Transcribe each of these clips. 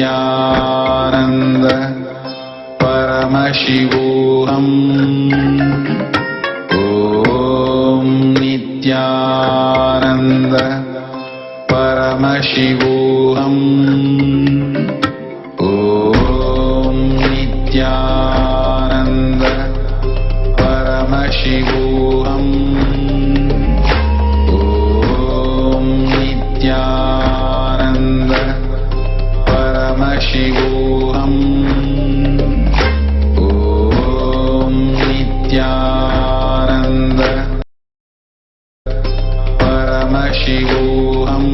Nithyananda Paramashivam. Om Nithyananda Paramashivam. Om Nithyananda Paramashivam. Om Nithyananda Paramashivam. Om Nithyananda Paramashivam.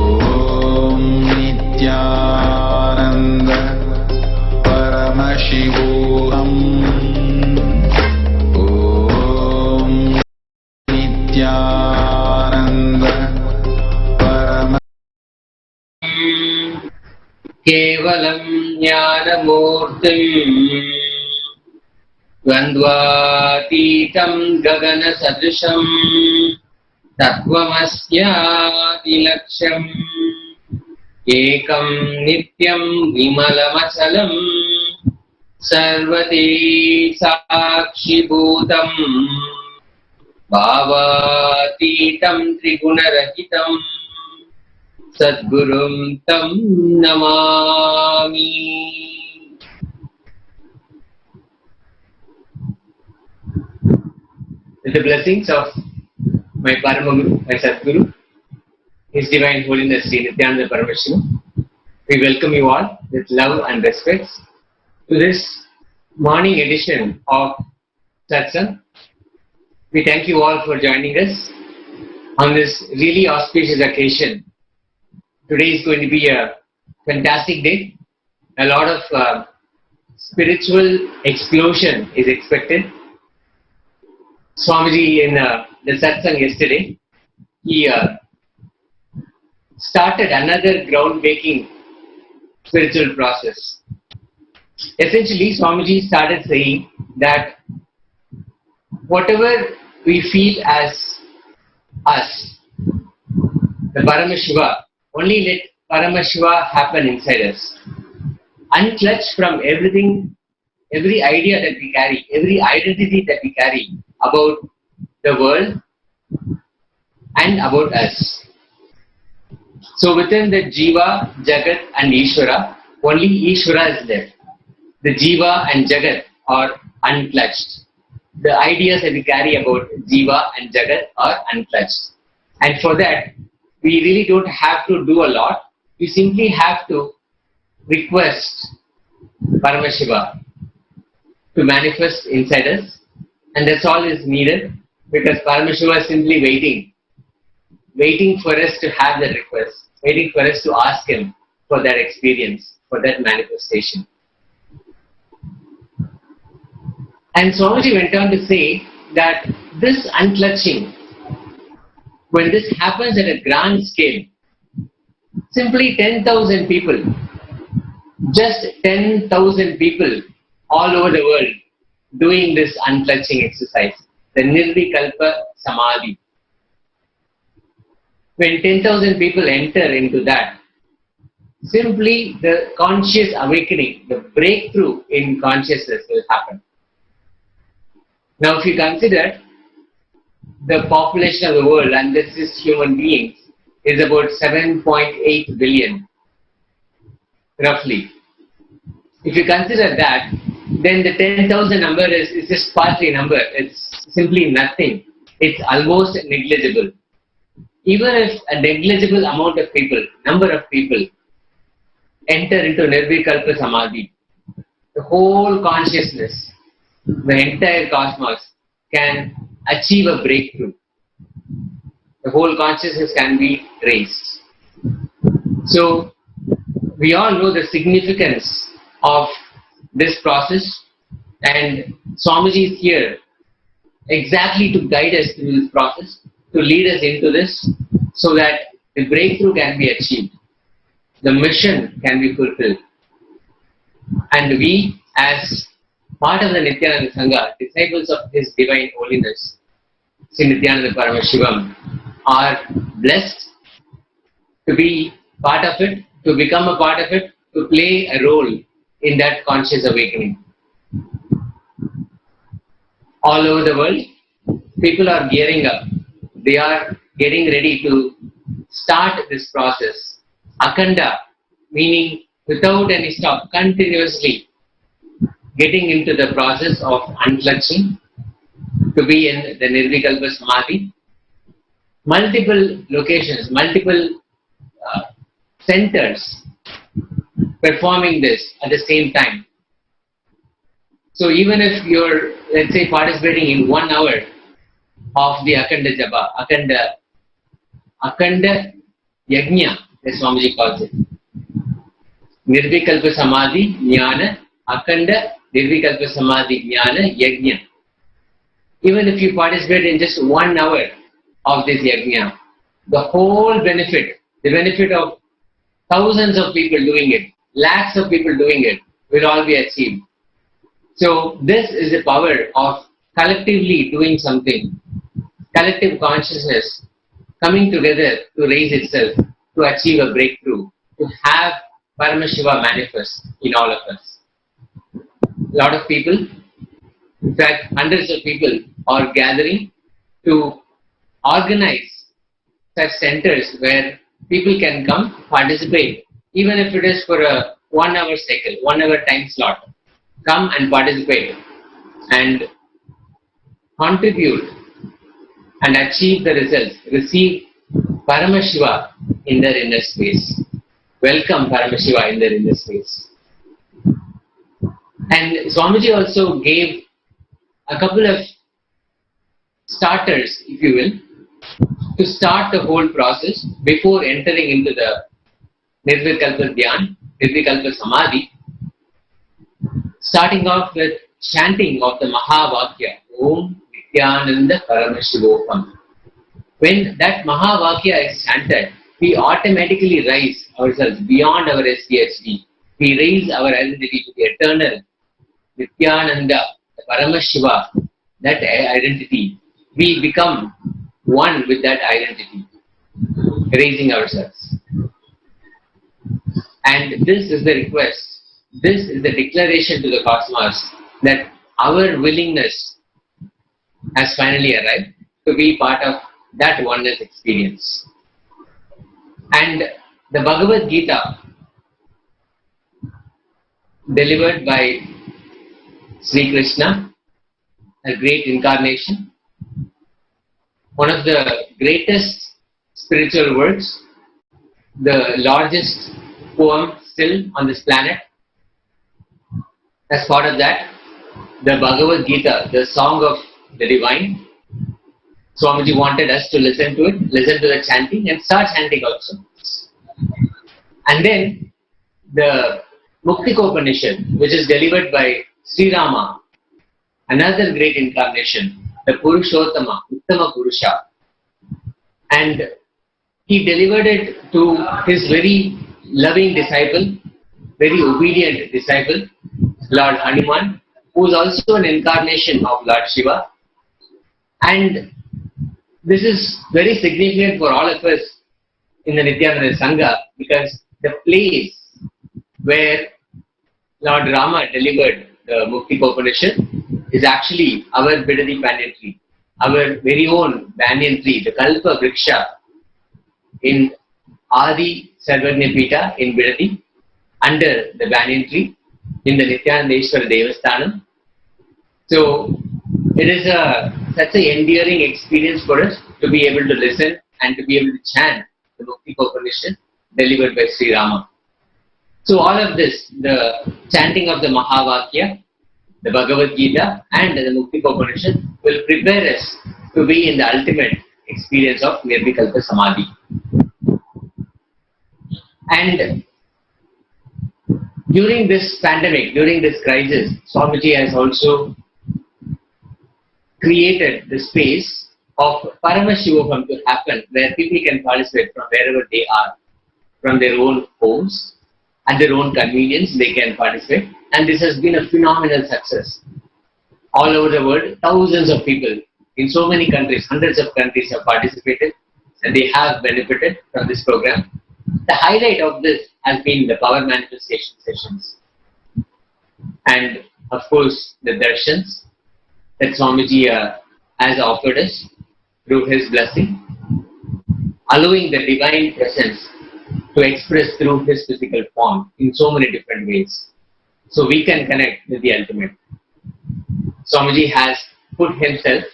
Om Nithyananda Paramashivam. Om Nithyananda केवलं ज्ञानमूर्तिं द्वन्द्वातीतं गगनसदृशं तत्त्वमस्यादिलक्ष्यम् एकं नित्यं विमलमचलं सर्वते साक्षिभूतं भावातीतं त्रिगुणरहितं Sadgurum Tam Namami. With the blessings of my Paramaguru, my Sadguru, His Divine Holiness Sri Nithyananda Paramashivam, we welcome you all with love and respect to this morning edition of Satsang. We thank you all for joining us on this really auspicious occasion. Today is going to be a fantastic day. A lot of spiritual explosion is expected. Swamiji in the satsang yesterday, he started another groundbreaking spiritual process. Essentially, Swamiji started saying that whatever we feel as us, the Paramashiva, only let Paramashiva happen inside us. Unclutch from everything, every idea that we carry, every identity that we carry about the world and about us. So within the Jiva, Jagat and Ishvara, only Ishvara is left. The Jiva and Jagat are unclutched. The ideas that we carry about Jiva and Jagat are unclutched. And for that, we really don't have to do a lot. We simply have to request Paramashiva to manifest inside us, and that's all is needed, because Paramashiva is simply waiting for us to have that request, waiting for us to ask Him for that experience, for that manifestation. And Swamiji went on to say that this unclutching, when this happens at a grand scale, simply 10,000 people, just 10,000 people all over the world doing this unclutching exercise, the Nirvikalpa Samadhi. When 10,000 people enter into that, simply the conscious awakening, the breakthrough in consciousness will happen. Now, if you consider the population of the world, and this is human beings, is about 7.8 billion, roughly. If you consider that, then the 10,000 number is just partly number. It's simply nothing. It's almost negligible. Even if a negligible amount of people, number of people, enter into Nirvikalpa Samadhi, the whole consciousness, the entire cosmos can achieve a breakthrough. The whole consciousness can be raised. So, we all know the significance of this process, and Swamiji is here exactly to guide us through this process, to lead us into this, so that the breakthrough can be achieved, the mission can be fulfilled. And we, as part of the Nithyananda Sangha, disciples of His Divine Holiness, Sri Nithyananda Paramashivam, are blessed to be part of it, to become a part of it, to play a role in that conscious awakening. All over the world, people are gearing up. They are getting ready to start this process. Akhanda, meaning without any stop, continuously getting into the process of unclutching, to be in the Nirvikalpa Samadhi. Multiple locations, multiple centers performing this at the same time. So even if you're, let's say, participating in 1 hour of the Akhanda Japa, Akhanda Yagna, as Swamiji calls it. Nirvikalpa Samadhi Jnana, Akhanda Nirvikalpa Samadhi Jnana Yagna. Even if you participate in just 1 hour of this Yagna, the whole benefit, the benefit of thousands of people doing it, lakhs of people doing it, will all be achieved. So this is the power of collectively doing something, collective consciousness coming together to raise itself, to achieve a breakthrough, to have Paramashiva manifest in all of us. A lot of people, in fact hundreds of people, are gathering to organize such centers where people can come, participate, even if it is for a 1 hour cycle, 1 hour time slot. Come and participate and contribute and achieve the results. Receive Paramashiva in their inner space. Welcome Paramashiva in their inner space. And Swamiji also gave a couple of starters, if you will, to start the whole process before entering into the Nirvikalpa Dhyan, Nirvikalpa Samadhi. Starting off with chanting of the Mahavakya, Om Nithyananda Paramashivam. When that Mahavakya is chanted, we automatically rise ourselves beyond our SDHD. We raise our identity to the eternal Nithyananda, the Paramashiva, that identity. We become one with that identity, raising ourselves. And this is the request. This is the declaration to the cosmos that our willingness has finally arrived to be part of that oneness experience. And the Bhagavad Gita, delivered by Sri Krishna, a great incarnation, one of the greatest spiritual works, the largest poem still on this planet. As part of that, the Bhagavad Gita, the song of the divine, Swamiji wanted us to listen to it, listen to the chanting and start chanting also. And then the Muktikopanishad, which is delivered by Sri Rama, another great incarnation, the Purushottama, Uttama Purusha. And he delivered it to his very loving disciple, very obedient disciple, Lord Hanuman, who is also an incarnation of Lord Shiva. And this is very significant for all of us in the Nithyananda Sangha, because the place where Lord Rama delivered the Muktikopanishad is actually our Bidadi banyan tree, our very own banyan tree, the Kalpa Vriksha in Adi Sarvagnya Pita in Bidadi, under the banyan tree in the Nithyanandeshwara Devasthanam. So it is such an endearing experience for us to be able to listen and to be able to chant the Muktikopanishad delivered by Sri Rama. So all of this, the chanting of the Mahavakya, the Bhagavad Gita and the Muktikopanishad will prepare us to be in the ultimate experience of Nirvikalpa Samadhi. And during this pandemic, during this crisis, Swamiji has also created the space of Paramashivam to happen, where people can participate from wherever they are, from their own homes, at their own convenience, they can participate. And this has been a phenomenal success. All over the world, thousands of people in so many countries, hundreds of countries have participated and they have benefited from this program. The highlight of this has been the power manifestation sessions and of course the darshans that Swamiji has offered us through his blessing, allowing the divine presence to express through his physical form in so many different ways. So we can connect with the ultimate. Swamiji has put himself,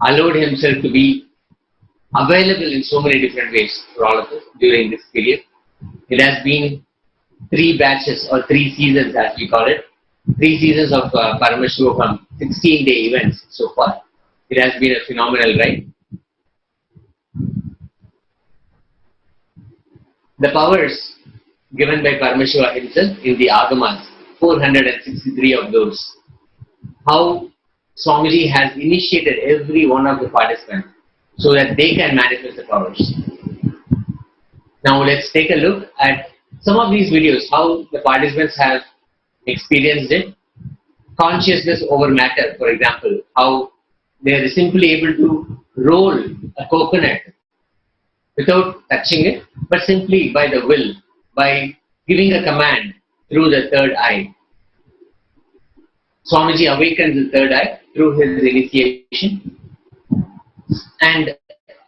allowed himself to be available in so many different ways for all of us during this period. It has been 3 batches or 3 seasons as we call it. 3 seasons of Paramashivam, 16-day events so far. It has been a phenomenal ride. The powers given by Paramashiva himself in the Agamas, 463 of those. How Swamiji has initiated every one of the participants so that they can manifest the powers. Now let's take a look at some of these videos, how the participants have experienced it. Consciousness over matter, for example, how they are simply able to roll a coconut without touching it, but simply by the will, by giving a command through the third eye. Swamiji awakens the third eye through his initiation, and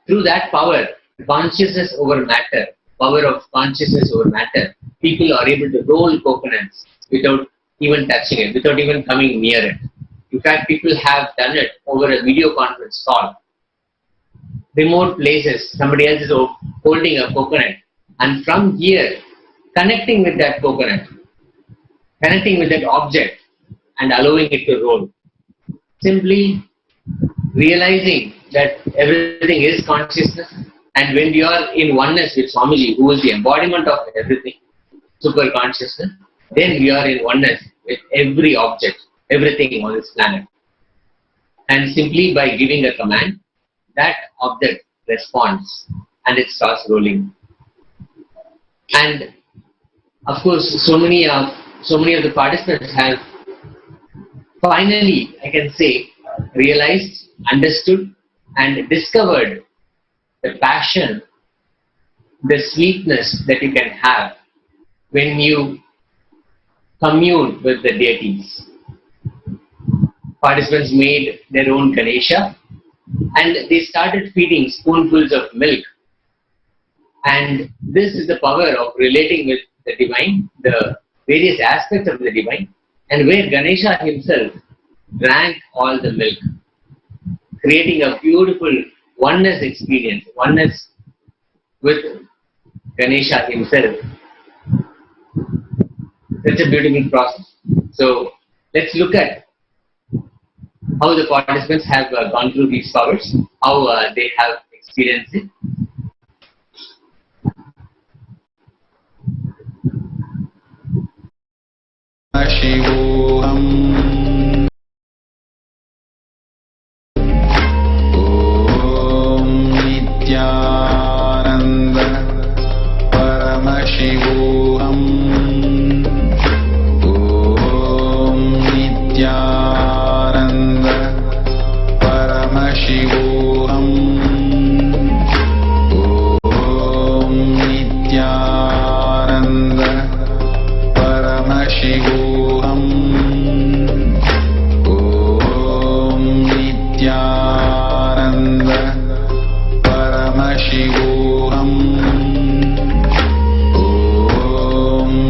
through that power, consciousness over matter, power of consciousness over matter, people are able to roll coconuts without even touching it, without even coming near it. In fact, people have done it over a video conference call. Remote places, somebody else is holding a coconut, and from here, connecting with that coconut, connecting with that object, and allowing it to roll. Simply realizing that everything is consciousness, and when you are in oneness with Swamiji, who is the embodiment of everything, superconsciousness, then we are in oneness with every object, everything on this planet. And simply by giving a command, that object responds and it starts rolling. And of course, so many of the participants have finally, I can say, realized, understood, and discovered the passion, the sweetness that you can have when you commune with the deities. Participants made their own Ganesha and they started feeding spoonfuls of milk. And this is the power of relating with the divine, the various aspects of the divine, and where Ganesha himself drank all the milk, creating a beautiful oneness experience, oneness with Ganesha himself. It's a beautiful process. So let's look at how the participants have gone through these powers, how they have experienced it. Paramashivam. Om Nithyananda Paramashivam. Om Nithyananda Paramashivam. Om Nithyananda Paramashivam. Om Nithyananda Paramashivam. Om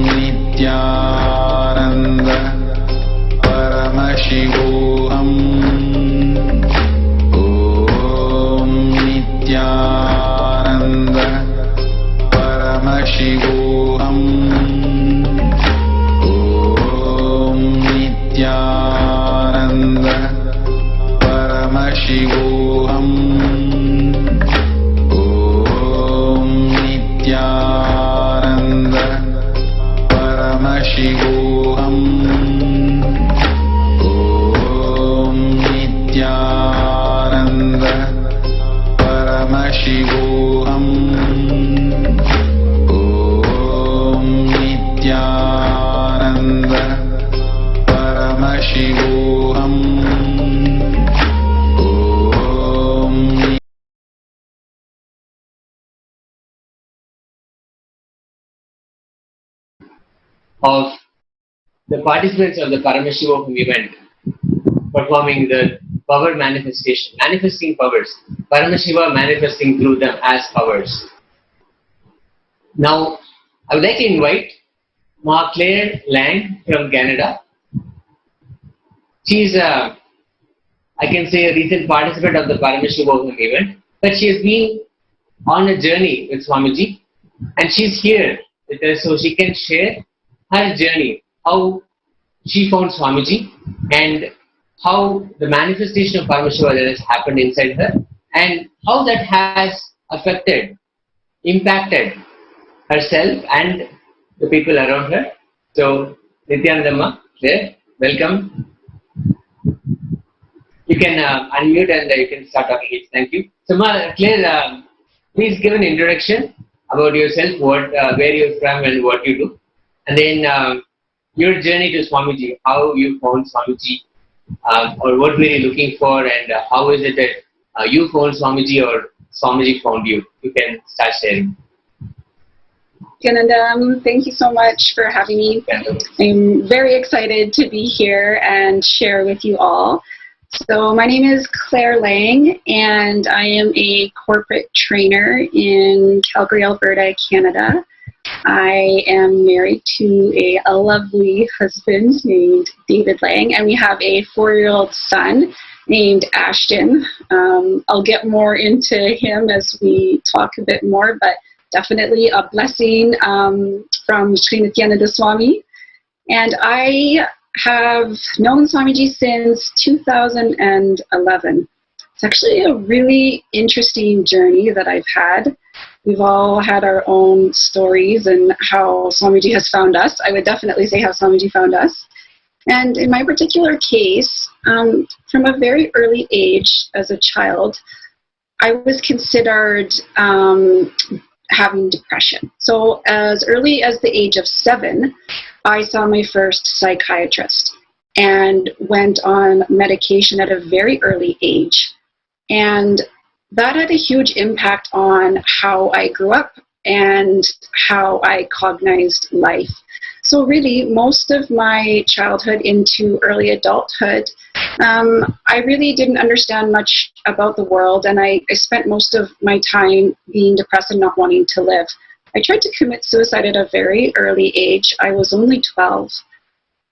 Nithyananda Paramashivam. Om Nithyananda Paramashivam. Om Nithyananda Paramashivam. Om Nithyananda Paramashivam. Om Nithyananda Paramashivam. Om Nithyananda Paramashivam. Om of the participants of the Paramashiva event performing the power manifestation, manifesting powers. Paramashiva manifesting through them as powers. Now, I would like to invite Ma Claire Lang from Canada. She's I can say a recent participant of the Paramashiva event, but she has been on a journey with Swamiji, and she's here with us so she can share her journey, how she found Swamiji, and how the manifestation of Paramashiva that has happened inside her, and how that has affected, impacted herself and the people around her. So, Nithyananda, there, welcome. You can unmute and you can start talking. Thank you. So, Claire, please give an introduction about yourself, where you're from and what you do, and then your journey to Swamiji, how you found Swamiji, or what were you looking for, and how is it that you found Swamiji or Swamiji found you. You can start sharing. Nithyananda, thank you so much for having me. I'm very excited to be here and share with you all. So my name is Claire Lang, and I am a corporate trainer in Calgary, Alberta, Canada. I am married to a lovely husband named David Lang, and we have a 4-year-old son named Ashton. I'll get more into him as we talk a bit more, but definitely a blessing from Sri Nithyananda Swami. And I have known Swamiji since 2011. It's actually a really interesting journey that I've had. We've all had our own stories and how Swamiji has found us. I would definitely say how Swamiji found us. And in my particular case, from a very early age as a child, I was considered having depression. So as early as the age of 7, I saw my first psychiatrist and went on medication at a very early age. And that had a huge impact on how I grew up and how I cognized life. So really, most of my childhood into early adulthood, I really didn't understand much about the world, and I spent most of my time being depressed and not wanting to live. I tried to commit suicide at a very early age. I was only 12.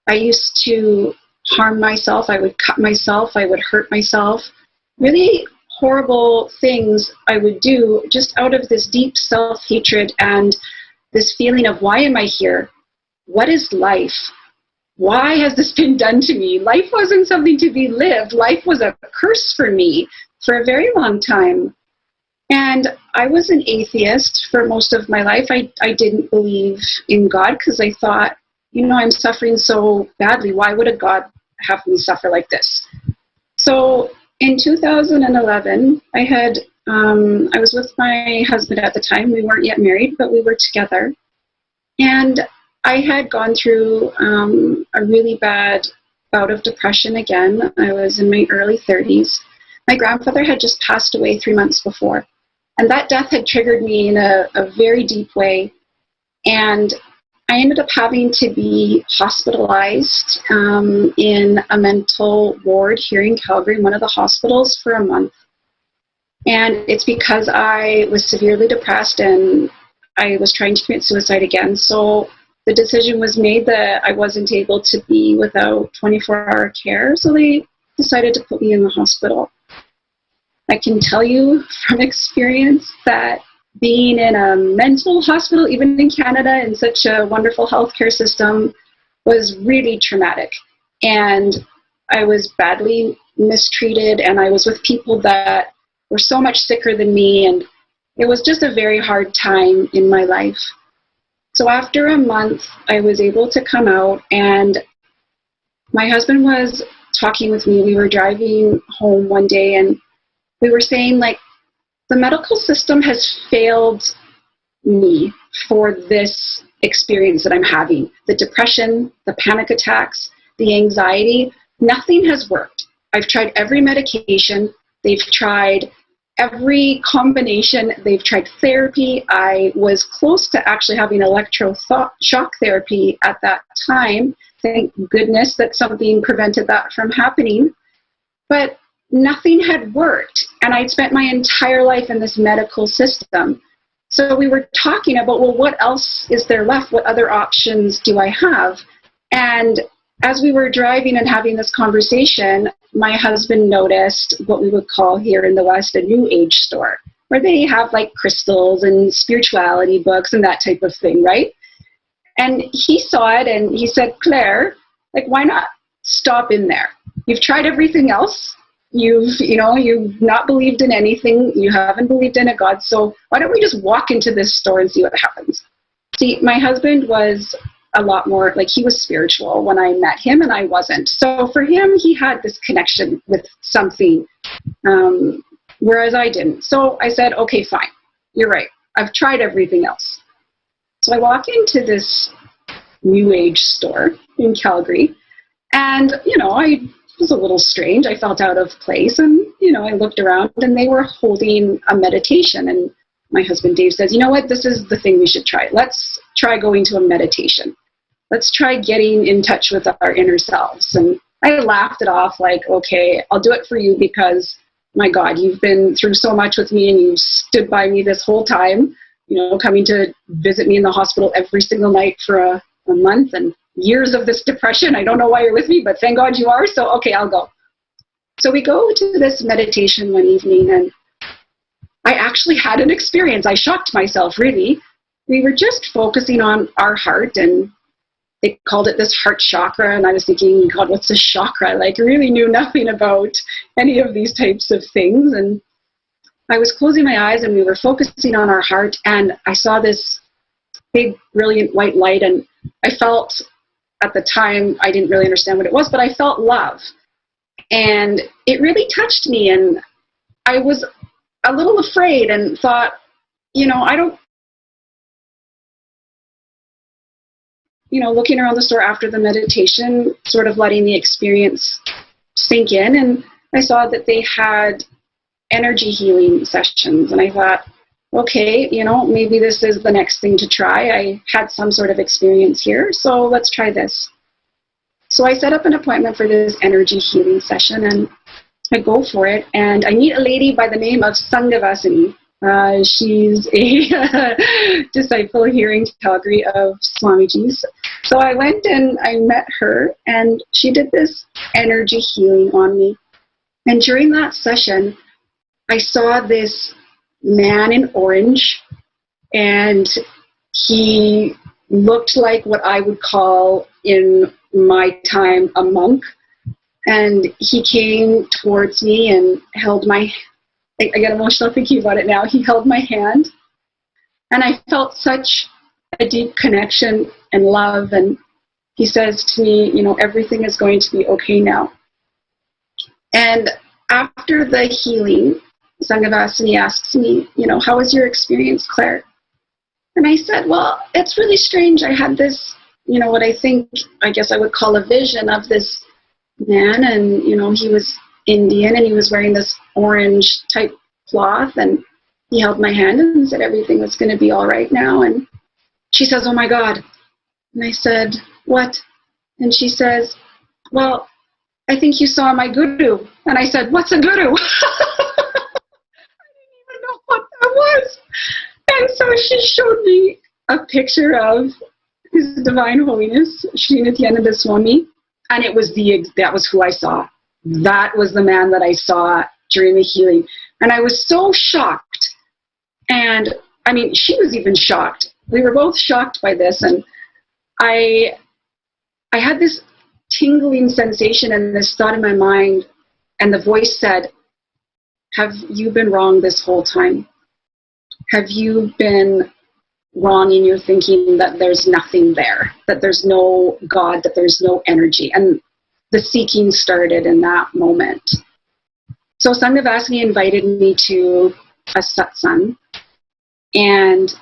I used to harm myself. I would cut myself. I would hurt myself. Really horrible things I would do just out of this deep self-hatred and this feeling of, why am I here? What is life? Why has this been done to me? Life wasn't something to be lived. Life was a curse for me for a very long time. And I was an atheist for most of my life. I didn't believe in God because I thought, I'm suffering so badly. Why would a God have me suffer like this? So in 2011, I was with my husband at the time. We weren't yet married, but we were together. And I had gone through a really bad bout of depression again. I was in my early 30s. My grandfather had just passed away 3 months before. And that death had triggered me in a very deep way. And I ended up having to be hospitalized in a mental ward here in Calgary, one of the hospitals, for a month. And it's because I was severely depressed and I was trying to commit suicide again. So the decision was made that I wasn't able to be without 24-hour care, so they decided to put me in the hospital. I can tell you from experience that being in a mental hospital, even in Canada, in such a wonderful healthcare system, was really traumatic. And I was badly mistreated, and I was with people that were so much sicker than me, and it was just a very hard time in my life. So after a month, I was able to come out, and my husband was talking with me. We were driving home one day, and we were saying, the medical system has failed me for this experience that I'm having. The depression, the panic attacks, the anxiety, nothing has worked. I've tried every medication. They've tried every combination. They've tried therapy. I was close to actually having electroshock therapy at that time. Thank goodness that something prevented that from happening. But nothing had worked. And I'd spent my entire life in this medical system. So we were talking about, well, what else is there left? What other options do I have? And as we were driving and having this conversation, my husband noticed what we would call here in the West a New Age store, where they have like crystals and spirituality books and that type of thing, right? And he saw it and he said, Claire, like, why not stop in there? You've tried everything else. You've not believed in anything. You haven't believed in a God. So why don't we just walk into this store and see what happens? See, my husband was a lot more, like, he was spiritual when I met him and I wasn't. So for him, he had this connection with something, whereas I didn't. So I said, okay, fine. You're right. I've tried everything else. So I walk into this New Age store in Calgary and, I was a little strange. I felt out of place and, I looked around and they were holding a meditation. And my husband, Dave, says, you know what, this is the thing we should try. Let's try going to a meditation. Let's try getting in touch with our inner selves. And I laughed it off like, okay, I'll do it for you because, my God, you've been through so much with me and you've stood by me this whole time, coming to visit me in the hospital every single night for a month and years of this depression. I don't know why you're with me, but thank God you are. So, okay, I'll go. So we go to this meditation one evening and I actually had an experience. I shocked myself, really. We were just focusing on our heart and they called it this heart chakra. And I was thinking, God, what's a chakra? Like, I really knew nothing about any of these types of things. And I was closing my eyes and we were focusing on our heart. And I saw this big, brilliant white light. And I felt, at the time, I didn't really understand what it was, but I felt love. And it really touched me. And I was a little afraid and thought, I don't, looking around the store after the meditation, sort of letting the experience sink in. And I saw that they had energy healing sessions. And I thought, okay, maybe this is the next thing to try. I had some sort of experience here, so let's try this. So I set up an appointment for this energy healing session and I go for it. And I meet a lady by the name of Sanghavasini. She's a disciple here in Calgary of Swamiji's. So I went and I met her and she did this energy healing on me. And during that session, I saw this man in orange and he looked like what I would call in my time a monk. And he came towards me and held my I get emotional thinking about it now. He held my hand and I felt such a deep connection and love. And he says to me, everything is going to be okay now. And after the healing, Sanghavasini asks me, how was your experience, Claire? And I said, well, it's really strange. I had this, what I guess I would call a vision of this man. And, he was Indian and he was wearing this orange type cloth and he held my hand and said everything was going to be all right now. And she says, oh my God. And I said, what? And she says, well, I think you saw my guru. And I said, what's a guru? I didn't even know what that was. And so she showed me a picture of His Divine Holiness, Sri Nithyananda Swami. And it was that was who I saw. That was the man that I saw during the healing. And I was so shocked. And I mean, she was even shocked. We were both shocked by this. And I had this tingling sensation and this thought in my mind. And the voice said, have you been wrong this whole time? Have you been wrong in your thinking that there's nothing there, that there's no God, that there's no energy? And the seeking started in that moment. So Sanghavasini invited me to a satsang, and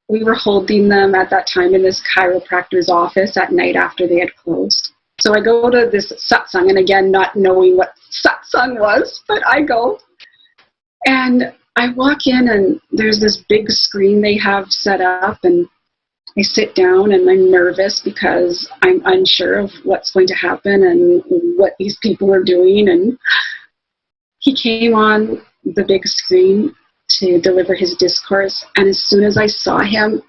we were holding them at that time in this chiropractor's office at night after they had closed. So I go to this satsang, and again, not knowing what satsang was, but I go. And I walk in and there's this big screen they have set up, and I sit down and I'm nervous because I'm unsure of what's going to happen and what these people are doing. And he came on the big screen to deliver his discourse, and as soon as I saw him,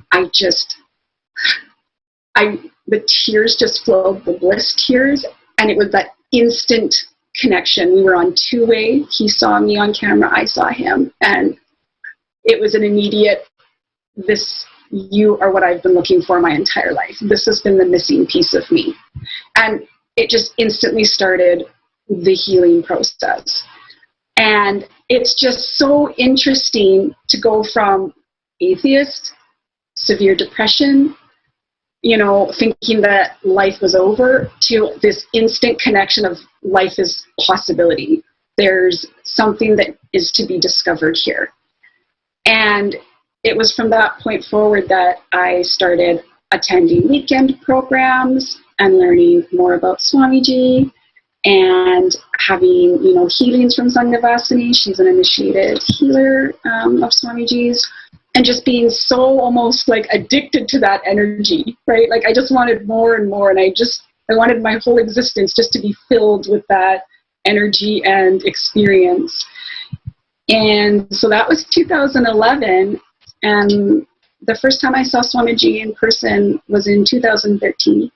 the tears just flowed, the bliss tears, and it was that instant connection. We were on two-way. He saw me on camera, I saw him, and it was an immediate, you are what I've been looking for my entire life. This has been the missing piece of me. And it just instantly started the healing process. And it's just so interesting to go from atheist, severe depression, thinking that life was over, to this instant connection of life is possibility. There's something that is to be discovered here. And it was from that point forward that I started attending weekend programs and learning more about Swamiji and having, healings from Sanghavasini. She's an initiated healer of Swamiji's, and just being so almost like addicted to that energy, right? Like I just wanted more and more, and I wanted my whole existence just to be filled with that energy and experience. And so that was 2011. And the first time I saw Swamiji in person was in 2013.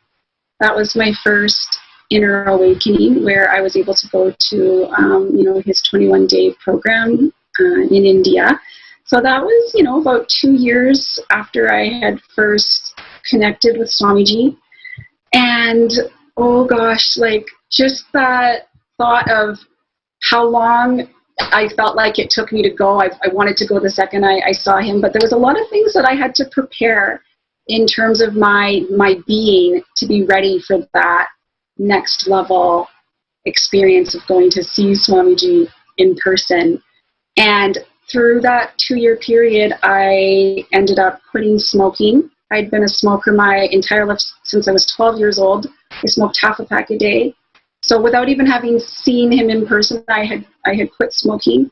That was my first inner awakening, where I was able to go to, his 21-day program in India. So that was, about 2 years after I had first connected with Swamiji. And, oh gosh, like just that thought of how long I felt like it took me to go. I wanted to go the second I saw him, but there was a lot of things that I had to prepare in terms of my being to be ready for that next level experience of going to see Swamiji in person. And through that 2-year period, I ended up quitting smoking. I'd been a smoker my entire life since I was 12 years old. I smoked half a pack a day. So without even having seen him in person, I had quit smoking.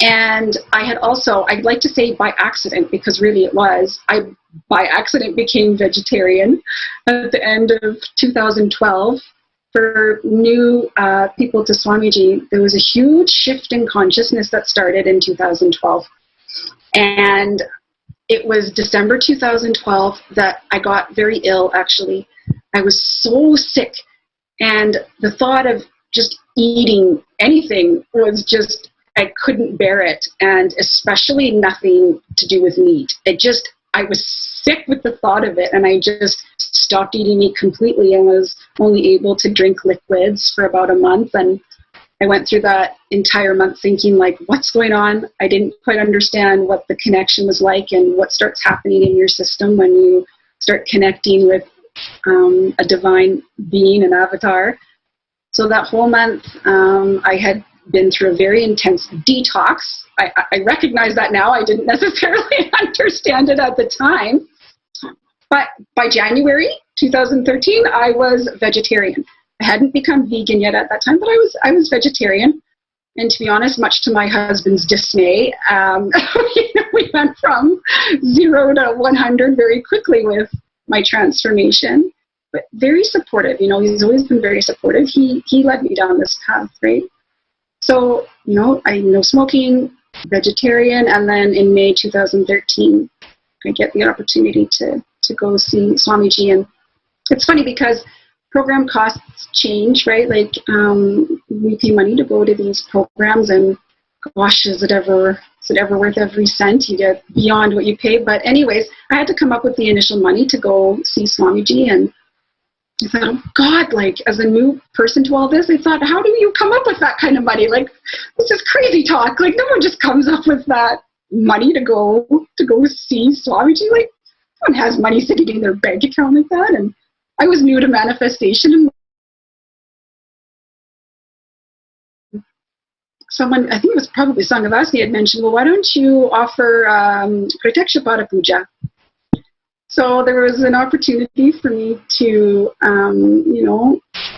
And I had also, I'd like to say by accident, because really it was, I by accident became vegetarian at the end of 2012. For new people to Swamiji, there was a huge shift in consciousness that started in 2012. And it was December 2012 that I got very ill, actually. I was so sick. And the thought of just eating anything was just, I couldn't bear it. And especially nothing to do with meat. I was sick with the thought of it, and I just stopped eating meat completely and was only able to drink liquids for about a month. And I went through that entire month thinking, like, what's going on? I didn't quite understand what the connection was like and what starts happening in your system when you start connecting with a divine being, an avatar. So that whole month, I had been through a very intense detox. I recognize that now. I didn't necessarily understand it at the time. But by January 2013, I was vegetarian. I hadn't become vegan yet at that time, but I was vegetarian. And to be honest, much to my husband's dismay, we went from 0 to 100 very quickly with my transformation. But very supportive, he's always been very supportive. He led me down this path, right? So, I know smoking, vegetarian, and then in May 2013, I get the opportunity to go see Swamiji. And it's funny because program costs change, right? Like, we pay money to go to these programs, and gosh, is it ever worth every cent? You get beyond what you pay. But anyways, I had to come up with the initial money to go see Swamiji, and I thought, oh God, like, as a new person to all this, I thought, how do you come up with that kind of money? Like, this is crazy talk. Like, no one just comes up with that money to go see Swamiji. Like, no one has money sitting in their bank account like that. And I was new to manifestation, and someone, I think it was probably Sanghavasini, had mentioned, well, why don't you offer Prataksha Pada Puja? So there was an opportunity for me to,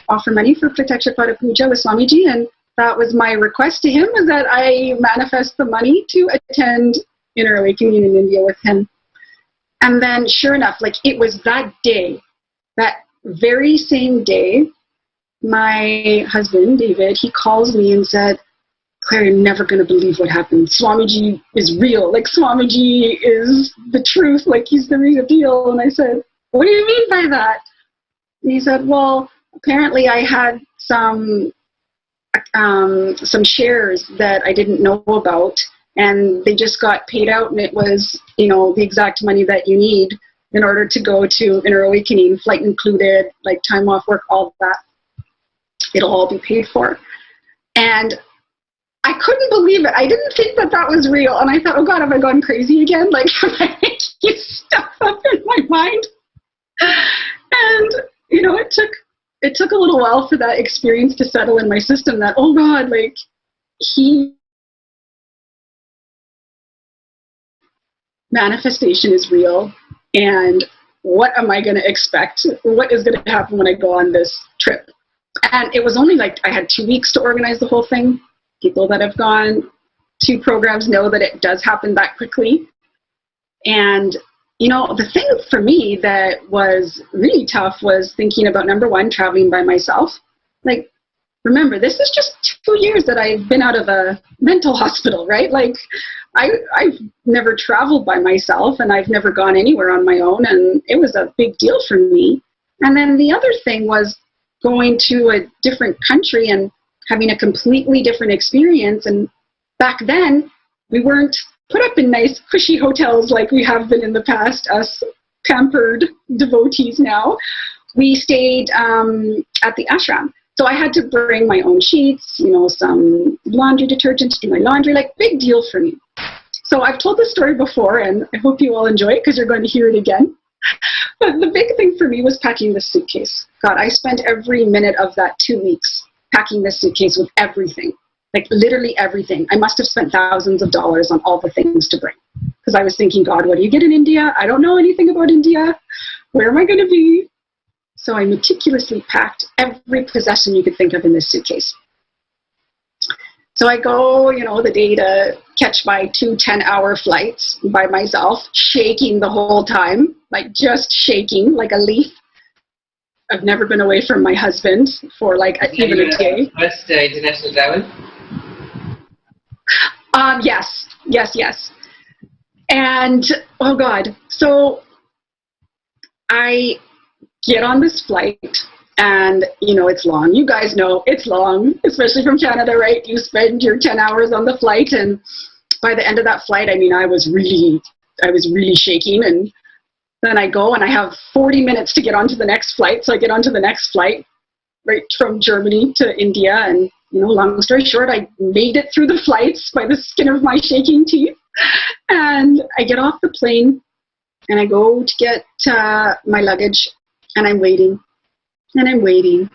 offer money for Prataksha Pada Puja with Swamiji, and that was my request to him, was that I manifest the money to attend Inner Awakening in India with him. And then sure enough, like it was that day, that very same day, my husband, David, he calls me and said, Claire, you're never going to believe what happened. Swamiji is real. Like Swamiji is the truth. Like he's the real deal. And I said, what do you mean by that? And he said, well, apparently I had some shares that I didn't know about, and they just got paid out, and it was, you know, the exact money that you need in order to go to Inner Awakening, flight included, like time off work, all of that. It'll all be paid for. And I couldn't believe it. I didn't think that that was real. And I thought, oh God, have I gone crazy again? Like, am I making stuff up in my mind? And, you know, it took a little while for that experience to settle in my system that, oh God, like, manifestation is real. And what am I going to expect? What is going to happen when I go on this trip? And it was only like I had 2 weeks to organize the whole thing. People that have gone to programs know that it does happen that quickly. And, you know, the thing for me that was really tough was thinking about, number one, traveling by myself. Like, remember, this is just 2 years that I've been out of a mental hospital, right? Like, I've never traveled by myself, and I've never gone anywhere on my own, and it was a big deal for me. And then the other thing was going to a different country and having a completely different experience. And back then, we weren't put up in nice, cushy hotels like we have been in the past, us pampered devotees now. We stayed at the ashram. So I had to bring my own sheets, you know, some laundry detergent to do my laundry, like big deal for me. So I've told this story before, and I hope you all enjoy it because you're going to hear it again. But the big thing for me was packing the suitcase. God, I spent every minute of that 2 weeks packing this suitcase with everything, like literally everything. I must have spent thousands of dollars on all the things to bring, because I was thinking, God, what do you get in India? I don't know anything about India. Where am I going to be? So I meticulously packed every possession you could think of in this suitcase. So I go, you know, the day to catch my 2 10-hour flights by myself, shaking the whole time, like just shaking like a leaf. I've never been away from my husband for like even a day. First international travel? Yes. And, oh God, so I get on this flight, and, you know, it's long. You guys know it's long, especially from Canada, right? You spend your 10 hours on the flight, and by the end of that flight, I mean, I was really shaking. And then I go, and I have 40 minutes to get onto the next flight. So I get onto the next flight right from Germany to India. And, you know, long story short, I made it through the flights by the skin of my shaking teeth. And I get off the plane, and I go to get my luggage, and I'm waiting. And I'm waiting.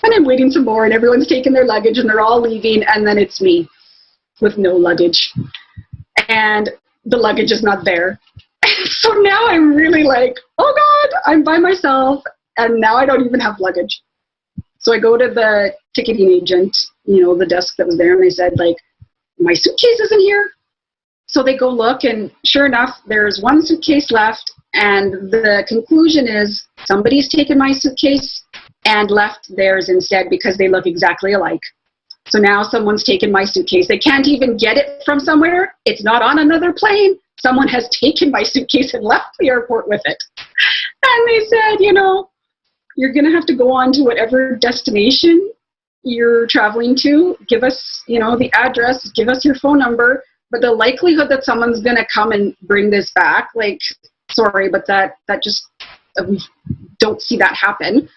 And I'm waiting some more, and everyone's taking their luggage, and they're all leaving, and then it's me with no luggage. And the luggage is not there. So now I'm really like, oh God, I'm by myself, and now I don't even have luggage. So I go to the ticketing agent, you know, the desk that was there, and they said, like, my suitcase isn't here. So they go look, and sure enough, there's one suitcase left, and the conclusion is somebody's taken my suitcase and left theirs instead because they look exactly alike. So now someone's taken my suitcase. They can't even get it from somewhere. It's not on another plane. Someone has taken my suitcase and left the airport with it. And they said, you know, you're going to have to go on to whatever destination you're traveling to. Give us, you know, the address, give us your phone number. But the likelihood that someone's going to come and bring this back, like, sorry, but that just, we don't see that happen.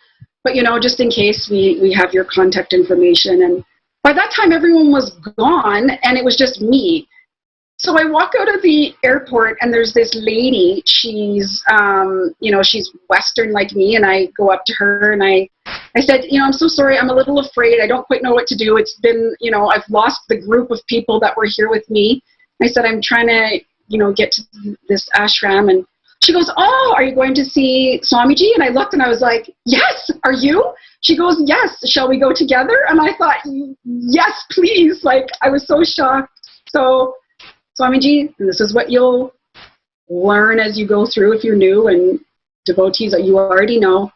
But, you know, just in case, we have your contact information. And by that time, everyone was gone, and it was just me. So I walk out of the airport, and there's this lady. She's, you know, she's Western like me, and I go up to her, and I said, you know, I'm so sorry. I'm a little afraid. I don't quite know what to do. It's been, you know, I've lost the group of people that were here with me. I said, I'm trying to, you know, get to this ashram, and She goes, oh, are you going to see Swamiji? And I looked and I was like, yes, are you? She goes, yes, shall we go together? And I thought, yes, please. Like, I was so shocked. So, Swamiji, and this is what you'll learn as you go through if you're new, and devotees that you already know,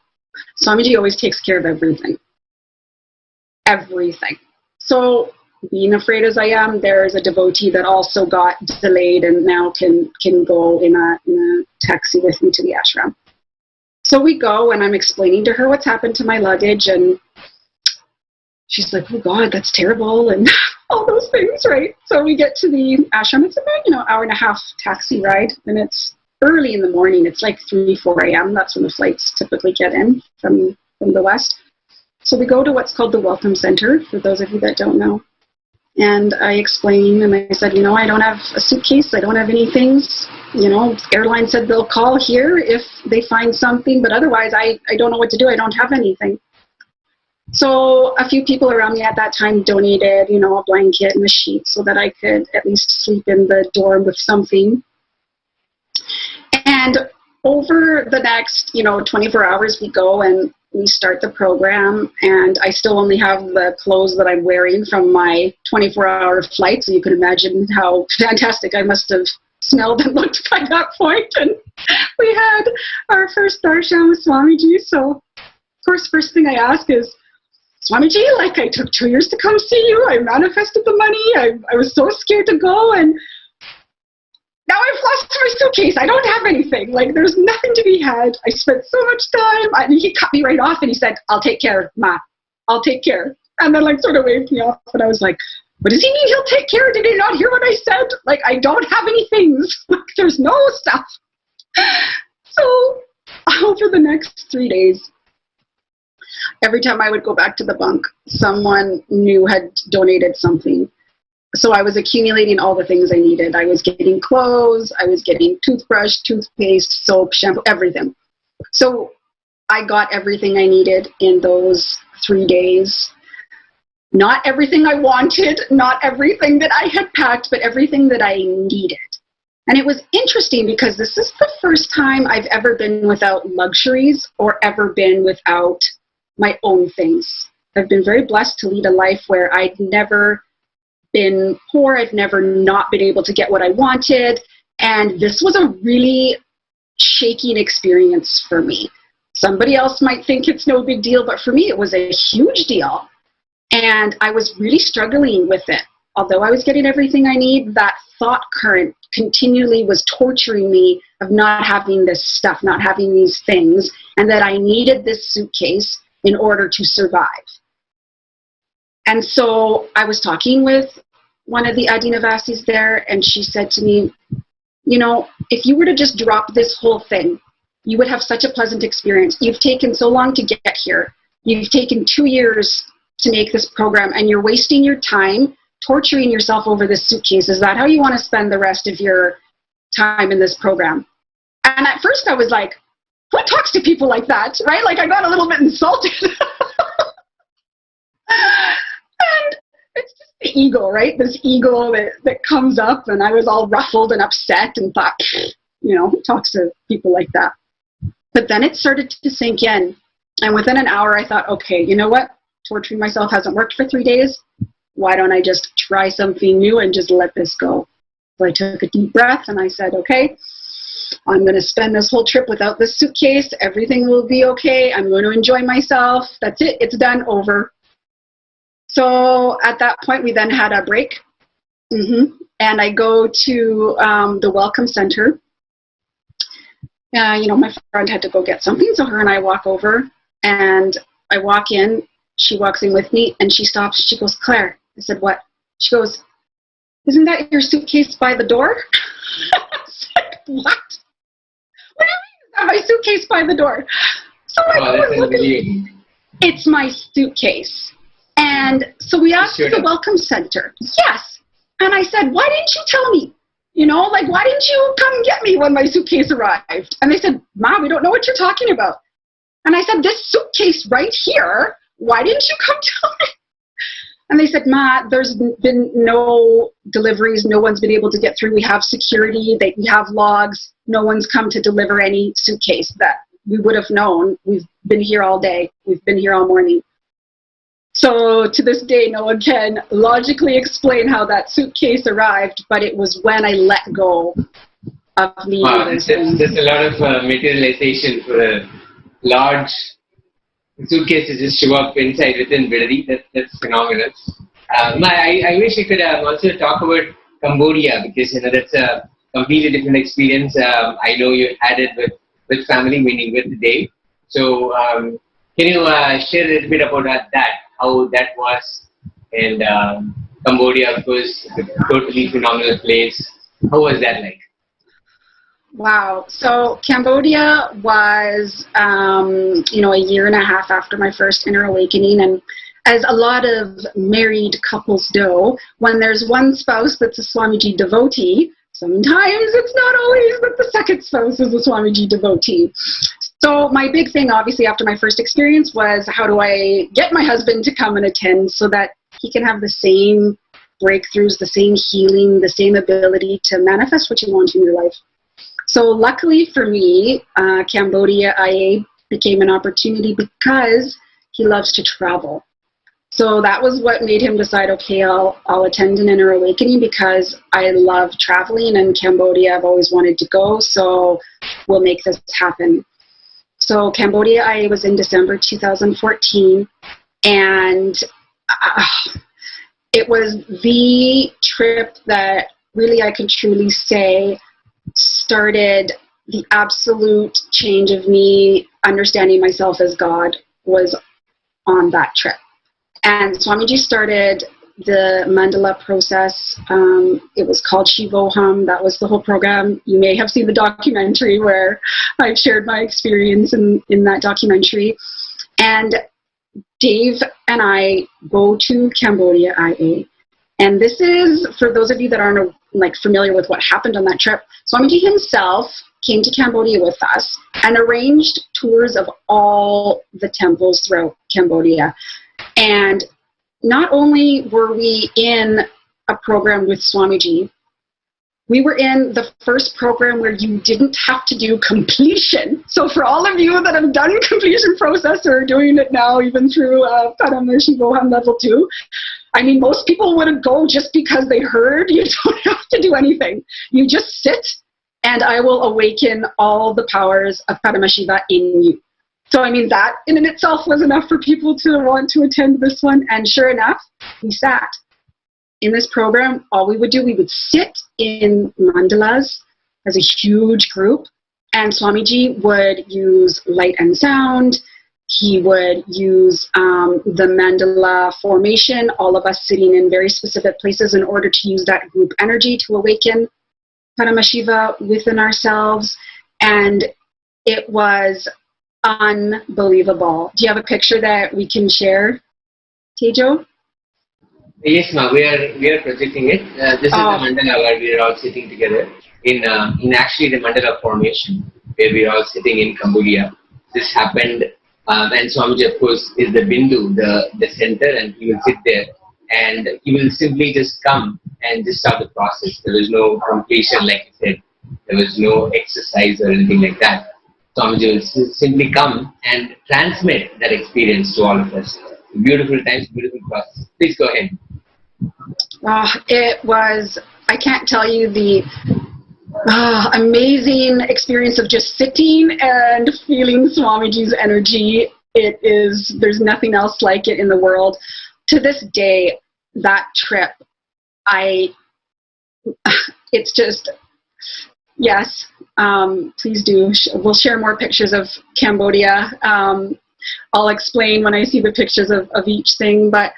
Swamiji always takes care of everything. Everything. So, being afraid as I am, there's a devotee that also got delayed and now can go in a taxi with me to the ashram. So we go, and I'm explaining to her what's happened to my luggage, and she's like, oh God, that's terrible, and all those things, right? So we get to the ashram. It's about, hour and a half taxi ride, and it's early in the morning. It's like 3, 4 a.m. That's when the flights typically get in from the west. So we go to what's called the Welcome Center, for those of you that don't know. And I explained, and I said, I don't have a suitcase. I don't have any things. Airline said they'll call here if they find something, but otherwise I don't know what to do. I don't have anything. So a few people around me at that time donated, a blanket and a sheet so that I could at least sleep in the dorm with something. And over the next, 24 hours, we go and we start the program, and I still only have the clothes that I'm wearing from my 24-hour flight, so you can imagine how fantastic I must have smelled and looked by that point. And we had our first darshan with Swamiji, so of course, first thing I ask is, Swamiji, I took 2 years to come see you, I manifested the money, I was so scared to go, and now I've lost my suitcase. I don't have anything. There's nothing to be had. I spent so much time. And he cut me right off, and he said, I'll take care, Ma. I'll take care. And then, sort of waved me off. And I was like, what does he mean he'll take care? Did he not hear what I said? I don't have any things. There's no stuff. So, over the next 3 days, every time I would go back to the bunk, someone new had donated something. So I was accumulating all the things I needed. I was getting clothes, I was getting toothbrush, toothpaste, soap, shampoo, everything. So I got everything I needed in those 3 days. Not everything I wanted, not everything that I had packed, but everything that I needed. And it was interesting because this is the first time I've ever been without luxuries or ever been without my own things. I've been very blessed to lead a life where I'd never been poor. I've never not been able to get what I wanted. And this was a really shaking experience for me. Somebody else might think it's no big deal, but for me, it was a huge deal. And I was really struggling with it. Although I was getting everything I need, that thought current continually was torturing me of not having this stuff, not having these things, and that I needed this suitcase in order to survive. And so I was talking with one of the Adinavasis there, and she said to me, if you were to just drop this whole thing, you would have such a pleasant experience. You've taken so long to get here. You've taken 2 years to make this program, and you're wasting your time torturing yourself over this suitcase. Is that how you want to spend the rest of your time in this program? And at first I was like, who talks to people like that, right? I got a little bit insulted. And it's just the ego, right? This ego that comes up, and I was all ruffled and upset and thought, who talks to people like that? But then it started to sink in. And within an hour, I thought, okay, you know what? Torturing myself hasn't worked for 3 days. Why don't I just try something new and just let this go? So I took a deep breath and I said, okay, I'm going to spend this whole trip without this suitcase. Everything will be okay. I'm going to enjoy myself. That's it. It's done. Over. So at that point, we then had a break. And I go to the Welcome Center. My friend had to go get something, so her and I walk over, and I walk in. She walks in with me, and she stops. She goes, Claire. I said, what? She goes, isn't that your suitcase by the door? I said, what? What do you mean, is that my suitcase by the door? So I go and look at it. It's my suitcase. And so we asked the Welcome Center. Yes. And I said, why didn't you tell me? Why didn't you come get me when my suitcase arrived? And they said, Ma, we don't know what you're talking about. And I said, this suitcase right here, why didn't you come tell me? And they said, Ma, there's been no deliveries. No one's been able to get through. We have security. We have logs. No one's come to deliver any suitcase that we would have known. We've been here all day. We've been here all morning. So to this day, no one can logically explain how that suitcase arrived, but it was when I let go of me. Wow, that's a lot of materialization for a large suitcase to just show up inside within Bidadi. That's phenomenal. I wish I could also talk about Cambodia, because that's a completely different experience. I know you had it with family, meaning with Dave. So can you share a little bit about that, how that was? And Cambodia, of course, a totally phenomenal place. How was that like? Wow. So Cambodia was, a year and a half after my first inner awakening. And as a lot of married couples know, when there's one spouse that's a Swamiji devotee, sometimes it's not always that the second spouse is a Swamiji devotee. So my big thing, obviously, after my first experience was, how do I get my husband to come and attend so that he can have the same breakthroughs, the same healing, the same ability to manifest what you want in your life. So luckily for me, Cambodia IA became an opportunity because he loves to travel. So that was what made him decide, okay, I'll attend an inner awakening because I love traveling, and Cambodia I've always wanted to go, so we'll make this happen. So Cambodia IA was in December 2014, and it was the trip that really I can truly say started the absolute change of me understanding myself as God was on that trip. And Swamiji started the mandala process. It was called Shivoham. That was the whole program. You may have seen the documentary where I've shared my experience in that documentary. And Dave and I go to Cambodia IA. And this is, for those of you that aren't familiar with what happened on that trip, Swamiji himself came to Cambodia with us and arranged tours of all the temples throughout Cambodia. And not only were we in a program with Swamiji, we were in the first program where you didn't have to do completion. So for all of you that have done completion process or are doing it now, even through Paramashivam level 2, I mean, most people wouldn't go just because they heard. You don't have to do anything. You just sit, and I will awaken all the powers of Paramashiva in you. So, I mean, that in and itself was enough for people to want to attend this one. And sure enough, we sat. In this program, all we would do, we would sit in mandalas as a huge group, and Swamiji would use light and sound. He would use the mandala formation, all of us sitting in very specific places in order to use that group energy to awaken Paramashiva within ourselves. And it was unbelievable. Do you have a picture that we can share, Tejo? Yes, ma'am. We are projecting it. This is the mandala where we are all sitting together in actually the mandala formation where we are all sitting in Cambodia. This happened, and Swamiji, of course, is the Bindu, the center, and he will sit there, and he will simply just come and just start the process. There was no completion, like you said. There was no exercise or anything like that. Swamiji will simply come and transmit that experience to all of us. Beautiful times, beautiful process. Please go ahead. It was, I can't tell you the amazing experience of just sitting and feeling Swamiji's energy. It is, there's nothing else like it in the world. To this day, that trip, it's just, yes, please do. We'll share more pictures of Cambodia. I'll explain when I see the pictures of each thing, but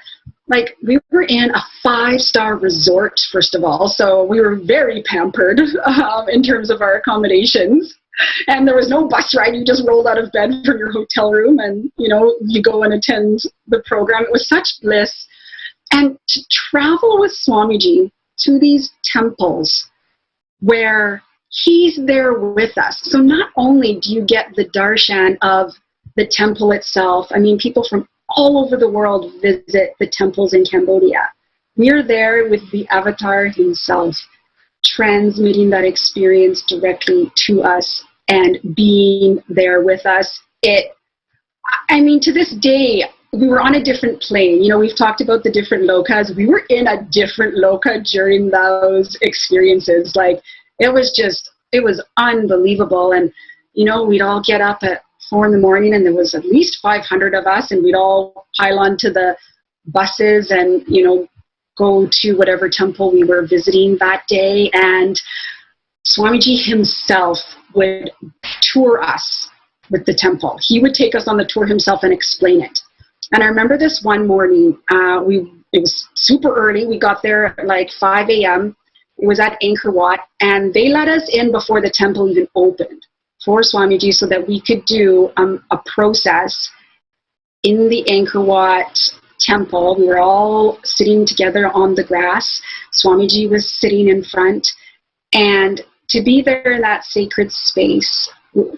like, we were in a 5-star resort, first of all, so we were very pampered in terms of our accommodations. And there was no bus ride. You just rolled out of bed from your hotel room and, you go and attend the program. It was such bliss. And to travel with Swamiji to these temples where he's there with us. So not only do you get the darshan of the temple itself, I mean, people from all over the world visit the temples in Cambodia. We are there with the avatar himself, transmitting that experience directly to us and being there with us. I mean, to this day, we were on a different plane. You know, we've talked about the different lokas. We were in a different loka during those experiences. Like, it was unbelievable. And, you know, we'd all get up at 4 a.m. and there was at least 500 of us, and we'd all pile onto the buses and, you know, go to whatever temple we were visiting that day. And Swamiji himself would tour us with the temple. He would take us on the tour himself and explain it. And I remember this one morning, it was super early. We got there at like 5 a.m. It was at Angkor Wat, and they let us in before the temple even opened for Swamiji so that we could do a process in the Angkor Wat temple. We were all sitting together on the grass. Swamiji was sitting in front, and to be there in that sacred space,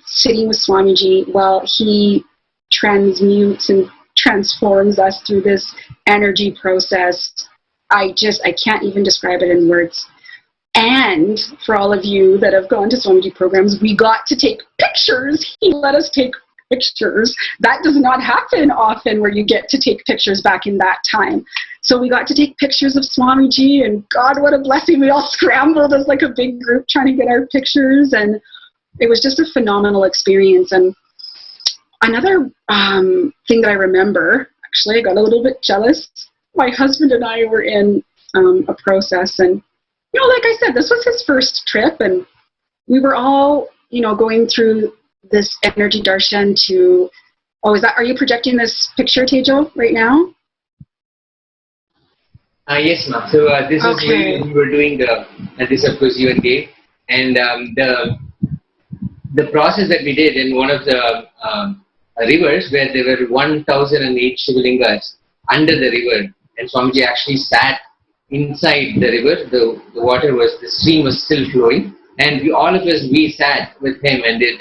sitting with Swamiji while he transmutes and transforms us through this energy process, I can't even describe it in words. And for all of you that have gone to Swamiji programs, we got to take pictures. He let us take pictures. That does not happen often, where you get to take pictures back in that time. So we got to take pictures of Swamiji, and God, what a blessing. We all scrambled as like a big group trying to get our pictures, and it was just a phenomenal experience. And another thing that I remember, actually, I got a little bit jealous. My husband and I were in a process, and, you know, like I said, this was his first trip, and we were all, you know, going through this energy darshan to, are you projecting this picture, Tejo, right now? Yes, ma'am. So this is when we were doing this, of course, you and Dave, and the process that we did in one of the rivers, where there were 1,008 Shivalingas under the river, and Swamiji actually sat inside the river. The stream was still flowing, and all of us sat with him and did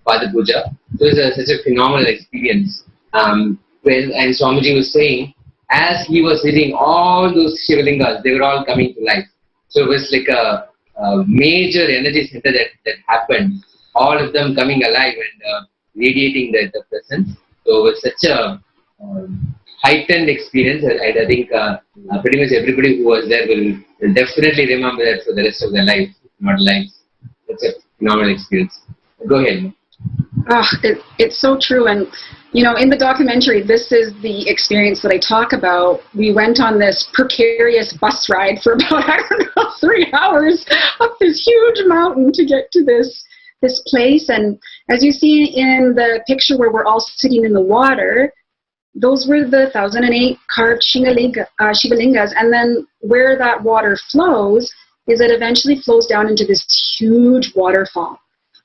Pada Puja. So it was such a phenomenal experience. And Swamiji was saying, as he was hitting all those Shivalingas, they were all coming to life. So it was like a major energy center that happened, all of them coming alive and radiating the presence. So it was such a heightened experience. I think pretty much everybody who was there will definitely remember that for the rest of their life, not lives. It's a phenomenal experience. Go ahead. It's so true. And, you know, in the documentary, this is the experience that I talk about. We went on this precarious bus ride for about, 3 hours up this huge mountain to get to this place. And as you see in the picture where we're all sitting in the water, those were the 1,008 carved Shivalingas. And then where that water flows is it eventually flows down into this huge waterfall.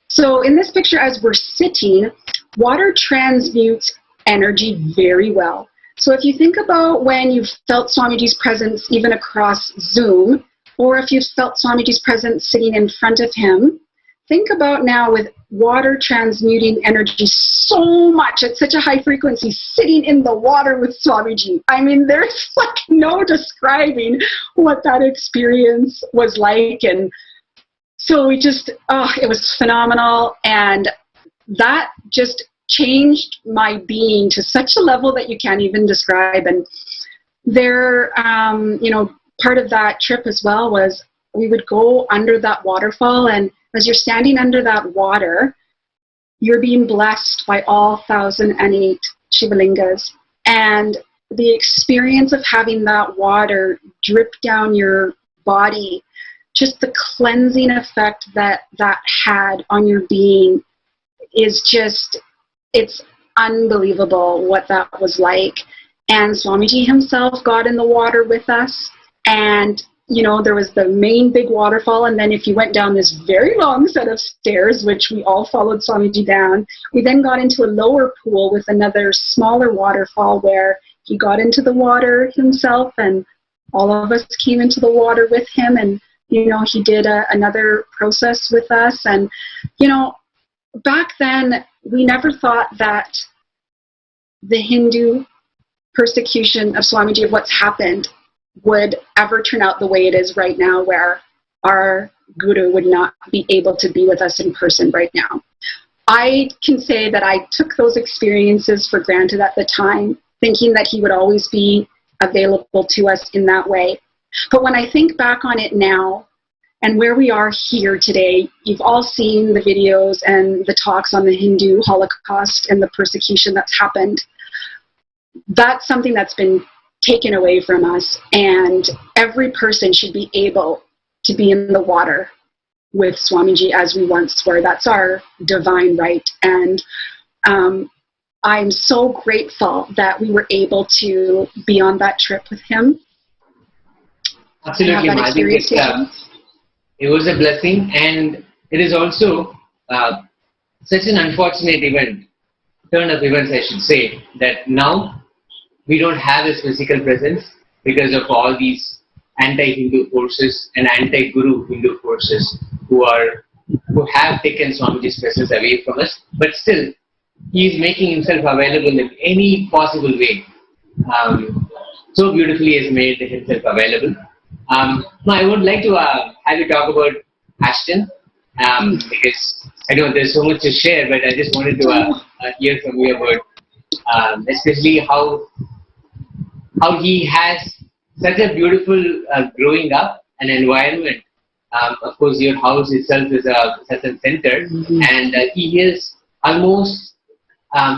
So in this picture, as we're sitting, water transmutes energy very well. So if you think about when you've felt Swamiji's presence even across Zoom, or if you've felt Swamiji's presence sitting in front of him, think about now with water transmuting energy so much at such a high frequency, sitting in the water with Swamiji. I mean, there's like no describing what that experience was like. And so we just, it was phenomenal. And that just changed my being to such a level that you can't even describe. And there, you know, part of that trip as well was we would go under that waterfall, and as you're standing under that water, you're being blessed by all 1,008 Shivalingas. And the experience of having that water drip down your body, just the cleansing effect that had on your being is just, it's unbelievable what that was like. And Swamiji himself got in the water with us, and you know, there was the main big waterfall, and then if you went down this very long set of stairs, which we all followed Swamiji down, we then got into a lower pool with another smaller waterfall where he got into the water himself, and all of us came into the water with him, and you know, he did another process with us. And you know, back then we never thought that the Hindu persecution of Swamiji, of what's happened, would ever turn out the way it is right now, where our Guru would not be able to be with us in person right now. I can say that I took those experiences for granted at the time, thinking that he would always be available to us in that way. But when I think back on it now, and where we are here today, you've all seen the videos and the talks on the Hindu Holocaust and the persecution that's happened. That's something that's been taken away from us, and every person should be able to be in the water with Swamiji as we once were. That's our divine right. And I'm so grateful that we were able to be on that trip with him. Absolutely, I think it was a blessing, and it is also such an unfortunate event, turn of events I should say, that now we don't have his physical presence because of all these anti-Hindu forces and anti-Guru Hindu forces who have taken Swamiji's presence away from us, but still he is making himself available in any possible way. So beautifully he has made himself available. Now I would like to have you talk about Ashton, because I know there's so much to share, but I just wanted to hear from you about especially how he has such a beautiful growing up and environment. Of course, your house itself is such a center, and he is almost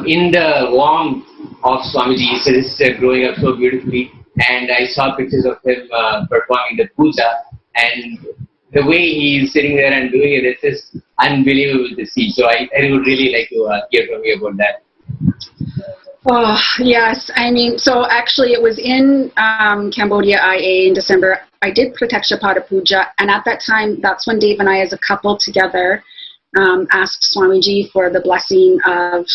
in the warmth of Swamiji. He is growing up so beautifully, and I saw pictures of him performing the puja, and the way he is sitting there and doing it, it's just unbelievable to see. So I would really like to hear from you about that. Oh, yes. I mean, so actually it was in Cambodia IA in December. I did Prataksha Pada Puja, and at that time, that's when Dave and I as a couple together asked Swamiji for the blessing of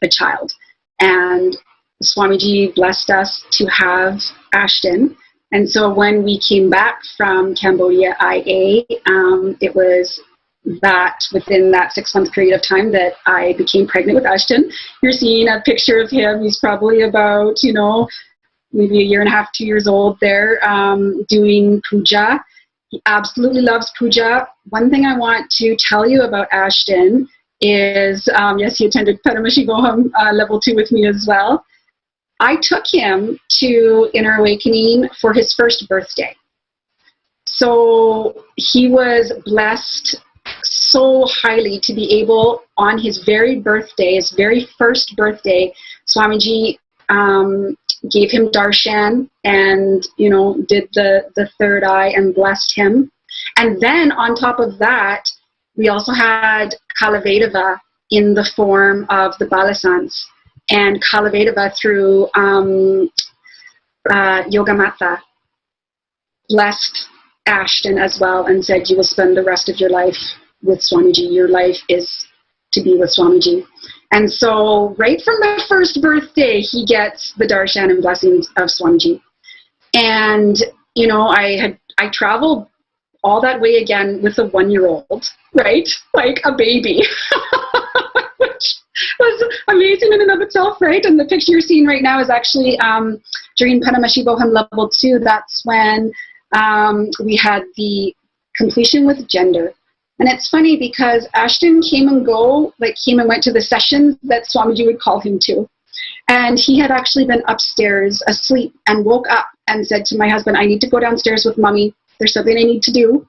a child. And Swamiji blessed us to have Ashton. And so when we came back from Cambodia IA, it was that within that 6-month period of time that I became pregnant with Ashton. You're seeing a picture of him. He's probably about, maybe 1.5, 2 years old there, doing puja. He absolutely loves puja. One thing I want to tell you about Ashton is, yes, he attended Paramashivam level 2 with me as well. I took him to Inner Awakening for his first birthday. So he was blessed so highly to be able, on his very birthday, his very first birthday, Swamiji gave him darshan and, did the third eye and blessed him. And then on top of that, we also had Kalavedava in the form of the Balasants. And Kalavedava through Yogamata blessed Ashton as well and said, you will spend the rest of your life with Swamiji. Your life is to be with Swamiji. And so right from the first birthday, he gets the darshan and blessings of Swamiji. And, I traveled all that way again with a 1-year-old, right? Like a baby, which was amazing in and of itself, right? And the picture you're seeing right now is actually during Paramashivam level 2. That's when we had the completion with gender. And it's funny because Ashton came and went to the sessions that Swamiji would call him to. And he had actually been upstairs asleep and woke up and said to my husband, I need to go downstairs with mommy. There's something I need to do.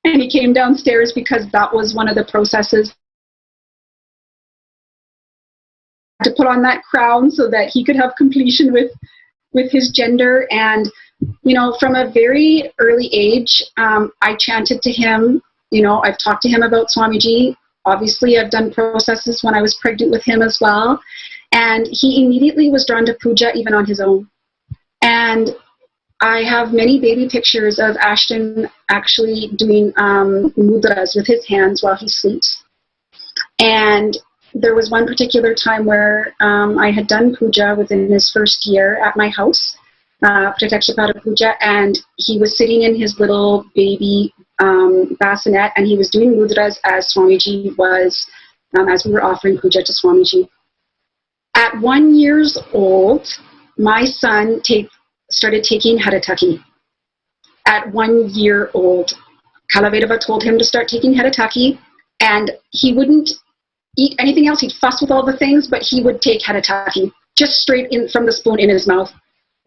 And he came downstairs because that was one of the processes to put on that crown so that he could have completion with his gender. And, from a very early age, I chanted to him. I've talked to him about Swamiji. Obviously, I've done processes when I was pregnant with him as well. And he immediately was drawn to puja even on his own. And I have many baby pictures of Ashton actually doing mudras with his hands while he sleeps. And there was one particular time where I had done puja within his first year at my house, Prataksha Pada Puja, and he was sitting in his little baby bassinet, and he was doing mudras as Swamiji was, as we were offering puja to Swamiji. At 1 year old, my son started taking Harataki at 1 year old. Kalavedava told him to start taking Harataki, and he wouldn't eat anything else. He'd fuss with all the things, but he would take Harataki just straight in from the spoon in his mouth.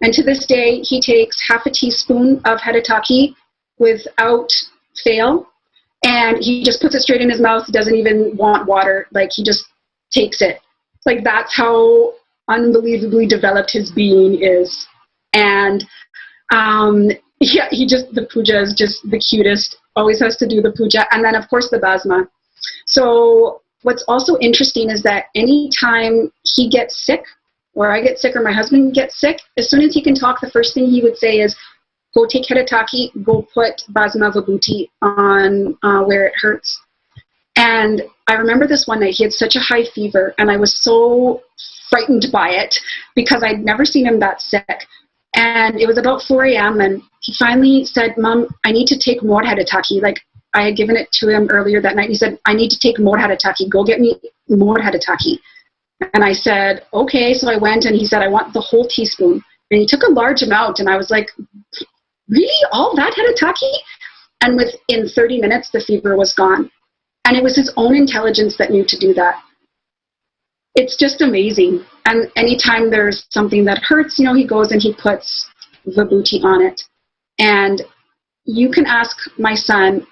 And to this day, he takes half a teaspoon of Harataki without fail, and he just puts it straight in his mouth, doesn't even want water, like he just takes it. Like that's how unbelievably developed his being is. And yeah, the puja is just the cutest, always has to do the puja, and then of course the basma. So what's also interesting is that anytime he gets sick, or I get sick, or my husband gets sick, as soon as he can talk, the first thing he would say is, go take Harataki, go put basma vibhuti on where it hurts. And I remember this one night, he had such a high fever, and I was so frightened by it because I'd never seen him that sick. And it was about 4 a.m. and he finally said, Mom, I need to take more Harataki. Like, I had given it to him earlier that night. He said, I need to take more Harataki. Go get me more Harataki. And I said, okay. So I went, and he said, I want the whole teaspoon. And he took a large amount, and I was like, really? All that Harataki? And within 30 minutes, the fever was gone. And it was his own intelligence that knew to do that. It's just amazing. And anytime there's something that hurts, he goes and he puts vibhuti on it. And you can ask my son,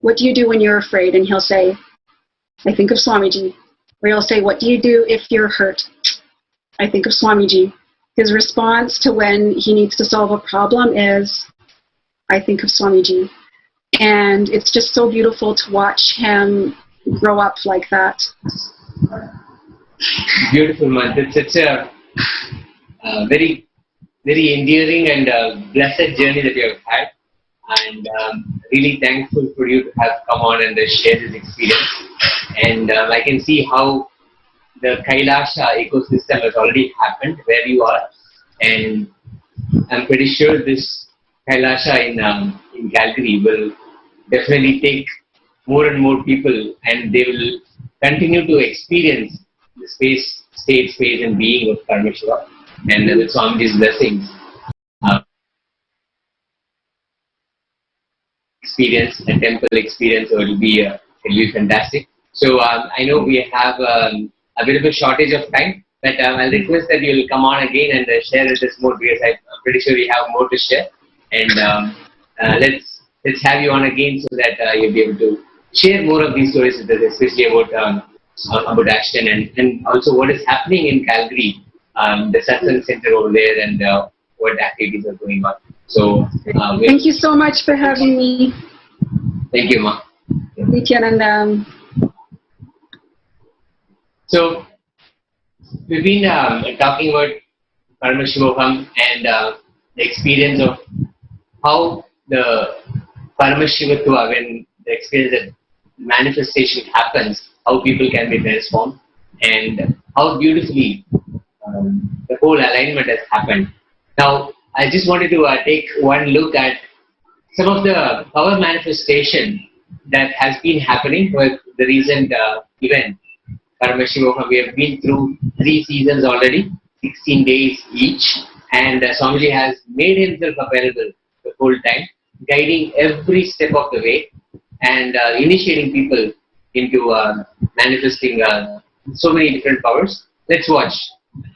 what do you do when you're afraid? And he'll say, I think of Swamiji. Or he'll say, what do you do if you're hurt? I think of Swamiji. His response to when he needs to solve a problem is, I think of Swamiji. And it's just so beautiful to watch him grow up like that. Beautiful, man. It's such a very, very endearing and blessed journey that you have had. And really thankful for you to have come on and share this experience. And I can see how the Kailasa ecosystem has already happened where you are. And I'm pretty sure this Kailasa in Calgary will definitely take more and more people, and they will continue to experience the state, space, and being of Paramashiva, and with Swamiji's blessings. Experience, a temple experience, so it'll be fantastic. So I know we have a bit of a shortage of time, but I'll request that you'll come on again and share with us more, because I'm pretty sure we have more to share. And let's have you on again so that you'll be able to share more of these stories with us, especially about Ashton and also what is happening in Calgary, the satsang center over there, and what activities are going on. So thank you so much for having me. Thank you, Ma. Nithyananda. So we've been talking about Paramashivam and the experience of how the Paramashivatva, when the experience that manifestation happens, how people can be transformed, and how beautifully the whole alignment has happened. Now, I just wanted to take one look at some of the power manifestation that has been happening with the recent event, Paramashiva. We have been through 3 seasons already, 16 days each, and Swamiji has made himself available the whole time, guiding every step of the way and initiating people into manifesting so many different powers. Let's watch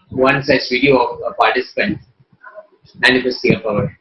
one such video of a participant manifesting a power.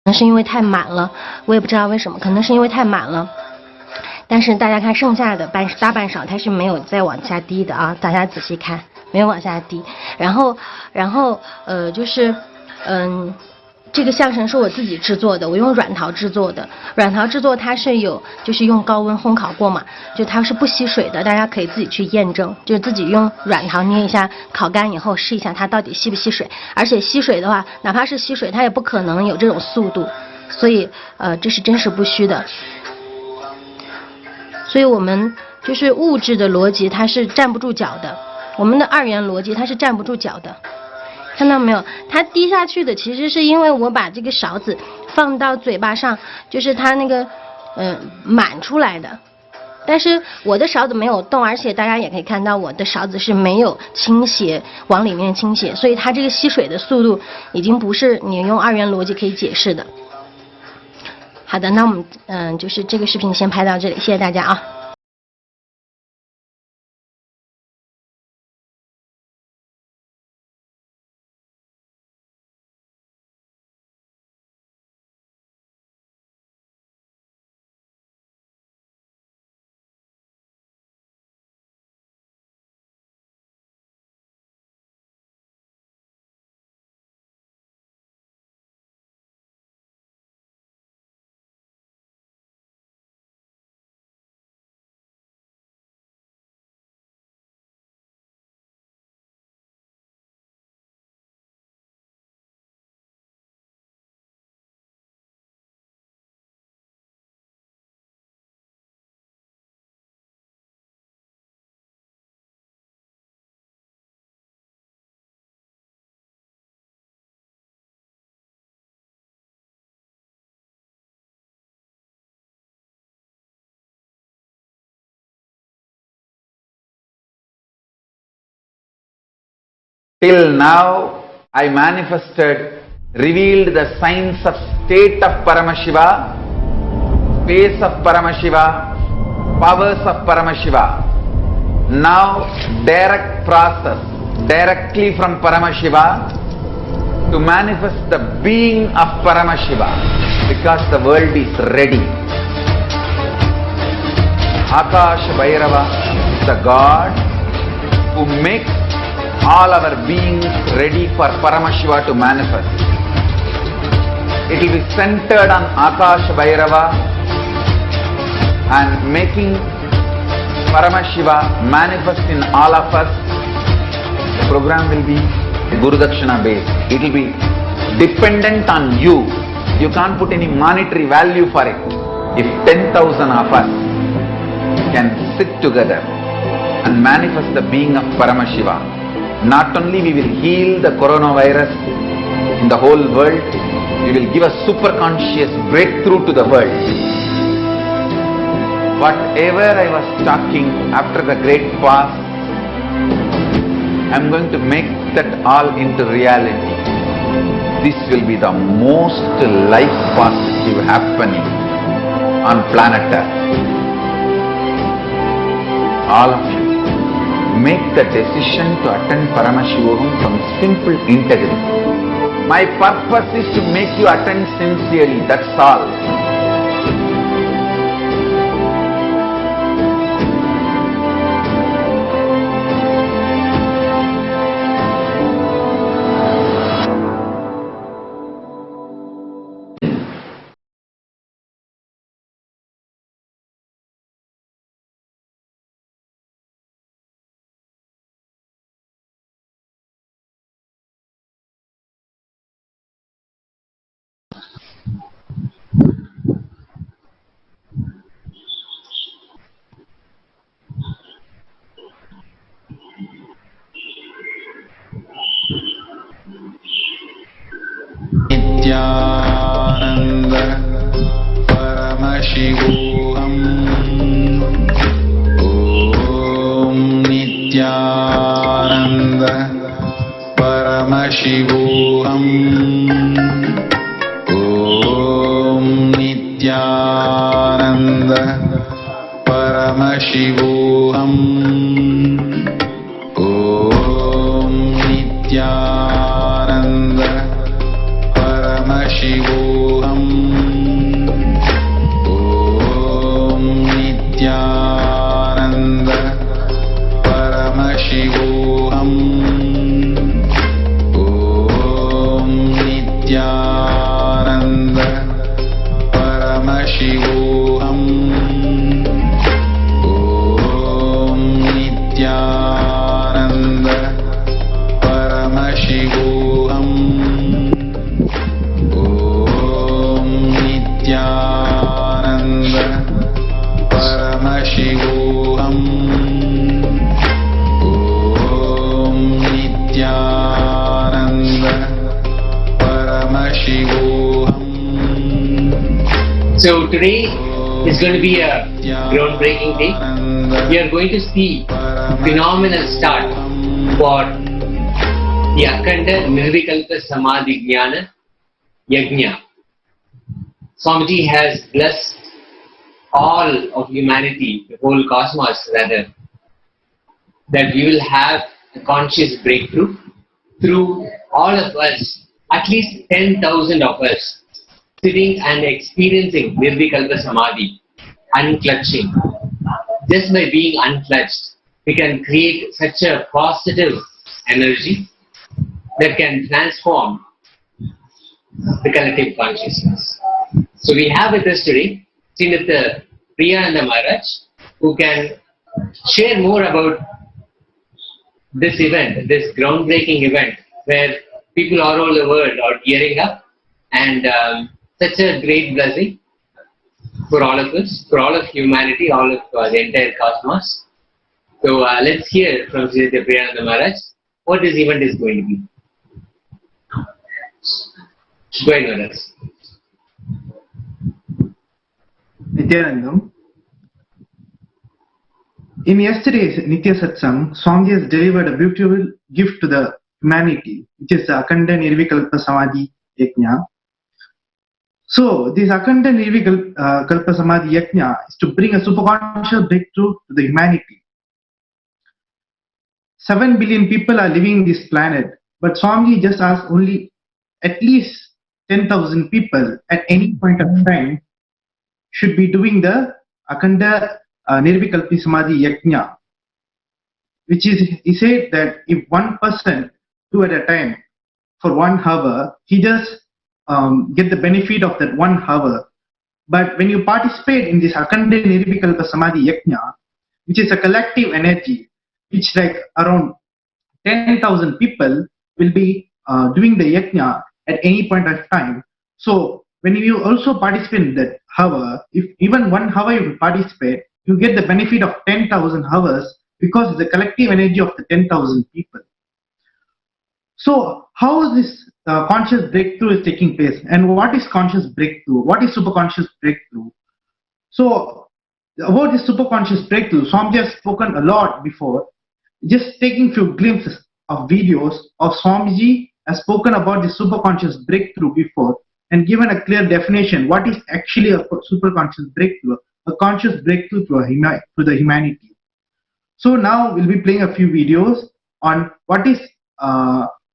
能是因为太满了，我也不知道为什么，可能是因为太满了。但是大家看剩下的大半晌它是没有再往下滴的啊，大家仔细看，没有往下滴。然后就是这个象神是我自己制作的，我用软陶制作的。软陶制作它是就是用高温烘烤过嘛，就它是不吸水的，大家可以自己去验证，就是自己用软陶捏一下，烤干以后试一下它到底吸不吸水。而且吸水的话，哪怕是吸水，它也不可能有这种速度，所以这是真实不虚的。所以我们就是物质的逻辑，它是站不住脚的，我们的二元逻辑它是站不住脚的。看到没有？它滴下去的其实是因为我把这个勺子放到嘴巴上，就是它那个满出来的。但是我的勺子没有动，而且大家也可以看到我的勺子是没有倾斜往里面倾斜，所以它这个吸水的速度已经不是你用二元逻辑可以解释的。好的，那我们就是这个视频先拍到这里，谢谢大家啊。Till now, I manifested, revealed the signs of state of Paramashiva, space of Paramashiva, powers of Paramashiva. Now, direct process, directly from Paramashiva to manifest the being of Paramashiva, because the world is ready. Akash Bhairava is the God who makes all our beings ready for Paramashiva to manifest. It will be centered on Akash Bhairava and making Paramashiva manifest in all of us. The program will be Guru Dakshina based. It will be dependent on you. You can't put any monetary value for it. If 10,000 of us can sit together and manifest the being of Paramashiva, not only we will heal the coronavirus in the whole world, we will give a superconscious breakthrough to the world. Whatever I was talking after the great past, I am going to make that all into reality. This will be the most life positive happening on planet Earth. All of you, make the decision to attend Paramashivam from simple integrity. My purpose is to make you attend sincerely, that's all. Nithyananda Paramashivam Om Nithyananda Paramashivam Om Nithyananda Paramashivam Om Nithyananda Paramashivam So today is going to be a groundbreaking day. We are going to see a phenomenal start for the Akhanda Nirvikalpa Samadhi Jnana Yagna. Swamiji has blessed all of humanity, the whole cosmos rather, that we will have a conscious breakthrough through all of us, at least 10,000 of us, sitting and experiencing Nirvikalpa Samadhi, unclutching. Just by being unclutched, we can create such a positive energy that can transform the collective consciousness. So we have with us today Srinitha Priyananda Maharaj, who can share more about this event, this groundbreaking event, where people all over the world are gearing up, and such a great blessing for all of us, for all of humanity, all of the entire cosmos. So let's hear from Srinitha Priyananda Maharaj what this event is going to be. Go ahead, Maharaj. Nithyanandam. In yesterday's Nitya Satsang, Swamiji has delivered a beautiful gift to the humanity, which is the Akhanda Nirvikalpa Samadhi Yagna. So, this Akhanda Nirvikalpa Samadhi Yagna is to bring a superconscious breakthrough to the humanity. 7 billion people are living in this planet, but Swamiji just asked only at least 10,000 people at any point of time should be doing the Akhanda Nirvikalpa Samadhi Yagna, which is, he said that if one person do at a time for 1 hour, he just get the benefit of that 1 hour. But when you participate in this Akhanda Nirvikalpa Samadhi Yagna, which is a collective energy, which like around 10,000 people will be doing the yagna at any point of time. So when you also participate in that hour, if even 1 hour you participate, you get the benefit of 10,000 hours because it's the collective energy of the 10,000 people. So how is this conscious breakthrough is taking place, and what is conscious breakthrough? What is superconscious breakthrough? So about this superconscious breakthrough, Swamiji has spoken a lot before. Just taking few glimpses of videos of Swamiji has spoken about the superconscious breakthrough before and given a clear definition what is actually a superconscious breakthrough, a conscious breakthrough to the humanity. So now we'll be playing a few videos on what is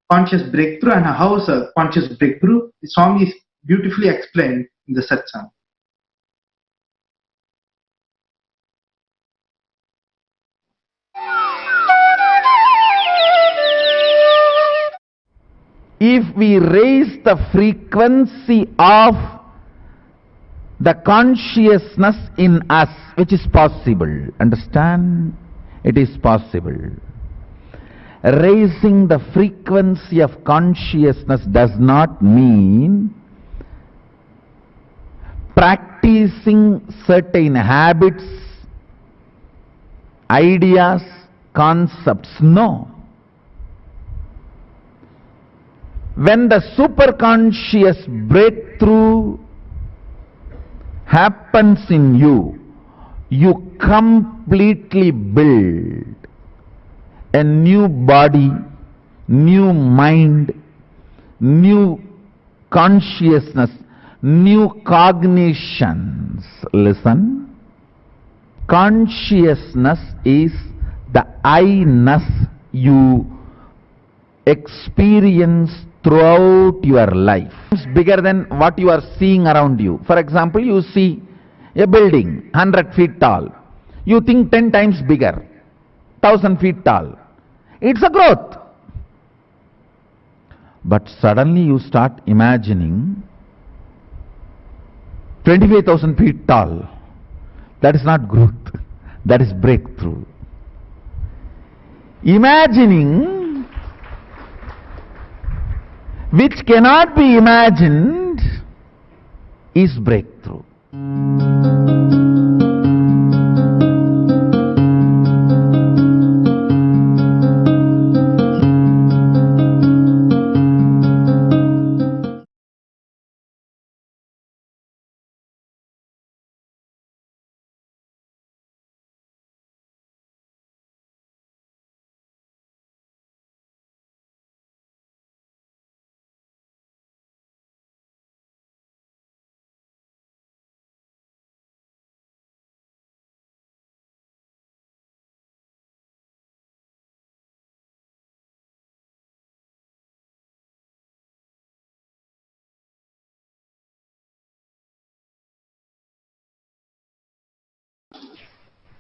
conscious breakthrough and how is a conscious breakthrough. Swamiji is beautifully explained in the satsang. If we raise the frequency of the consciousness in us, which is possible, understand? It is possible. Raising the frequency of consciousness does not mean practicing certain habits, ideas, concepts. No. When the superconscious breakthrough happens in you, you completely build a new body, new mind, new consciousness, new cognitions. Listen. Consciousness is the I-ness you experience throughout your life. It's bigger than what you are seeing around you. For example, you see a building 100 feet tall. You think 10 times bigger, 1,000 feet tall. It's a growth. But suddenly you start imagining 25,000 feet tall. That is not growth. That is breakthrough. Imagining which cannot be imagined is breakthrough.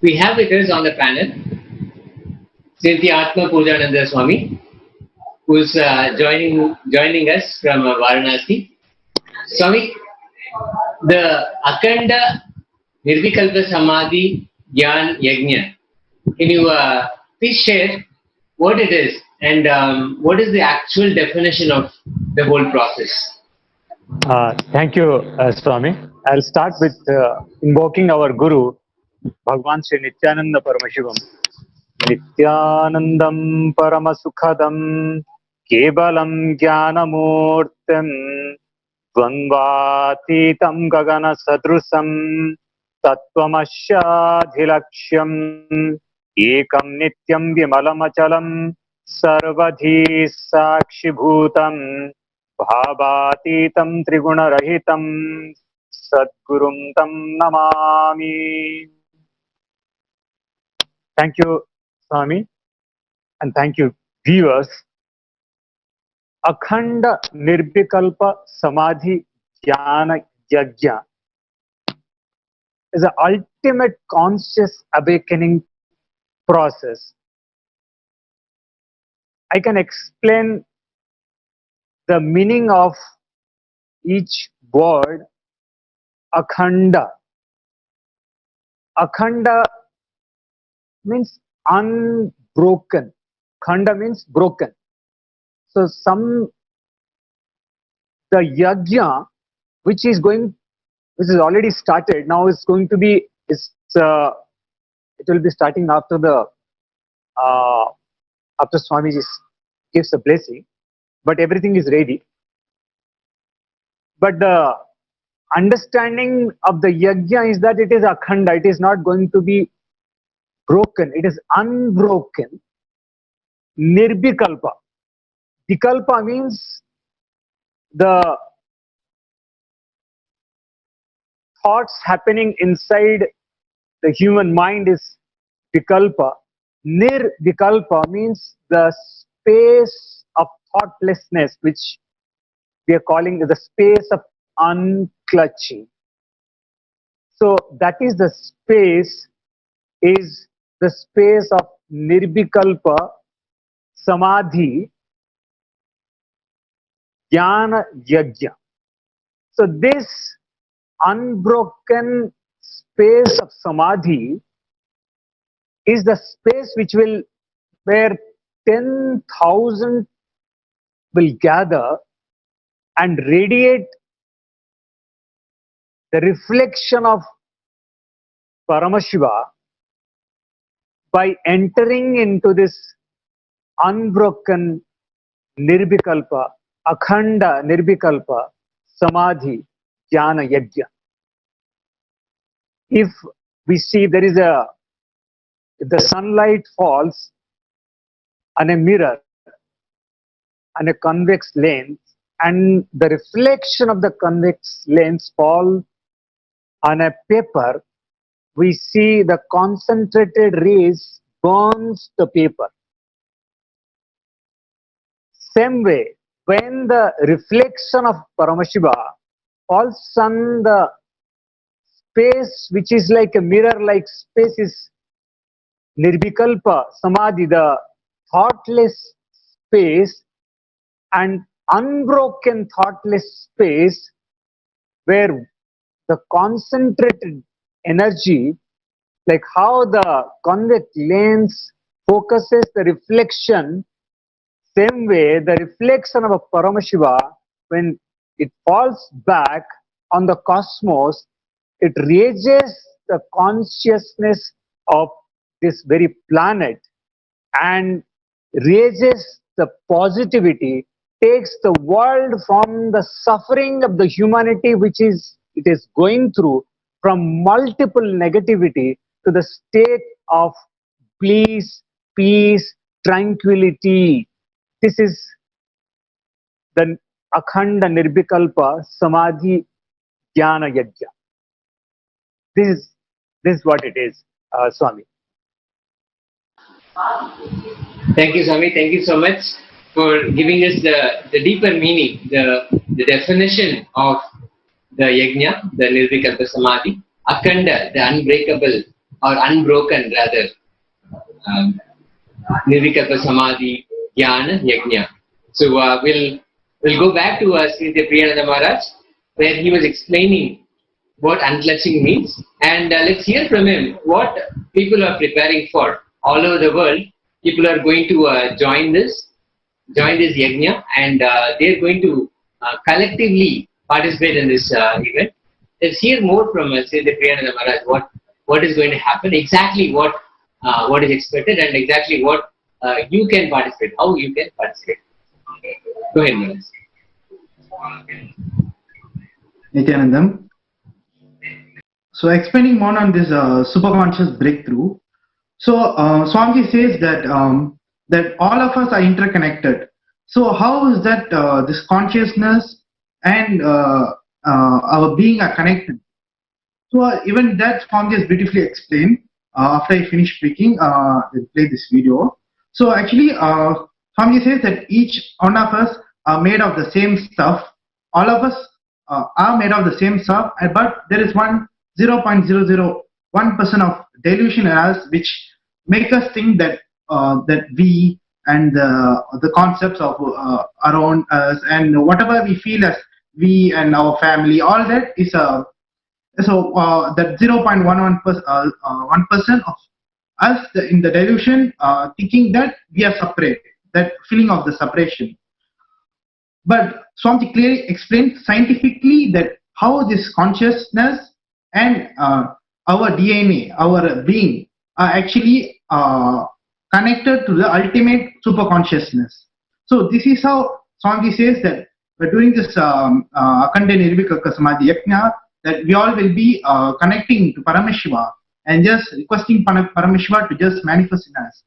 We have with us on the panel Srinti Atma Pujananda Swami, who is joining us from Varanasi. Swami, the Akhanda Nirvikalpa Samadhi Jnana Yagna. Can you please share what it is and what is the actual definition of the whole process? Thank you, Swami. I'll start with invoking our Guru, Bhagwan Sri Nithyananda Paramashivam. Nithyanandam Paramasukhadam Kebalam Jnanamurtam Dvandvatitam Gagana Sadrusam Tattvamashyadhilaksham Ekam Nityam Vimalamachalam Sarvadhi Sakshibhutam Bhavatītam Triguna-rahitam Sadgurum Tam Namami. Thank you, Swami, and thank you, viewers. Akhanda Nirvikalpa Samadhi Jnana Yagna is an ultimate conscious awakening process. I can explain the meaning of each word. Akhanda. Akhanda means unbroken. Khanda means broken. So the yajna which is already started, now is going to be, it will be starting after after Swamiji gives the blessing, but everything is ready. But the understanding of the yajna is that it is akhanda, it is not going to be broken, it is unbroken. Nirvikalpa. Vikalpa means the thoughts happening inside the human mind is vikalpa. Nirvikalpa means the space of thoughtlessness, which we are calling the space of unclutching. So that is the space of Nirvikalpa Samadhi Jnana Yagna. So this unbroken space of Samadhi is the space where 10,000 will gather and radiate the reflection of Paramashiva by entering into this unbroken Nirvikalpa, Akhanda Nirvikalpa Samadhi Jnana Yagna. If we see if the sunlight falls on a mirror, on a convex lens, and the reflection of the convex lens fall on a paper, we see the concentrated rays burns the paper. Same way, when the reflection of Paramashiva falls on the space which is like a mirror-like space is Nirvikalpa Samadhi, the thoughtless space, and unbroken thoughtless space where the concentrated energy, like how the convex lens focuses the reflection, same way the reflection of a Paramashiva, when it falls back on the cosmos, it raises the consciousness of this very planet and raises the positivity, takes the world from the suffering of the humanity which it is going through, from multiple negativity to the state of bliss, peace, tranquility. This is the Akhanda Nirvikalpa Samadhi Jnana Yagna. This is what it is, Swami. Thank you, Swami. Thank you so much for giving us the deeper meaning, the definition of the Yagna, the Nirvikalpa Samadhi. Akhanda, the unbreakable or unbroken rather, Nirvikalpa Samadhi, Jnana, Yagna. So we'll go back to Sri Nithyananda Maharaj, where he was explaining what unclutching means, and let's hear from him what people are preparing for all over the world. People are going to join this Yagna, and they're going to collectively participate in this event. Let's hear more from Sri Nithyananda Maharaj. What is going to happen? Exactly what is expected, and exactly what you can participate. How you can participate. Go ahead, Maharaj. Nithyanandam. So explaining more on this superconscious breakthrough. So Swamiji says that that all of us are interconnected. So how is that this consciousness and our being are connected? So even that Swamiji has beautifully explained. After I finish speaking, I'll play this video. So actually, Swamiji says that each one of us are made of the same stuff. All of us are made of the same stuff, but there is 0.001% of delusion in us which make us think that that we and the concepts of around us and whatever we feel as we and our family, all that is that 0.11% of us in the delusion thinking that we are separate, that feeling of the separation. But Swamiji clearly explained scientifically that how this consciousness and our DNA, our being, are actually connected to the ultimate superconsciousness. So this is how Swamiji says that by doing this Akhanda Nirvikalpa Samadhi Yagna, that we all will be connecting to Paramashiva and just requesting Paramashiva to just manifest in us.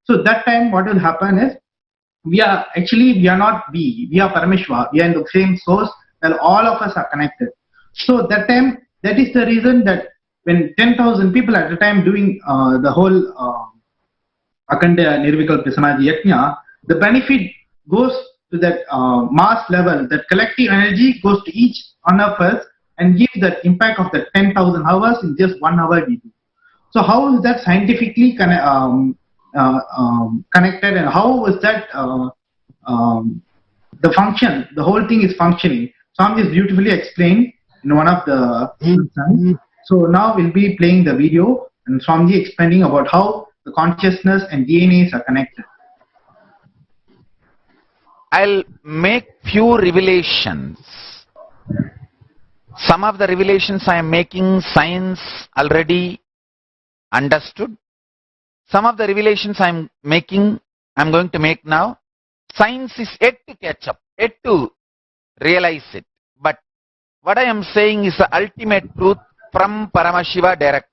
So that time what will happen is, we are not we are Paramashiva, we are in the same source, and all of us are connected. So that time, that is the reason that when 10,000 people at the time doing the whole Akhanda Nirvikalpa Samadhi Yagna, the benefit goes to that mass level, that collective energy goes to each one of us and gives that impact of the 10,000 hours in just 1 hour we do. So how is that scientifically connected, and how is that the function, the whole thing is functioning? Swami is beautifully explained in one of the So now we'll be playing the video and Swami explaining about how the consciousness and DNAs are connected. I'll make few revelations. Some of the revelations I am making, science already understood. Some of the revelations I'm going to make now, science is yet to catch up, yet to realize it. But what I am saying is the ultimate truth from Paramashiva directly.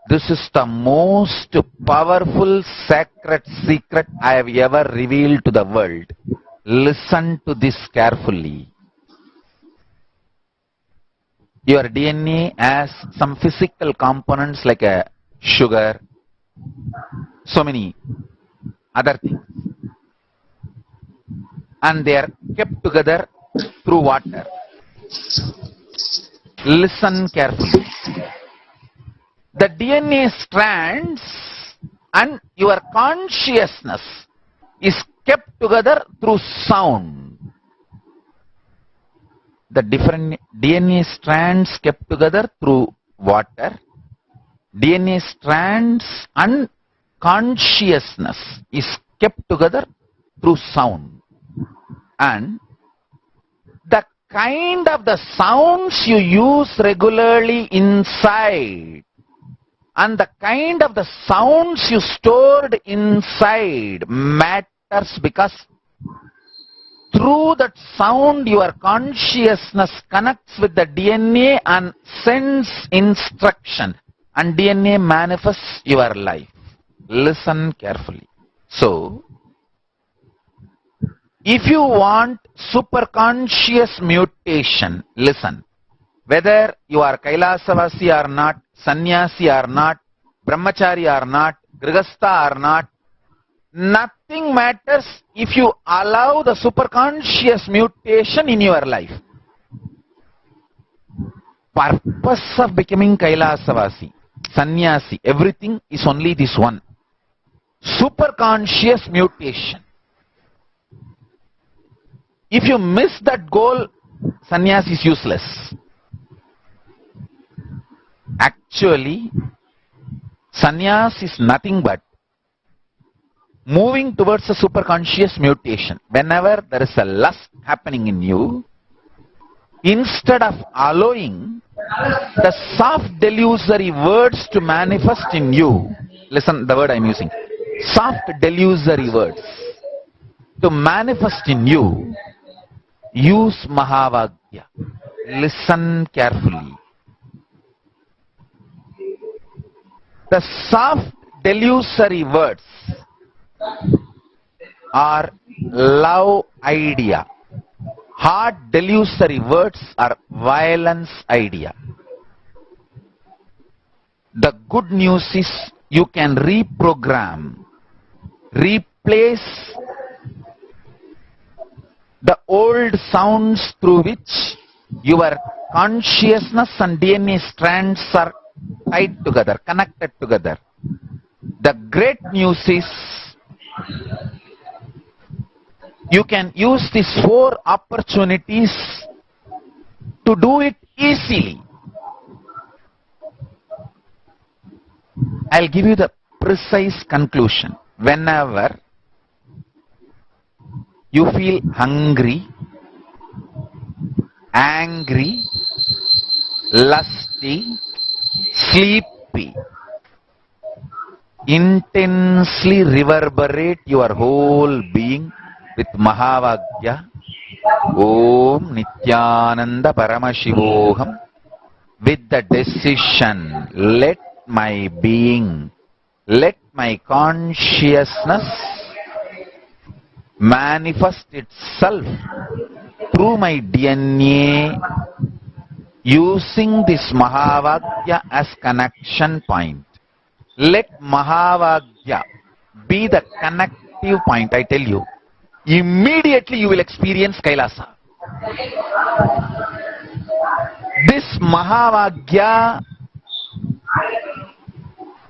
This is the most powerful sacred secret I have ever revealed to the world. Listen to this carefully. Your DNA has some physical components like a sugar, so many other things, and they are kept together through water. Listen carefully. The DNA strands and your consciousness is kept together through sound. The different DNA strands kept together through water. DNA strands and consciousness is kept together through sound. And the kind of the sounds you use regularly inside and the kind of the sounds you stored inside matters, because through that sound your consciousness connects with the DNA and sends instruction, and DNA manifests your life. Listen carefully. So, if you want superconscious mutation, listen. Whether you are Kailasavasi or not, Sannyasi or not, Brahmachari or not, Grihastha or not, nothing matters if you allow the superconscious mutation in your life. Purpose of becoming Kailasavasi, sannyasi, everything is only this one. Superconscious mutation. If you miss that goal, sannyasi is useless. Actually, sannyas is nothing but moving towards a superconscious mutation. Whenever there is a lust happening in you, instead of allowing the soft delusory words to manifest in you, listen the word I am using, soft delusory words to manifest in you, use Mahavagya. Listen carefully. The soft delusory words are love idea. Hard delusory words are violence idea. The good news is you can reprogram, replace the old sounds through which your consciousness and DNA strands are tied together, connected together. The great news is you can use these 4 opportunities to do it easily. I'll give you the precise conclusion. Whenever you feel hungry, angry, lusty, sleepy, intensely reverberate your whole being with Mahavagya. Om Nithyananda Paramashivoham. With the decision, let my being, let my consciousness manifest itself through my DNA using this Mahavagya as connection point. Let Mahavagya be the connective point, I tell you. Immediately you will experience Kailasa. This Mahavagya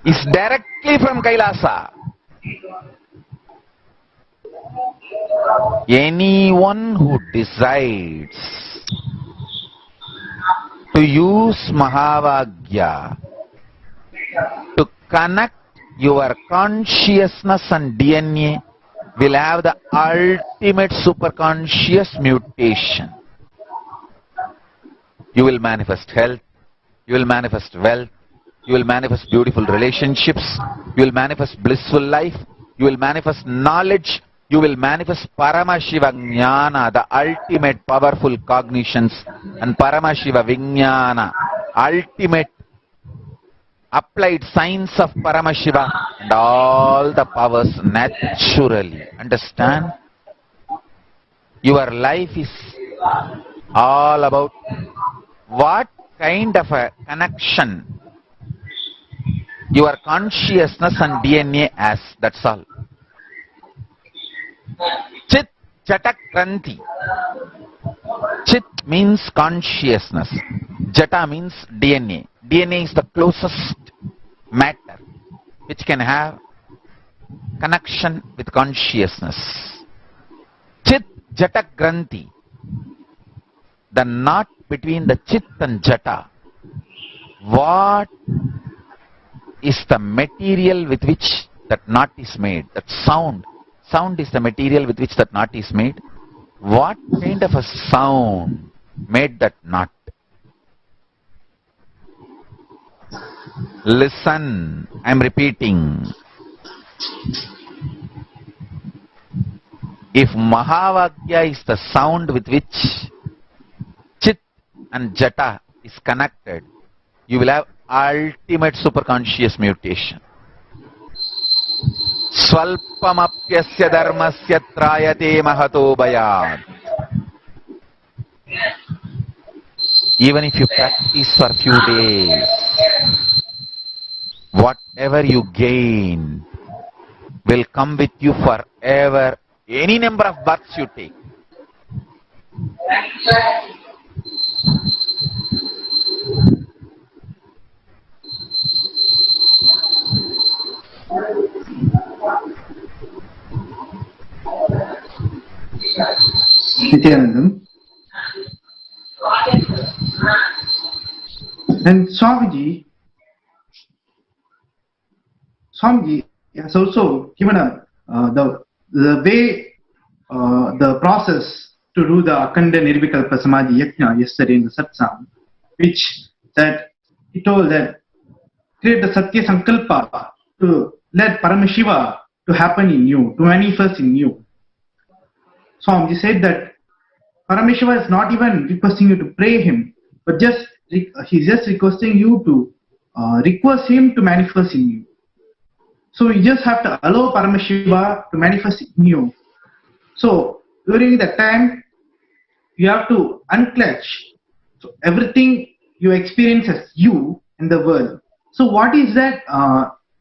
is directly from Kailasa. Anyone who decides to use Mahavagya to connect your consciousness and DNA will have the ultimate superconscious mutation. You will manifest health, you will manifest wealth, you will manifest beautiful relationships, you will manifest blissful life, you will manifest knowledge, you will manifest Paramashiva Jnana, the ultimate powerful cognitions, and Paramashiva Vijnana, ultimate applied science of Paramashiva, and all the powers naturally. Understand? Your life is all about what kind of a connection your consciousness and DNA has. That's all. Chit Jata Kranti. Chit means consciousness. Jata means DNA. DNA is the closest matter which can have connection with consciousness. Chit Jata Granthi. The knot between the Chit and Jata. What is the material with which that knot is made? That sound. Sound is the material with which that knot is made. What kind of a sound made that knot? Listen, I am repeating. If Mahavagya is the sound with which Chit and Jata is connected, you will have ultimate superconscious mutation. Swalpamapyasya dharmasya trayate mahato bhayat. Even if you practice for a few days, whatever you gain will come with you forever, any number of births you take. Nithyanandam. And Swamiji has also given the way, the process to do the Akhanda Nirvikalpa Samadhi Yagna yesterday in the satsang, which that he told that create the Satya Sankalpa to let Paramashiva to happen in you, to manifest in you. Swamiji said that Paramashiva is not even requesting you to pray him, but he's just requesting you to request him to manifest in you. So you just have to allow Paramashiva to manifest in you. So during that time, you have to unclutch. So everything you experience as you in the world. So what is that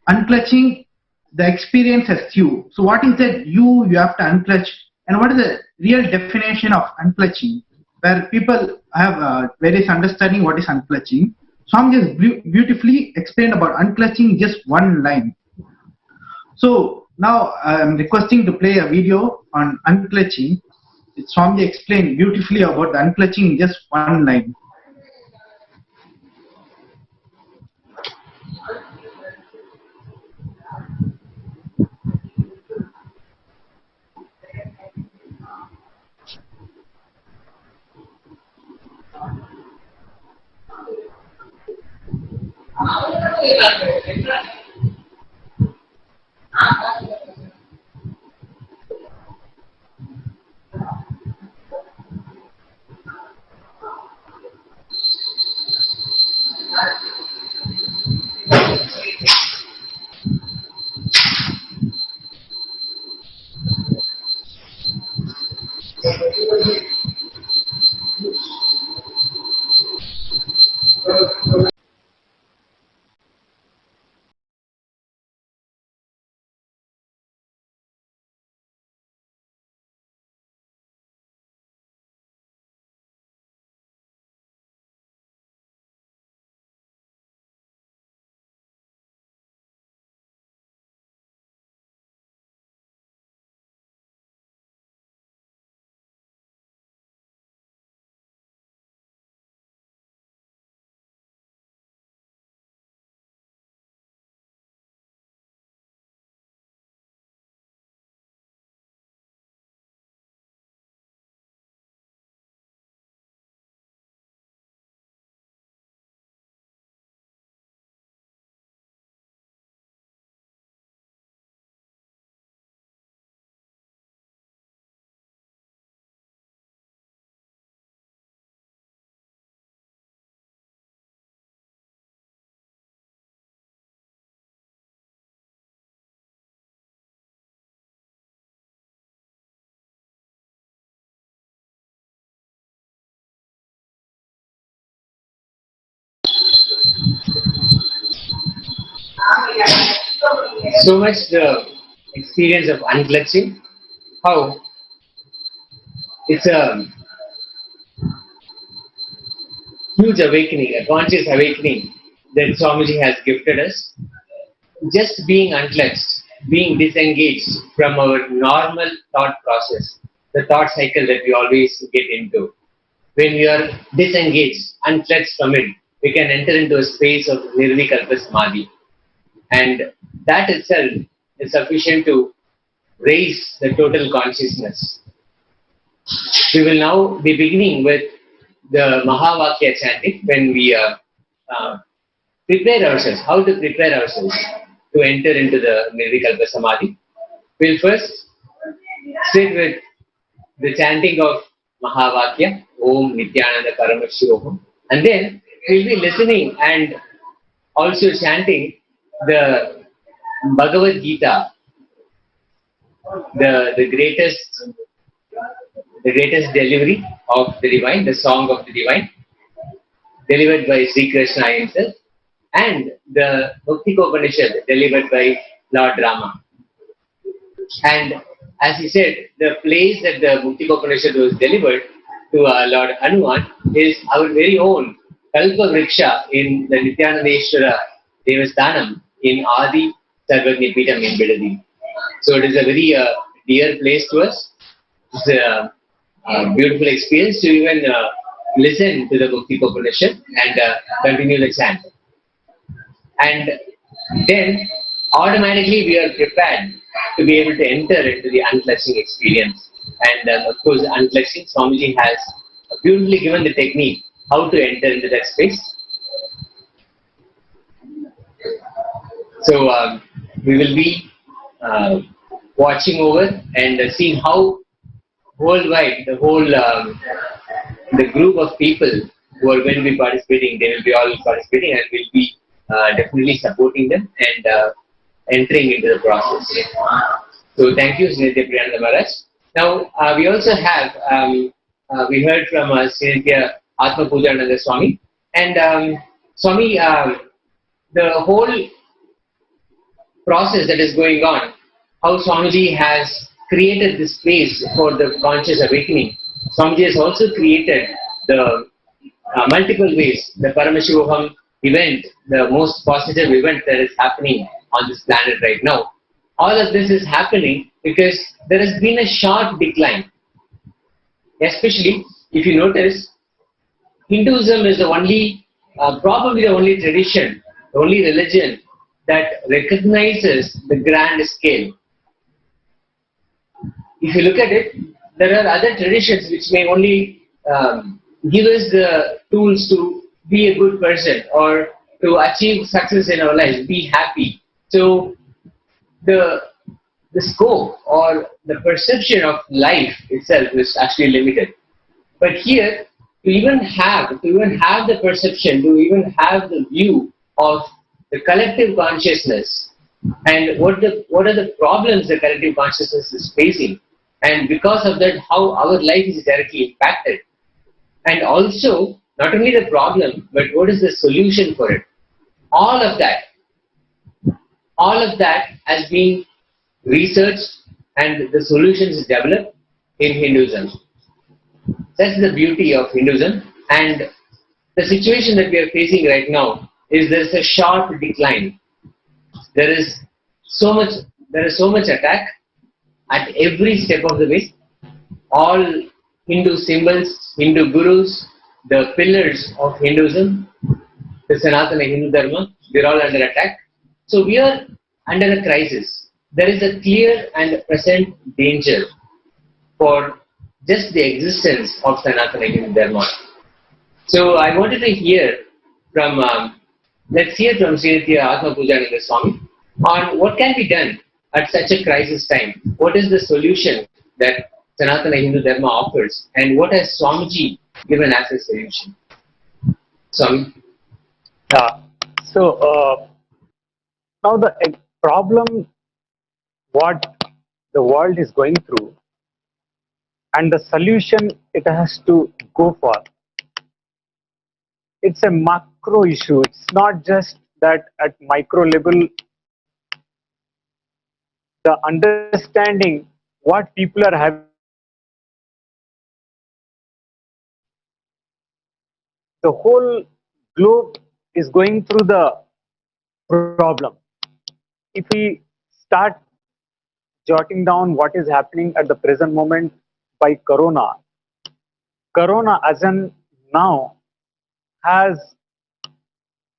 unclutching the experience as you? So what is that you have to unclutch, and what is the real definition of unclutching? Where people have various understanding what is unclutching. So I'm just beautifully explained about unclutching in just one line. So now I'm requesting to play a video on unclutching. Swami explained beautifully about the unclutching in just one line. So much the experience of unclutching, how it's a huge awakening, a conscious awakening that Swamiji has gifted us. Just being unclutched, being disengaged from our normal thought process, the thought cycle that we always get into. When we are disengaged, unclutched from it, we can enter into a space of Nirvikalpa Samadhi. And that itself is sufficient to raise the total consciousness. We will now be beginning with the Mahavakya chanting when we prepare ourselves, how to prepare ourselves to enter into the Nirvikalpa Samadhi. We'll first sit with the chanting of Mahavakya, Om Nithyananda Paramashivam, and then we'll be listening and also chanting the Bhagavad Gita, the greatest delivery of the divine, the song of the divine, delivered by Sri Krishna himself, and the Mukti-Upanishad delivered by Lord Rama. And as he said, the place that the Mukti-Upanishad was delivered to Lord Hanuman is our very own Kalpa Vriksha in the Nithyanandeshwara Devasthanam in Adi Sarvagni Peetam in Bidadi. So it is a very dear place to us. It's a beautiful experience to even listen to the Mukti Upanishad and continue the chant. And then automatically we are prepared to be able to enter into the unclutching experience. And of course, unclutching, Swamiji has beautifully given the technique how to enter into that space. So we will be watching over and seeing how worldwide the whole the group of people who are going to be participating, they will be all participating, and we'll be definitely supporting them and entering into the process. So thank you, Nithyananda Maharaj. Now we also have we heard from Srinitya Atma Pujananda Swami, and Swami, the whole process that is going on, how Swamiji has created this space for the conscious awakening. Swamiji has also created the multiple ways, the Paramashivam event, the most positive event that is happening on this planet right now. All of this is happening because there has been a sharp decline. Especially if you notice, Hinduism is the only, probably the only tradition, the only religion that recognizes the grand scale. If you look at it, there are other traditions which may only give us the tools to be a good person or to achieve success in our lives, be happy. So the scope or the perception of life itself is actually limited. But here, to even have the perception, to even have the view of the collective consciousness and what are the problems the collective consciousness is facing, and because of that, how our life is directly impacted, and also not only the problem, but what is the solution for it. All of that has been researched and the solutions developed in Hinduism. That's the beauty of Hinduism, and the situation that we are facing right now is there's a sharp decline. There is so much attack at every step of the way. All Hindu symbols, Hindu gurus, the pillars of Hinduism, the Sanatana Hindu Dharma, they're all under attack. So we are under a crisis. There is a clear and present danger for just the existence of Sanatana Hindu Dharma. So I wanted to hear from, let's hear from Srinitya Atma Pujananda Swami on what can be done at such a crisis time. What is the solution that Sanatana Hindu Dharma offers, and what has Swamiji given as a solution? Swami? So now the problem what the world is going through and the solution it has to go for, it's a macro issue. It's not just that at micro level, the understanding what people are having, the whole globe is going through the problem. If we start jotting down what is happening at the present moment by Corona as in now has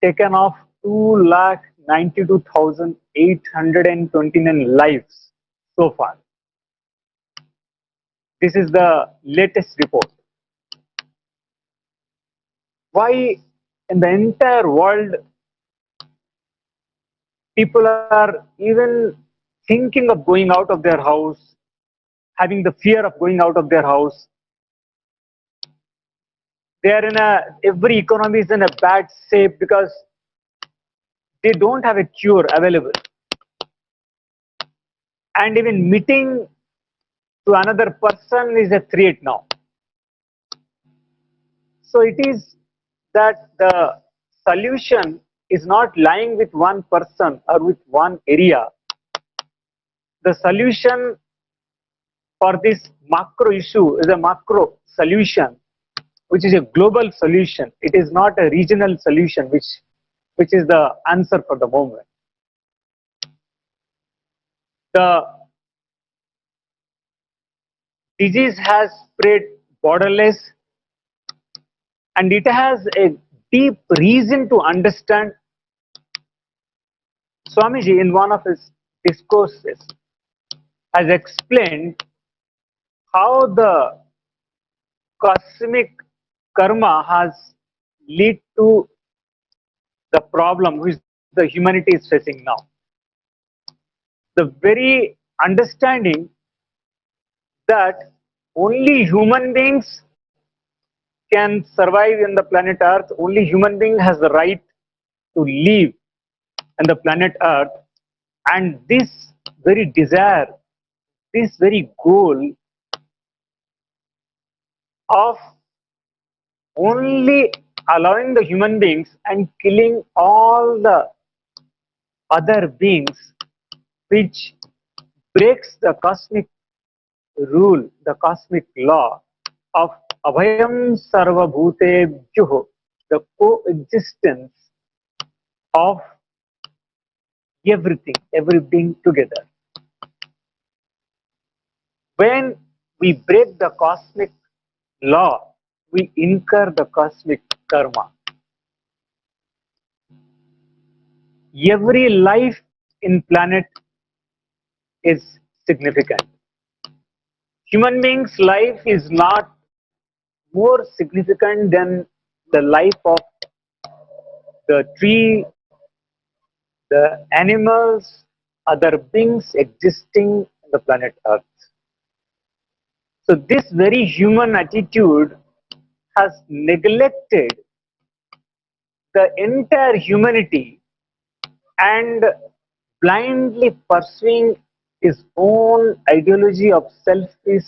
taken off 2,92,829 lives so far. This is the latest report. Why in the entire world people are even thinking of going out of their house, having the fear of going out of their house? They are every economy is in a bad shape because they don't have a cure available. And even meeting to another person is a threat now. So it is that the solution is not lying with one person or with one area. The solution for this macro issue is a macro solution, which is a global solution. It is not a regional solution, which is the answer for the moment. The disease has spread borderless, and it has a deep reason to understand. Swamiji, in one of his discourses, has explained how the cosmic karma has led to the problem which the humanity is facing now. The very understanding that only human beings can survive in the planet Earth, only human being has the right to live on the planet Earth, and this very desire, this very goal of only allowing the human beings and killing all the other beings, which breaks the cosmic rule, the cosmic law of abhayam sarva bhutebhyuh, the coexistence of everything, every being together. When we break the cosmic law, we incur the cosmic karma. Every life in planet is significant. Human being's life is not more significant than the life of the tree, the animals, other beings existing on the planet Earth. So this very human attitude has neglected the entire humanity and blindly pursuing his own ideology of selfish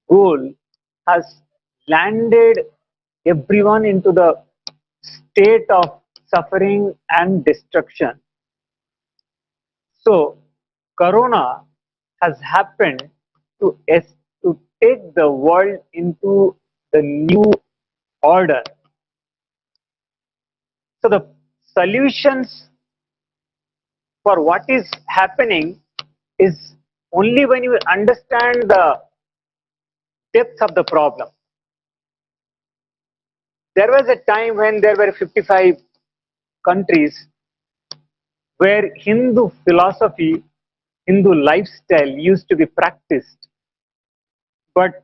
goal has landed everyone into the state of suffering and destruction. So Corona has happened to take the world into the new order. So the solutions for what is happening is only when you understand the depth of the problem. There was a time when there were 55 countries where Hindu philosophy, Hindu lifestyle used to be practiced, but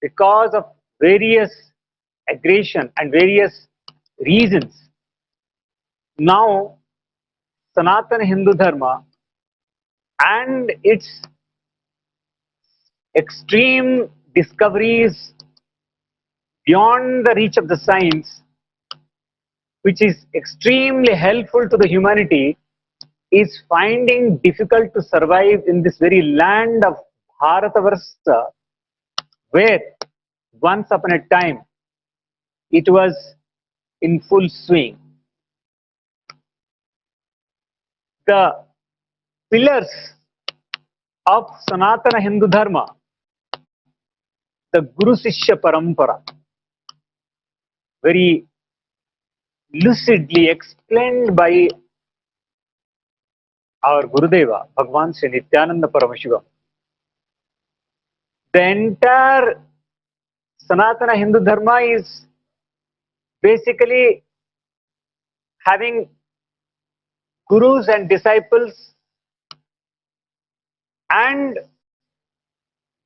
because of various aggression and various reasons, now Sanatana Hindu Dharma and its extreme discoveries beyond the reach of the science, which is extremely helpful to the humanity, is finding difficult to survive in this very land of Bharatavarsha, where once upon a time it was in full swing. The pillars of Sanatana Hindu Dharma, the Guru Sishya Parampara, very lucidly explained by our Gurudeva, Bhagwan Sri Nithyananda Paramashivam. The entire Sanatana Hindu Dharma is basically having gurus and disciples, and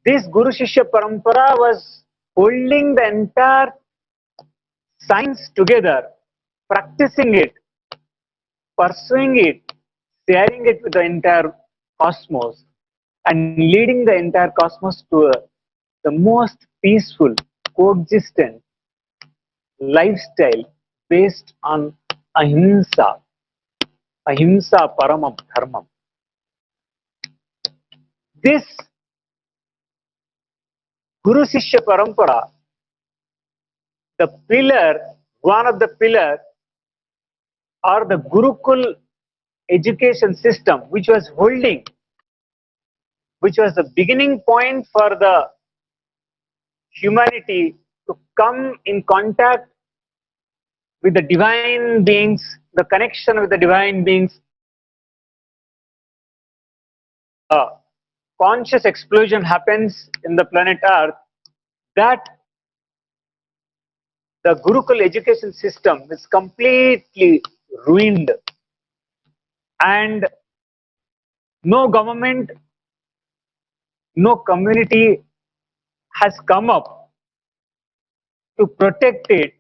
this Guru Shishya Parampara was holding the entire science together, practicing it, pursuing it, sharing it with the entire cosmos, and leading the entire cosmos to the most peaceful, coexistent lifestyle based on ahimsa, ahimsa paramam dharmam. This Guru Sishya Parampara, the pillar, one of the pillar, or the Gurukul education system, which was holding, which was the beginning point for the humanity to come in contact with the divine beings, the connection with the divine beings, conscious explosion happens in the planet Earth, that the Gurukul education system is completely ruined, and no government, no community has come up to protect it,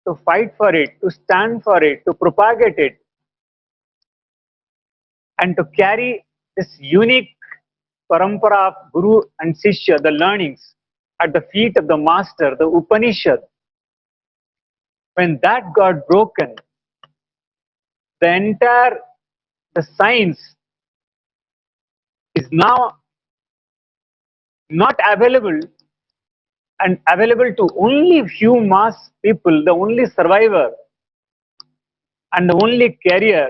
to fight for it, to stand for it, to propagate it, and to carry this unique parampara of Guru and Sishya, the learnings, at the feet of the master, the Upanishad. When that got broken, the science is now not available, and available to only few mass people, the only survivor and the only carrier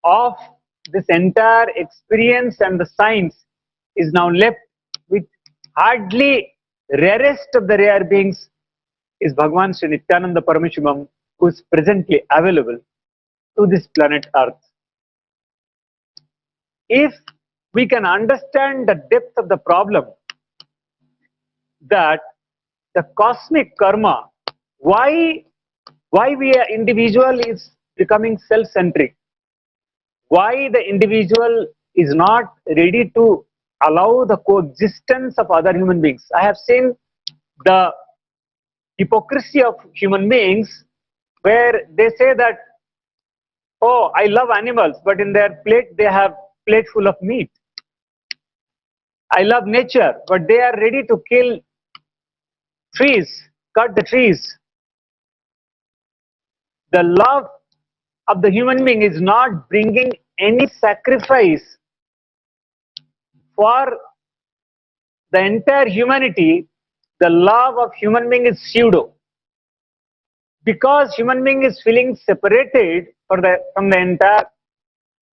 of this entire experience and the science is now left with hardly rarest of the rare beings is Bhagavan Sri Nithyananda Paramashivam, who is presently available to this planet Earth. If we can understand the depth of the problem, that the cosmic karma, why we are individual is becoming self-centric, why the individual is not ready to allow the coexistence of other human beings. I have seen the hypocrisy of human beings where they say that, oh, I love animals, but in their plate they have plate full of meat. I love nature, but they are ready to kill trees, cut the trees. The love of the human being is not bringing any sacrifice for the entire humanity. The love of human being is pseudo, because human being is feeling separated from the entire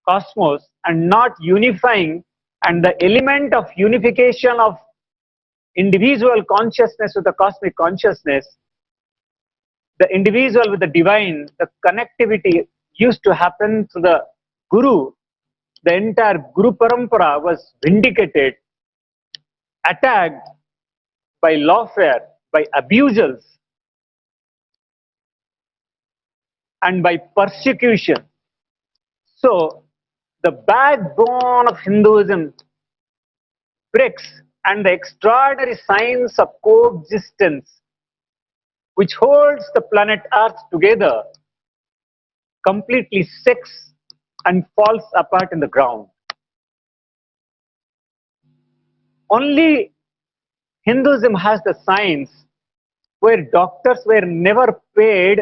cosmos and not unifying, and the element of unification of individual consciousness with the cosmic consciousness, the individual with the divine, the connectivity used to happen through the Guru. The entire Guru Parampara was vindicated, attacked by lawfare, by abusers, and by persecution. So the backbone of Hinduism breaks, and the extraordinary science of coexistence, which holds the planet Earth together, completely sinks and falls apart in the ground. Only Hinduism has the science where doctors were never paid,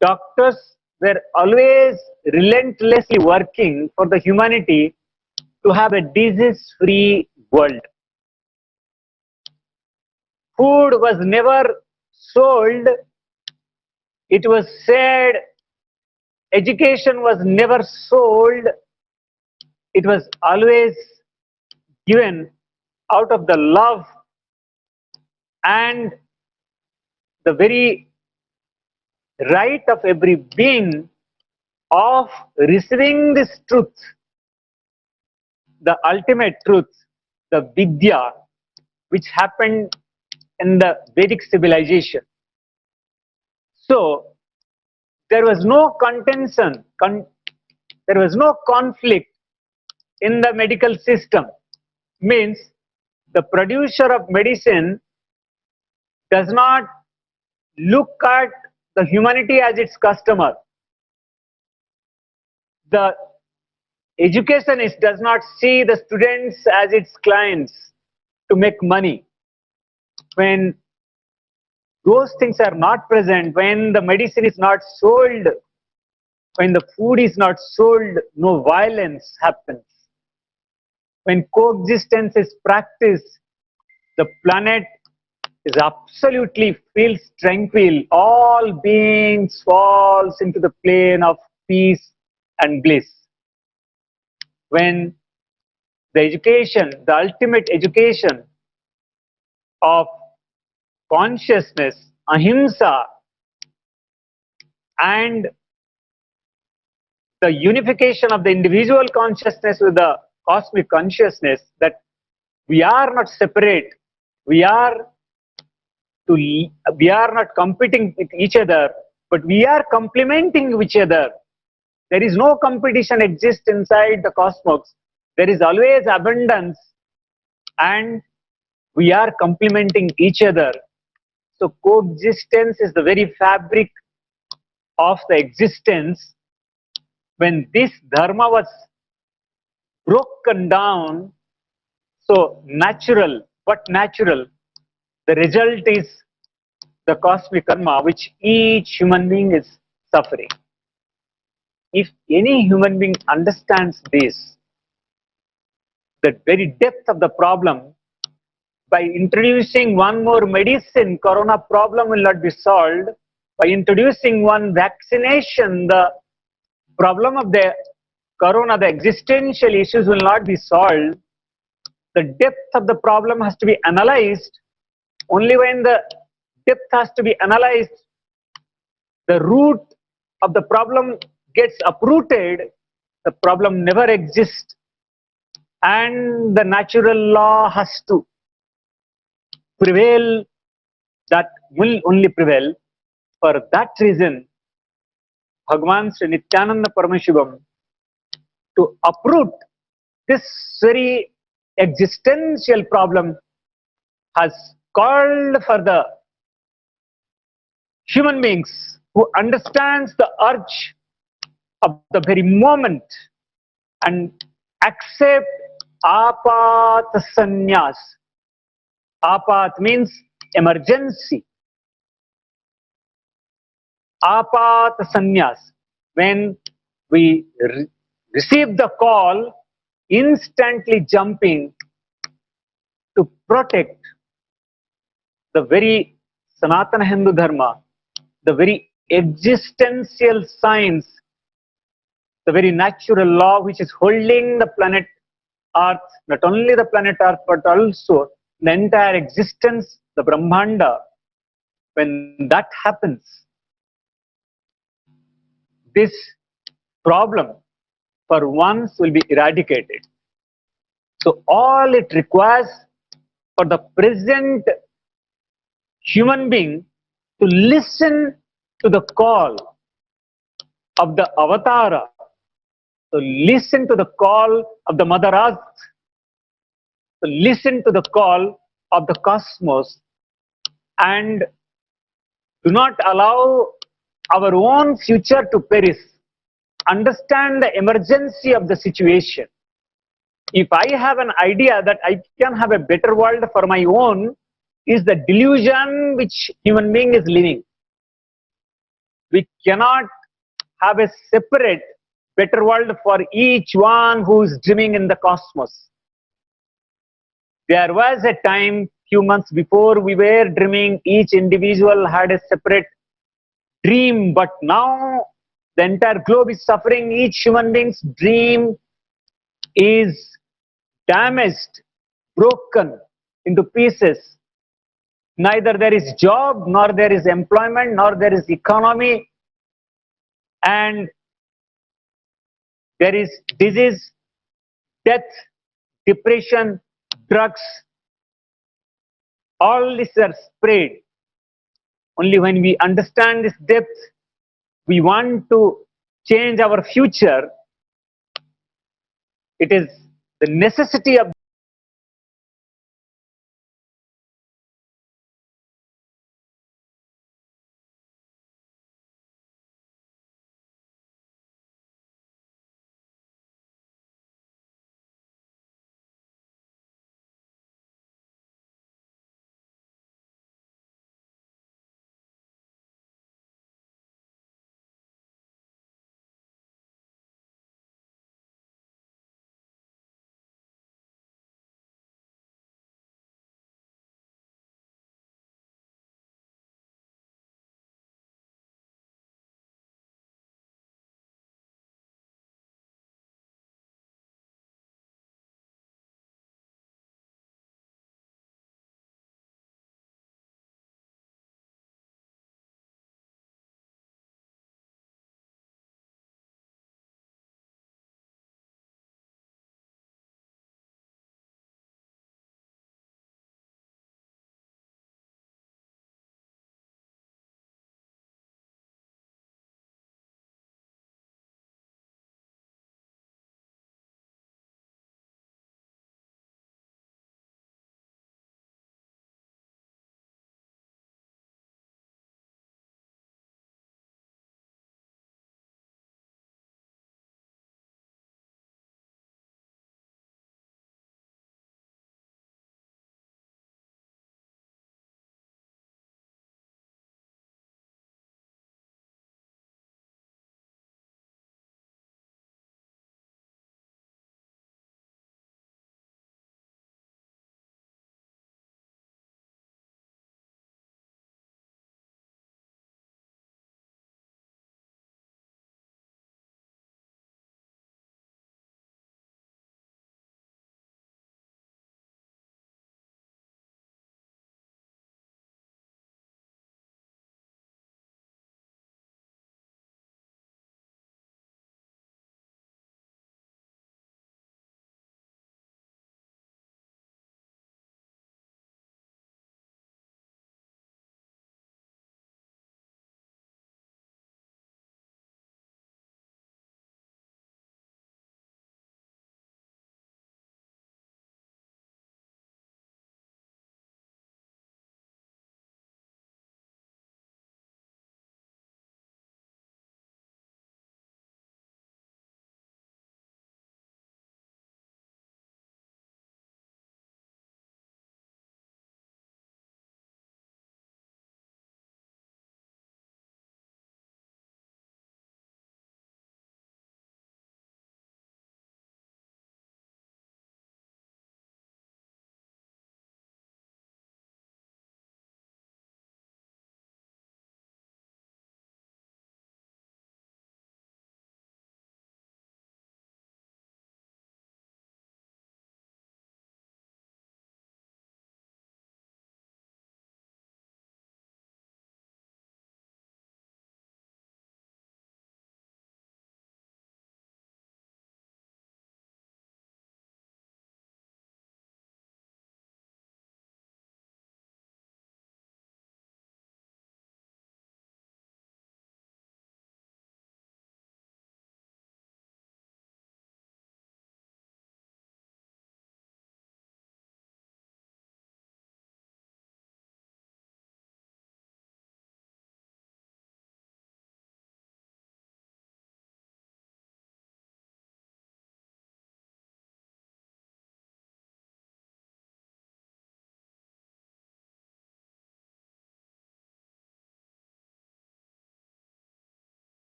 doctors were always relentlessly working for the humanity to have a disease-free world. Food was never sold, it was said. Education was never sold, it was always given out of the love and the very right of every being of receiving this truth, the ultimate truth, the Vidya, which happened in the Vedic civilization. So there was no contention, there was no conflict in the medical system. Means the producer of medicine does not look at the humanity as its customer. The educationist does not see the students as its clients to make money. When those things are not present, when the medicine is not sold, when the food is not sold, no violence happens. When coexistence is practiced, the planet is absolutely feels tranquil. All beings falls into the plane of peace and bliss. When the education, the ultimate education of consciousness, ahimsa, and the unification of the individual consciousness with the cosmic consciousness that we are not separate. We are we are not competing with each other, but we are complementing each other. There is no competition exists inside the cosmos. There is always abundance, and we are complementing each other. So coexistence is the very fabric of the existence. When this dharma was broken down, so natural, what natural? The result is the cosmic karma which each human being is suffering. If any human being understands this, the very depth of the problem, by introducing one more medicine, corona problem will not be solved. By introducing one vaccination, the problem of the corona, the existential issues will not be solved. The depth of the problem has to be analyzed. Only when the depth has to be analyzed, the root of the problem gets uprooted, the problem never exists, and the natural law has to prevail. That will only prevail. For that reason, Bhagavan Sri Nithyananda Paramashivam, to uproot this very existential problem, has called for the human beings who understands the urge of the very moment and accept apat sannyas. Apat means emergency. Apat sannyas. When we receive the call, instantly jumping to protect the very Sanatana Hindu Dharma, the very existential science, the very natural law which is holding the planet Earth, not only the planet Earth but also the entire existence, the Brahmanda. When that happens, this problem for once will be eradicated. So all it requires for the present human being to listen to the call of the avatara, to listen to the call of the Mother Earth, to listen to the call of the cosmos, and do not allow our own future to perish. Understand the emergency of the situation. If I have an idea that I can have a better world for my own, is the delusion which human being is living. We cannot have a separate better world for each one who is dreaming in the cosmos. There was a time, few months before, we were dreaming, each individual had a separate dream, but now the entire globe is suffering. Each human being's dream is damaged, broken into pieces. Neither there is job, nor there is employment, nor there is economy, and there is disease, death, depression, drugs. All these are spread. Only when we understand this depth, we want to change our future. It is the necessity of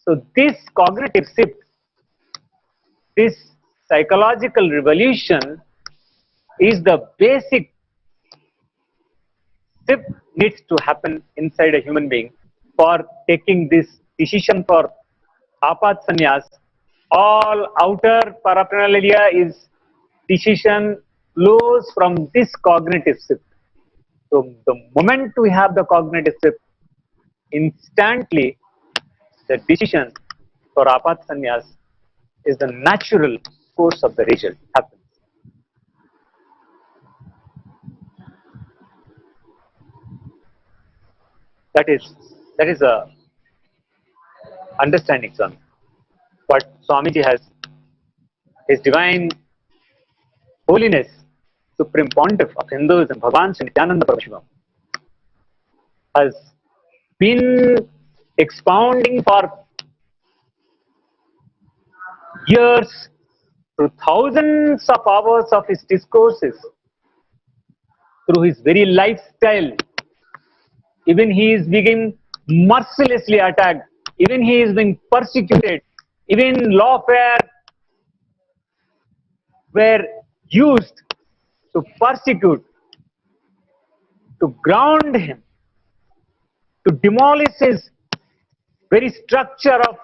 So this cognitive shift, this psychological revolution is the basic shift needs to happen inside a human being for taking this decision for apat sannyas. All outer paraphernalia is decision flows from this cognitive shift. So the moment we have the cognitive shift, instantly the decision for apat sannyas is the natural course of the result happens. That is a understanding, Swami. What Swamiji has, His Divine Holiness, Supreme Pontiff of Hinduism, Bhagavan Sri Nithyananda Paramashivam, has been expounding for years through thousands of hours of his discourses, through his very lifestyle. Even he is being mercilessly attacked, even he is being persecuted, even lawfare were used to persecute, to ground him, to demolish his very structure of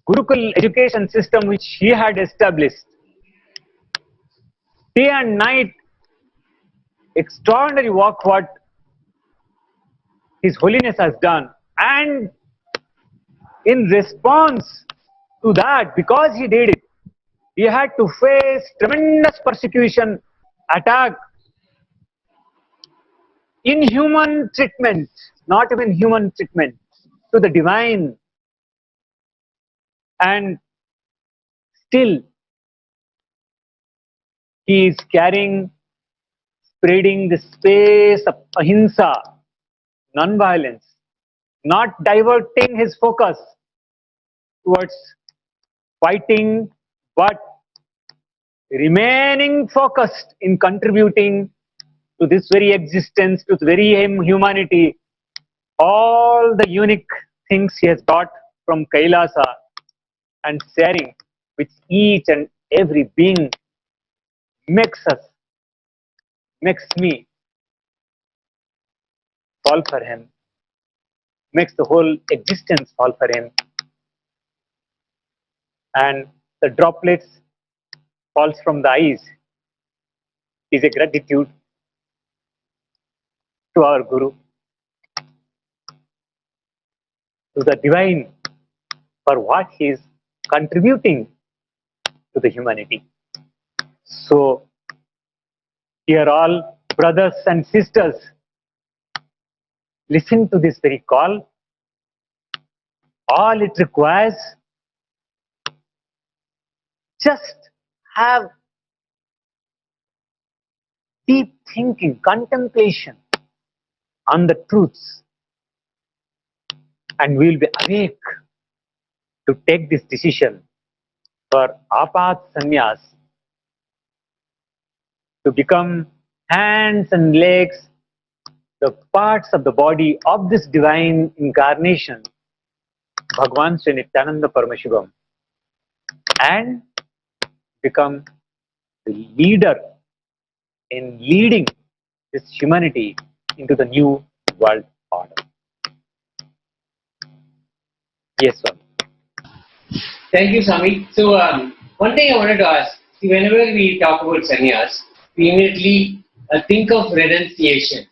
Gurukul education system which he had established. Day and night, extraordinary work what His Holiness has done, and in response to that, because he did it, he had to face tremendous persecution, attack, inhuman treatment, not even human treatment to the divine, and still he is carrying, spreading the space of ahimsa, non-violence, not diverting his focus towards fighting, but remaining focused in contributing to this very existence, to the very humanity, all the unique things he has got from Kailasa and sharing with each and every being makes me fall for him, makes the whole existence fall for him, and the droplets falls from the eyes is a gratitude to our Guru, to the divine, for what he is contributing to the humanity. So here all brothers and sisters, listen to this very call. All it requires, just have deep thinking, contemplation on the truths, and we will be awake to take this decision for apat sannyas, to become hands and legs, the parts of the body of this divine incarnation, Bhagavan Sri Nithyananda Paramashivam, and become the leader in leading this humanity into the new world order. Yes, sir. Thank you, Swami. So, one thing I wanted to ask, see, whenever we talk about sannyas, we immediately think of renunciation,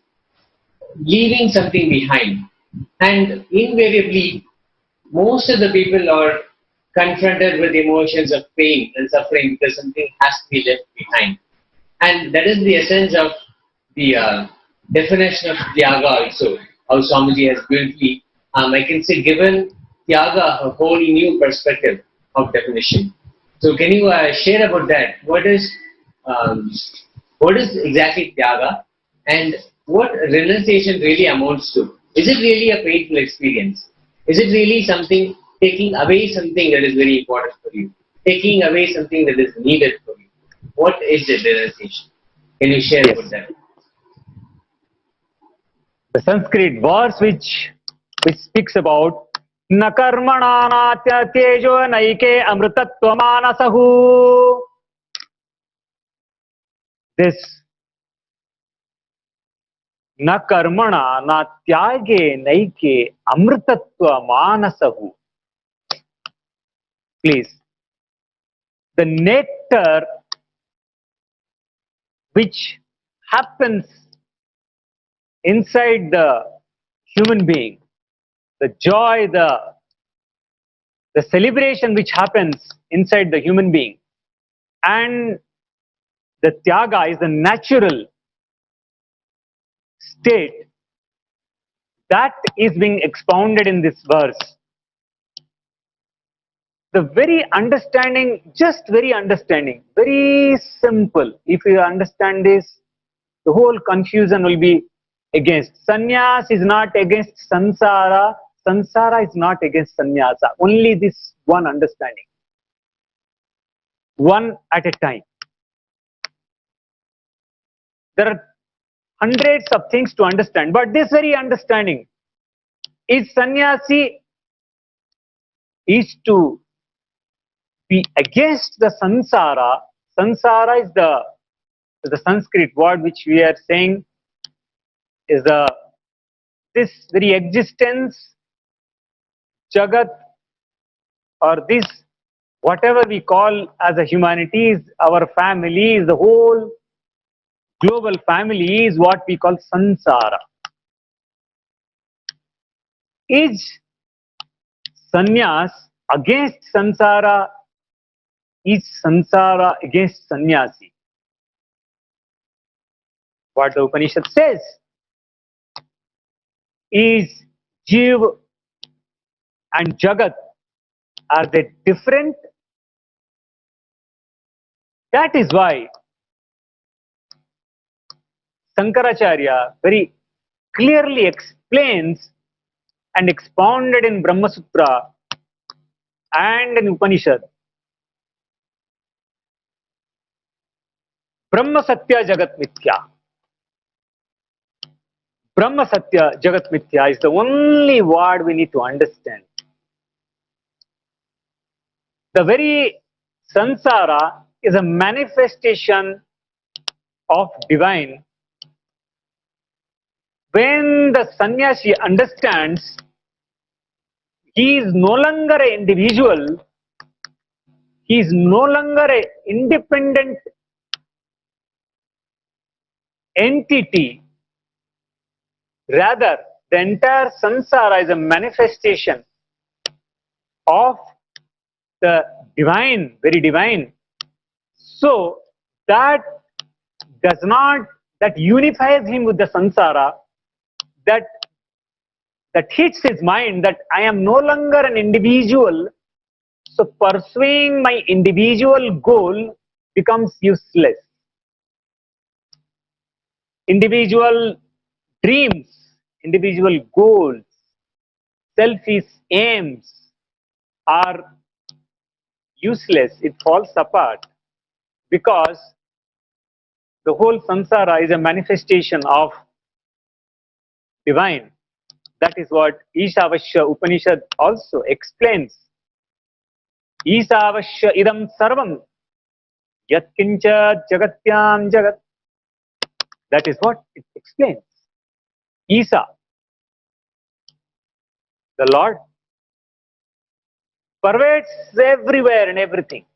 leaving something behind. And invariably, most of the people are confronted with emotions of pain and suffering because something has to be left behind. And that is the essence of the definition of tyaga also, how Swamiji has beautifully, I can say, given tyaga a whole new perspective of definition. So can you share about that? What is exactly tyaga, and what renunciation really amounts to? Is it really a painful experience? Is it really something, taking away something that is very important for you, taking away something that is needed for you? What is the renunciation? Can you share about that? The Sanskrit verse which speaks about न कर्मणा नात्य तेजो नैके अमृतत्वमानसहु. This न कर्मणा न त्यागे नैके अमृतत्वमानसहु. Please, the nectar which happens inside the human being, the joy, the celebration which happens inside the human being, and the tyaga is the natural state that is being expounded in this verse. The very understanding, just very understanding, very simple. If you understand this, the whole confusion will be against. Sannyas is not against sansara. Sansara is not against sannyasa. Only this one understanding. One at a time. There are hundreds of things to understand, but this very understanding is sannyasi is to be against the sansara. Sansara is the Sanskrit word which we are saying is this very existence, Jagat, or this whatever we call as a humanity is our family, is the whole global family is what we call sansara. Is sannyas against sansara? Is sansara against sannyasi? What the Upanishad says is Jiv and Jagat, are they different? That is why Sankaracharya very clearly explains and expounded in Brahma Sutra and in Upanishad. Brahma Satya Jagat Mithya. Brahma Satya Jagat Mithya is the only word we need to understand. The very sansara is a manifestation of divine. When the sannyasi understands he is no longer an individual, he is no longer an independent entity, rather the entire sansara is a manifestation of the divine, very divine. So that does not, that unifies him with the sansara, that hits his mind that I am no longer an individual, so pursuing my individual goal becomes useless. Individual dreams, individual goals, selfish aims are useless. It falls apart because the whole sansara is a manifestation of divine. That is what Ishavasya Upanishad also explains. Ishavasya idam sarvam yatkincha jagatyam jagat. That is what it explains. Isa, the Lord, pervades everywhere and everything.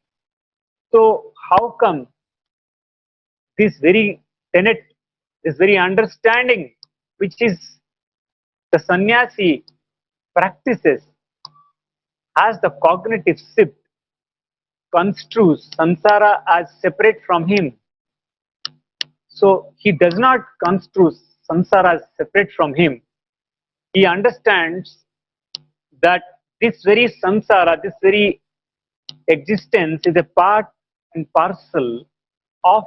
So how come this very tenet, this very understanding, which is the sannyasi practices, has the cognitive shift, construes sansara as separate from him. So he does not construe samsara as separate from him. He understands that this very samsara, this very existence is a part and parcel of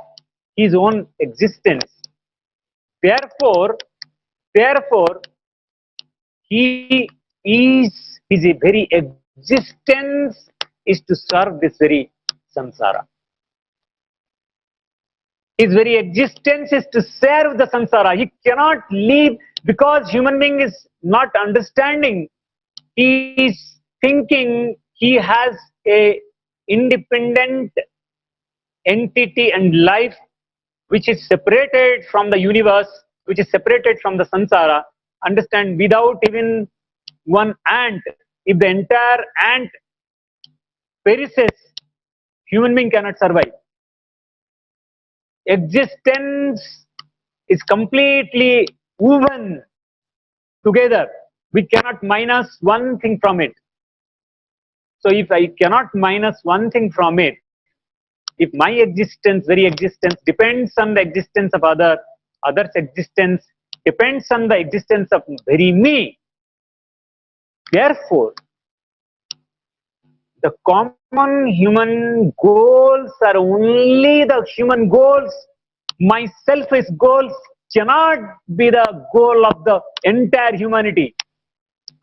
his own existence. Therefore, he is, his very existence is to serve this very samsara. His very existence is to serve the samsara. He cannot live because human being is not understanding. he is thinking he has a independent entity and life which is separated from the universe, which is separated from the samsara. Understand, without even one ant, if the entire ant perishes, human being cannot survive. Existence is completely woven together. We cannot minus one thing from it. So if I cannot minus one thing from it, if my existence, very existence, depends on the existence of others' existence depends on the existence of very me, therefore, the common human goals are only the human goals. My selfish goals cannot be the goal of the entire humanity.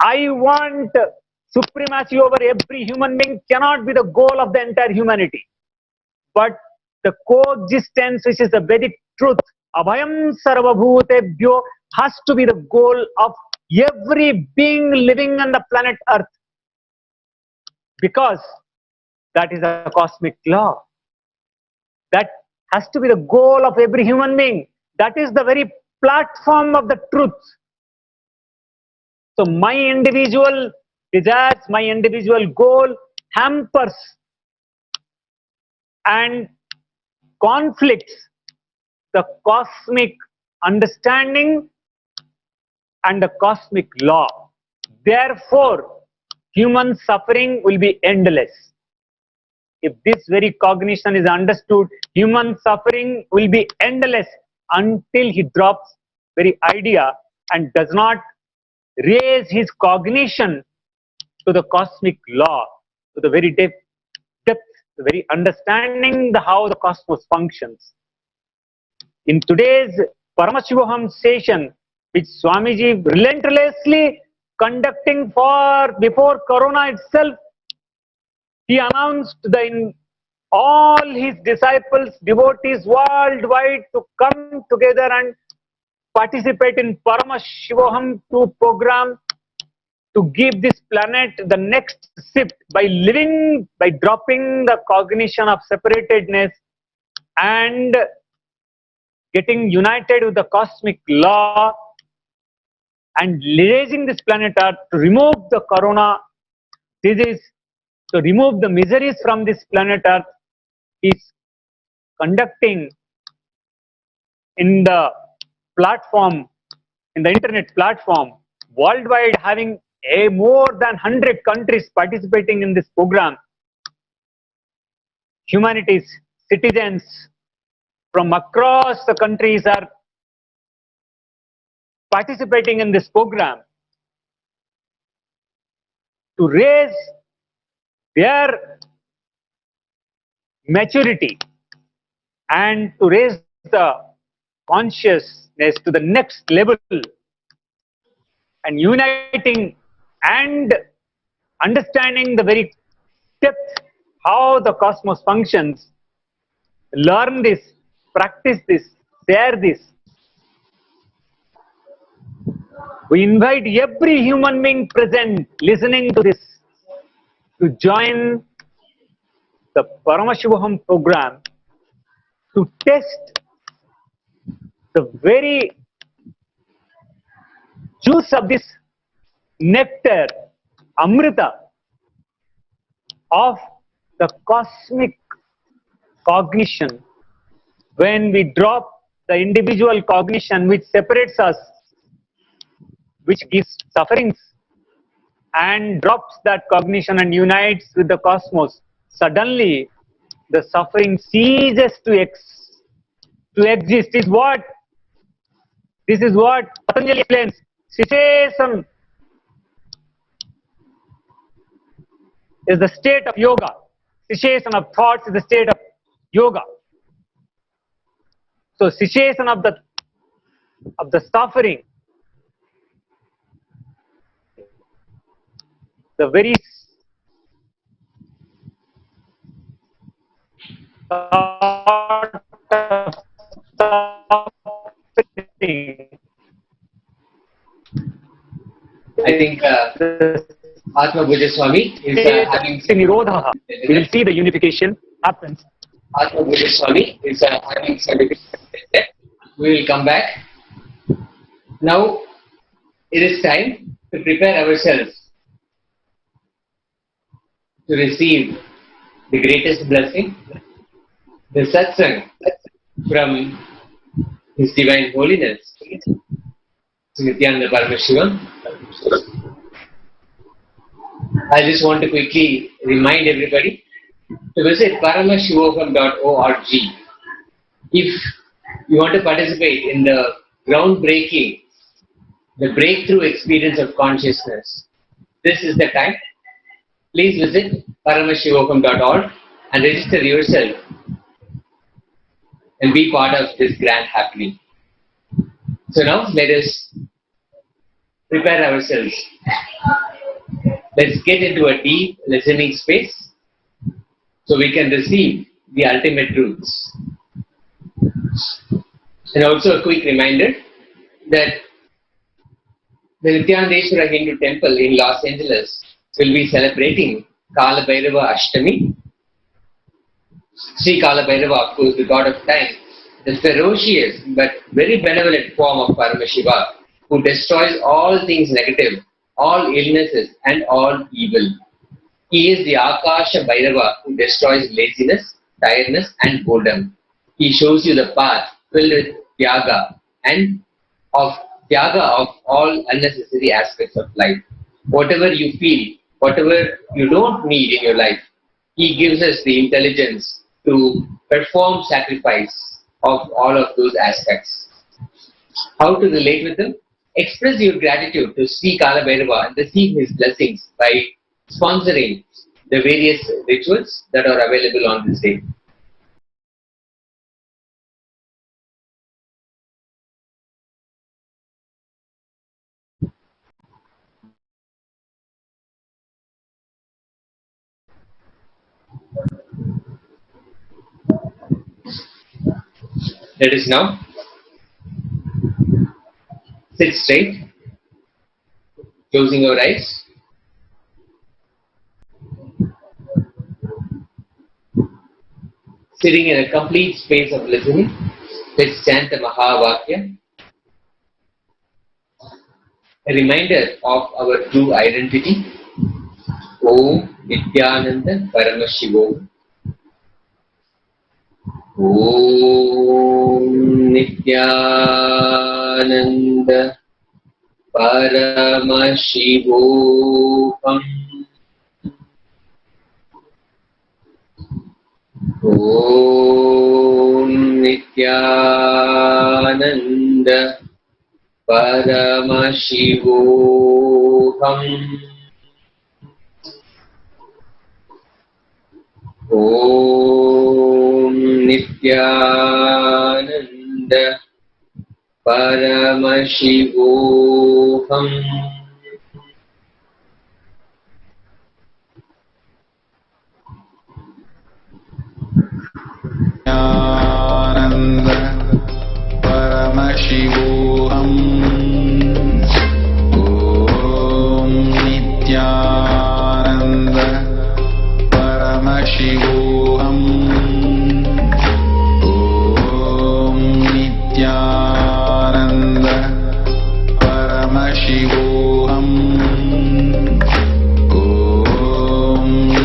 I want supremacy over every human being cannot be the goal of the entire humanity. But the coexistence, which is the Vedic truth, abhayam sarvabhutebhyo, has to be the goal of every being living on the planet Earth. Because that is a cosmic law. That has to be the goal of every human being. That is the very platform of the truth. So my individual desires, my individual goal hampers and conflicts the cosmic understanding and the cosmic law. Therefore, human suffering will be endless. If this very cognition is understood, human suffering will be endless until he drops very idea and does not raise his cognition to the cosmic law, to the very depth, the very understanding how the cosmos functions. In today's Paramashivam session, which Swamiji relentlessly conducting before Corona itself, he announced all his disciples, devotees worldwide to come together and participate in Paramashivam 2 program to give this planet the next shift by dropping the cognition of separatedness and getting united with the cosmic law and raising this planet Earth to remove the Corona disease, to remove the miseries from this planet Earth. Is conducting in the platform, in the internet platform, worldwide, having more than 100 countries participating in this program. Humanities, citizens from across the countries are participating in this program to raise their maturity and to raise the consciousness to the next level and uniting and understanding the very depth how the cosmos functions. Learn this, practice this, share this. We invite every human being present listening to this to join the Paramashivam program to test the very juice of this nectar, amrita, of the cosmic cognition. When we drop the individual cognition which separates us, which gives sufferings, and drops that cognition and unites with the cosmos, suddenly the suffering ceases to exist. This is what Patanjali explains. Cessation is the state of yoga. Cessation of thoughts is the state of yoga. So cessation of the suffering, the very thought of suffering, I think the Atma Bhuja Swami is having Nirodha. We will see the unification happens. Atma Bhuja Swami is having certificate. We will come back. Now it is time to prepare ourselves to receive the greatest blessing, the satsang from His Divine Holiness, Nithyananda Paramashivam. I just want to quickly remind everybody to visit paramashivoham.org if you want to participate in the groundbreaking, the breakthrough experience of consciousness. This is the time. Please visit paramashivoham.org and register yourself and be part of this grand happening. So now let us prepare ourselves. Let's get into a deep listening space so we can receive the ultimate truths. And also a quick reminder that the Nithyanandeshwara Hindu Temple in Los Angeles will be celebrating Kala Bhairava Ashtami. Sri Kala Bhairava, of course, the god of time, the ferocious but very benevolent form of Paramashiva, who destroys all things negative, all illnesses and all evil. He is the Akasha Bhairava who destroys laziness, tiredness and boredom. He shows you the path filled with tyaga and of all unnecessary aspects of life. Whatever you feel, whatever you don't need in your life, he gives us the intelligence to perform sacrifice of all of those aspects. How to relate with him? Express your gratitude to Sri Kala Bhairava and receive his blessings by sponsoring the various rituals that are available on this day. Let us now sit straight, closing our eyes. Sitting in a complete space of listening, let's chant the Mahavakya, a reminder of our true identity. Om Nithyananda Paramashivam. Om Nithyananda Paramashivam. Om Nithyananda Paramashivam. Om Nithyananda Paramashivam. Nithyananda Paramashivam. Om Nithyananda Paramashivam. Om Nithyananda Paramashivam. Om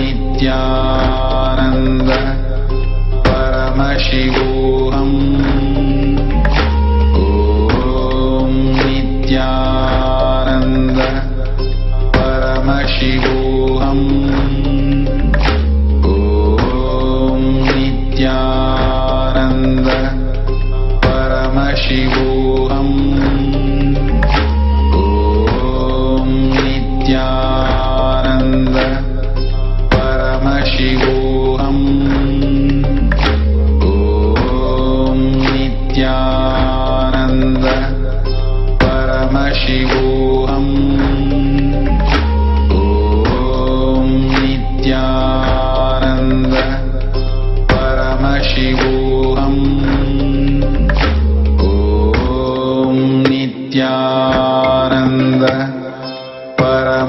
Nithyananda Paramashivam. Om Nithyananda Paramashivam. Om Nithyananda Paramashivam. Om Nithyananda Paramashivam. Om Nithyananda Paramashivam. Om Nithyananda Paramashivam. Om Nithyananda Paramashivam.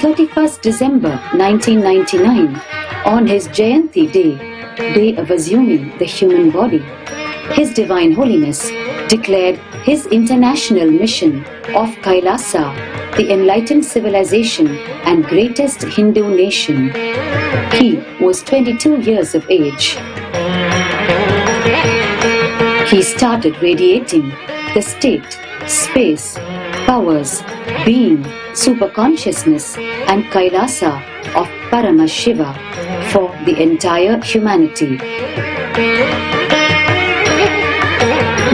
31st December 1999, on his Jayanti day of assuming the human body, His Divine Holiness declared his international mission of Kailasa, the enlightened civilization and greatest Hindu nation. He was 22 years of age. He started radiating the state, space, powers, being, superconsciousness and Kailasa of Paramashiva for the entire humanity.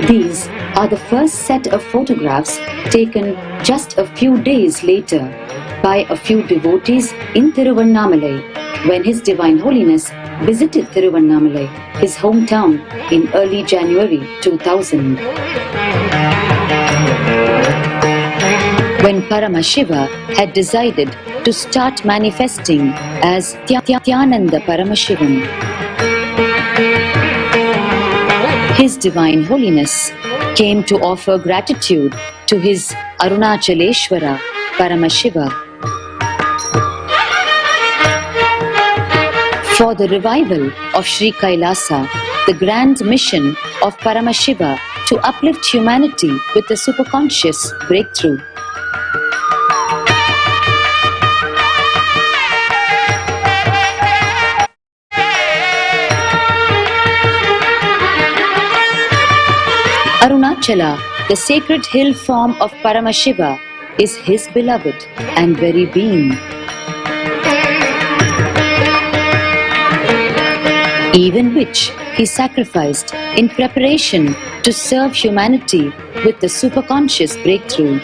These are the first set of photographs taken just a few days later by a few devotees in Thiruvannamalai when His Divine Holiness visited Thiruvannamalai, his hometown, in early January 2000. When Paramashiva had decided to start manifesting as Nithyananda Paramashivam, His Divine Holiness came to offer gratitude to his Arunachaleshwara Paramashiva for the revival of Sri Kailasa, the grand mission of Paramashiva to uplift humanity with the superconscious breakthrough. Arunachala, the sacred hill form of Paramashiva, is his beloved and very being. Even which he sacrificed in preparation to serve humanity with the superconscious breakthrough.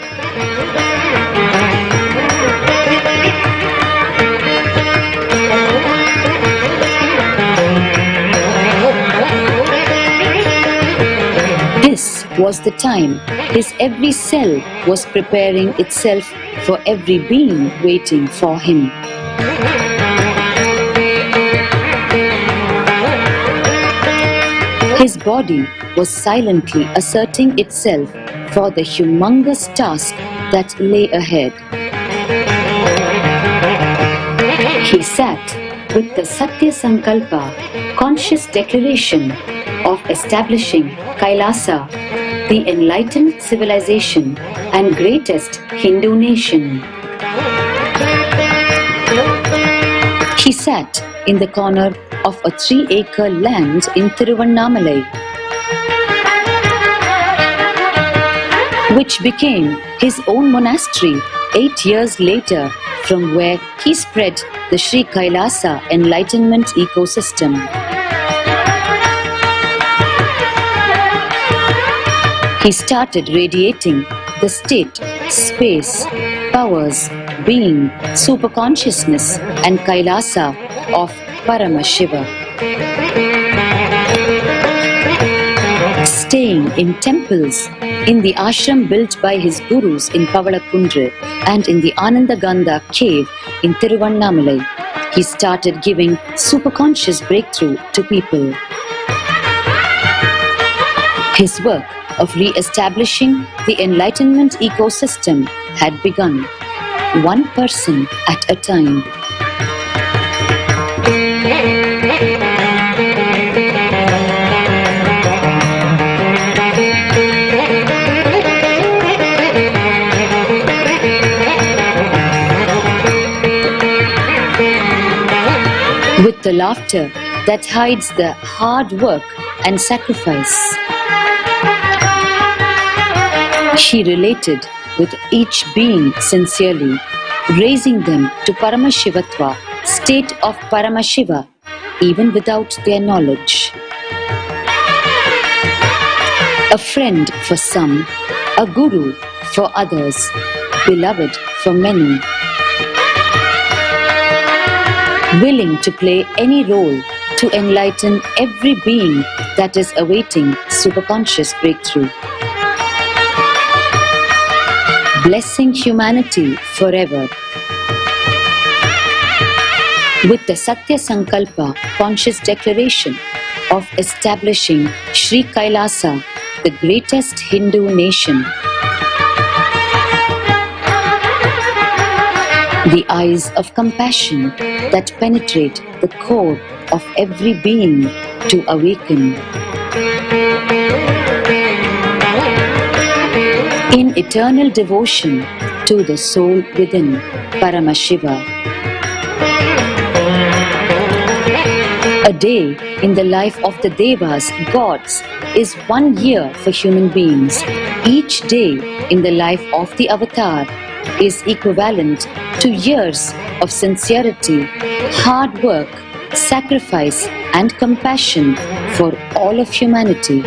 This was the time his every cell was preparing itself for every being waiting for him. His body was silently asserting itself for the humongous task that lay ahead. He sat with the Satya Sankalpa, conscious declaration of establishing Kailasa, the enlightened civilization and greatest Hindu nation. He sat in the corner of a 3-acre land in Thiruvannamalai, which became his own monastery 8 years later, from where he spread the Sri Kailasa enlightenment ecosystem. He started radiating the state, space, powers, being, superconsciousness and Kailasa of Paramashiva. Staying in temples, in the ashram built by his gurus in Pavalakundru and in the Anandagandha cave in Thiruvannamalai, he started giving superconscious breakthrough to people. His work of re-establishing the enlightenment ecosystem had begun, one person at a time. With the laughter that hides the hard work and sacrifice, she related with each being sincerely, raising them to Paramashivatva, state of Paramashiva, even without their knowledge. A friend for some, a guru for others, beloved for many. Willing to play any role to enlighten every being that is awaiting superconscious breakthrough. Blessing humanity forever. With the Satya Sankalpa conscious declaration of establishing Sri Kailasa, the greatest Hindu nation. the eyes of compassion that penetrate the core of every being to awaken. In eternal devotion to the soul within, Paramashiva. A day in the life of the Devas, gods, is 1 year for human beings. Each day in the life of the Avatar is equivalent to years of sincerity, hard work, sacrifice and compassion for all of humanity.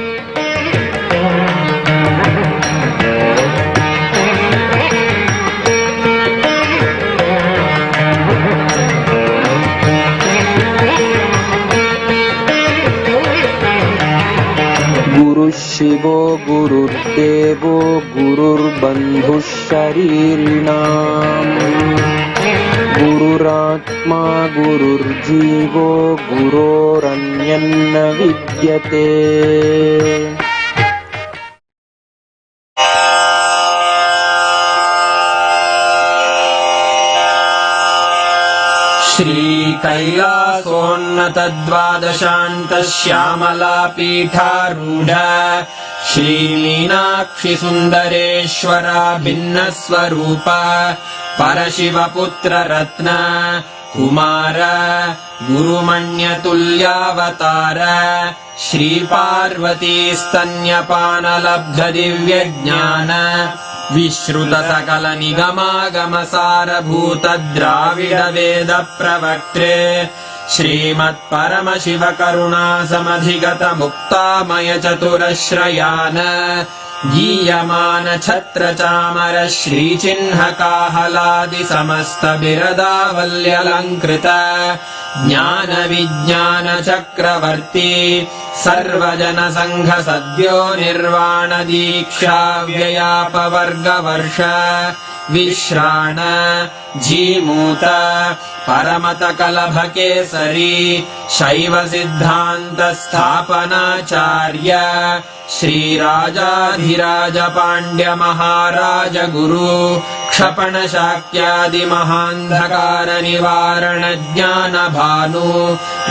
शिवो गुरुर्देवो गुरुर्बन्धुः शरीरिणाम् गुरुरात्मा गुरुर्जीवो गुरोरन्यन्न विद्यते. श्रीकैलासोन्नतद्वादशान्तः श्यामलापीठारूढ श्रीमीनाक्षिसुन्दरेश्वरा भिन्नस्वरूप परशिवपुत्ररत्न कुमार गुरुमण्यतुल्यावतार श्रीपार्वतीस्तन्यपानलब्धदिव्यज्ञान विश्रुतसकलनिगमागमसारभूत द्राविडवेद प्रवक्त्रे श्रीमत्परमशिवकरुणासमधिगत मुक्तामय चतुरश्रयान गीयमान छत्रचामर श्रीचिह्नकाहलादि समस्त बिरदावल्यलङ्कृत ज्ञान विज्ञान चक्रवर्ती सर्वजन संघ सद्यो निर्वाण दीक्षा व्ययापवर्गवर्ष विश्राण जीमूत परमत कलभ केसरी शैव सिद्धांत स्थापनाचार्य श्रीराजाधिराज पांड्य महाराज गुरु क्षपण शाक्यादि महांधकार निवारण ज्ञान भानु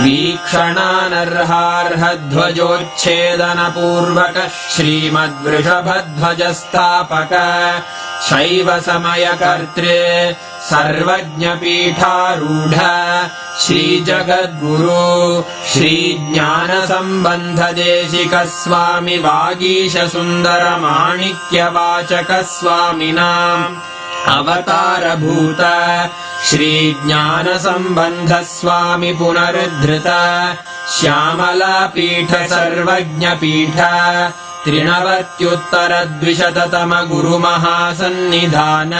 वीक्षणानर्हार्ह ध्वजोच्छेदन पूर्वक श्रीमद्वृषभध्वज स्थापक शैव समय कर्त्रे सर्वज्ञ पीठारूढ़ श्री जगद्गुरु श्री ज्ञान संबंध देशिक स्वामी वागीश सुंदर माणिक्य वाचक स्वामिनाम् अवतार भूत श्री ज्ञान संबंध स्वामी पुनरुद्धृत श्यामला पीठ सर्वज्ञ पीठ त्रिनवत्युत्तरद्विशततम गुरु महासन्निधान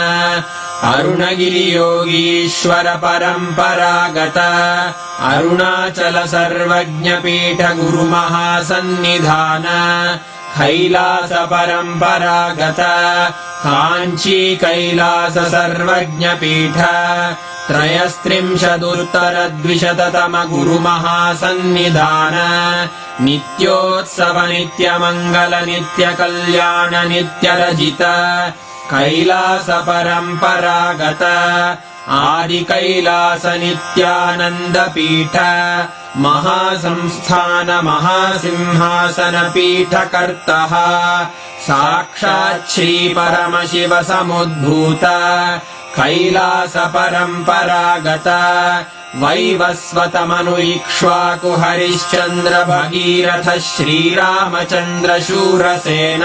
अरुणगिरि योगीश्वर परंपरागत अरुणाचल सर्वज्ञ पीठ गुरु महासन्निधान कैलास परंपरागत कांची कैलास सर्वज्ञ पीठ त्रयस्त्रिंशदुत्तरद्विशततम गुरु महासन्निधान नित्योत्सव नित्यमंगल नित्य कल्याण नित्यरजित कैलास परंपरागत आदि कैलास नित्यानंद पीठ महासंस्थान महासिंहासन पीठ कर्तः साक्षात् श्री परमशिव समुद्भूत कैलास परंपरागत वैवस्वत मनु इक्ष्वाकु हरिश्चंद्र भगीरथ श्रीरामचंद्र शूरसेन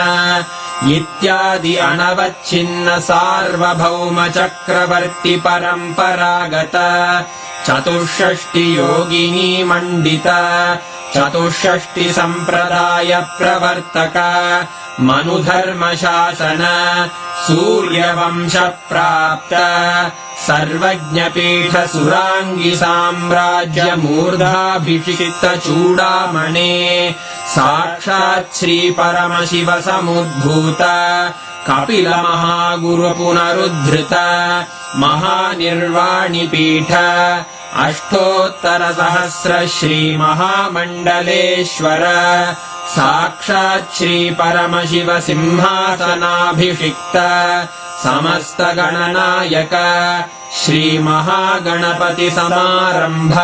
इत्यादि अनवच्छिन्न सार्वभौम चक्रवर्ती परंपरागत चतुष्षष्टि योगिनी मंडित चतुष्षष्टि संप्रदाय प्रवर्तक मनुधर्म शासन सूर्यवंश प्राप्त सर्वज्ञ पीठ सुरांगी साम्राज्य मूर्धाभिषिक्त चूड़ामणे साक्षात् श्री परमशिव समुद्भूत कपिल महागुरु पुनरुद्धृत महानिर्वाणि पीठ अष्टोत्तर सहस्र श्री महामंडलेश्वर साक्षात् श्री परमशिव सिंहासनाभिषिक्त समस्त गणनायक श्रीमहागणपतिसमारम्भ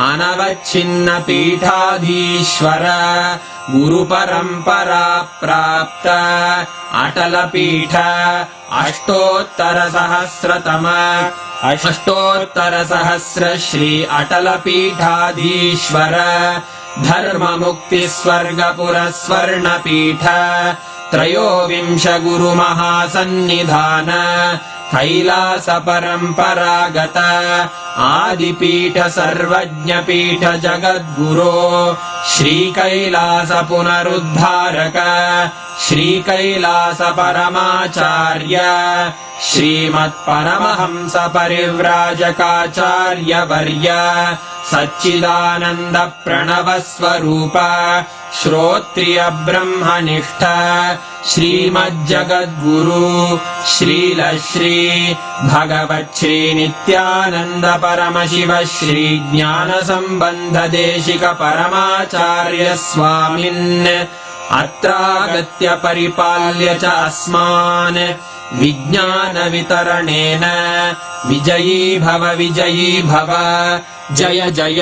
अनवच्छिन्न पीठाधीश्वर गुरुपरम्परा प्राप्त अटलपीठ अष्टोत्तरसहस्र श्री अटलपीठाधीश्वर धर्ममुक्तिस्वर्गपुरस्वर्णपीठ त्रयोविंश गुरु महासन्निधान कैलास परम्परागत आदिपीठ सर्वज्ञपीठ जगद्गुरो श्रीकैलास पुनरुद्धारक श्रीकैलास परमाचार्य श्रीमत्परमहंस परिव्राजकाचार्य वर्य सच्चिदानन्द प्रणव स्वरूप श्रोत्रिय ब्रह्मनिष्ठ श्रीमज्जगद्गुरु श्रील श्री भगवच्छ्री नित्यानंद परमशिव श्री ज्ञान संबंध देशिक परमाचार्य स्वामिन् अत्रागत्य परिपाल्य च अस्मान् विज्ञान वितरणेन विजयी भव जय जय।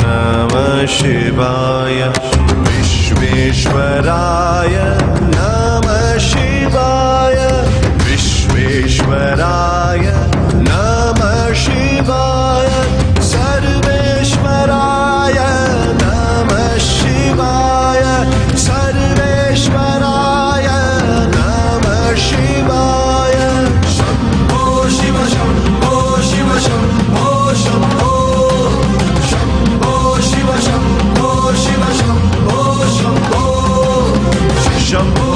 Namah Shivaya Vishveshwaraya Namah Shivaya Vishveshwaraya Namah Shivaya Sarveshwaraya Namah Shivaya Sarveshwaraya Namah Shivaya Shambho Shiva Shambho Shiva Shambho Shambho Shambho Shiva Shambho Shiva Shambho Shambho Shambho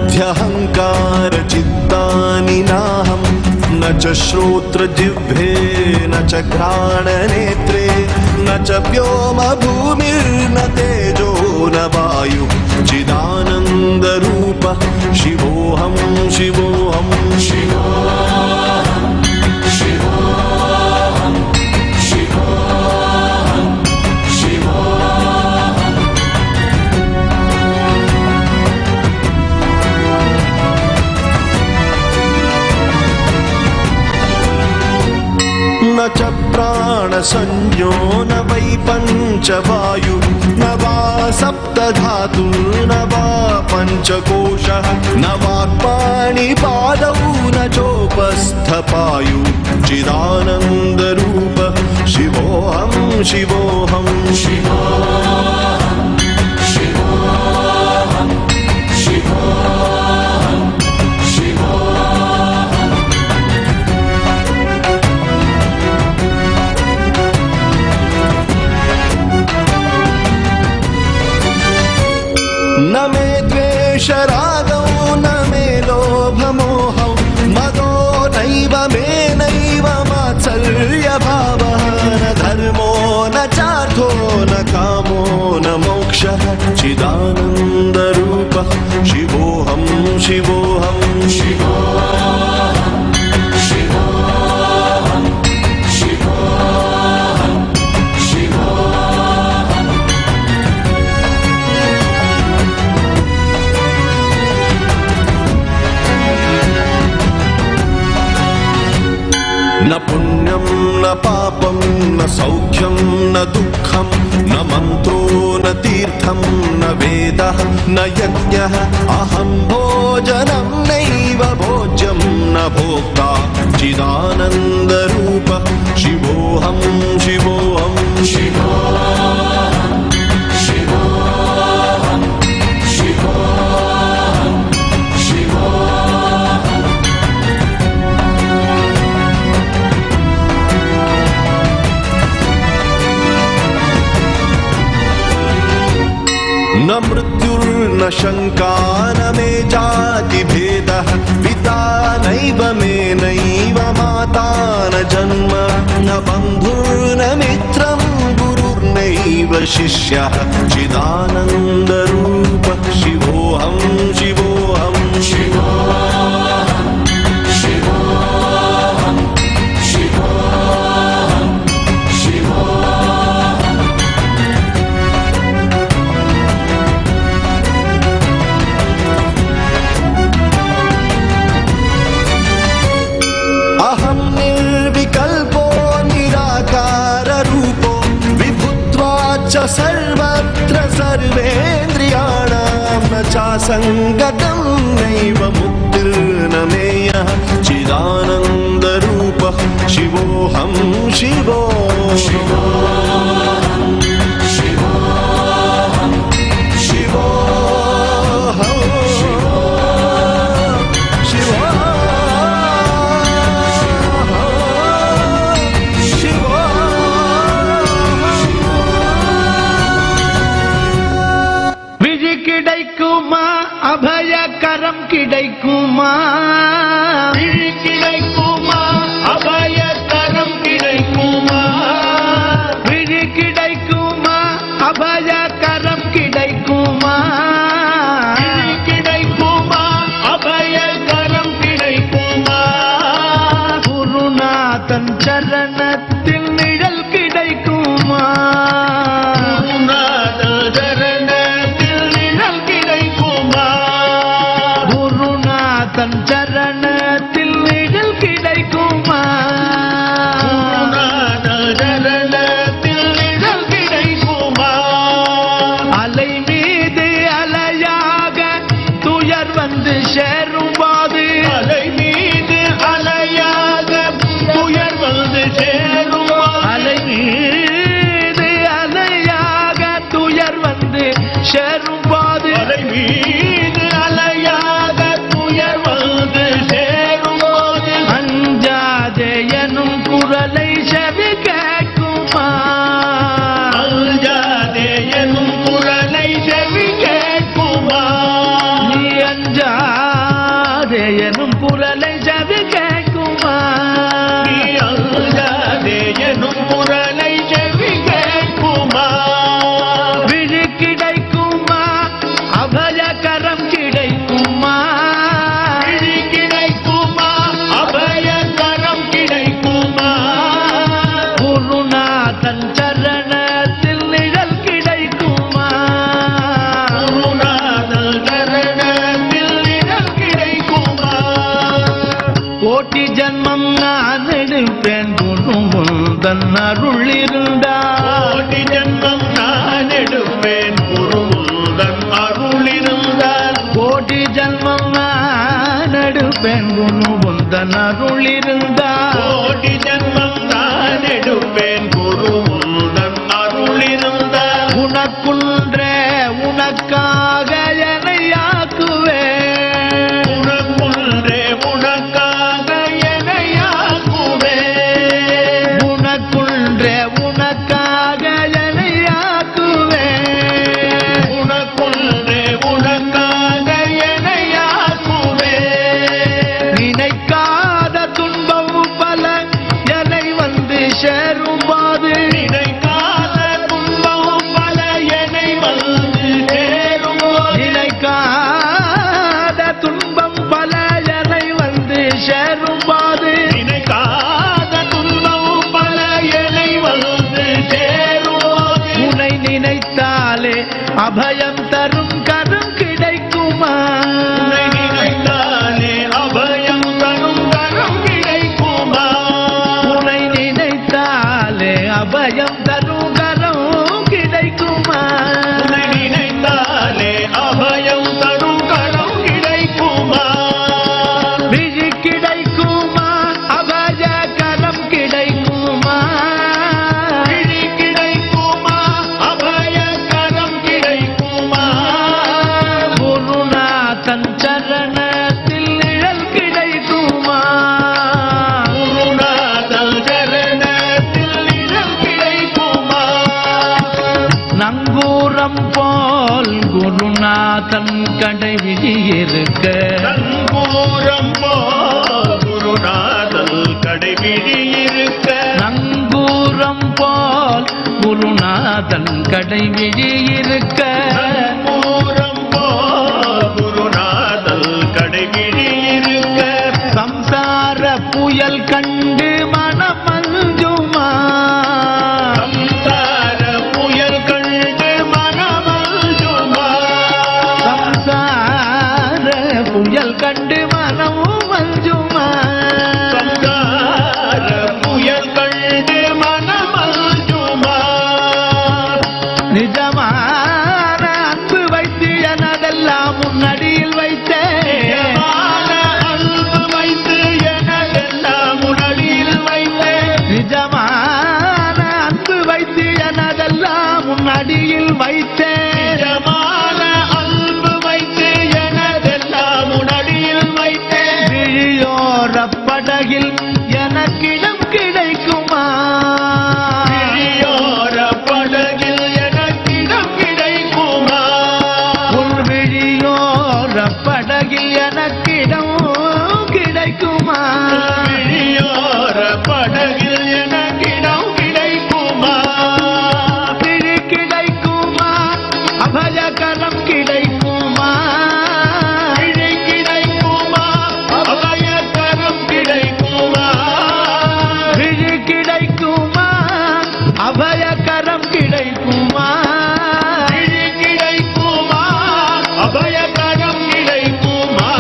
मनोबुद्ध्यहङ्कार चित्तानि नाहं न च श्रोत्रजिह्वे न च घ्राणनेत्रे न च व्योम भूमिर्न तेजो न वायु चिदानन्दरूप शिवोऽहं शिवोऽहं शिवोऽहं शिवोऽहं शिवोऽहं शिवोऽहं न च प्राणसंज्ञो न वै पञ्चवायु न वा सप्तधातु न वा पञ्चकोशः न वाक्पाणिपादौ न चोपस्थपायु चिदानन्दरूप शिवोऽहं शिवोऽहं शिवोऽहं शिवोऽहं शिवोऽहं शिवोऽहं न मे द्वेषरागौ न मे लोभमोहौ मदो नैव मे नैव मात्सर्यभावः न धर्मो न चार्थो न कामो न मोक्षः चिदानन्दरूपः शिवोऽहं शिवोऽहं शिवोऽहं शिवोऽहं शिवोऽहं शिवोऽहं न पुण्यं न पापं न सौख्यं न दुःखं न मन्त्रो न तीर्थं न वेदः न यज्ञः अहं भोजनं नैव भोज्यं न भोक्ता चिदानन्दरूप शिवोऽहं शिवोऽहं शिवोऽहं शिवोऽहं शिवोऽहं शिवोऽहं न मृत्युर्न शङ्का न मे जातिभेदः पिता नैव मे नैव माता न जन्म न बन्धुर्न मित्रं गुरुर्नैव शिष्यः चिदानन्दरूप शिवोऽहं शिवोऽहं शिवोऽहं शिवोऽहं शिवोऽहं शिवोऽहं अहं निर्विकल्पो निराकाररूपो विभुत्वाच्च सर्वत्र सर्वेन्द्रियाणां न चासङ्गतं नैव मुक्तिर्न मेयः चिदानन्दरूपः शिवोऽहं शिवोऽहं शिवोऽहं शिवोऽहं கிடைக்குமா அபயகரம் கிடைக்குமா சரணத்தில் நிழல் கிடைக்குமா? சரணத்தில் நிழல் கிடைக்குமா? அலை மீது அலையாக துயர் வந்து சேரும் போது, அலை மீது அலையாக துயர் வந்து சேரும், அலை மீது அலையாக துயர் வந்து சேரும் போது, அலை மீது அலையாக துயர் வந்து சேரும் போது, அஞ்சாதே எனும் குரலை செவி கேட்குமா? அஞ்சாதே எனும் குரலை செவி கேட்குமா? நீ அஞ்சாதே எனும் குரலை செவி கேட்குமா? நீ அஞ்சாதே எனும் குரலை செவி கேட்குமா? விழி கிடைக்குமா? அபயகரம் கிடைக்குமா? விழி கிடைக்குமா? அபயகரம் கிடைக்குமா? குருநாதன் சரணத்தில் நிழல் கிடைக்குமா? குருநாதன் சரணத்தில் நிழல் கிடைக்குமா? கோட்டி ஜன்மம் நான் எடுப்பேன் குருமுந்தன் அருள் இருந்தால், கோட்டி ஜன்மம் நான் எடுப்பேன் குருமுந்தன் அருள் இருந்தால், கோட்டி ஜன்மம் நான் எடுப்பேன் குருமுந்தன் அருள் இருந்தால், கோட்டி ஜன்மம் நான் எடுப்பேன் குருமுந்தன் அருள் இருந்தால், உனக்குன்றே உனக்காக என்னையாக்குவேன், உனக்குன்றே உனக்காக என்னையாக்குவேன், உனக்குன்றே உனக்காக என்னையாக்குவேன், உனக்குன்றே உனக்காக என்னையாக்குவேன். நினைக்காத துன்பம் பல என்னை வந்து சேரும் போது, நினைக்காத துன்பம் பல என்னை வந்து சேரும் போது, நினைக்காத துன்பம் பல என்னை வந்து சேரும் போது, நினைக்காத துன்பம் பல என்னை வந்து சேரும் போது, உன்னை நினைத்தாலே அபயம் தரும் கரம் கிடைக்குமா? உன்னை நினைத்தாலே அபயம் தரும் கரம் கிடைக்குமா? உன்னை நினைத்தாலே அபயம் தரும் கரம் கிடைக்குமா? உன்னை நினைத்தாலே அபயம் தரும் கரம் கிடைக்குமா? விழி கிடைக்குமா? அபய கரம் கிடைக்குமா? விழி கிடைக்குமா? அபய கரம் கிடைக்குமா? குருநாதன் சரணத்தில் நிழல் கிடைக்குமா? குருநாதன் சரணத்தில் நிழல் கிடைக்குமா? நங்கூரம் போல் குருநாதன் கடைவிழி இருக்க, நங்கூரம் போல் குருநாதன் கடைவிழி இருக்க, நங்கூரம் போல் குருநாதன் கடைவிழி இருக்க, நங்கூரம் போல் குருநாதன் கடைவிழி இருக்க, சம்சார புயல் கண்டு மனம் அஞ்சுமா? சம்சார புயல் கண்டு மனம் அஞ்சுமா? சம்சார புயல் கண்டு மனமும் அஞ்சுமா? சம்சார புயல் கண்டு மனம் அஞ்சுமா? நிஜமான அன்பு வைத்து எனதெல்லாம் முன்னடியில் வைத்தேன், நிஜமான அன்பு வைத்து எனதெல்லாம் முன்னடியில் வைத்தேன், நிஜமான அன்பு வைத்து எனதெல்லாம் முன்னடியில் வைத்தேன், நிஜமான அன்பு வைத்து எனதெல்லாம் முன்னடியில் வைத்தேன். விழியோர படகில் எனக்கிடம் கிடைக்குமா? விழியோர படகில் எனக்கிடம் கிடைக்குமா? உன் விழியோர படகில் எனக்கிடம் கிடைக்குமா? விழியோர படகில் எனக்கிடம் கிடைக்குமா? விழி கிடைக்குமா? அபயகரம் கிடைக்குமா? விழி கிடைக்குமா? அபயகரம் கிடைக்குமா? விழி கிடைக்குமா? அபயகரம் கிடைக்குமா? விழி கிடைக்குமா? அபயகரம் கிடைக்குமா?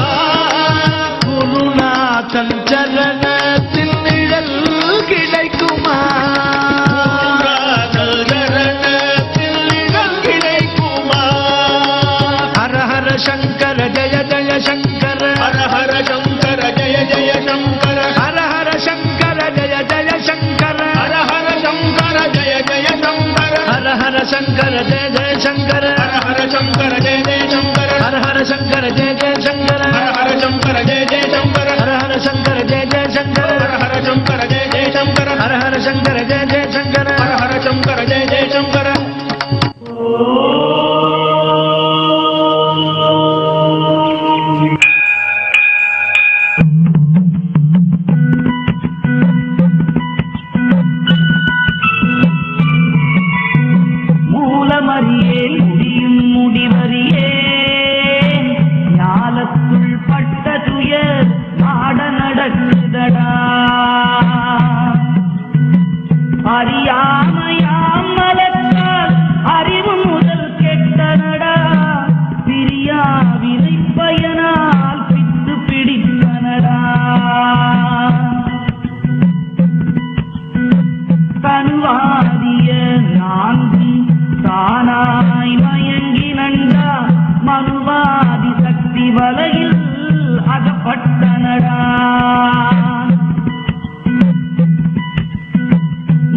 நடக்குதடா அறியாமையாம் மலத்தால் அறிவு முதல் கெட்டனடா பிரியா வினை பயனால் பித்து பிடித்தனடா தனுவாதிய நான்கும் தானாய் மயங்கினண்டா மனுவாதி சக்தி வலையில் அகப்பட்டனடா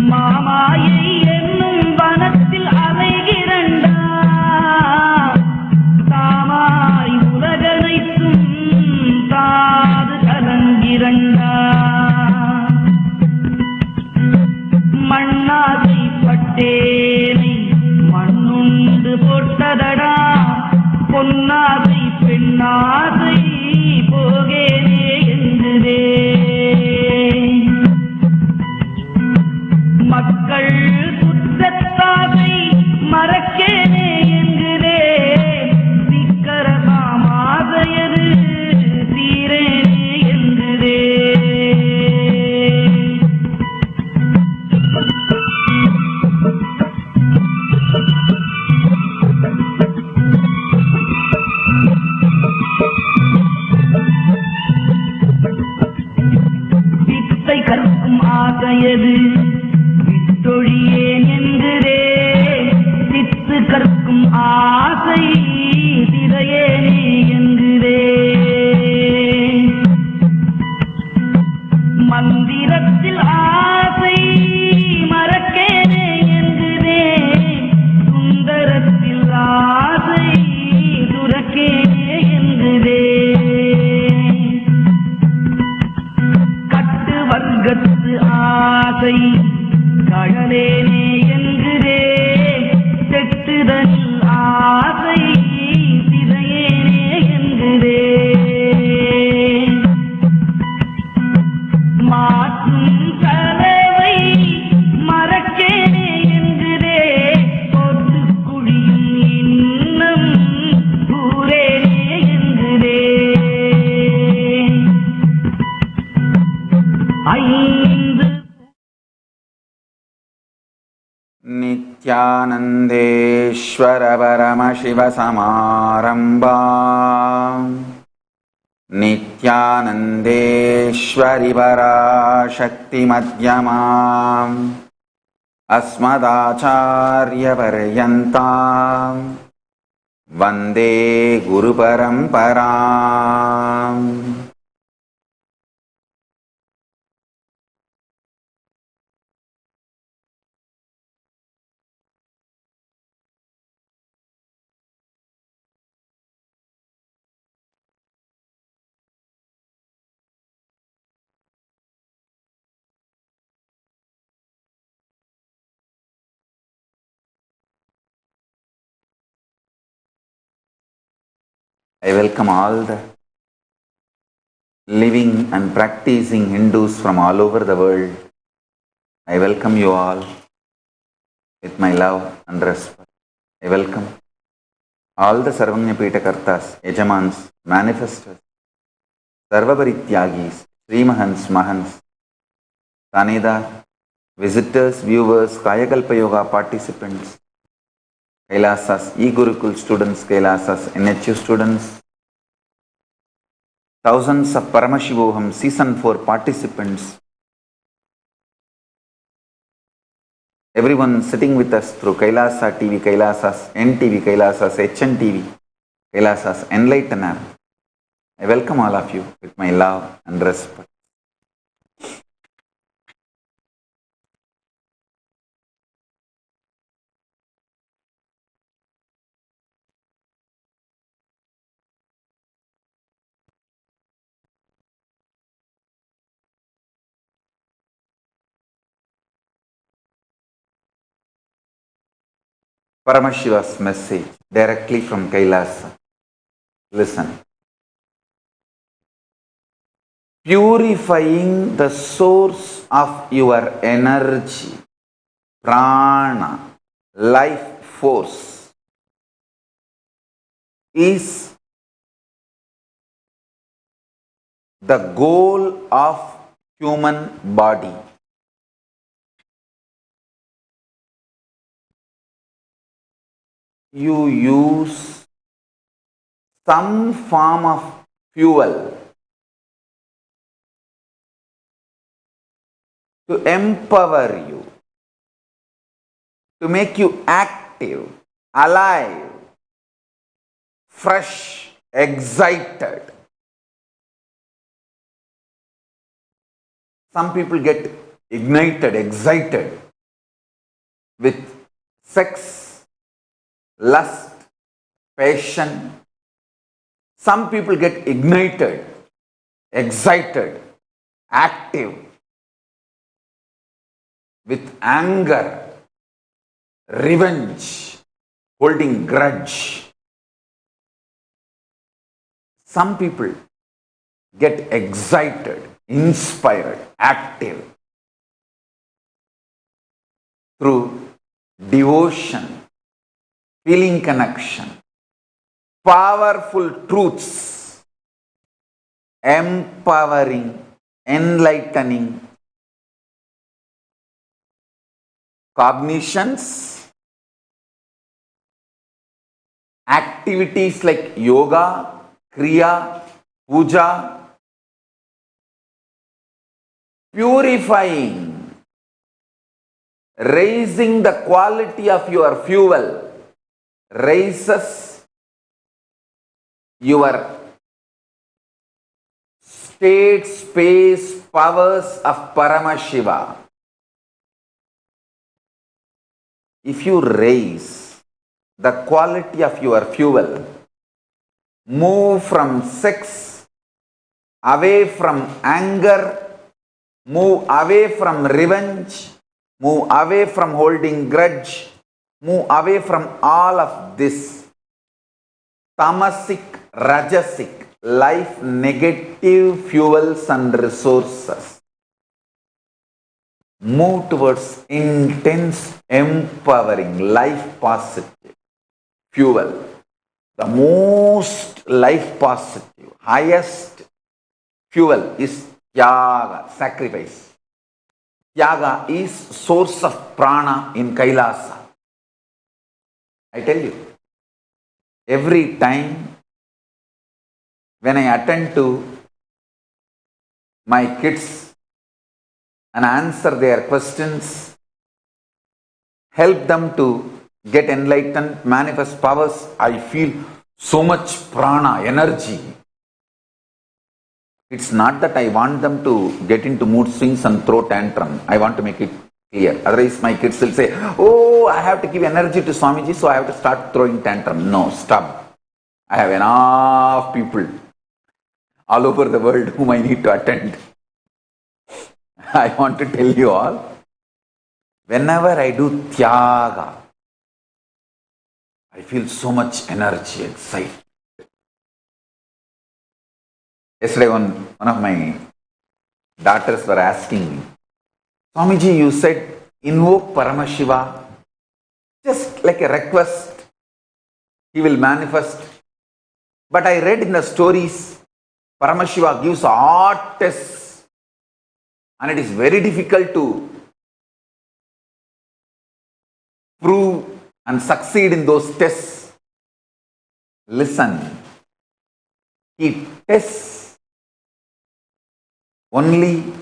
மாமாயை என்னும் வனத்தில் அலைகிறண்டா தாமாய் உலகனைத்தும் தாது கலங்கிறண்டா மண்ணாசை பட்டேனை மண்ணுண்டு போட்டதடா பொன்னாசை பெண்ணாசை போகேனே என்றுதே மக்கள் குற்றத்தாசை மறக்கேனே என்கிறே சிக்கரமாமாதையது தீரேனே என்கிறே வித்தை கற்கும் ஆசையது விட்டொழியேன் என்கிறே சித்து கற்கும் ஆசை சிதையேனே என்கிறே மந்திரத்தில் ஆசை மறக்கேனே என்கிறே சுந்தரத்தில் ஆசை துறக்கேனே என்கிறே கட்டு வர்க்கத்து ஆசை கழலேனே என்கிறே செட்டுதனில் ஆசை சிதையேனே என்கிறே மாற்றும் கலவை மறக்கேனே என்கிறே போட்டு குழியும் இன்னும் கூறேனே என்கிறே ஐந்து नित्यानन्देश्वर परमशिव समारम्भाम् नित्यानन्देश्वरि पराशक्ति मध्यमाम् अस्मदाचार्यपर्यन्ताम् वन्दे गुरुपरम्पराम् I welcome all the living and practicing Hindus from all over the world. I welcome you all with my love and respect. I welcome all the Sarvanya Pita Kartas, Yajamans, manifestors, Sarvabarityagis, Srimahans, Mahans, Tanedar, visitors, viewers, Kayakalpa Yoga participants, Kailasas, e-Gurukul students, Kailasas, NHU students, thousands of Paramashivam season 4 participants, everyone sitting with us through Kailasa TV, Kailasas, NTV, Kailasas, HNTV, Kailasas, enlightened. I welcome all of you with my love and respect. Paramashiva's message directly from Kailasa. Listen. Purifying the source of your energy, prana, life force, is the goal of human body. You use some form of fuel to empower you, to make you active, alive, fresh, excited. Some people get ignited, excited with sex, lust, passion. Some people get ignited, excited, active with anger, revenge, holding grudge. Some people get excited, inspired, active through devotion, feeling connection, powerful truths, empowering, enlightening cognitions, activities like yoga, kriya, puja, purifying, raising the quality of your fuel, raises your state, space, powers of Paramashiva. If you raise the quality of your fuel, move from sex, away from anger, move away from revenge, move away from holding grudge, move away from all of this tamasic, rajasic, life negative fuels and resources. Move towards intense, empowering, life positive fuel. The most life positive, highest fuel is tyaga, sacrifice. Tyaga is source of prana in Kailasa. I tell you, every time when I attend to my kids and answer their questions, help them to get enlightened, manifest powers, I feel so much prana, energy. It's not that I want them to get into mood swings and throw tantrum. I want to make it clear. Otherwise my kids will say, oh, I have to give energy to Swamiji, so I have to start throwing tantrum. No, stop. I have enough people all over the world whom I need to attend. I want to tell you all, whenever I do tyaga, I feel so much energy, excitement. Yesterday, one of my daughters were asking me, Swamiji, you said invoke Paramashiva, just like a request, he will manifest. But I read in the stories, Paramashiva gives hard tests. And it is very difficult to prove and succeed in those tests. Listen, he tests only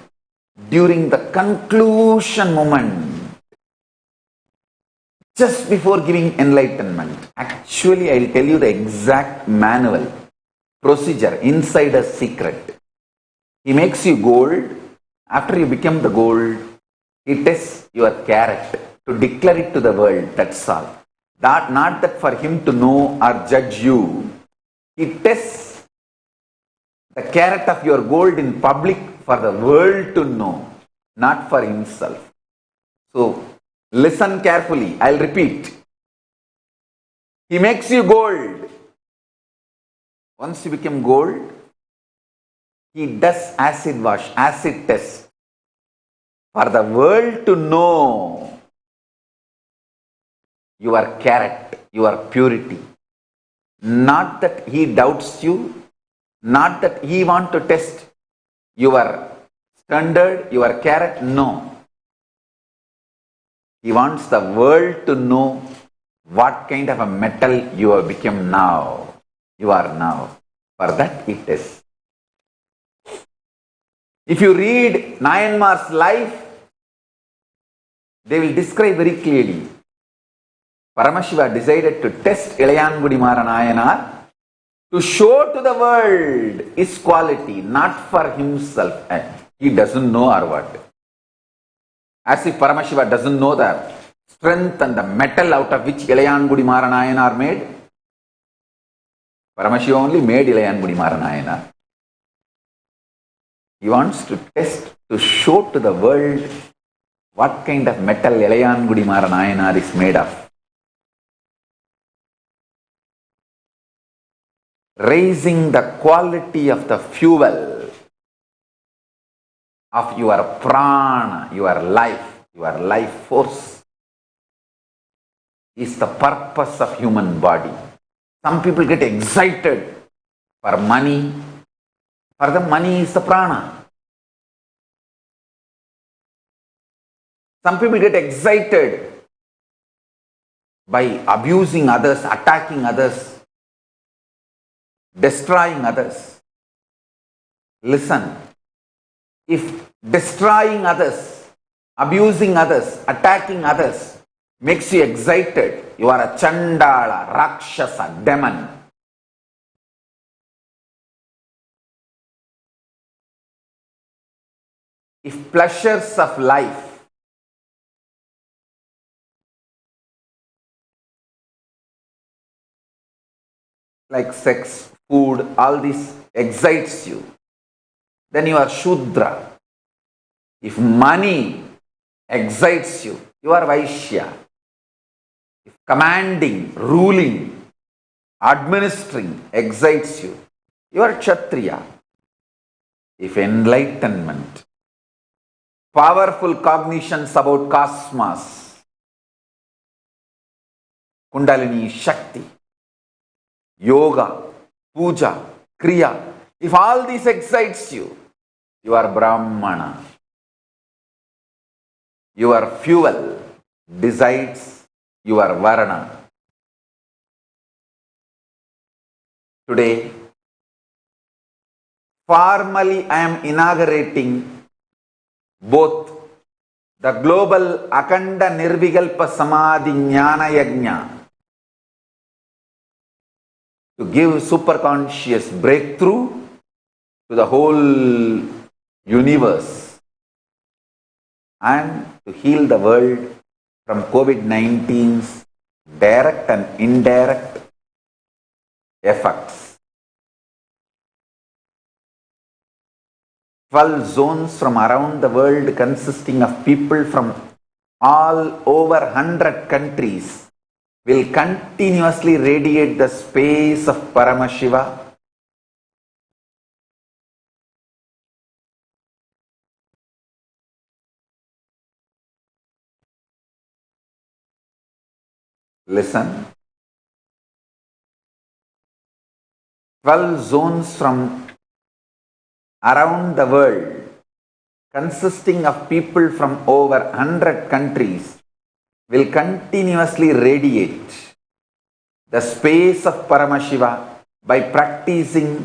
during the conclusion moment, just before giving enlightenment. Actually, I will tell you the exact manual, procedure, inside a secret. He makes you gold. After you become the gold, he tests your character to declare it to the world, that's all. Not that for him to know or judge you. He tests the character of your gold in public for the world to know, not for himself. So, listen carefully, I'll repeat. He makes you gold. Once you become gold, he does acid wash, acid test for the world to know your character, your purity. Not that he doubts you, not that he wants to test your standard, your carrot? No. He wants the world to know what kind of a metal you have become now. You are now. For that it is. If you read Nayanmar's life, they will describe very clearly. Paramashiva decided to test Ilayangudi Mara Nayanar to show to the world his quality, not for himself. He doesn't know or what. As if Paramashiva doesn't know the strength and the metal out of which Ilayangudi Mara Nayanar made. Paramashiva only made Ilayangudi Mara Nayanar. He wants to test, to show to the world what kind of metal Ilayangudi Mara Nayanar is made of. Raising the quality of the fuel of your prana, your life force, is the purpose of human body. Some people get excited for money. For them, money is the prana. Some people get excited by abusing others, attacking others, destroying others. Listen, if destroying others, abusing others, attacking others makes you excited, you are a Chandala, Rakshasa, demon. If pleasures of life like sex, food, all this excites you, then you are Shudra. If money excites you, you are Vaishya. If commanding, ruling, administering excites you, you are Kshatriya. If enlightenment, powerful cognitions about cosmos, Kundalini Shakti, yoga, puja, kriya, if all this excites you, you are Brahmana. Your fuel decides your varna. Today, formally I am inaugurating both the global Akhanda Nirvikalpa Samadhi Jnana Yagna to give superconscious breakthrough to the whole universe and to heal the world from COVID-19's direct and indirect effects. 12 zones from around the world consisting of people from all over 100 countries will continuously radiate the space of Paramashiva Listen. 12 zones from around the world, consisting of people from over 100 countries, will continuously radiate the space of Paramashiva by practicing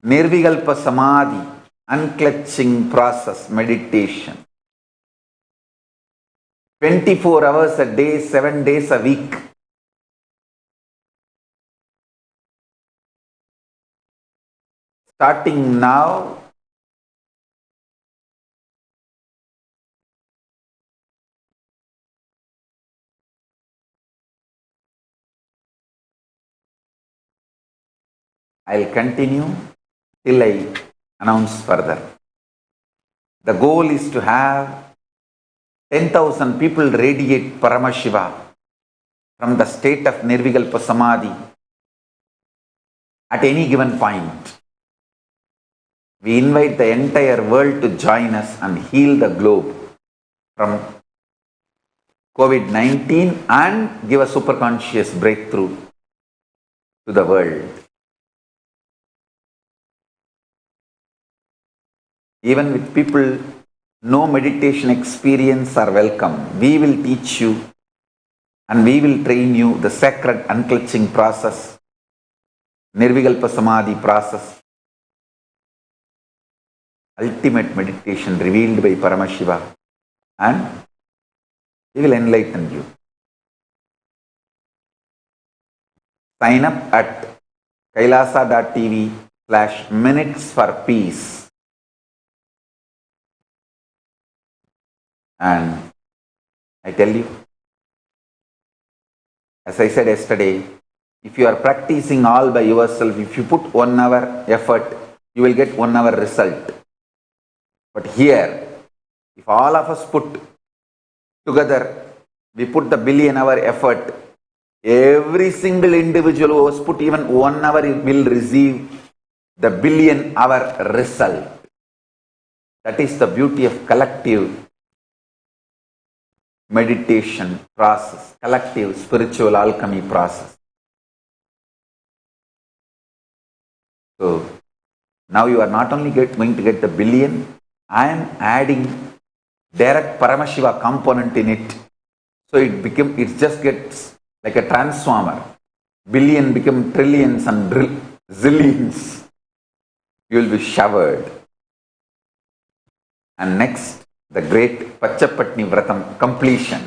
Nirvikalpa Samadhi, unclutching process, meditation. 24 hours a day, 7 days a week. Starting now, I'll continue till I announce further. The goal is to have 10,000 people radiate Paramashiva from the state of Nirvikalpa Samadhi at any given point. We invite the entire world to join us and heal the globe from COVID-19 and give a superconscious breakthrough to the world. Even with people no meditation experience are welcome. We will teach you and we will train you the sacred unclutching process, Nirvikalpa Samadhi process, ultimate meditation revealed by Paramashiva, and he will enlighten you. Sign up at kailasa.tv/minutes for peace. And I tell you, as I said yesterday, if you are practicing all by yourself, if you put 1 hour effort, you will get 1 hour result. But here, if all of us put together, we put the billion-hour effort, every single individual who has put even 1 hour will receive the billion-hour result. That is the beauty of collective meditation process, collective spiritual alchemy process. So, now you are not only going to get the billion, I am adding direct Paramashiva component in it. So it just gets like a transformer. Billion become trillions and zillions. You will be showered. And next, the great Pachapatni Vratam completion.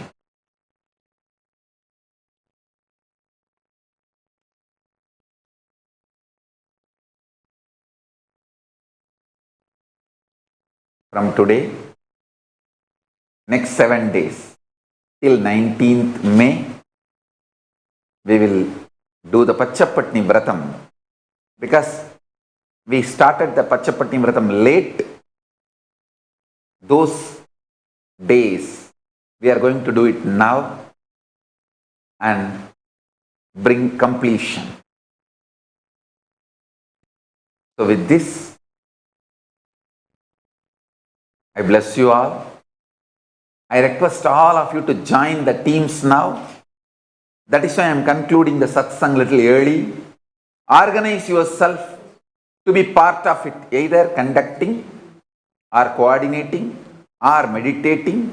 From today, next 7 days, till 19th May, we will do the Pachapatni Vratam, because we started the Pachapatni Vratam late. Those days, we are going to do it now and bring completion. So with this, I bless you all. I request all of you to join the teams now. That is why I am concluding the satsang little early. Organize yourself to be part of it, either conducting or coordinating or meditating.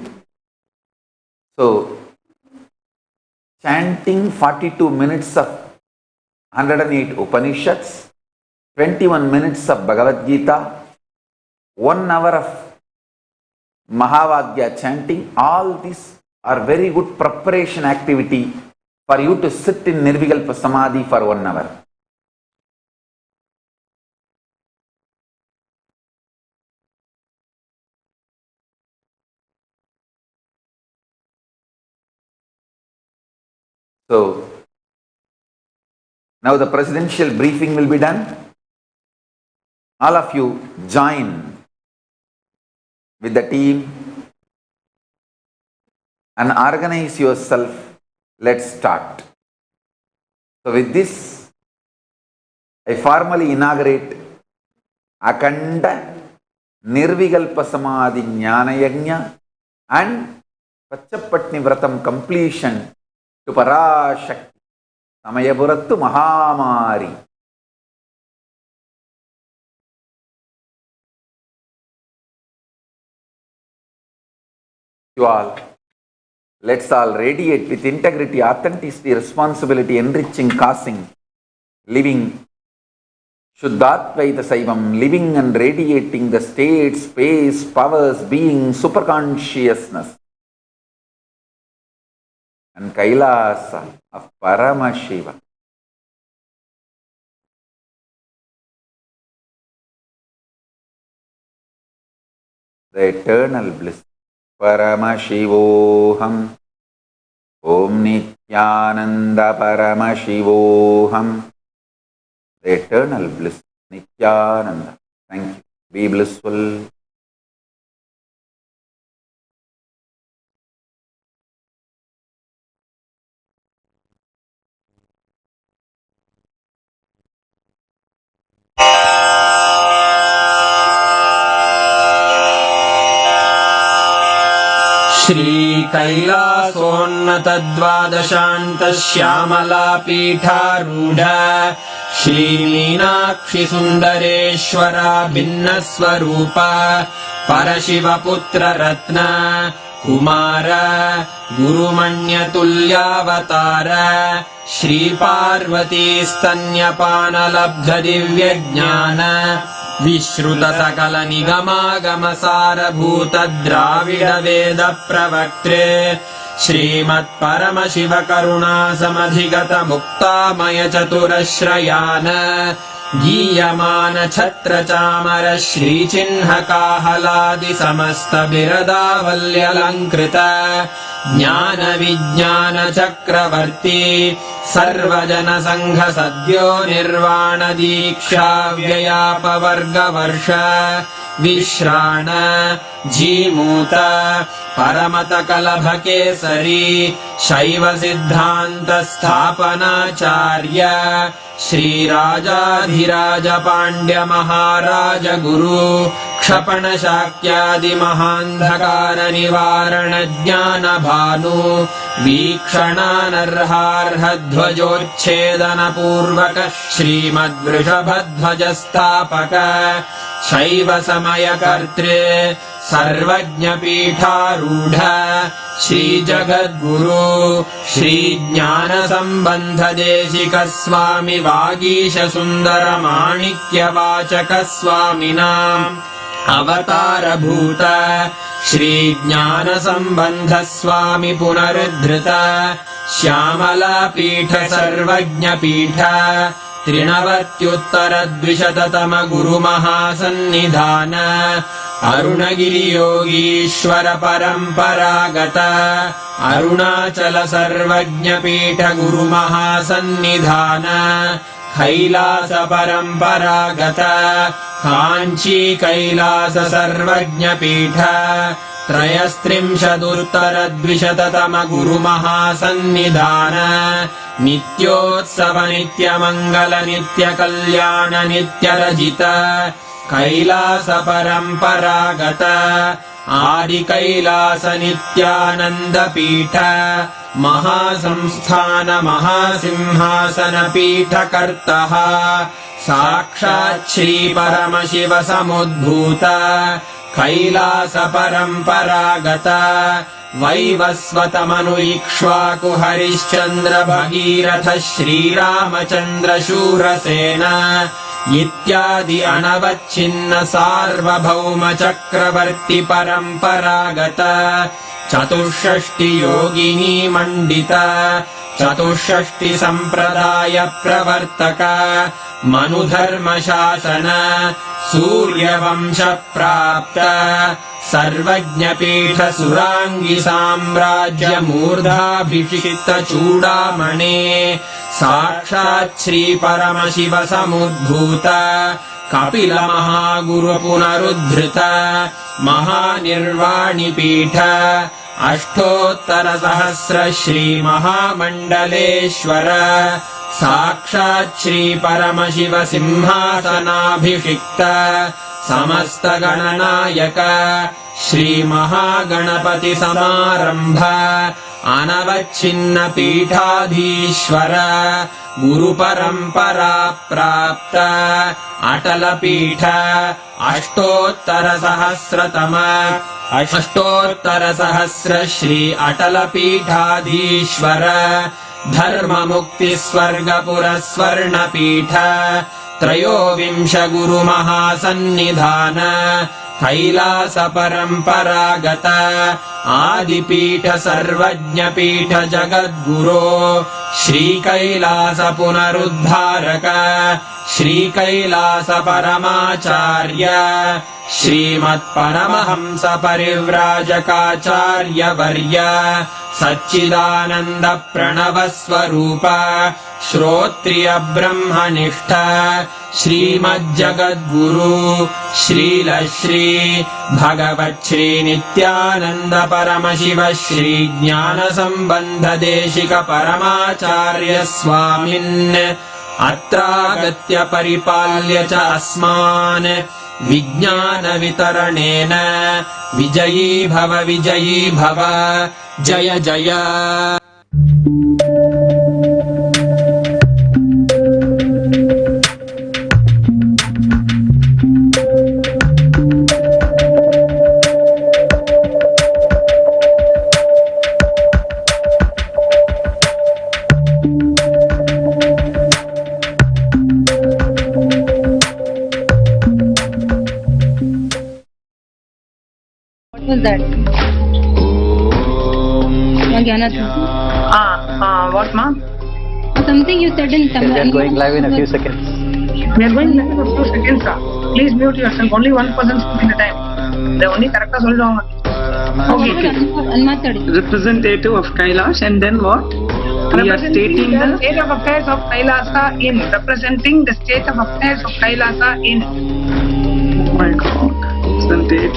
So, chanting 42 minutes of 108 Upanishads, 21 minutes of Bhagavad Gita, 1 hour of Mahavagya chanting, all these are very good preparation activity for you to sit in Nirvikalpa Samadhi for 1 hour. So, now the presidential briefing will be done. All of you join with the team and organize yourself. Let's start. So with this, I formally inaugurate Akhanda, Nirvikalpa Samadhi Jnana Yagna and Pachapatni Vratam completion to Parashakti Samayapurattu Mahamari. You all, let's all radiate with integrity, authenticity, responsibility, enriching, causing, living Shuddhatvaita Saivam, living and radiating the state, space, powers, being, superconsciousness and Kailasa of Paramashiva. The eternal bliss. Paramashivoham. Om Nithyananda Paramashivoham. The eternal bliss. Nithyananda. Thank you. Be blissful. श्रीकैलासोन्नतद्वादशान्तश्यामलापीठारूढ श्रीमीनाक्षिसुन्दरेश्वरा भिन्नस्वरूप परशिवपुत्ररत्न Kumar गुरुमण्यतुल्यावतार श्रीपार्वतीस्तन्यपानलब्धदिव्यज्ञान विश्रुतसकलनिगमागमसारभूत द्राविडवेदप्रवक्त्रे श्रीमत्परमशिवकरुणासमधिगतमुक्तामयचतुरश्रयान गीयमान छत्रचामर श्रीचिह्नकाहलादिसमस्तबिरदावल्यलङ्कृत ज्ञानविज्ञानचक्रवर्ती सर्वजनसङ्घसद्यो निर्वाणदीक्षाव्ययापवर्गवर्ष विश्राण Jimuta परमतकलभकेसरी शैवसिद्धान्तस्थापनाचार्य श्रीराजाधिराज पाण्ड्यमहाराज गुरु क्षपणशाक्यादिमहान्धकारनिवारणज्ञानभानु वीक्षणानर्हार्हध्वजोच्छेदनपूर्वक श्रीमद्वृषभध्वजस्थापक शैवसमयकर्त्रे सर्वज्ञपीठारूढ श्रीजगद्गुरु श्रीज्ञानसम्बन्धदेशिकस्वामि वागीशसुन्दरमाणिक्यवाचकस्वामिनाम् अवतारभूत श्रीज्ञानसम्बन्धस्वामि पुनरुद्धृत श्यामलापीठ सर्वज्ञपीठ त्रिनवत्युत्तरद्विशततम गुरुमहासन्निधान अरुणगिरियोगीश्वर परम्परागत अरुणाचल सर्वज्ञपीठ गुरुमहासन्निधान कैलास परम्परागत काञ्ची कैलास सर्वज्ञपीठ त्रयस्त्रिंशदुत्तरद्विशततम गुरुमहासन्निधान नित्योत्सव नित्यमङ्गल नित्यकल्याण नित्यरजित कैलास परम्परागत आदिकैलास नित्यानन्दपीठ महासंस्थान महासिंहासनपीठकर्तः साक्षात् श्रीपरमशिव समुद्भूत कैलास परम्परागत वैवस्वतमनु इक्ष्वाकु हरिश्चन्द्र भगीरथ श्रीरामचन्द्र शूरसेन इत्यादि अनवच्छिन्न सार्वभौम चक्रवर्ति परम्परागत चतुष्षष्टि योगिनी मण्डित चतुष्षष्टि सम्प्रदाय प्रवर्तक मनुधर्मशासन सूर्यवंश प्राप्त सर्वज्ञपीठ सुराङ्गी साम्राज्य मूर्धाभिषिक्त चूडामणे साक्षात् श्री परमशिव समुद्भूत कपिल महागुरु पुनरुद्धृत महानिर्वाणिपीठ अष्टोत्तर सहस्र श्री महामण्डलेश्वर साक्षात् श्री परमशिव सिंहासनाभिषिक्त समस्त गणनायक श्री महागणपति समारंभ अनवच्छिन्न पीठाधीश्वर गुरु परंपरा प्राप्त अटल पीठ अष्टोत्तर सहस्र श्री अटल पीठाधीश्वर धर्म मुक्ति स्वर्गपुर स्वर्ण पीठ त्रयोविंश गुरु महासन्निधान कैलास परम्परागत आदिपीठ सर्वज्ञपीठ जगद्गुरो श्री कैलास पुनरुद्धारक श्री कैलास परमाचार्य श्रीमत्परमहंस परिव्राजकाचार्य वर्य सच्चिदानंद प्रणव स्वरूप श्रोत्रिय ब्रह्मनिष्ठ श्रीमज्जगद्गुरु श्रील श्री भगवत् श्री नित्यानंद परमशिव श्री ज्ञान संबंध देशिक परमाचार्य स्वामिन् अत्रागत्य परिपाल्य च अस्मान् विज्ञानवितरणेन विजयी भव जय जय। What was that? Jnana. What, ma'am? Something you said in Tamil. We are going live in a few seconds. We are going live in a few seconds, sir. Please mute yourself. Only one person speaking at a time. The only correct is hold on. Okay. Representative of Kailasa, and then what? We are stating the state of affairs of Kailasa in. Representing the state of affairs of Kailasa in. Oh my God. Representative.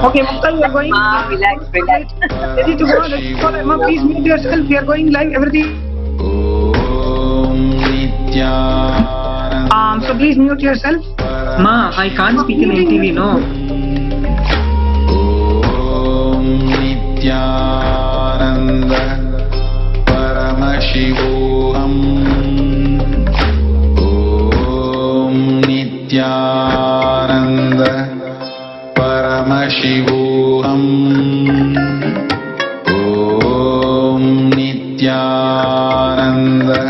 Okay, Mukta, you are going. Relax. Ready to go? Let's go. Emma, please mute yourself. We are going live. Everything. So please mute yourself. Ma, I can't speak in ATV, no. Nithyananda Paramashivam Om Nithyananda Paramashivam Om Nithyananda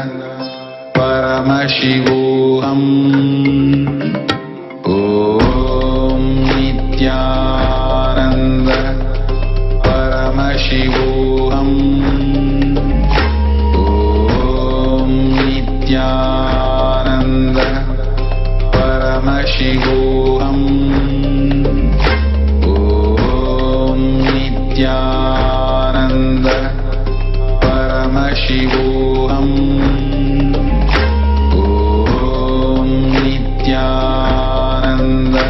Paramashivam Om Nithyananda Paramashivam Om Nithyananda Paramashivam Om Nithyananda Paramashivam Om Nithyananda Paramashivam Om Nithyananda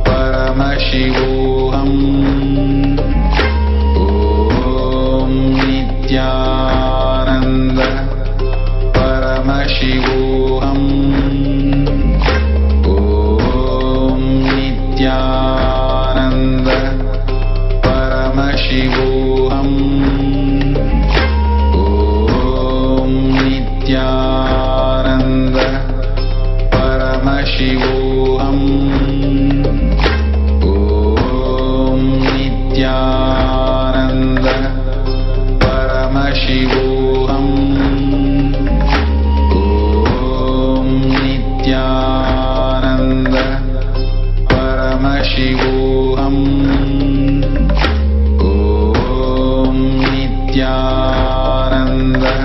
Paramashivam Om Nithyananda Paramashivam Om Nithyananda Paramashivam Om Nithyananda Paramashivam Om Nithyananda Nithyananda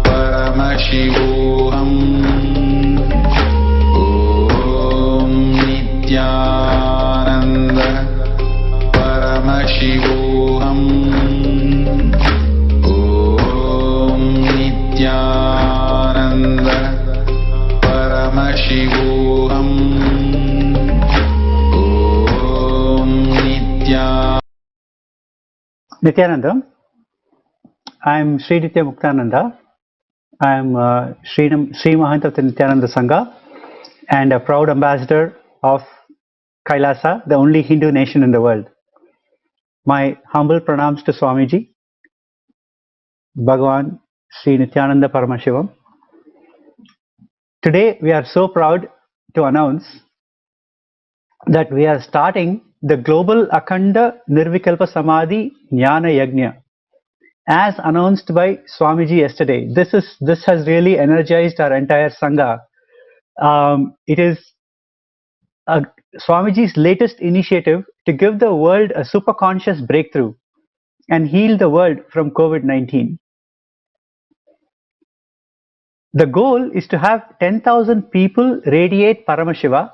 Paramashivam Om Nithyananda Paramashivam Om Nithyananda Paramashivam Om Nithyananda, I am Sri Nitya Muktananda. I am Sri Mahant of the Nithyananda Sangha and a proud ambassador of Kailasa, the only Hindu nation in the world. My humble pranams to Swamiji, Bhagavan Sri Nithyananda Paramashivam. Today we are so proud to announce that we are starting the global Akhanda Nirvikalpa Samadhi Jnana Yagna, as announced by Swamiji yesterday. This has really energized our entire Sangha. It is Swamiji's latest initiative to give the world a superconscious breakthrough and heal the world from COVID-19. The goal is to have 10,000 people radiate Paramashiva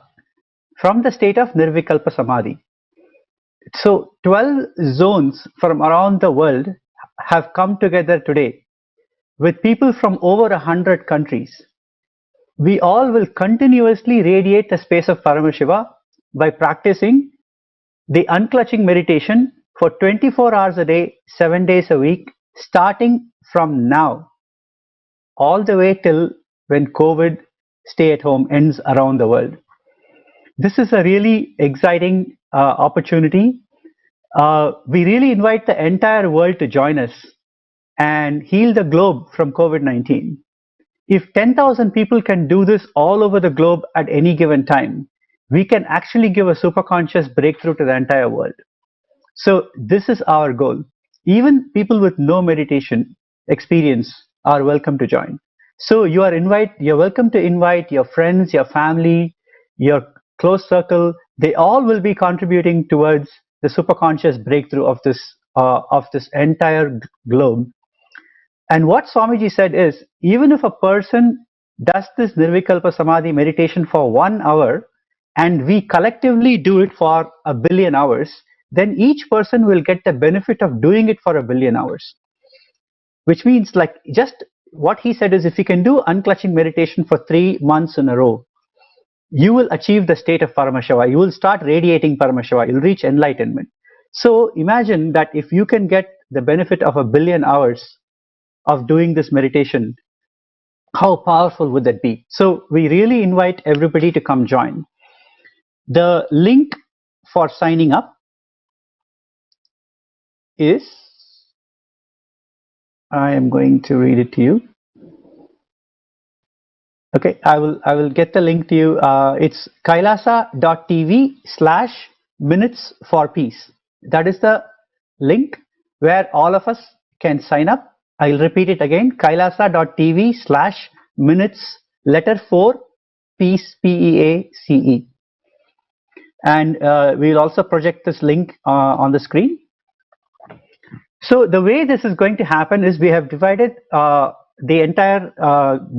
from the state of Nirvikalpa Samadhi. So 12 zones from around the world have come together today with people from over 100 countries. We all will continuously radiate the space of Paramashiva by practicing the unclutching meditation for 24 hours a day, 7 days a week, starting from now, all the way till when COVID stay at home ends around the world. This is a really exciting opportunity. We really invite the entire world to join us and heal the globe from COVID-19. If 10,000 people can do this all over the globe at any given time, we can actually give a superconscious breakthrough to the entire world. So this is our goal. Even people with no meditation experience are welcome to join. So you're welcome to invite your friends, your family, your close circle. They all will be contributing towards the superconscious breakthrough of this entire globe. And what Swamiji said is, even if a person does this Nirvikalpa Samadhi meditation for 1 hour, and we collectively do it for 1 billion hours, then each person will get the benefit of doing it for 1 billion hours. Which means, like, just what he said is, if you can do unclutching meditation for 3 months in a row, you will achieve the state of Paramashiva. You will start radiating Paramashiva. You'll reach enlightenment. So imagine that if you can get the benefit of 1 billion hours of doing this meditation, how powerful would that be? So we really invite everybody to come join. The link for signing up is, I am going to read it to you. Okay, I will get the link to you. It's kailasa.tv/minutes for peace. That is the link where all of us can sign up. I'll repeat it again, kailasa.tv/minutes letter 4 peace, PEACE. And we'll also project this link on the screen. So the way this is going to happen is we have divided the entire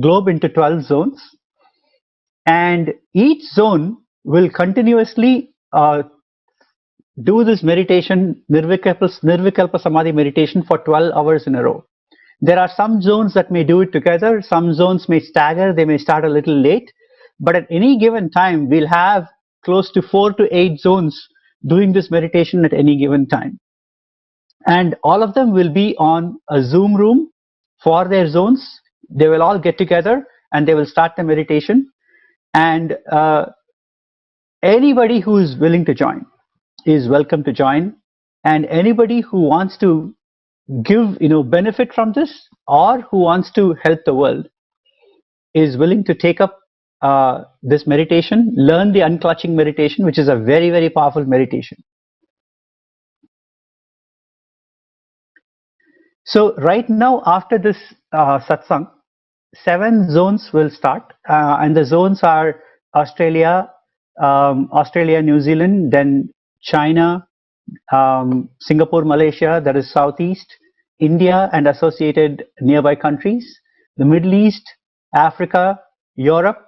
globe into 12 zones, and each zone will continuously do this meditation, Nirvikalpa Samadhi meditation, for 12 hours in a row. There are some zones that may do it together, some zones may stagger, they may start a little late, but at any given time we'll have close to 4 to 8 zones doing this meditation at any given time. And all of them will be on a Zoom room for their zones. They will all get together and they will start the meditation. And anybody who is willing to join is welcome to join. And anybody who wants to give benefit from this, or who wants to help the world, is willing to take up this meditation, learn the unclutching meditation, which is a very, very powerful meditation. So right now, after this satsang, 7 zones will start, and the zones are Australia, New Zealand, then China, Singapore, Malaysia, that is Southeast, India and associated nearby countries, the Middle East, Africa, Europe,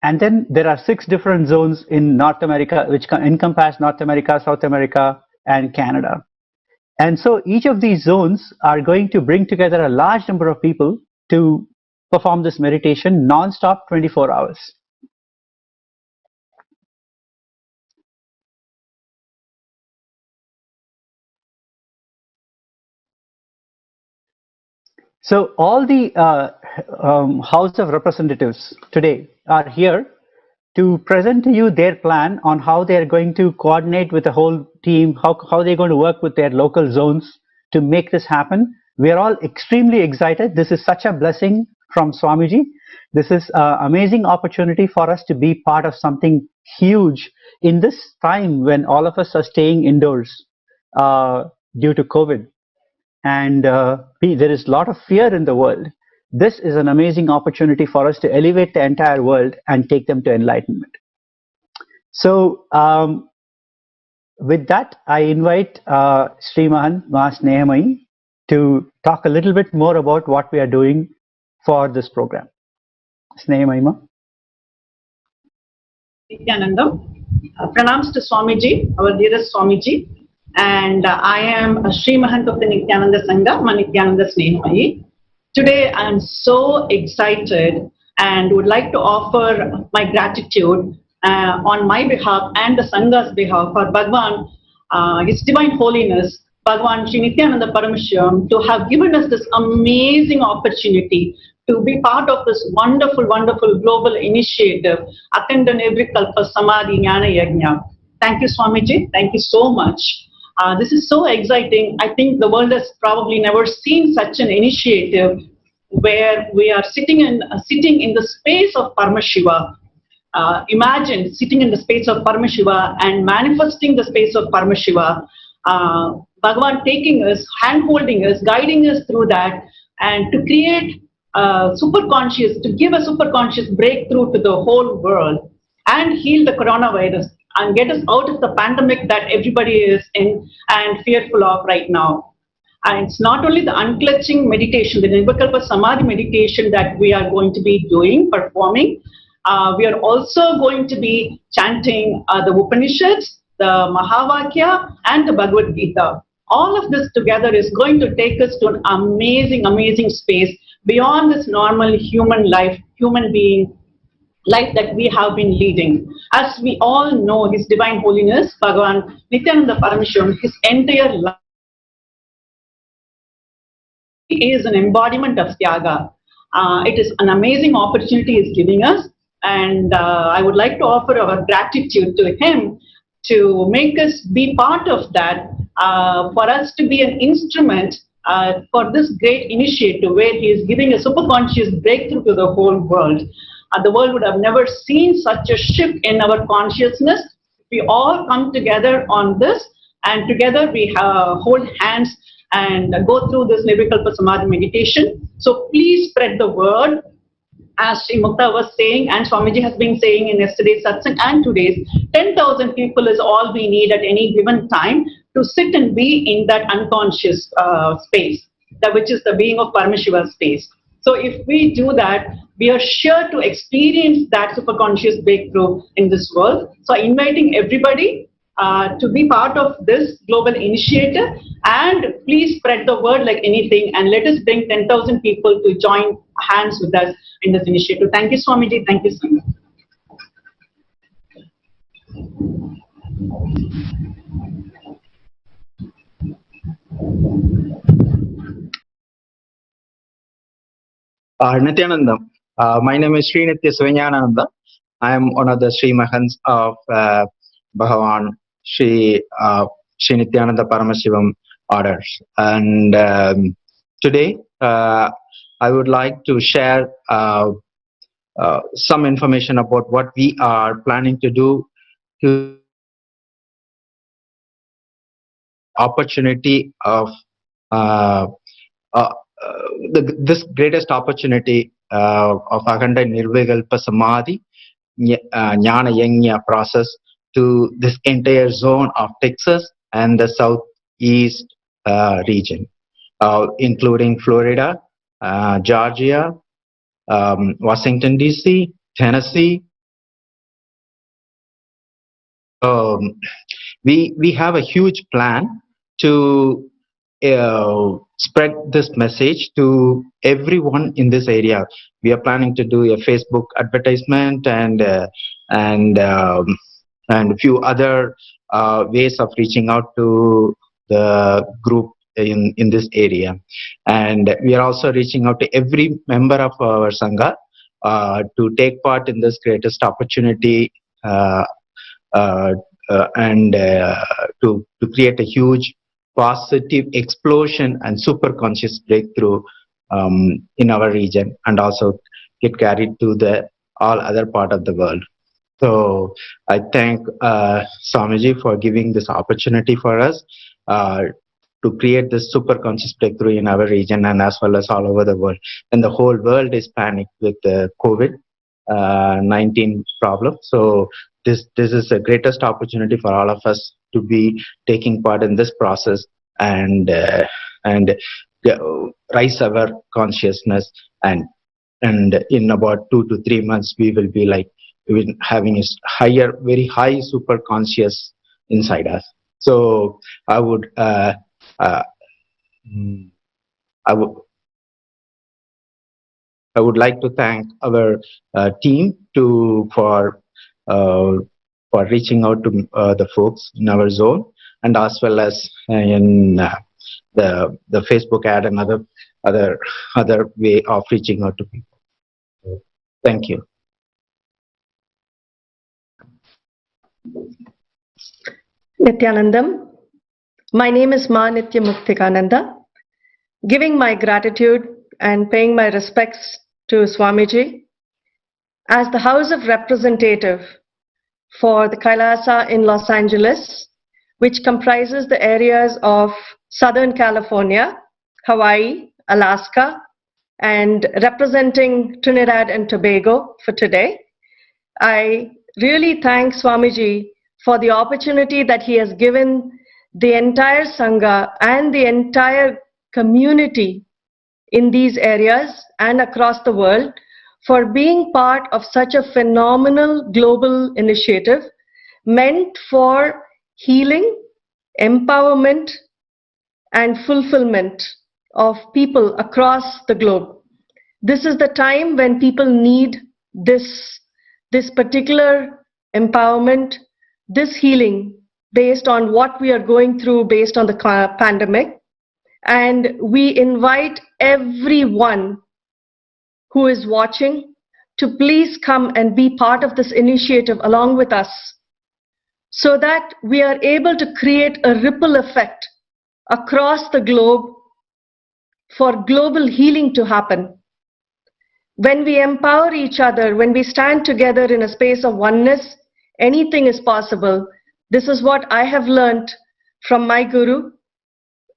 and then there are 6 different zones in North America which encompass North America, South America, and Canada. And so each of these zones are going to bring together a large number of people to perform this meditation non-stop 24 hours. So all the House of Representatives today are here to present to you their plan on how they are going to coordinate with the whole team, how they're going to work with their local zones to make this happen. We are all extremely excited. This is such a blessing from Swamiji. This is an amazing opportunity for us to be part of something huge in this time when all of us are staying indoors due to COVID. And there is a lot of fear in the world. This is an amazing opportunity for us to elevate the entire world and take them to enlightenment. So with that, I invite Sri Mahasannidhanam to talk a little bit more about what we are doing for this program. Snehamayi. Nithyananda. Pranams to Swamiji, our dearest Swamiji. And I am a Sri Mahant of the Nithyananda Sangha, Nithyananda Snehamayi. Today I am so excited and would like to offer my gratitude on my behalf and the Sangha's behalf for Bhagwan, His Divine Holiness, Bhagwan Sri Nithyananda Paramashivam, to have given us this amazing opportunity to be part of this wonderful, wonderful global initiative, Akhanda Nirvikalpa Samadhi Jnana Yagna. Thank you, Swamiji. Thank you so much. This is so exciting. I think the world has probably never seen such an initiative where we are sitting in the space of Paramashiva. Imagine sitting in the space of Paramashiva and manifesting the space of Paramashiva. Bhagavan taking us, hand-holding us, guiding us through that, and to create superconscious, to give a superconscious breakthrough to the whole world and heal the coronavirus and get us out of the pandemic that everybody is in and fearful of right now. And it's not only the unclutching meditation, the Nirvikalpa Samadhi meditation that we are going to be doing, performing. We are also going to be chanting the Upanishads, the Mahavakya, and the Bhagavad Gita. All of this together is going to take us to an amazing, amazing space beyond this normal human life, human being life that we have been leading. As we all know, His Divine Holiness, Bhagavan Nithyananda Paramashivam, his entire life is an embodiment of tyaga. It is an amazing opportunity He is giving us, and I would like to offer our gratitude to him to make us be part of that, for us to be an instrument for this great initiative where he is giving a superconscious breakthrough to the whole world. The world would have never seen such a shift in our consciousness. We all come together on this, and together we hold hands and go through this Nirvikalpa Samadhi meditation. So please spread the word. As Sri Mukta was saying, and Swamiji has been saying in yesterday's satsang and today's, 10,000 people is all we need at any given time to sit and be in that unconscious space, which is the being of Paramashiva space. So if we do that, we are sure to experience that superconscious breakthrough in this world. So inviting everybody to be part of this global initiative, and please spread the word like anything, and let us bring 10,000 people to join hands with us in this initiative. Thank you, Swamiji. Thank you so much. Nithyananda. My name is Sri Nithyananda. I am one of the Sri Mahants of Bhagavan Sri Nithyananda Paramashivam orders. And today I would like to share some information about what we are planning to do to opportunity of this greatest opportunity of Akhanda Nirvikalpa Samadhi Jnana Yagna process to this entire zone of Texas and the southeast region. including Florida, Georgia, Washington DC, Tennessee. We have a huge plan to spread this message to everyone in this area. We are planning to do a Facebook advertisement and a few other ways of reaching out to the group in this area. And we are also reaching out to every member of our Sangha to take part in this greatest opportunity and to create a huge positive explosion and superconscious breakthrough in our region, and also get carried to the all other part of the world. So I thank Swamiji for giving this opportunity for us to create this superconscious breakthrough in our region and as well as all over the world. And the whole world is panicked with the COVID-19 problem. So this is the greatest opportunity for all of us to be taking part in this process and rise our consciousness, and in about 2 to 3 months we will be like having a higher, very high super conscious inside us. So I would like to thank our team for reaching out to the folks in our zone, and as well as in the Facebook ad and other way of reaching out to people. So, thank you. Nithyanandam. My name is Ma Nithyananda. Giving my gratitude and paying my respects to Swamiji as the House of Representative for the Kailasa in Los Angeles, which comprises the areas of Southern California, Hawaii, Alaska, and representing Trinidad and Tobago for today. I really thank Swamiji for the opportunity that he has given the entire Sangha and the entire community in these areas and across the world for being part of such a phenomenal global initiative meant for healing, empowerment, and fulfillment of people across the globe. This is the time when people need this particular empowerment, this healing based on what we are going through based on the pandemic. And we invite everyone who is watching to please come and be part of this initiative along with us, so that we are able to create a ripple effect across the globe for global healing to happen. When we empower each other, when we stand together in a space of oneness, anything is possible. This is what I have learned from my Guru,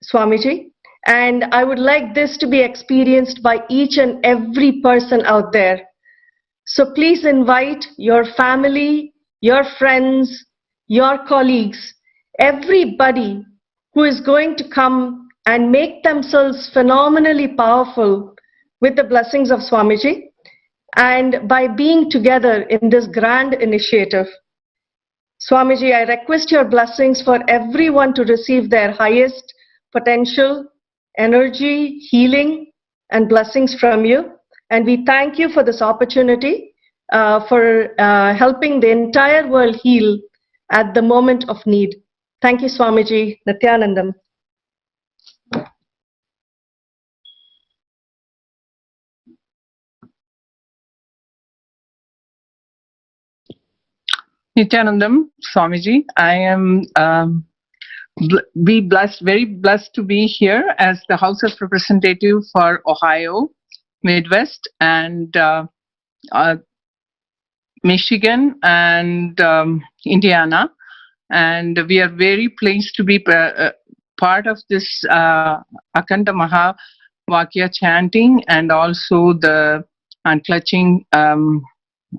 Swamiji, and I would like this to be experienced by each and every person out there. So please invite your family, your friends, your colleagues, everybody who is going to come and make themselves phenomenally powerful with the blessings of Swamiji, and by being together in this grand initiative. Swamiji, I request your blessings for everyone to receive their highest potential, energy, healing, and blessings from you. And we thank you for this opportunity for helping the entire world heal at the moment of need. Thank you, Swamiji. Nithyanandam. Nithyanandam, Swamiji, I am very blessed to be here as the House of Representative for Ohio, Midwest, and Michigan, and Indiana. And we are very pleased to be part of this Akhanda Mahavakya chanting, and also the unclutching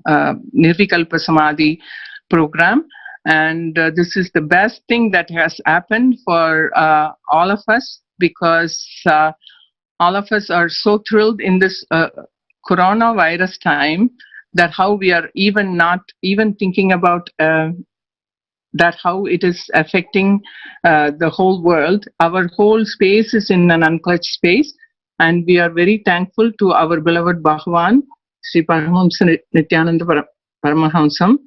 Nirvikalpa Samadhi program. And this is the best thing that has happened for all of us, because all of us are so thrilled in this coronavirus time that how we are even not even thinking about that how it is affecting the whole world. Our whole space is in an unclutched space, and we are very thankful to our beloved Bhagavan, Sri Paramahamsa Nithyananda Paramahamsam,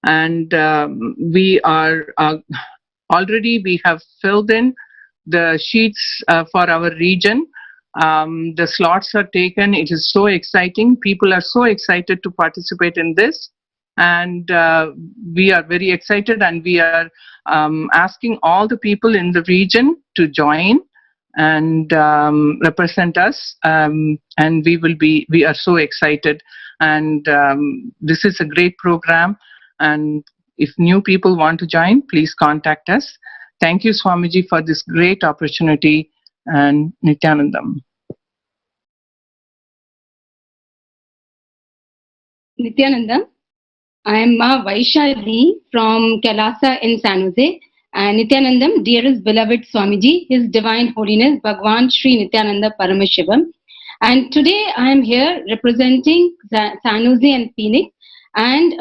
and we are already we have filled in the sheets for our region. The slots are taken. It is so exciting. People are so excited to participate in this. And we are very excited, and we are asking all the people in the region to join and represent us. And we are so excited. And this is a great program. And if new people want to join, please contact us. Thank you, Swamiji, for this great opportunity, and Nithyanandam. Nithyanandam. I am Ma Vaishali from Kailasa in San Jose. And Nithyanandam, dearest beloved Swamiji, His Divine Holiness Bhagwan Sri Nithyananda Paramashivam. And today I am here representing San Jose and Phoenix, and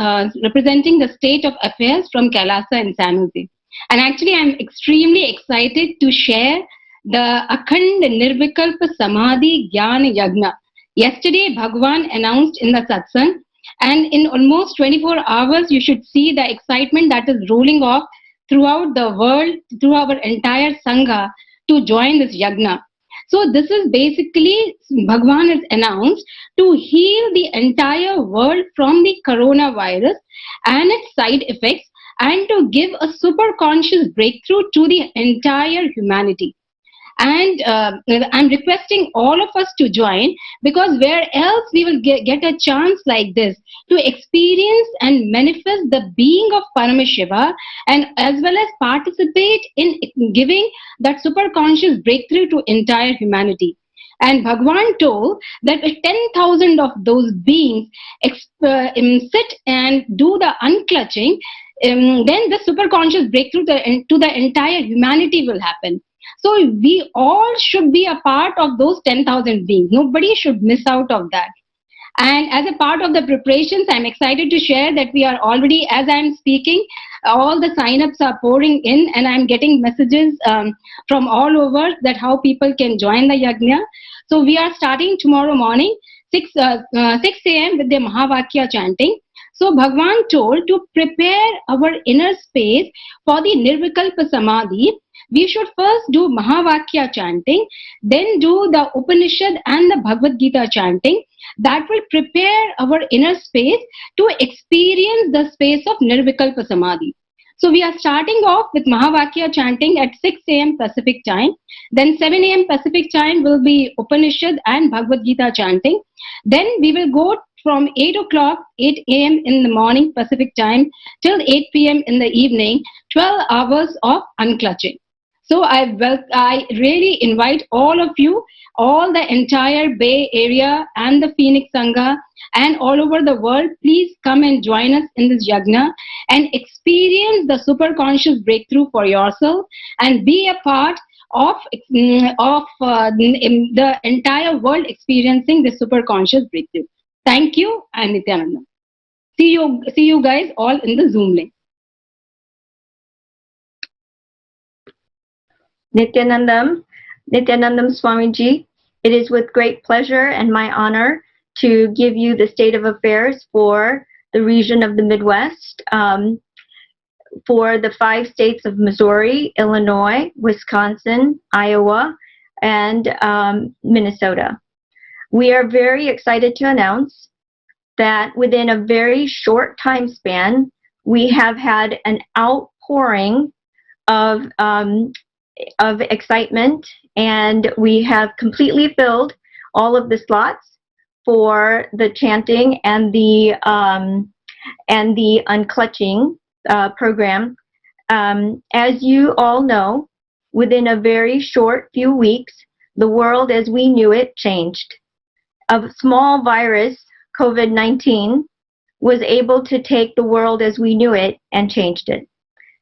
representing the state of affairs from Kailasa and San Jose. And actually I am extremely excited to share the Akhanda Nirvikalpa Samadhi Jnana Yagna. Yesterday Bhagwan announced in the satsang, and in almost 24 hours, you should see the excitement that is rolling off throughout the world, through our entire Sangha, to join this Yagna. So this is basically, Bhagwan has announced to heal the entire world from the coronavirus and its side effects, and to give a superconscious breakthrough to the entire humanity. And I'm requesting all of us to join, because where else we will get a chance like this to experience and manifest the being of Paramashiva, and as well as participate in giving that superconscious breakthrough to entire humanity. And Bhagwan told that if 10,000 of those beings sit and do the unclutching, then the superconscious breakthrough to the entire humanity will happen. So we all should be a part of those 10,000 beings. Nobody should miss out of that. And as a part of the preparations, I'm excited to share that we are already, as I'm speaking, all the sign-ups are pouring in, and I'm getting messages from all over that how people can join the Yagna. So we are starting tomorrow morning, 6 a.m. with the Mahavakya chanting. So Bhagwan told to prepare our inner space for the Nirvikalpa Samadhi. We should first do Mahavakya chanting, then do the Upanishad and the Bhagavad Gita chanting. That will prepare our inner space to experience the space of Nirvikalpa Samadhi. So we are starting off with Mahavakya chanting at 6 a.m. Pacific time. Then 7 a.m. Pacific time will be Upanishad and Bhagavad Gita chanting. Then we will go from 8 a.m. in the morning Pacific time till 8 p.m. in the evening, 12 hours of unclutching. So I really invite all of you, all the entire Bay Area and the Phoenix Sangha and all over the world, please come and join us in this Yagna and experience the superconscious breakthrough for yourself, and be a part of the entire world experiencing the superconscious breakthrough. Thank you, and Nithyananda. See you guys all in the Zoom link. Nithyanandam Swamiji, it is with great pleasure and my honor to give you the state of affairs for the region of the Midwest, for the 5 states of Missouri, Illinois, Wisconsin, Iowa, and Minnesota. We are very excited to announce that within a very short time span, we have had an outpouring of excitement, and we have completely filled all of the slots for the chanting and the unclutching program. As you all know, within a very short few weeks, the world as we knew it changed. A small virus, COVID-19, was able to take the world as we knew it and changed it.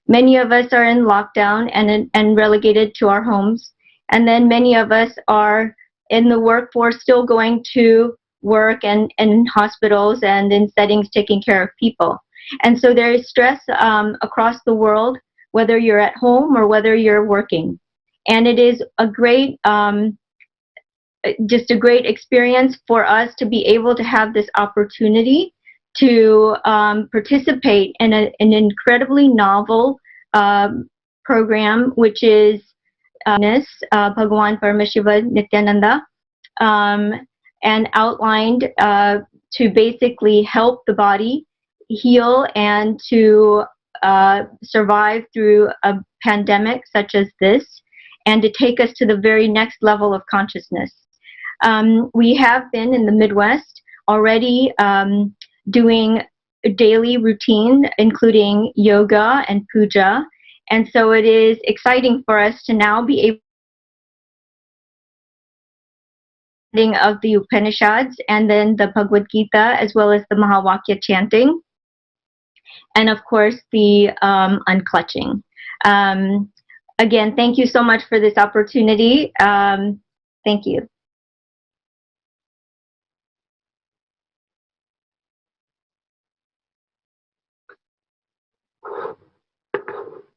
Many of us are in lockdown and relegated to our homes, And then many of us are in the workforce still going to work and in hospitals and in settings taking care of people. And so there is stress across the world, whether you're at home or whether you're working. And it is a great, just a great experience for us to be able to have this opportunity to participate in an incredibly novel program, which is Bhagavan Paramashiva Nithyananda, and outlined to basically help the body heal and to survive through a pandemic such as this, and to take us to the very next level of consciousness. We have been in the Midwest already doing a daily routine, including yoga and puja, and so it is exciting for us to now be able of the Upanishads and then the Bhagavad Gita, as well as the Mahavakya chanting, and of course the unclutching. Again, thank you so much for this opportunity. Thank you.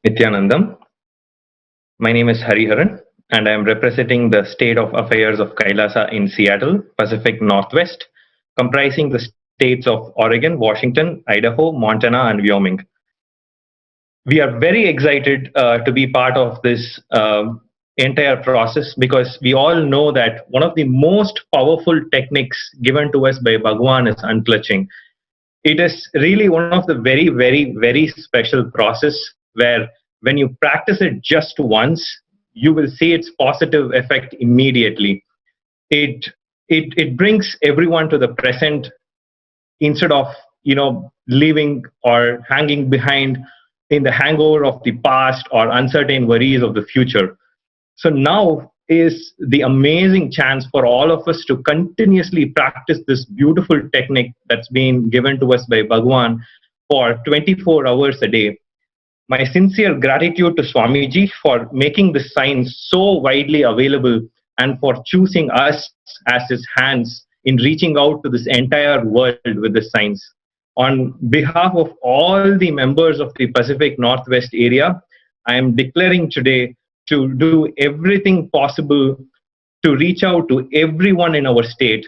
Nithyanandam. My name is Hariharan, and I am representing the State of Affairs of Kailasa in Seattle, Pacific Northwest, comprising the states of Oregon, Washington, Idaho, Montana, and Wyoming. We are very excited to be part of this entire process, because we all know that one of the most powerful techniques given to us by Bhagavan is unclutching. It is really one of the very, very, very special process where when you practice it just once, you will see its positive effect immediately. It brings everyone to the present instead of leaving or hanging behind in the hangover of the past or uncertain worries of the future. So now is the amazing chance for all of us to continuously practice this beautiful technique that's been given to us by Bhagavan for 24 hours a day. My sincere gratitude to Swamiji for making this science so widely available and for choosing us as his hands in reaching out to this entire world with this science. On behalf of all the members of the Pacific Northwest area, I am declaring today to do everything possible to reach out to everyone in our state,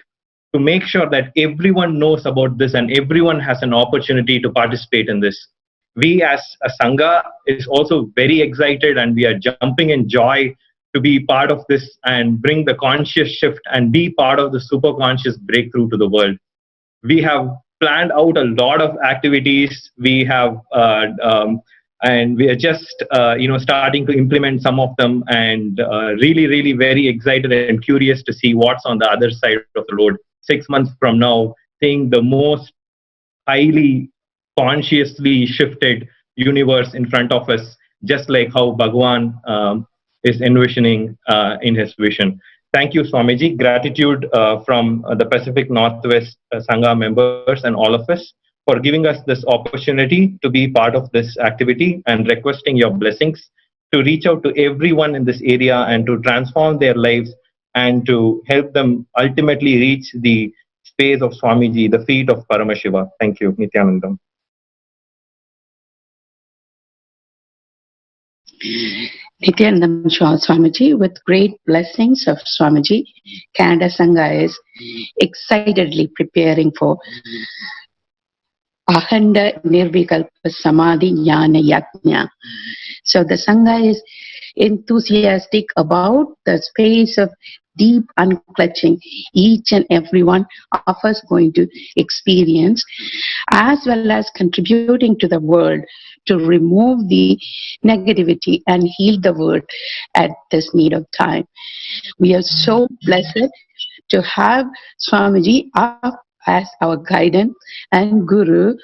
to make sure that everyone knows about this and everyone has an opportunity to participate in this. We as a Sangha is also very excited, and we are jumping in joy to be part of this and bring the conscious shift and be part of the superconscious breakthrough to the world. We have planned out a lot of activities. We have and we are just starting to implement some of them, and really very excited and curious to see what's on the other side of the road 6 months from now, seeing the most highly consciously shifted universe in front of us, just like how Bhagavan is envisioning in his vision. Thank you, Swamiji. Gratitude from the Pacific Northwest Sangha members and all of us for giving us this opportunity to be part of this activity, and requesting your blessings to reach out to everyone in this area and to transform their lives and to help them ultimately reach the space of Swamiji, the feet of Paramashiva. Thank you, Nithyanandam. Nithyanandam Swamiji, with great blessings of Swamiji, Canada Sangha is excitedly preparing for Akhanda Nirvikalpa Samadhi Jnana Yagna. So the Sangha is enthusiastic about the space of deep unclutching each and every one of us going to experience, as well as contributing to the world to remove the negativity and heal the world at this need of time. We are so blessed to have Swamiji up as our guidance and guru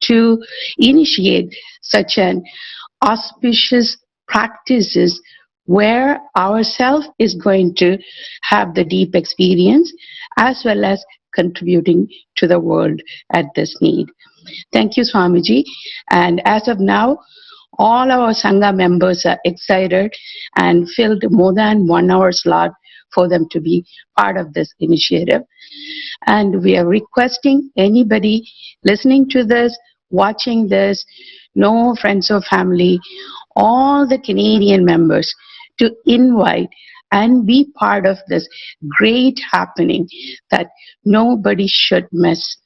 to initiate such an auspicious practices where ourself is going to have the deep experience as well as contributing to the world at this need. Thank you, Swamiji. And as of now, All our Sangha members are excited and filled more than 1 hour slot for them to be part of this initiative. And we are requesting anybody listening to this, watching this, no friends or family, all the Canadian members to invite and be part of this great happening that nobody should miss.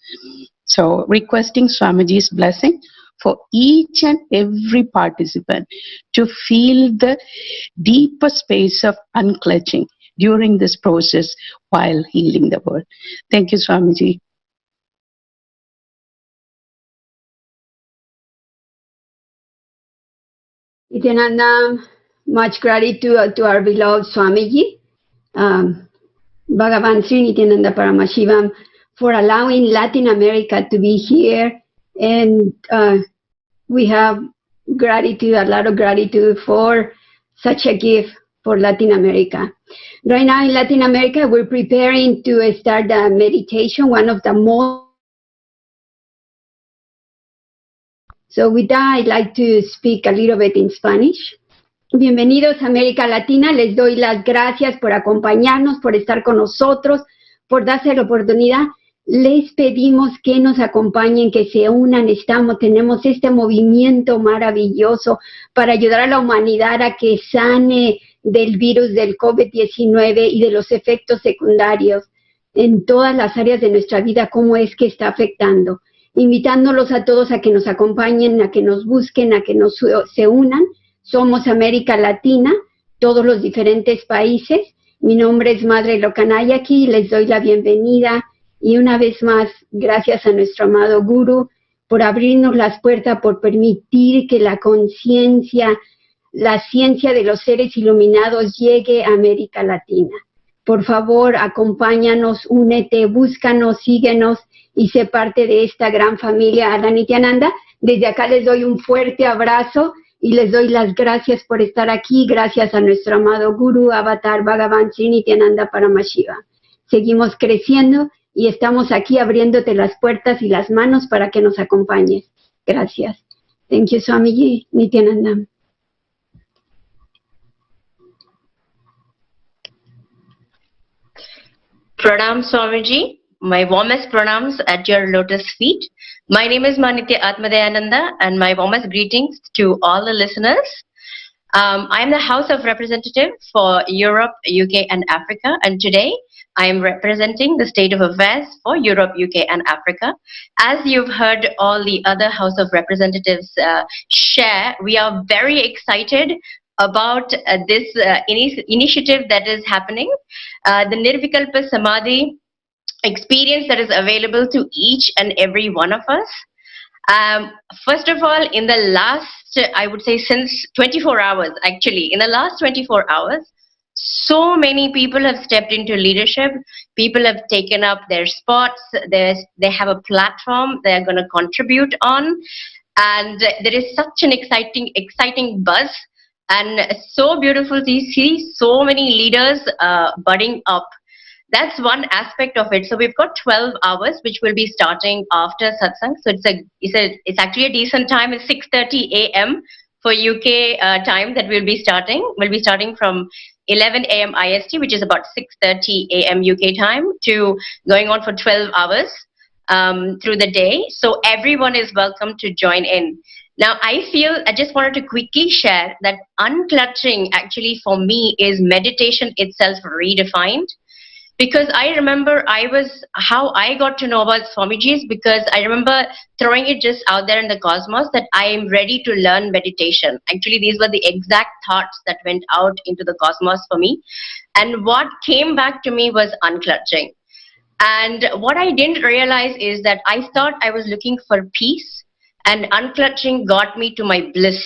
So requesting Swamiji's blessing for each and every participant to feel the deeper space of unclutching during this process while healing the world. Thank you, Swamiji. Nithyananda, much gratitude to our beloved Swamiji, Bhagavan Sri Nithyananda Paramashivam, for allowing Latin America to be here. And we have gratitude, a lot of gratitude for such a gift for Latin America. Right now in Latin America, we're preparing to start the meditation, one of the most. So with that, I'd like to speak a little bit in Spanish. Bienvenidos a América Latina. Les doy las gracias por acompañarnos, por estar con nosotros, por darse la oportunidad. Les pedimos que nos acompañen, que se unan. Tenemos este movimiento maravilloso para ayudar a la humanidad a que sane del virus del COVID-19 y de los efectos secundarios en todas las áreas de nuestra vida, cómo es que está afectando. Invitándolos a todos a que nos acompañen, a que nos busquen, a que se unan. Somos América Latina, todos los diferentes países. Mi nombre es Madre Lokanayaki y les doy la bienvenida. Y una vez más, gracias a nuestro amado Guru por abrirnos las puertas, por permitir que la conciencia, la ciencia de los seres iluminados llegue a América Latina. Por favor, acompáñanos, únete, búscanos, síguenos y sé parte de esta gran familia Ada Nithyananda. Desde acá les doy un fuerte abrazo y les doy las gracias por estar aquí. Gracias a nuestro amado Guru, Avatar, Bhagavan Sri Nithyananda Paramashiva. Seguimos creciendo y estamos aquí abriéndote las puertas y las manos para que nos acompañes. Gracias. Thank you, Swamiji Nithyananda. Pranam Swamiji, my warmest pranams at your lotus feet. My name is Manitya Atmadayananda and my warmest greetings to all the listeners. I am the House of Representative for Europe, UK and Africa, and today I am representing the state of affairs for Europe, UK and Africa. As you've heard all the other House of Representatives share, we are very excited about this initiative that is happening. The Nirvikalpa Samadhi experience that is available to each and every one of us. First of all, in the last, I would say since 24 hours, actually, in the last 24 hours, so many people have stepped into leadership. People have taken up their spots. They have a platform they're going to contribute on. And there is such an exciting buzz. And so beautiful to see so many leaders budding up. That's one aspect of it. So we've got 12 hours, which will be starting after satsang. So it's actually a decent time. It's 6:30 a.m. for UK time that we'll be starting. We'll be starting from 11 a.m. IST, which is about 6:30 a.m. UK time, to going on for 12 hours through the day. So everyone is welcome to join in. Now, I just wanted to quickly share that unclutching actually for me is meditation itself redefined. Because I remember how I got to know about Swamiji is because I remember throwing it just out there in the cosmos that I am ready to learn meditation. Actually, these were the exact thoughts that went out into the cosmos for me. And what came back to me was unclutching. And what I didn't realize is that I thought I was looking for peace, and unclutching got me to my bliss.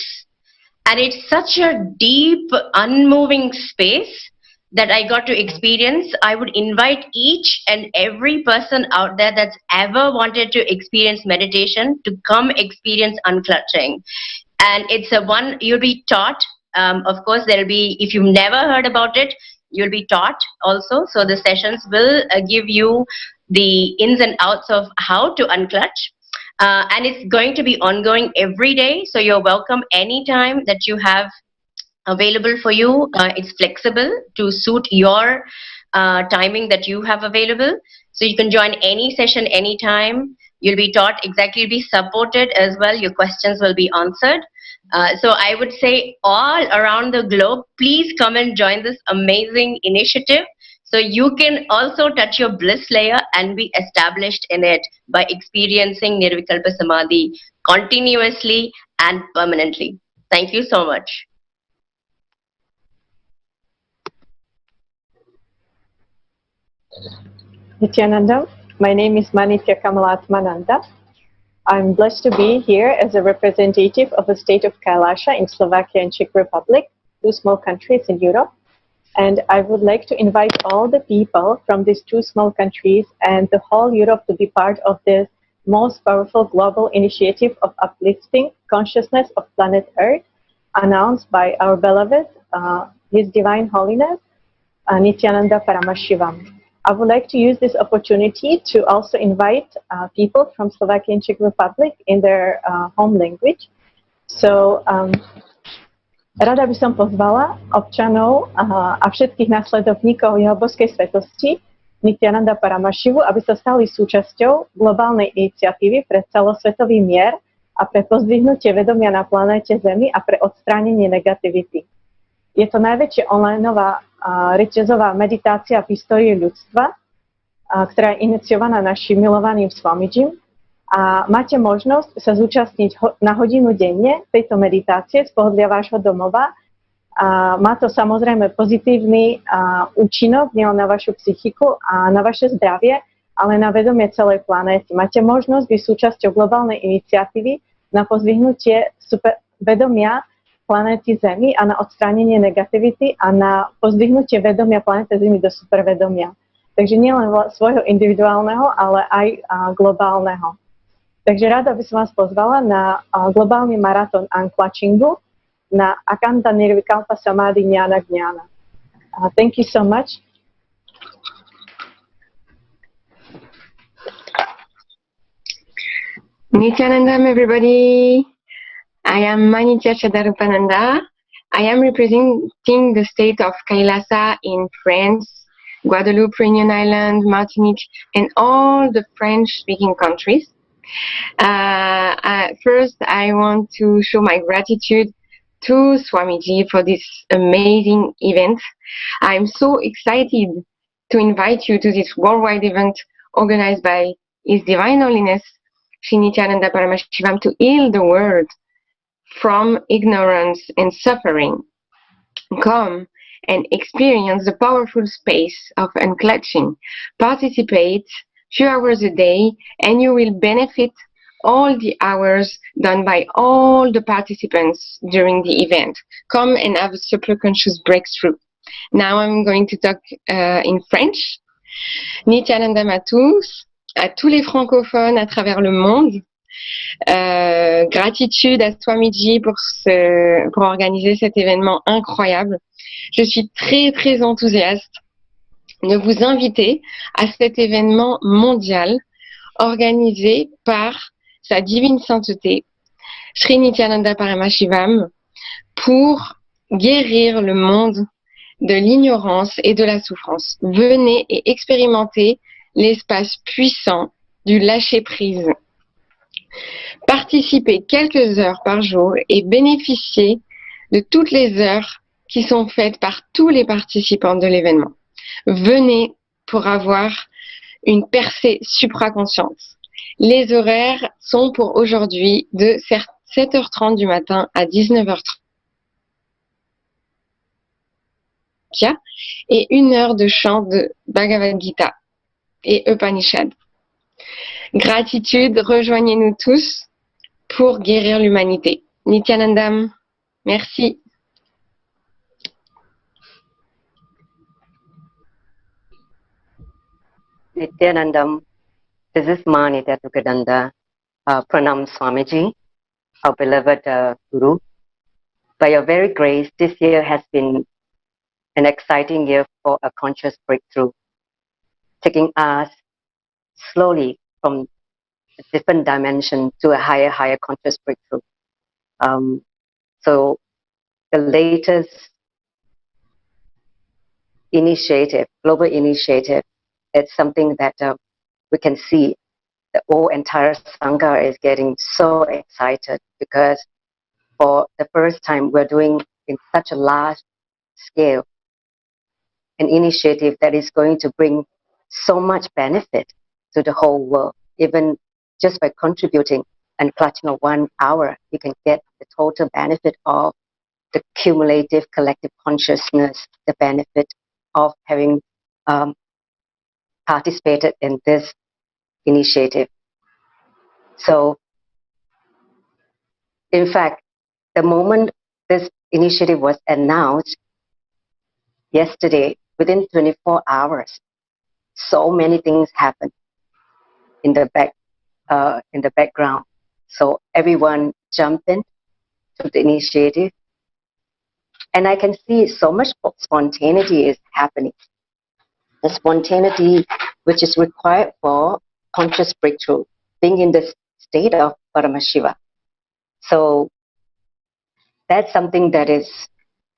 And it's such a deep, unmoving space that I got to experience. I would invite each and every person out there that's ever wanted to experience meditation to come experience unclutching. And it's a one you'll be taught. Of course, there'll be, if you've never heard about it, you'll be taught also. So the sessions will give you the ins and outs of how to unclutch. And it's going to be ongoing every day. So you're welcome anytime that you have available for you. It's flexible to suit your timing that you have available. So you can join any session anytime. You'll be taught exactly, you'll be supported as well. Your questions will be answered. So I would say all around the globe, please come and join this amazing initiative. So you can also touch your bliss layer and be established in it by experiencing Nirvikalpa Samadhi continuously and permanently. Thank you so much. Nithyananda, my name is Manitya Kamalatmananda. I'm blessed to be here as a representative of the state of Kailasa in Slovakia and Czech Republic, two small countries in Europe. And I would like to invite all the people from these two small countries and the whole Europe to be part of this most powerful global initiative of uplifting consciousness of planet Earth, announced by our beloved, His Divine Holiness, Nithyananda Paramashivam. I would like to use this opportunity to also invite people from Slovakia and Czech Republic in their home language. So, rada by som pozvala občanov a všetkých následovníkov jeho boskej svetosti Nithyananda Paramashivu, aby sa stali súčasťou globálnej iniciatívy pre celosvetový mier a pre pozdvihnutie vedomia na planéte Zemi a pre odstránenie negativity. Je to najväčšia onlineová reťazová meditácia v histórii ľudstva, ktorá je iniciovaná našim milovaným Swamijim. A máte možnosť sa zúčastniť na hodinu denne tejto meditácie z pohodlia vášho domova. A má to samozrejme pozitívny účinok nielen na vašu psychiku a na vaše zdravie, ale na vedomie celej planéty. Máte možnosť byť súčasťou globálnej iniciatívy na pozdvihnutie vedomia planéty Zemi a na odstránenie negativity a na pozdvihnutie vedomia planéty Zemi do supervedomia. Takže nielen svojho individuálneho, ale aj globálneho. Takže rada by som vás pozvala na globálny maratón unclutchingu na Akhanda Nirvikalpa Samadhi Jnana. Thank you so much. Nithyanandam, everybody. I am Manitya Chadarupananda. I am representing the state of Kailasa in France, Guadeloupe, Réunion Island, Martinique, and all the French-speaking countries. First, I want to show my gratitude to Swamiji for this amazing event. I'm so excited to invite you to this worldwide event organized by His Divine Holiness, Sri Nithyananda Paramashivam, to heal the world from ignorance and suffering. Come and experience the powerful space of unclutching. Participate few hours a day and you will benefit all the hours done by all the participants during the event. Come and have a superconscious breakthrough. Now I'm going to talk in French. Nithyanandam à tous les francophones à travers le monde. Gratitude à Swamiji pour organiser cet événement incroyable. Je suis très très enthousiaste de vous inviter à cet événement mondial organisé par Sa Divine Sainteté, Sri Nithyananda Paramashivam, pour guérir le monde de l'ignorance et de la souffrance. Venez et expérimentez l'espace puissant du lâcher-prise. Participez quelques heures par jour et bénéficiez de toutes les heures qui sont faites par tous les participants de l'événement. Venez pour avoir une percée supraconsciente. Les horaires sont pour aujourd'hui de 7h30 du matin à 19h30 et 1 heure de chant de Bhagavad Gita et Upanishad. Gratitude, rejoignez-nous tous pour guérir l'humanité. Nithyanandam, merci. Nithyanandam, this is Manitya Tukadanda. Pranam Swamiji, our beloved Guru. By your very grace, this year has been an exciting year for a conscious breakthrough, taking us slowly from a different dimension to a higher conscious breakthrough. So the latest initiative, global initiative, it's something that we can see the whole entire Sangha is getting so excited, because for the first time we're doing in such a large scale an initiative that is going to bring so much benefit to the whole world. Even just by contributing and clutching of 1 hour, you can get the total benefit of the cumulative collective consciousness, the benefit of having participated in this initiative. So, in fact, the moment this initiative was announced yesterday, within 24 hours, so many things happened in the background. So everyone jumped in to the initiative, and I can see so much spontaneity is happening. The spontaneity which is required for conscious breakthrough, being in the state of Paramashiva. So that's something that is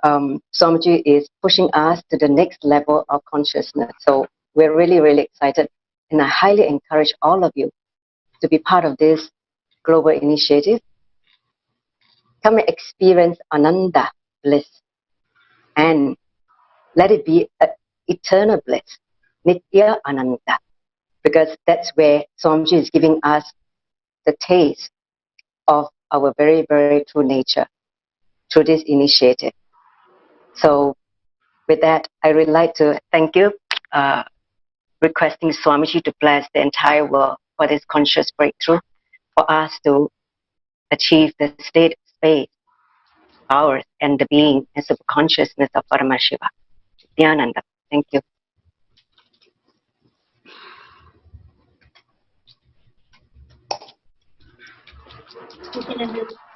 Swamiji is pushing us to the next level of consciousness. So we're really, really excited, and I highly encourage all of you to be part of this global initiative. Come and experience Ananda bliss, and let it be an eternal bliss, Nitya Ananda, because that's where Swamiji is giving us the taste of our very, very true nature through this initiative. So with that, I would like to thank you, requesting Swamiji to bless the entire world for this conscious breakthrough, for us to achieve the state of space, ours, and the being and superconsciousness of Paramashiva. Nithyananda. Thank you.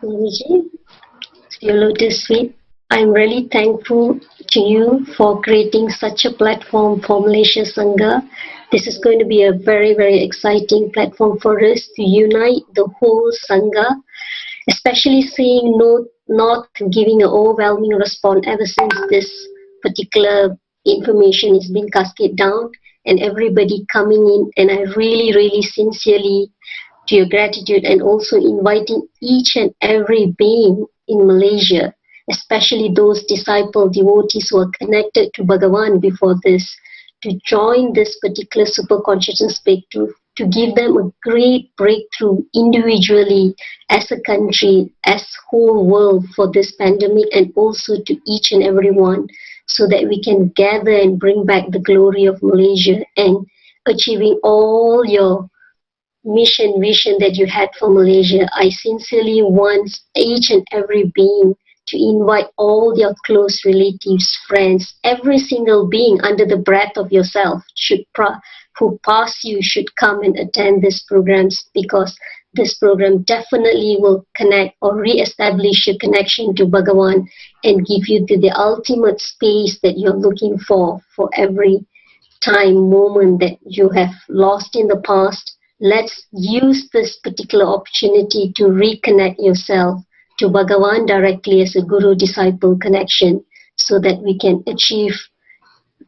Swamiji, your lotus feet. I'm really thankful to you for creating such a platform for Malaysia Sangha. This is going to be a very, very exciting platform for us to unite the whole Sangha, especially seeing not giving an overwhelming response ever since this particular information is being cascaded down and everybody coming in. And I really, really sincerely to your gratitude, and also inviting each and every being in Malaysia, especially those disciple devotees who are connected to Bhagavan before this, to join this particular super consciousness breakthrough, to give them a great breakthrough individually, as a country, as whole world for this pandemic, and also to each and every one, so that we can gather and bring back the glory of Malaysia and achieving all your mission, vision that you had for Malaysia. I sincerely want each and every being to invite all your close relatives, friends, every single being under the breath of yourself who pass you should come and attend these programs, because this program definitely will connect or re-establish your connection to Bhagavan and give you the ultimate space that you're looking for every time, moment that you have lost in the past. Let's use this particular opportunity to reconnect yourself to Bhagavan directly as a guru-disciple connection, so that we can achieve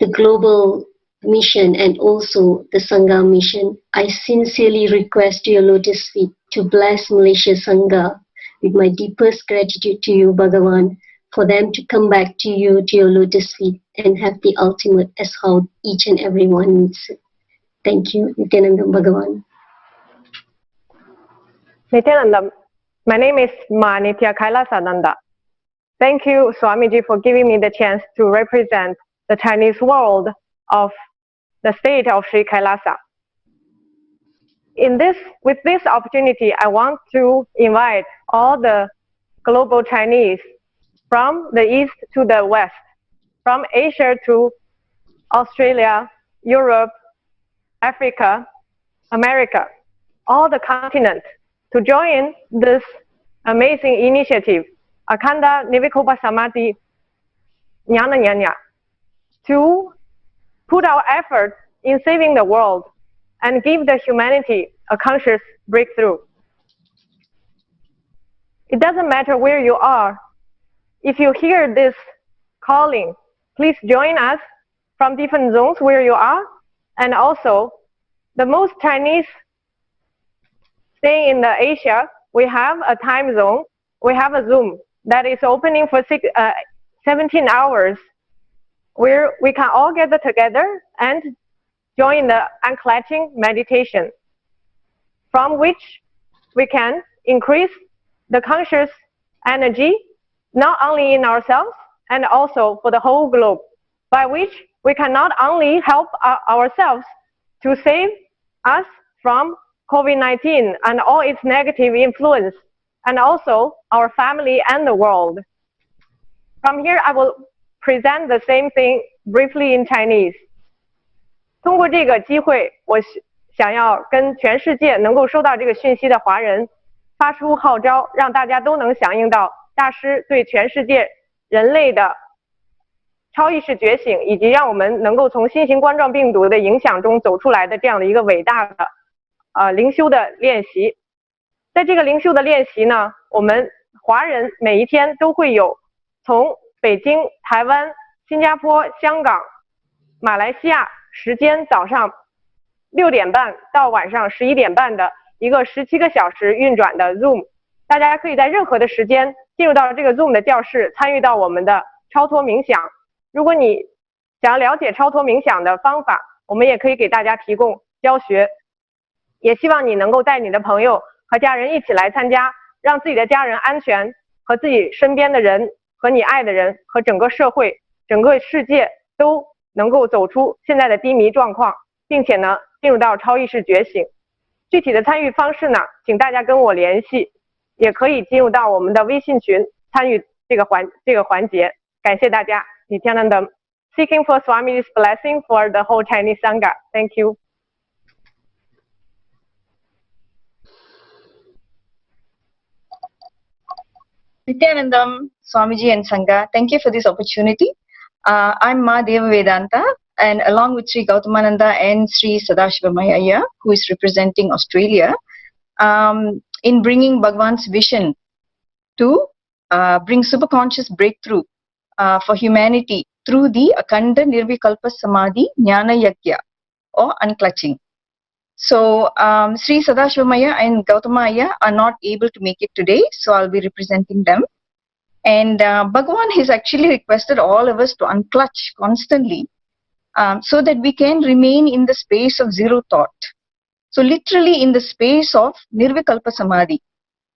the global mission and also the Sangha mission. I sincerely request your lotus feet to bless Malaysia Sangha with my deepest gratitude to you, Bhagavan, for them to come back to you, to your lotus feet, and have the ultimate as how each and every one needs it. Thank you, Nithyananda Bhagavan. Nithyananda, my name is Nitya Kailasa Nanda. Thank you, Swamiji, for giving me the chance to represent the Chinese world of the state of Sri Kailasa. With this opportunity, I want to invite all the global Chinese from the east to the west, from Asia to Australia, Europe, Africa, America, all the continents, to join this amazing initiative, Akhanda Nirvikalpa Samadhi Jnana, to put our effort in saving the world and give the humanity a conscious breakthrough. It doesn't matter where you are. If you hear this calling, please join us from different zones where you are. And also, the most Chinese staying in the Asia, we have a time zone. We have a Zoom that is opening for 17 hours, where we can all gather together and join the unclutching meditation, from which we can increase the conscious energy, not only in ourselves and also for the whole globe, by which we can not only help ourselves to save us from COVID-19 and all its negative influence, and also our family and the world. From here, I will present the same thing briefly in Chinese. 通过这个机会，我想要跟全世界能够收到这个讯息的华人发出号召，让大家都能响应到大师对全世界人类的超意识觉醒，以及让我们能够从新型冠状病毒的影响中走出来的这样的一个伟大的灵修的练习。在这个灵修的练习呢，我们华人每一天都会有从北京、台湾、新加坡、香港、马来西亚时间早上6点半到晚上11点半的一个17个小时运转的 Zoom， 大家可以在任何的时间进入到这个 Zoom 的教室，参与到我们的超脱冥想。如果你想要了解超脱冥想的方法，我们也可以给大家提供教学，也希望你能够带你的朋友和家人一起来参加，让自己的家人安全，和自己身边的人，和你爱的人，和整个社会、整个世界都能够走出现在的低迷状况，并且呢进入到超意识觉醒。具体的参与方式呢，请大家跟我联系，也可以进入到我们的微信群参与这个环节。感谢大家。Nithyananda, seeking for Swamiji's blessing for the whole Chinese Sangha. Thank you. Nithyanandam, Swamiji and Sangha, thank you for this opportunity. I'm Ma Deva Vedanta, and along with Sri Gautamananda and Sri Sadashivamaya, who is representing Australia, in bringing Bhagwan's vision to bring superconscious breakthrough for humanity through the Akhanda Nirvikalpa Samadhi Jnana Yagna, or unclutching. So Sri Sadashivamaya and Gautamaya are not able to make it today, so I'll be representing them. And Bhagwan has actually requested all of us to unclutch constantly so that we can remain in the space of zero thought. So literally in the space of Nirvikalpa Samadhi,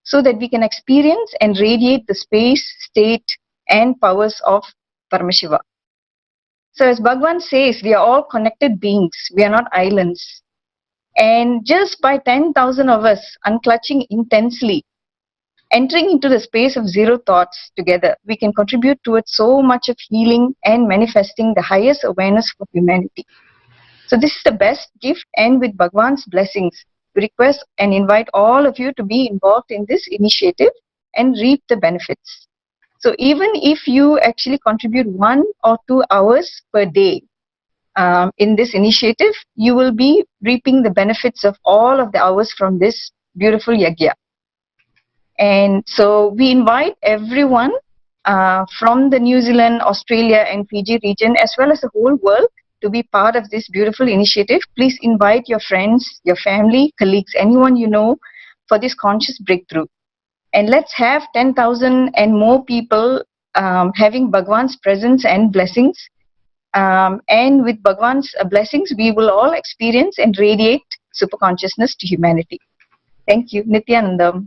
so that we can experience and radiate the space, state, and powers of Paramashiva. So as Bhagwan says, we are all connected beings, we are not islands. And just by 10,000 of us unclutching intensely, entering into the space of zero thoughts together, we can contribute towards so much of healing and manifesting the highest awareness for humanity. So this is the best gift, and with Bhagwan's blessings, we request and invite all of you to be involved in this initiative and reap the benefits. So even if you actually contribute 1 or 2 hours per day in this initiative, you will be reaping the benefits of all of the hours from this beautiful yagya. And so we invite everyone from the New Zealand, Australia and Fiji region, as well as the whole world, to be part of this beautiful initiative. Please invite your friends, your family, colleagues, anyone you know, for this conscious breakthrough. And let's have 10,000 and more people having Bhagwan's presence and blessings. And with Bhagwan's blessings, we will all experience and radiate superconsciousness to humanity. Thank you. Nithyananda.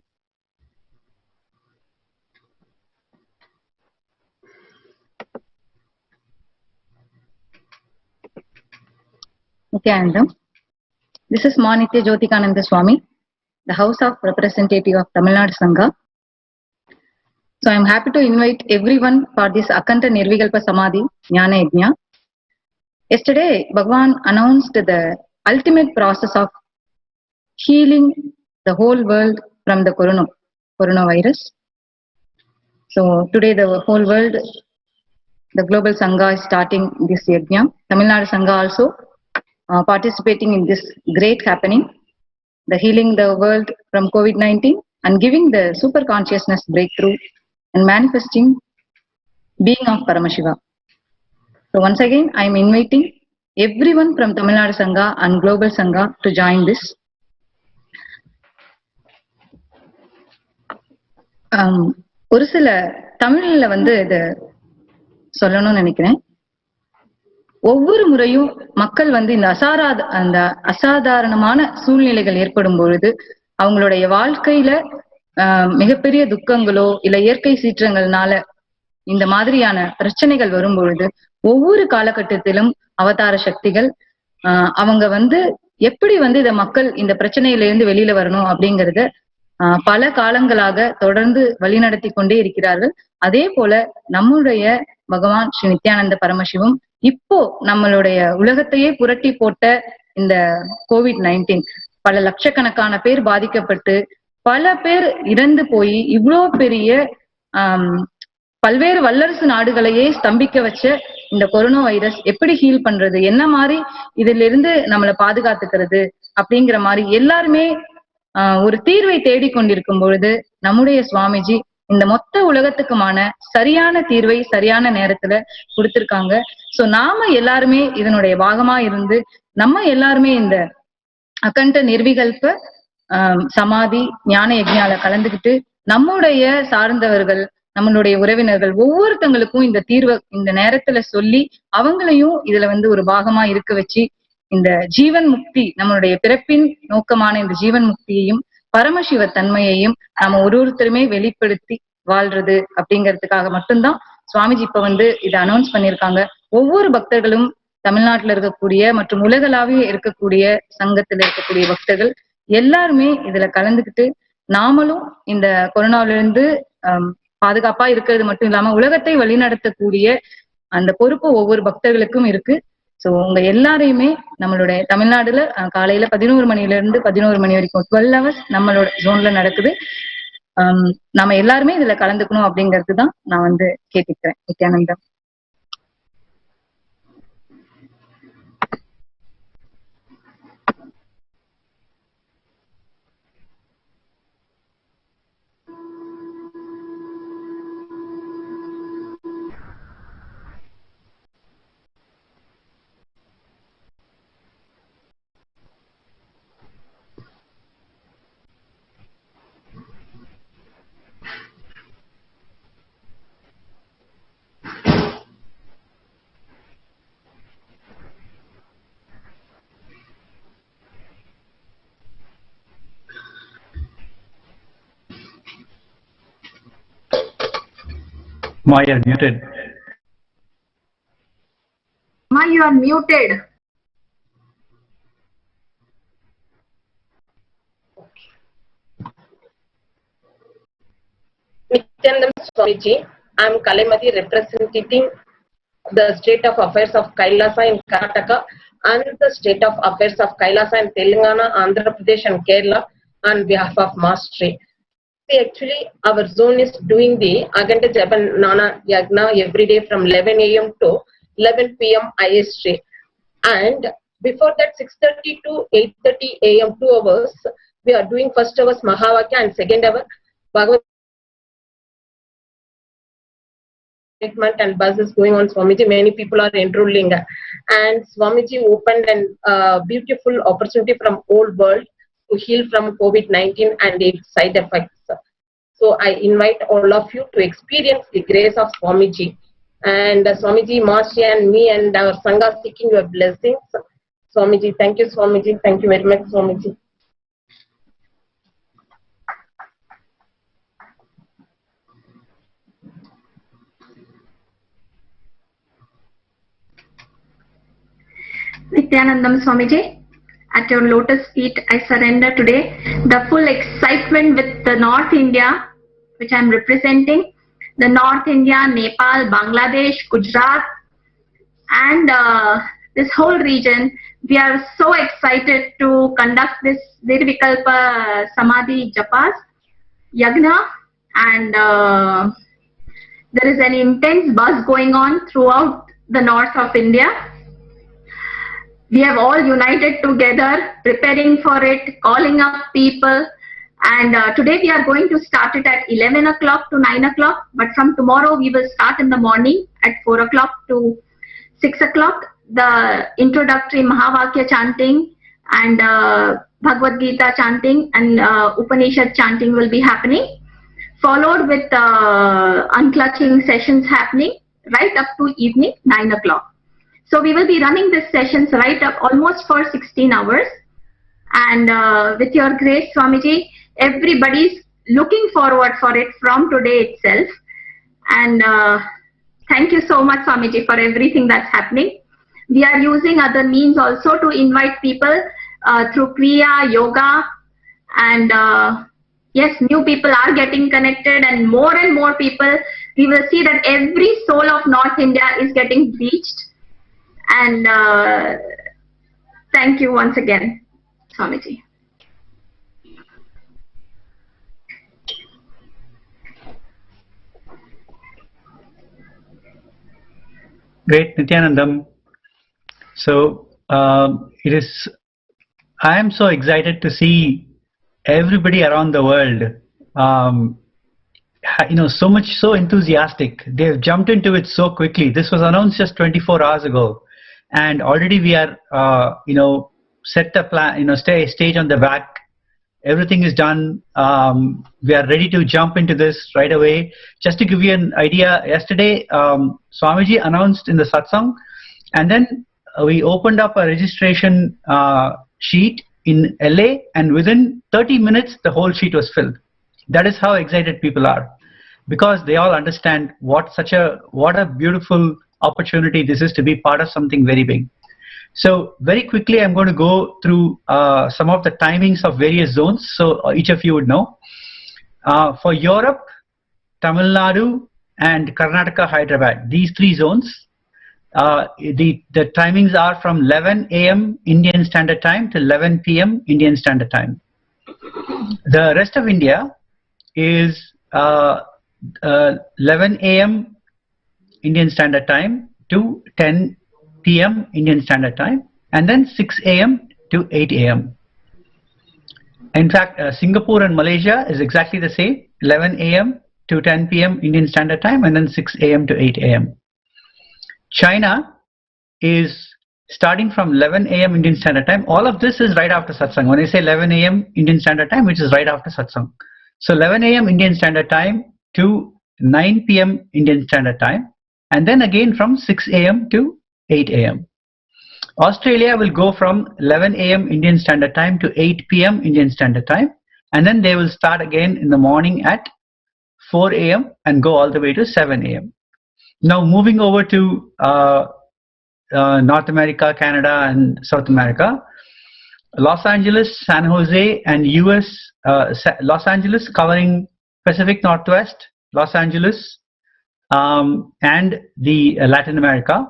Nithyananda. This is Manitya Jyotikananda Swami, the House of Representative of Tamil Nadu Sangha. So I am happy to invite everyone for this Akhanda Nirvikalpa Samadhi Jnana Yagna. Yesterday, Bhagwan announced the ultimate process of healing the whole world from the coronavirus. So today the whole world, the global Sangha is starting this Yagna. Tamil Nadu Sangha also participating in this great happening. the healing the world from COVID-19 and giving the superconsciousness breakthrough and manifesting being of Paramashiva. So once again, I am inviting everyone from Tamil Nadu Sangha and Global Sangha to join this. ஒரு சில தமிழ்ல இத சொல்லணும்னு நினைக்கிறேன். ஒவ்வொரு முறையும் மக்கள் இந்த அசாதாரணமான சூழ்நிலைகள் ஏற்படும் பொழுது அவங்களுடைய வாழ்க்கையில மிகப்பெரிய துக்கங்களோ இல்ல இயற்கை சீற்றங்கள்னால இந்த மாதிரியான பிரச்சனைகள் வரும் பொழுது ஒவ்வொரு காலகட்டத்திலும் அவதார சக்திகள் அவங்க எப்படி இத மக்கள் இந்த பிரச்சனையிலிருந்து வெளியில வரணும் அப்படிங்கறத பல காலங்களாக தொடர்ந்து வழிநடத்தி கொண்டே இருக்கிறார்கள். அதே போல நம்முடைய பகவான் ஸ்ரீ நித்யானந்த பரமசிவம் இப்போ நம்மளுடைய உலகத்தையே புரட்டி போட்ட இந்த COVID-19 பல லட்சக்கணக்கான பேர் பாதிக்கப்பட்டு பல பேர் இறந்து போய் இவ்வளோ பெரிய பல்வேறு வல்லரசு நாடுகளையே ஸ்தம்பிக்க வச்ச இந்த கொரோனா வைரஸ் எப்படி ஹீல் பண்றது, என்ன மாதிரி இதுல இருந்து நம்மளை பாதுகாத்துக்கிறது அப்படிங்கிற மாதிரி எல்லாருமே ஒரு தீர்வை தேடிக்கொண்டிருக்கும் பொழுது நம்முடைய சுவாமிஜி இந்த மொத்த உலகத்துக்குமான சரியான தீர்வை சரியான நேரத்துல கொடுத்திருக்காங்க. சோ நாம எல்லாருமே இதனுடைய பாகமா இருந்து நம்ம எல்லாருமே இந்த அகண்ட நிர்விகல்ப சமாதி ஞான யக்ஞால கலந்துகிட்டு நம்முடைய சார்ந்தவர்கள் நம்மளுடைய உறவினர்கள் ஒவ்வொருத்தங்களுக்கும் இந்த தீர்வை இந்த நேரத்துல சொல்லி அவங்களையும் இதுல ஒரு பாகமா இருக்க வச்சு இந்த ஜீவன் முக்தி நம்மளுடைய பிறப்பின் நோக்கமான இந்த ஜீவன் முக்தியையும் பரமசிவ தன்மையையும் நாம ஒருத்தருமே வெளிப்படுத்தி வாழ்றது அப்படிங்கிறதுக்காக மட்டும்தான் சுவாமிஜி இப்ப இதை அனௌன்ஸ் பண்ணியிருக்காங்க. ஒவ்வொரு பக்தர்களும் தமிழ்நாட்டுல இருக்கக்கூடிய மற்றும் உலகளாவிய இருக்கக்கூடிய சங்கத்துல இருக்கக்கூடிய பக்தர்கள் எல்லாருமே இதுல கலந்துகிட்டு நாமளும் இந்த கொரோனாவில இருந்து பாதுகாப்பா இருக்கிறது மட்டும் இல்லாம உலகத்தை வழிநடத்தக்கூடிய அந்த பொறுப்பு ஒவ்வொரு பக்தர்களுக்கும் இருக்கு. சோ உங்க எல்லாரையுமே நம்மளுடைய தமிழ்நாடுல காலையில 11 மணில இருந்து 11 மணி வரைக்கும் 12 hours நம்மளோட ஜோன்ல நடக்குது. நாம எல்லாருமே இதுல கலந்துக்கணும் அப்படிங்கறதுதான் நான் கேட்டுக்கிறேன். Nithyanandam. Ma, you're muted. Ma, you are muted. Nithyananda Swamiji, I am Kalimati representing the state of affairs of Kailasa in Karnataka and the state of affairs of Kailasa in Telangana, Andhra Pradesh and Kerala on behalf of Mastery. See, actually, our zone is doing the Akhanda Jnana Yagna every day from 11 a.m. to 11 p.m. IST. And before that, 6:30 to 8:30 a.m. 2 hours, we are doing first hours Mahavakya and second hour Bhagavad and buzz is going on. Swamiji, many people are enrolling, and Swamiji opened a beautiful opportunity from whole world to heal from COVID-19 and its side effects. So I invite all of you to experience the grace of Swamiji. And Swamiji, Mashi and me and our Sangha seeking your blessings. Swamiji, thank you Swamiji. Thank you very much Swamiji. Nithyanandam Swamiji, at your lotus feet I surrender today the full excitement with the North India, which I am representing, the North India, Nepal, Bangladesh, Gujarat and this whole region. We are so excited to conduct this Nirvikalpa Samadhi Japas, Yagna, and there is an intense buzz going on throughout the north of India. We have all united together, preparing for it, calling up people. And today we are going to start it at 11 o'clock to 9 o'clock. But from tomorrow we will start in the morning at 4 o'clock to 6 o'clock. The introductory Mahavakya chanting and Bhagavad Gita chanting and Upanishad chanting will be happening, followed with unclutching sessions happening right up to evening 9 o'clock. So we will be running these sessions right up almost for 16 hours. And with your grace, Swamiji, everybody's looking forward for it from today itself. And thank you so much, Swamiji, for everything that's happening. We are using other means also to invite people through Kriya, Yoga, and yes, new people are getting connected, and more people. We will see that every soul of North India is getting reached. And thank you once again, Swamiji. Great, Nithyanandam. So I am so excited to see everybody around the world, so enthusiastic. They've jumped into it so quickly. This was announced just 24 hours ago, and already we are, set the plan, stage on the back. Everything is done. We are ready to jump into this right away. Just to give you an idea, yesterday Swamiji announced in the satsang, and then we opened up a registration sheet in LA, and within 30 minutes the whole sheet was filled. That is how excited people are, because they all understand what a beautiful opportunity this is to be part of something very big. So very quickly I'm going to go through some of the timings of various zones, so each of you would know. For Europe, Tamil Nadu and Karnataka, Hyderabad, these three zones, the timings are from 11 a.m. Indian Standard Time to 11 p.m. Indian Standard Time. The rest of India is 11 a.m. Indian Standard Time to 10 p.m. Indian Standard Time, and then 6 a.m. to 8 a.m. In fact, Singapore and Malaysia is exactly the same, 11 a.m. to 10 p.m. Indian Standard Time, and then 6 a.m. to 8 a.m. China is starting from 11 a.m. Indian Standard Time. All of this is right after satsang. When I say 11 a.m. Indian Standard Time, which is right after satsang. So 11 a.m. Indian Standard Time to 9 p.m. Indian Standard Time, and then again from 6 a.m. to 8 a.m. Australia will go from 11 a.m. Indian Standard Time to 8 p.m. Indian Standard Time, and then they will start again in the morning at 4 a.m. and go all the way to 7 a.m. Now moving over to North America, Canada and South America, Los Angeles, San Jose and US, Los Angeles covering Pacific Northwest, Los Angeles and the Latin America.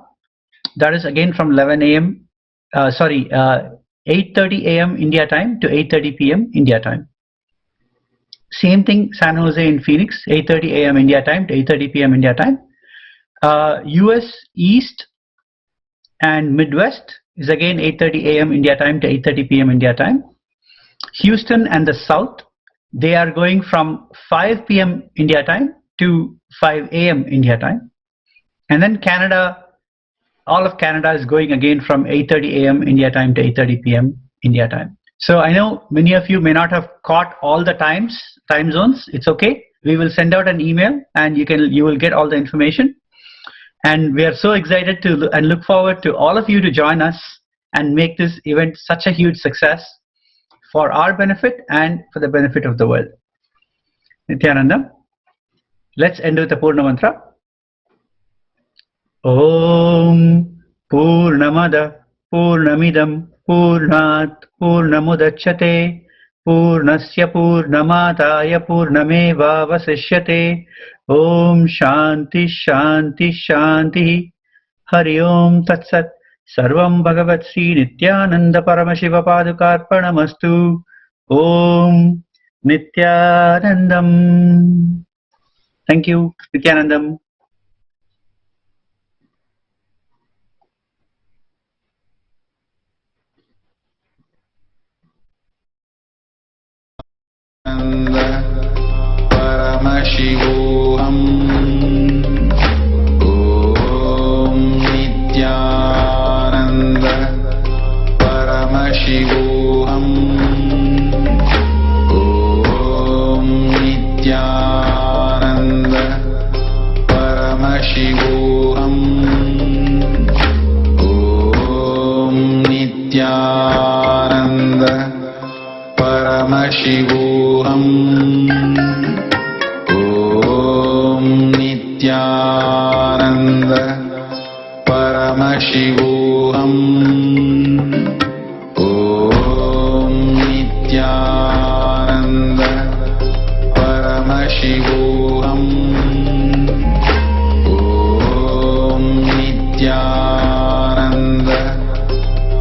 That is again from 11 a.m. 8:30 a.m. India time to 8:30 p.m. India time. Same thing, San Jose and Phoenix, 8:30 a.m. India time to 8:30 p.m. India time. US East and Midwest is again 8:30 a.m. India time to 8:30 p.m. India time. Houston and the South, they are going from 5 p.m. India time to 5 a.m. India time. And then Canada, all of Canada is going again from 8:30 a.m. India time to 8:30 p.m. India time. So I know many of you may not have caught all the time zones. It's okay. We will send out an email and you will get all the information. And we are so excited to and look forward to all of you to join us and make this event such a huge success for our benefit and for the benefit of the world. Nithyananda, let's end with the Purna Mantra. Om Purnamada Purnamidam Purnat Purnamudachyate Purnasya Purnamadaya Purnameva Vasishyate. Om Shanti Shanti Shanti. Hari Om Tat Sat. Sarvam Bhagavat Sri Nithyananda Paramashiva Padukarpanamastu. Om Nithyanandam. Thank you, Nithyanandam. Paramashivoham. Om Nithyananda Paramashivoham. Om Nithyananda Paramashivoham. Om Nithyananda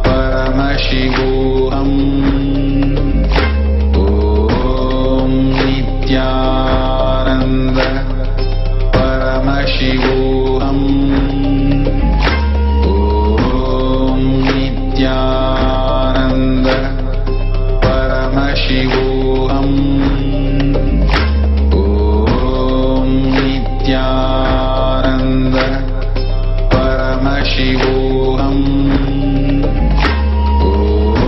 Paramashivoham. Om Nithyananda Paramashivoham. Om Nithyananda Paramashivoham. Om Nithyananda Paramashivoham.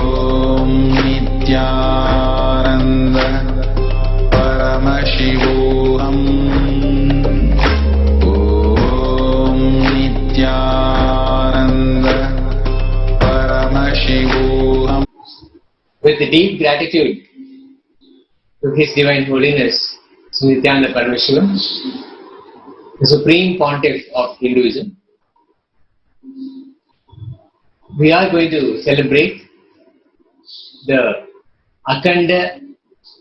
Om Nithyananda Paramashivoham. Om Nithyananda Paramashivoham. With deep gratitude to His Divine Holiness, Nithyananda Paramashivam, the Supreme Pontiff of Hinduism, we are going to celebrate the Akhanda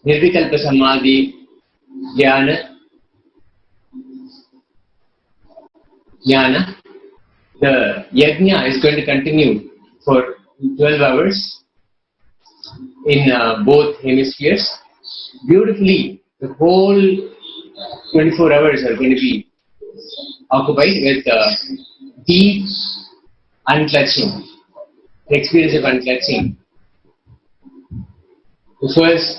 Nirvikalpa Samadhi Jnana. The Yagna is going to continue for 12 hours in both hemispheres. Beautifully, the whole 24 hours are going to be occupied with deep unclutching, the experience of unclutching. The first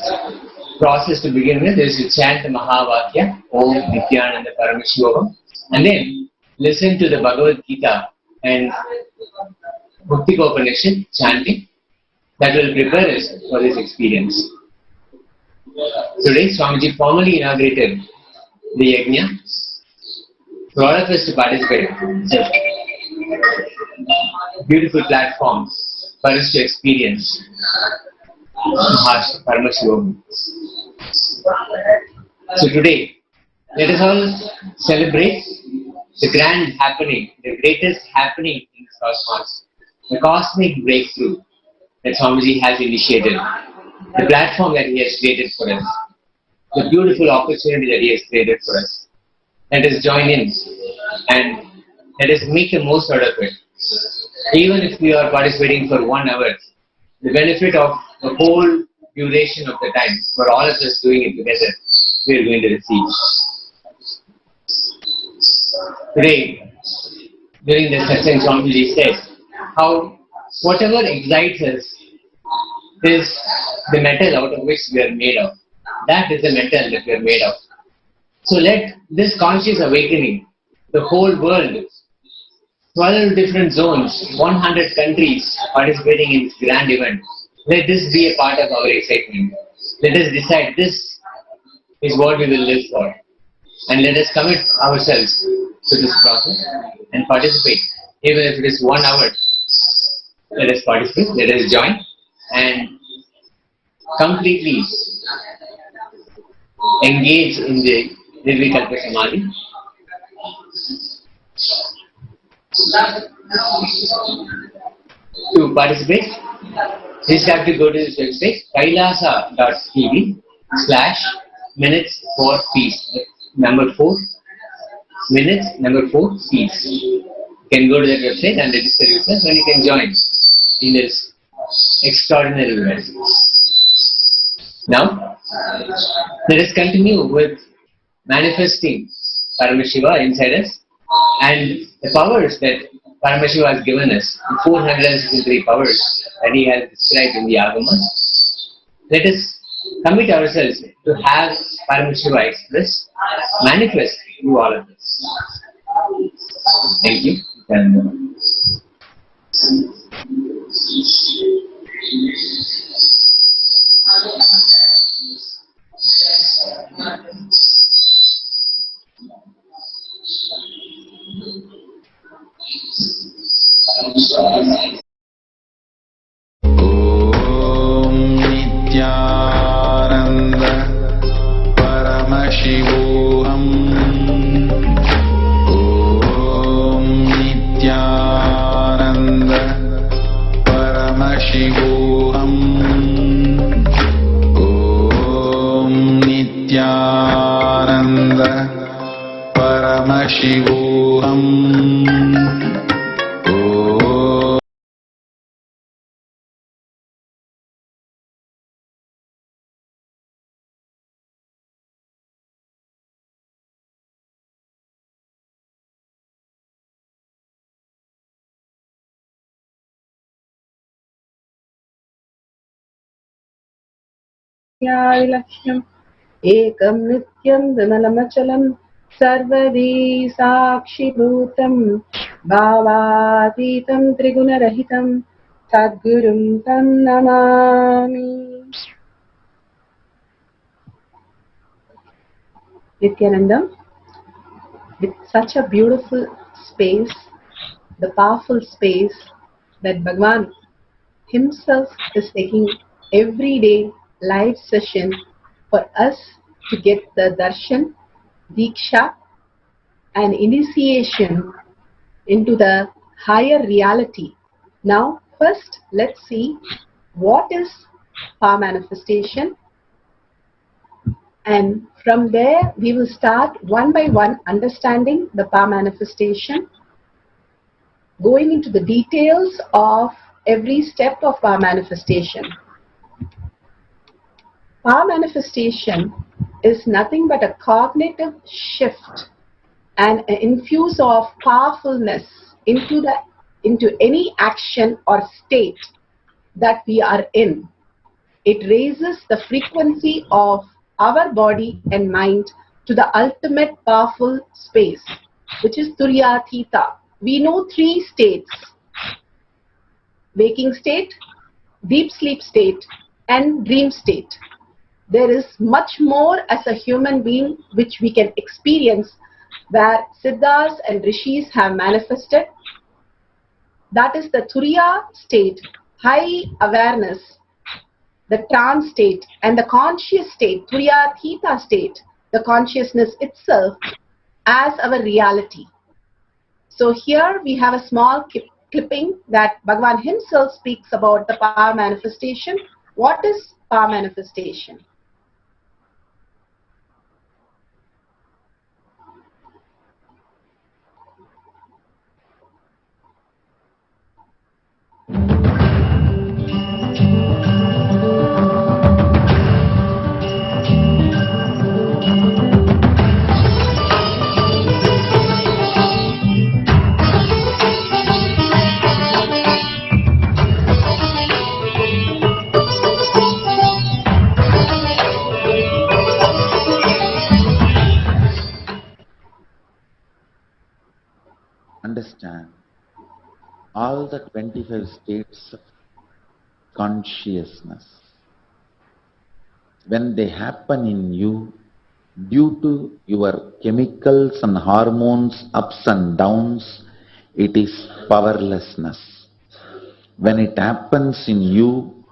process to begin with is to chant the Mahavakya, Om Nithyananda Paramashivam, and then listen to the Bhagavad Gita and Bhakti chanting. That will prepare us for this experience. Today, Swamiji formally inaugurated the Yagna for all of us to participate. It's a beautiful platform for us to experience Paramashivam. So today, let us all celebrate the grand happening, the greatest happening in this cosmos, the cosmic breakthrough that Swamiji has initiated, the platform that he has created for us, the beautiful opportunity that he has created for us. Let us join in and let us make the most out of it. Even if we are participating for 1 hour, the benefit of the whole duration of the time, for all of us doing it together, we are going to receive. Today, during the session, Swamiji said how whatever excites us is the metal out of which we are made of. That is the metal that we are made of. So let this conscious awakening, the whole world, 12 different zones, 100 countries participating in this grand event, let this be a part of our excitement. Let us decide this is what we will live for. And let us commit ourselves to this process and participate. Even if it is 1 hour, let us participate, let us join and completely engage in the Nirvikalpa Samadhi. To participate, please have to go to this website, kailasa.tv/minutes for peace. Number 4, minutes, number 4, peace. You can go to that website and register yourself and you can join in this extraordinary event. Now, let us continue with manifesting Paramashiva inside us and the powers that Paramashiva has given us, the 463 powers that he has described in the Yagna. Let us commit ourselves to have Paramashiva express, manifest through all of us. Thank you. Om Nithyananda Nithyananda Paramashivam. Oh. विलक्ष्यम् एकं नित्यं विमलमचलं सर्वदी साक्षिभूतं भावातीतं त्रिगुणरहितं सद्गुरुं तं Namami. Nithyanandam, with such a beautiful space, the powerful space that Bhagwan himself is taking every day live session for us to get the darshan, diksha and initiation into the higher reality. Now first let's see what is power manifestation, and from there we will start one by one understanding the power manifestation, going into the details of every step of power manifestation. Power manifestation is nothing but a cognitive shift and an infuse of powerfulness into any action or state that we are in. It raises the frequency of our body and mind to the ultimate powerful space, which is Turyatita. We know three states: waking state, deep sleep state, and dream state. There is much more as a human being which we can experience, where Siddhas and Rishis have manifested. That is the Turiya state, high awareness, the trance state, and the conscious state, Turiyatita state, the consciousness itself as our reality. So here we have a small clipping that Bhagavan himself speaks about the power manifestation. What is power manifestation? Understand all the 25 states of consciousness, when they happen in you due to your chemicals and hormones ups and downs, it is powerlessness. When it happens in you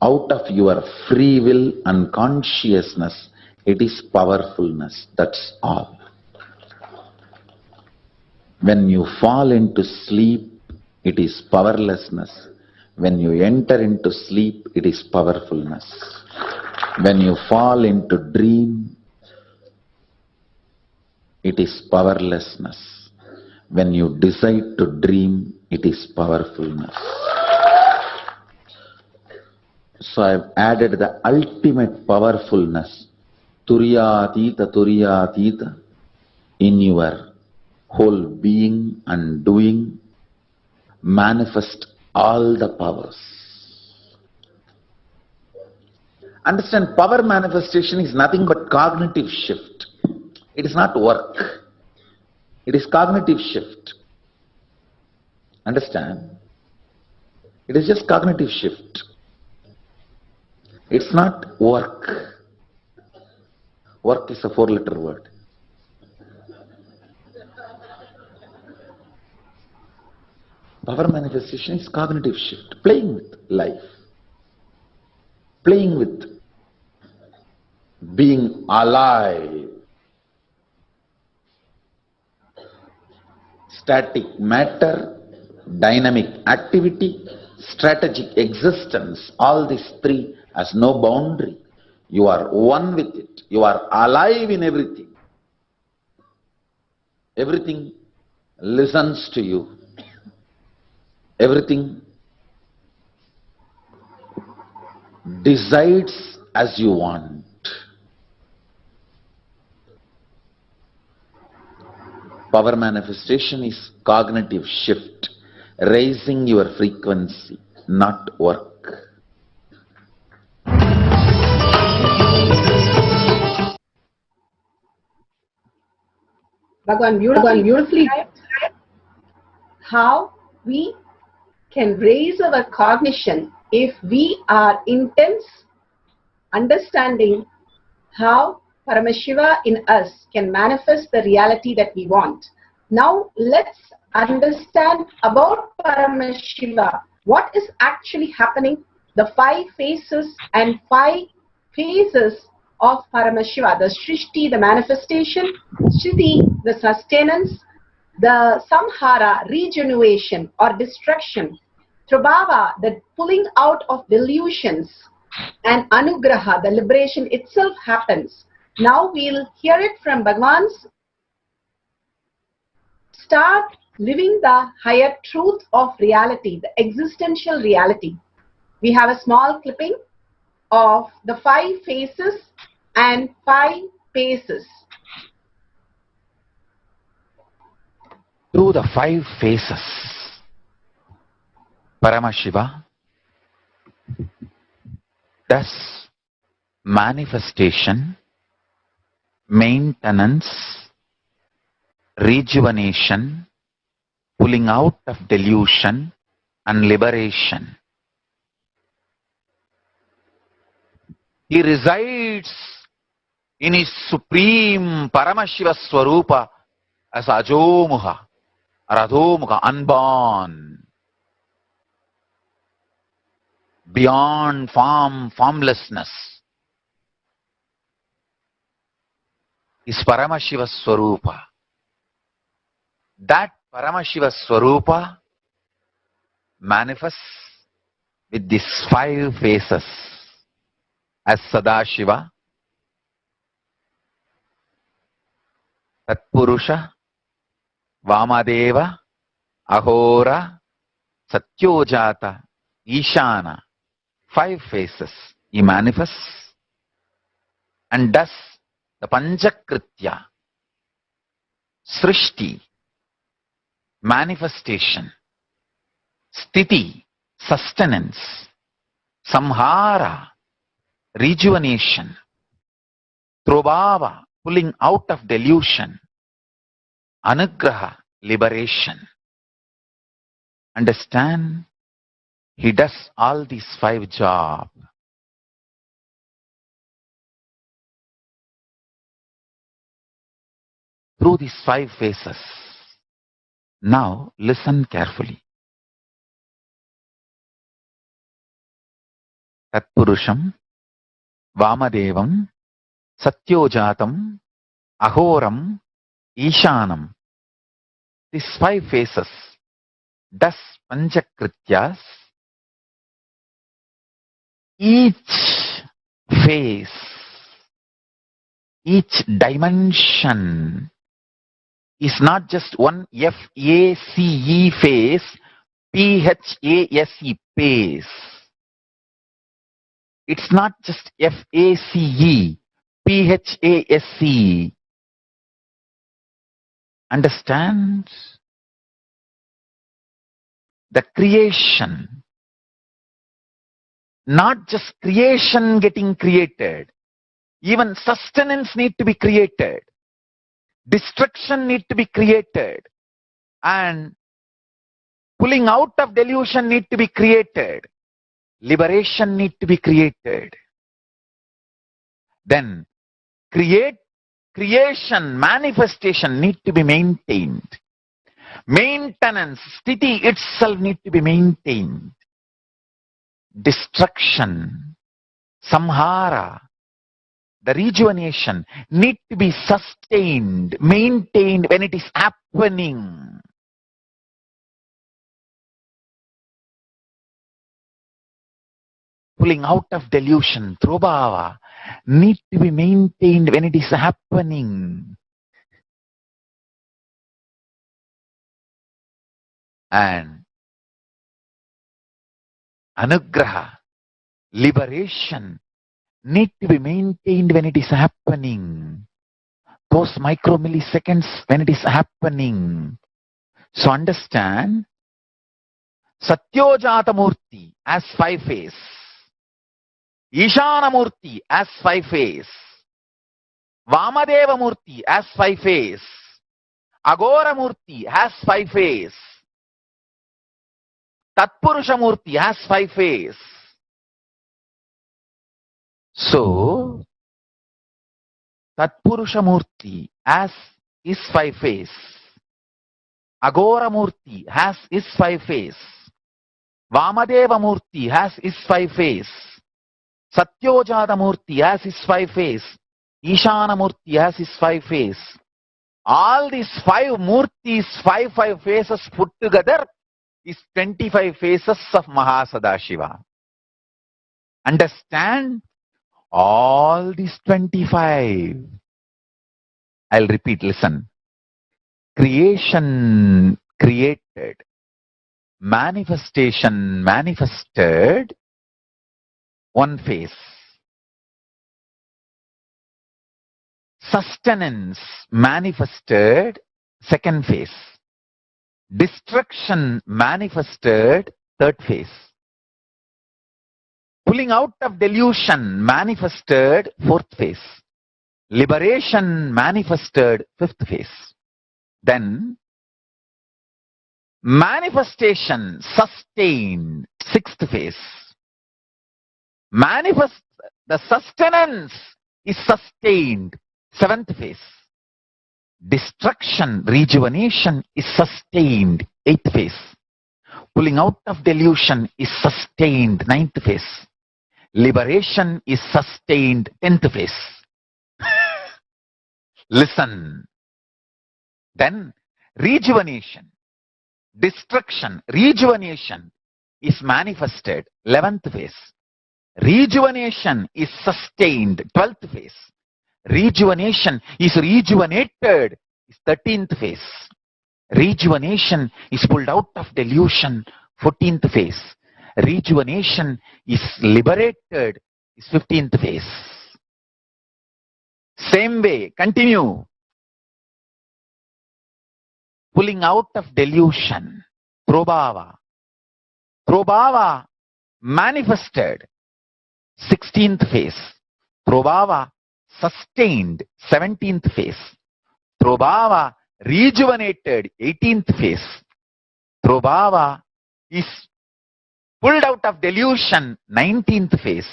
out of your free will and consciousness, it is powerfulness. That's all. When you fall into sleep, it is powerlessness. When you enter into sleep, it is powerfulness. When you fall into dream, it is powerlessness. When you decide to dream, it is powerfulness. So I have added the ultimate powerfulness, Turyatita, in your whole being and doing. Manifest all the powers. Understand, power manifestation is nothing but cognitive shift. It is not work. It is cognitive shift. Understand? It is just cognitive shift. It's not work. Work is a 4-letter word. Power manifestation is cognitive shift, playing with life, playing with being alive. Static matter, dynamic activity, strategic existence, all these three has no boundary. You are one with it. You are alive in everything. Everything listens to you. Everything decides as you want. Power manifestation is cognitive shift, raising your frequency, not work. Bhagavan beautifully described how we can raise our cognition if we are intense, understanding how Paramashiva in us can manifest the reality that we want. Now let's understand about Paramashiva. What is actually happening? The 5 phases and 5 phases of Paramashiva. The Srishti, the manifestation, Sthiti, the sustenance, the Samhara, regeneration or destruction, Prabhava, the pulling out of delusions, and Anugraha, the liberation itself happens. Now we'll hear it from Bhagavan's. Start living the higher truth of reality, the existential reality. We have a small clipping of the 5 phases and 5 paces. Through the 5 phases, Paramashiva does manifestation, maintenance, rejuvenation, pulling out of delusion, and liberation. He resides in his supreme Paramashiva Swarupa as Ajomuha, Radhomuha, unborn, beyond form, formlessness. Is Paramashiva Swarupa. That Paramashiva Swarupa manifests with these 5 phases as Sadashiva, Tatpurusha, Vamadeva, Ahora, Satyojata, Ishana. 5 phases he manifests and does the Panchakritya, Srishti, manifestation, Sthiti, sustenance, Samhara, rejuvenation, Trobhava, pulling out of delusion, Anugraha, liberation. Understand? He does all these 5 jobs. Through these 5 phases. Now listen carefully. Tatpurusham, Vamadevam, Satyojatam, Ahoram, Ishanam. These 5 phases does Panchakrityas. Each phase, each dimension is not just one F-A-C-E phase, P-H-A-S-E phase. It's not just F-A-C-E, P-H-A-S-E. Understand? The creation, not just creation getting created, even sustenance need to be created, destruction need to be created, and pulling out of delusion need to be created, liberation need to be created. Then creation, manifestation need to be maintained. Maintenance, sthiti itself need to be maintained. Destruction, samhara, the rejuvenation need to be sustained, maintained when it is happening. Pulling out of delusion, trobhava, need to be maintained when it is happening. And anugraha, liberation, need to be maintained when it is happening. Those micromilliseconds when it is happening. So understand, Satyojata Murti as 5 face, Ishana Murti as 5 face, Vamadeva Murti as 5 face, Agora Murti has 5 face, Tatpurusha Murti has 5 face. So, Tatpurusha Murti as is 5 face, Agora Murti has is 5 face, Vamadeva Murti has is 5 face, Satyojata Murti has his 5 face, Ishana Murti has his 5 face. All these 5 Murtis, 5 faces put together is 25 faces of Mahasannidhanam. Understand? All these 25. I'll repeat, listen. Creation created, manifestation manifested, 1 face. Sustenance manifested, 2nd phase. Destruction manifested, 3rd phase. Pulling out of delusion manifested, 4th phase. Liberation manifested, 5th phase. Then manifestation sustained, 6th phase. The sustenance is sustained, 7th phase. Destruction, rejuvenation is sustained, 8th phase. Pulling out of delusion is sustained, 9th phase. Liberation is sustained, 10th phase. Listen. Then rejuvenation, destruction, rejuvenation is manifested, 11th phase. Rejuvenation is sustained, 12th phase. Rejuvenation is rejuvenated, is 13th phase. Rejuvenation is pulled out of delusion, 14th phase. Rejuvenation is liberated, is 15th phase. Same way, continue. Pulling out of delusion, Prabhava. Prabhava manifested, 16th phase. Prabhava sustained, 17th phase. Prabhava rejuvenated, 18th phase. Prabhava is pulled out of delusion, 19th phase.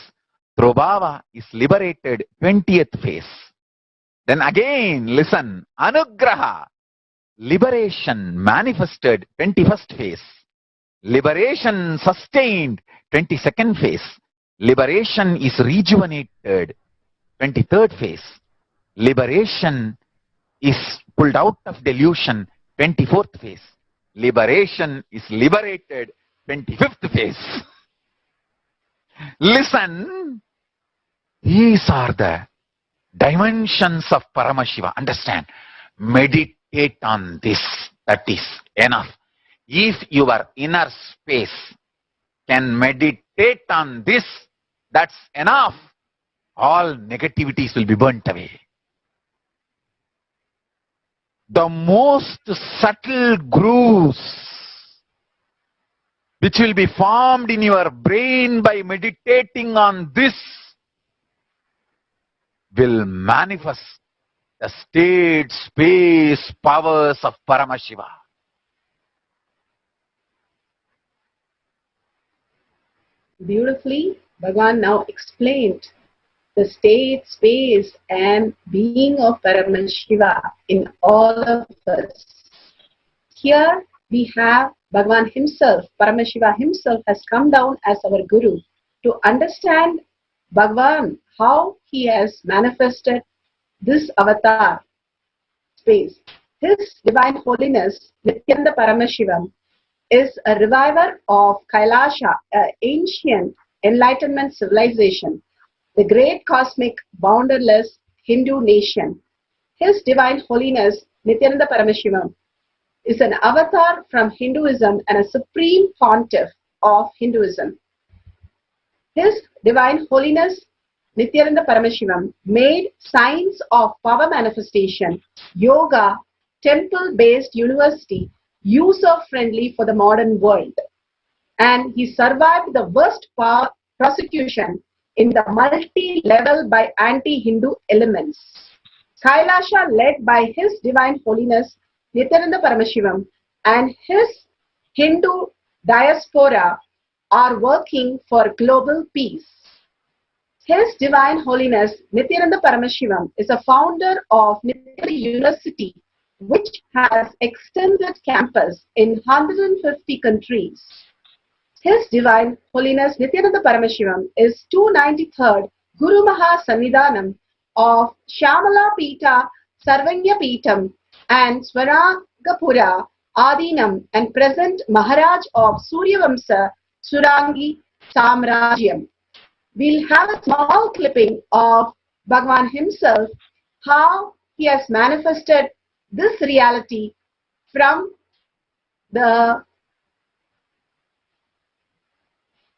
Prabhava is liberated, 20th phase. Then again, listen, Anugraha, liberation manifested, 21st phase. Liberation sustained, 22nd phase. Liberation is rejuvenated, 23rd phase. Liberation is pulled out of delusion, 24th phase. Liberation is liberated, 25th phase. Listen, these are the dimensions of Paramashiva. Understand? Meditate on this. That is enough. If your inner space can meditate on this, that's enough. All negativities will be burnt away. The most subtle grooves which will be formed in your brain by meditating on this will manifest the state, space, powers of Paramashiva. Beautifully, Bhagavan now explained the state, space, and being of Paramashiva in all of us. Here we have Bhagavan himself, Paramashiva himself has come down as our Guru to understand Bhagavan, how he has manifested this avatar space. His divine holiness, Nithyananda Paramashivam, is a reviver of Kailasa, an ancient enlightenment civilization, the great cosmic bounderless Hindu nation. His Divine Holiness Nithyananda Paramashivam is an avatar from Hinduism and a supreme pontiff of Hinduism. His Divine Holiness Nithyananda Paramashivam made science of power manifestation, yoga, temple-based university user-friendly for the modern world. And he survived the worst prosecution in the multi-level by anti-Hindu elements. Kailasa, led by His Divine Holiness Nithyananda Paramashivam and his Hindu diaspora, are working for global peace. His Divine Holiness Nithyananda Paramashivam is a founder of Nithyananda University, which has extended campus in 150 countries. His Divine Holiness Nithyananda Paramashivam is 293rd Guru Mahasannidhanam of Shamala Pita, Sarvanya Pitam and Swaragapura Adinam and present Maharaj of Suryavamsa Surangi Samrajyam. We'll have a small clipping of Bhagavan himself, how he has manifested this reality from the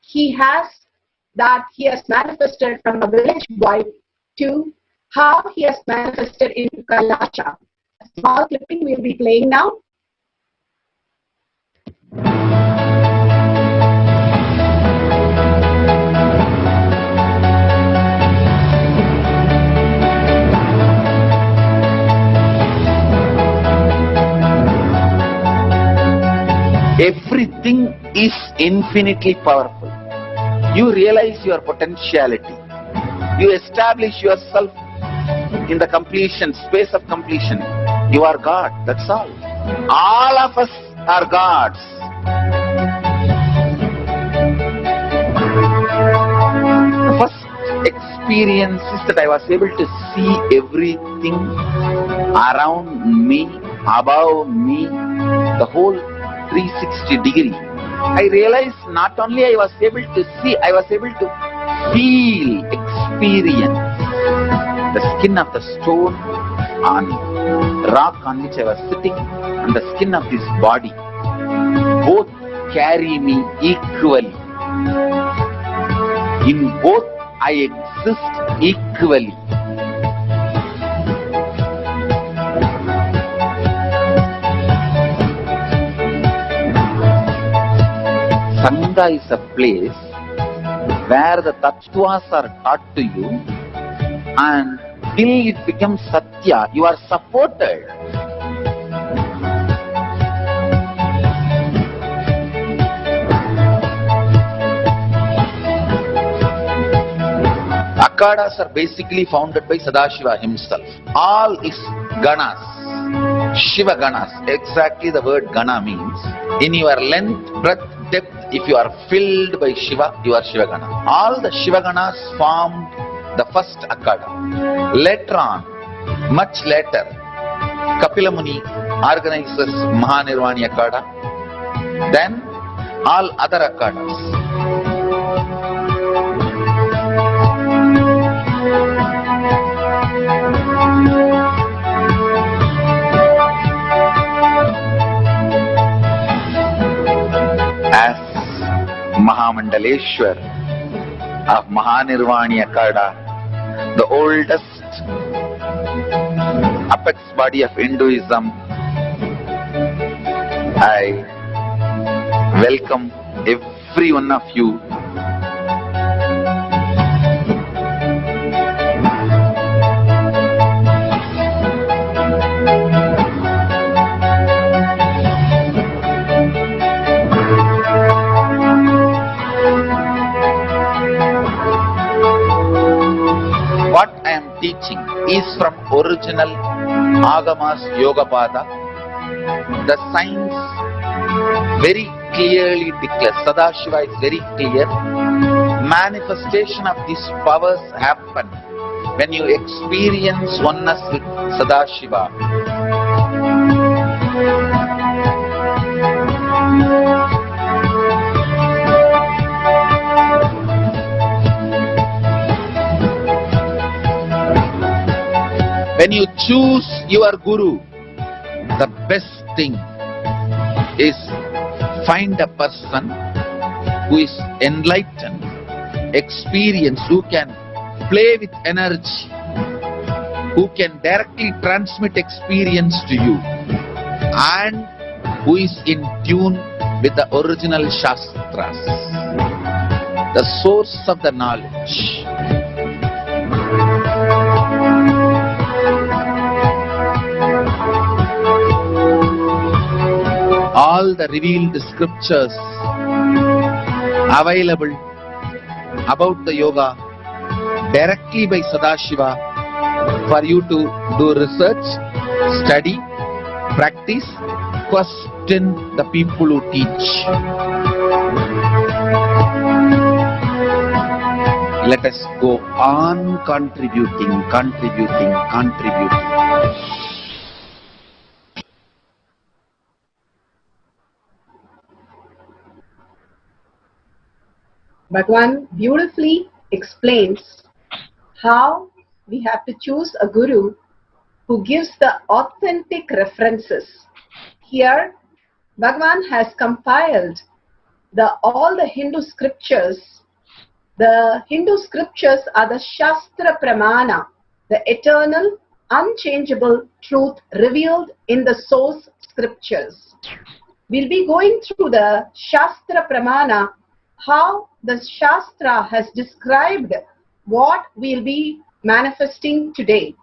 he has manifested from a village boy to how he has manifested in Kailasa. A small clipping we'll be playing now. Everything is infinitely powerful. You realize your potentiality. You establish yourself in the completion, space of completion. You are God, that's all. All of us are gods. The first experience is that I was able to see everything around me, above me, the whole 360 degree. I realized not only I was able to see, I was able to feel, experience the skin of the stone on rock on which I was sitting and the skin of this body. Both carry me equally. In both I exist equally. Sangha is a place where the tattvas are taught to you, and till it becomes satya, you are supported. Akhadas are basically founded by Sadashiva himself. All is ganas, Shiva ganas. Exactly the word gana means. In your length, breadth, depth, if you are filled by Shiva, you are Shiva gana. All the Shiva ganas formed the first Akhanda. Later on, much later, Kapila Muni organizes Mahanirvani Akhanda. Then all other Akhadas. As Mahamandaleshwar of Mahanirvani Akhanda, the oldest apex body of Hinduism, I welcome every one of you . What I am teaching is from original Agamas Yogapada. The science very clearly declares, Sadashiva is very clear, manifestation of these powers happen when you experience oneness with Sadashiva. When you choose your Guru, the best thing is find a person who is enlightened, experienced, who can play with energy, who can directly transmit experience to you, and who is in tune with the original Shastras, the source of the knowledge. All the revealed scriptures available about the yoga directly by Sadashiva for you to do research, study, practice, question the people who teach. Let us go on contributing. Bhagavan beautifully explains how we have to choose a guru who gives the authentic references. Here, Bhagavan has compiled all the Hindu scriptures. The Hindu scriptures are the Shastra Pramana, the eternal, unchangeable truth revealed in the source scriptures. We'll be going through the Shastra Pramana, how the Shastra has described what we'll be manifesting today.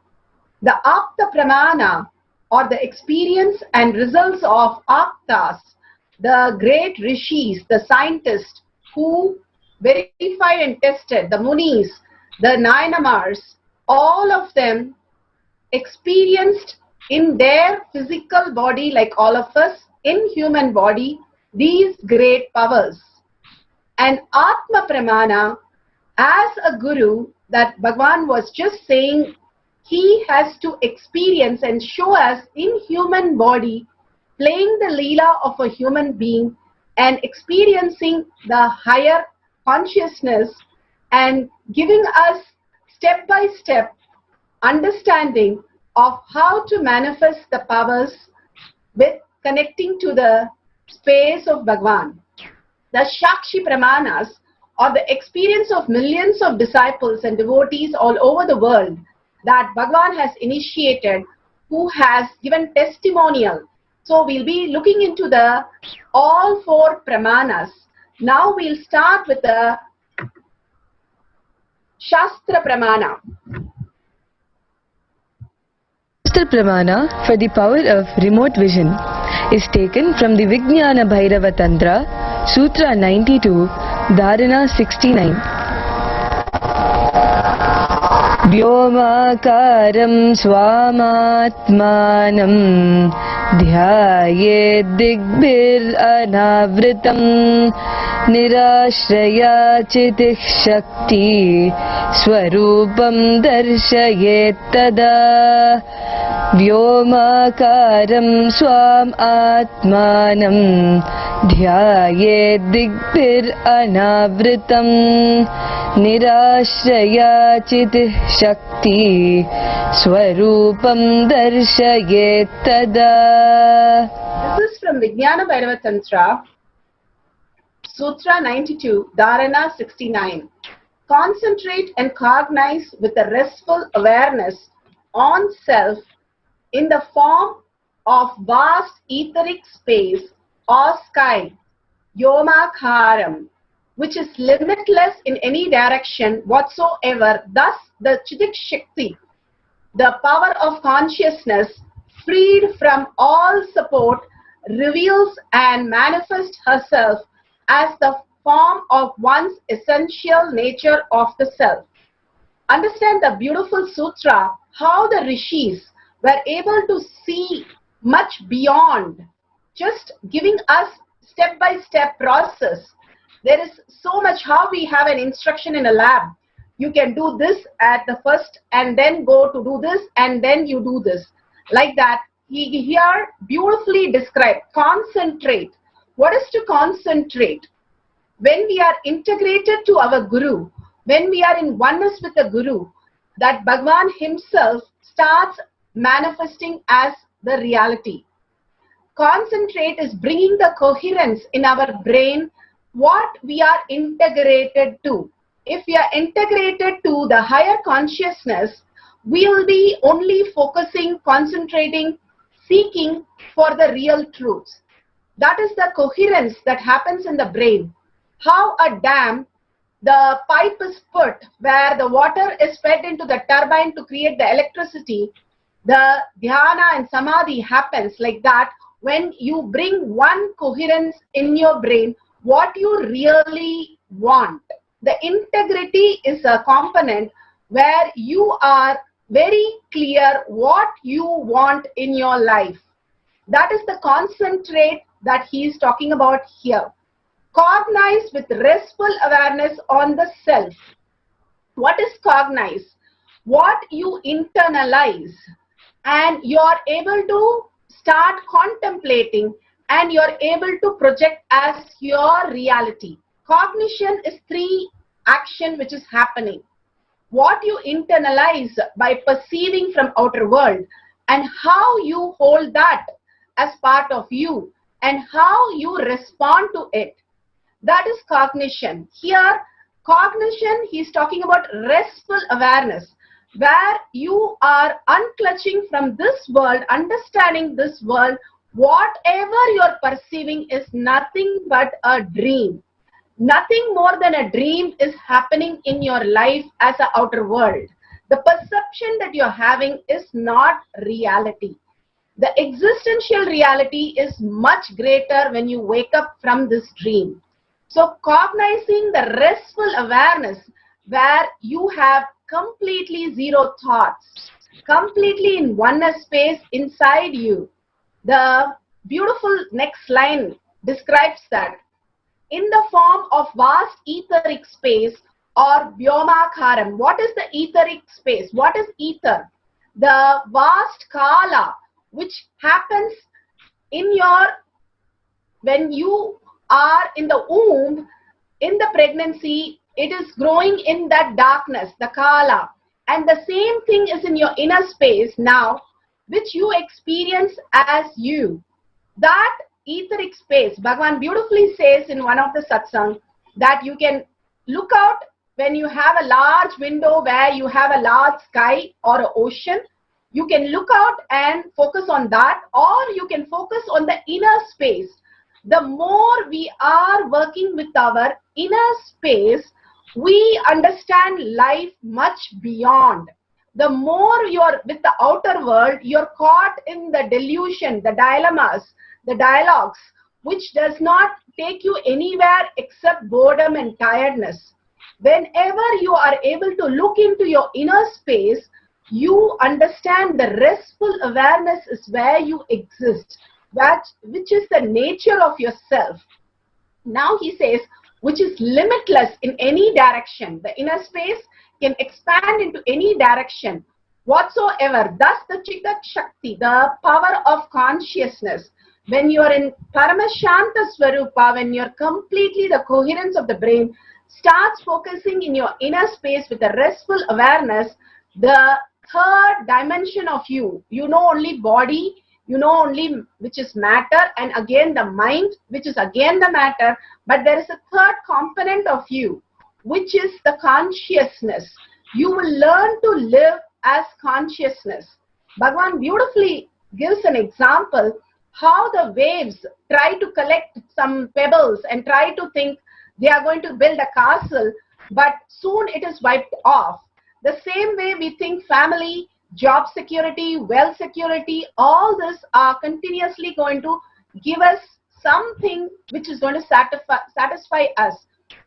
The Apta Pramana, or the experience and results of Aptas, the great rishis, the scientists who verified and tested, the Munis, the Nayanamars, all of them experienced in their physical body, like all of us, in human body, these great powers. And Atma Pramana, as a guru, that Bhagavan was just saying, he has to experience and show us in human body, playing the Leela of a human being and experiencing the higher consciousness and giving us step-by-step understanding of how to manifest the powers with connecting to the space of Bhagavan. The Shakshi Pramanas, or the experience of millions of disciples and devotees all over the world that Bhagavan has initiated, who has given testimonial. So we'll be looking into all four Pramanas. Now we'll start with the Shastra Pramana. Shastra Pramana for the power of remote vision is taken from the Vijnana Bhairava Tantra, Sutra 92, Dharana 69. Vyomakaram swamatmanam dhyaye digbir anavritam nirashraya chitih shakti swarupam darshayet tada. Vyomakaram swam atmanam dhyaye digbir anavritam nirashraya chitih shakti swarupam darshayet tada. This is from Vijnana Bhairava Tantra, Sutra 92, Dharana 69. Concentrate and cognize with a restful awareness on self in the form of vast etheric space or sky, Yomakaram, which is limitless in any direction whatsoever. Thus, the Chitik Shakti, the power of consciousness, freed from all support, reveals and manifests herself as the form of one's essential nature of the self. Understand the beautiful sutra, how the rishis were able to see much beyond, just giving us step-by-step process. There is so much, how we have an instruction in a lab. You can do this at the first and then go to do this and then you do this. Like that, he here beautifully described, concentrate. What is to concentrate? When we are integrated to our Guru, when we are in oneness with the Guru, that Bhagavan himself starts manifesting as the reality. Concentrate is bringing the coherence in our brain, what we are integrated to. If we are integrated to the higher consciousness, we will be only focusing, concentrating, seeking for the real truths. That is the coherence that happens in the brain. How a dam, the pipe is put where the water is fed into the turbine to create the electricity. The Dhyana and Samadhi happens like that when you bring one coherence in your brain, what you really want. The integrity is a component where you are very clear what you want in your life. That is the concentrate that he is talking about here. Cognize with restful awareness on the self. What is cognize? What you internalize, and you are able to start contemplating, and you are able to project as your reality. Cognition is 3 action which is happening. What you internalize by perceiving from outer world, and how you hold that as part of you, and how you respond to it. That is cognition. Here, cognition, he is talking about restful awareness, where you are unclutching from this world, understanding this world, whatever you are perceiving is nothing but a dream. Nothing more than a dream is happening in your life as an outer world. The perception that you are having is not reality. The existential reality is much greater when you wake up from this dream. So cognizing the restful awareness where you have completely zero thoughts, completely in oneness space inside you. The beautiful next line describes that. In the form of vast etheric space or Vyomakharam. What is the etheric space? What is ether? The vast kala which happens in your, when you are in the womb, in the pregnancy, it is growing in that darkness, the kala. And the same thing is in your inner space now, which you experience as you. That etheric space, Bhagavan beautifully says in one of the satsang that you can look out when you have a large window where you have a large sky or an ocean. You can look out and focus on that, or you can focus on the inner space. The more we are working with our inner space, we understand life much beyond. The more you're with the outer world, you're caught in the delusion, the dilemmas, the dialogues, which does not take you anywhere except boredom and tiredness. Whenever you are able to look into your inner space, you understand the restful awareness is where you exist, which is the nature of yourself. Now he says, which is limitless in any direction. The inner space can expand into any direction whatsoever. Thus the Chitta Shakti, the power of consciousness. When you are in Paramashanta Swarupa, when you are completely the coherence of the brain, starts focusing in your inner space with a restful awareness, the third dimension of you, you know only body, you know only which is matter, and again the mind, which is again the matter, but there is a third component of you, which is the consciousness. You will learn to live as consciousness. Bhagavan beautifully gives an example how the waves try to collect some pebbles and try to think they are going to build a castle, but soon it is wiped off. The same way we think family, job security, wealth security, all this are continuously going to give us something which is going to satisfy us.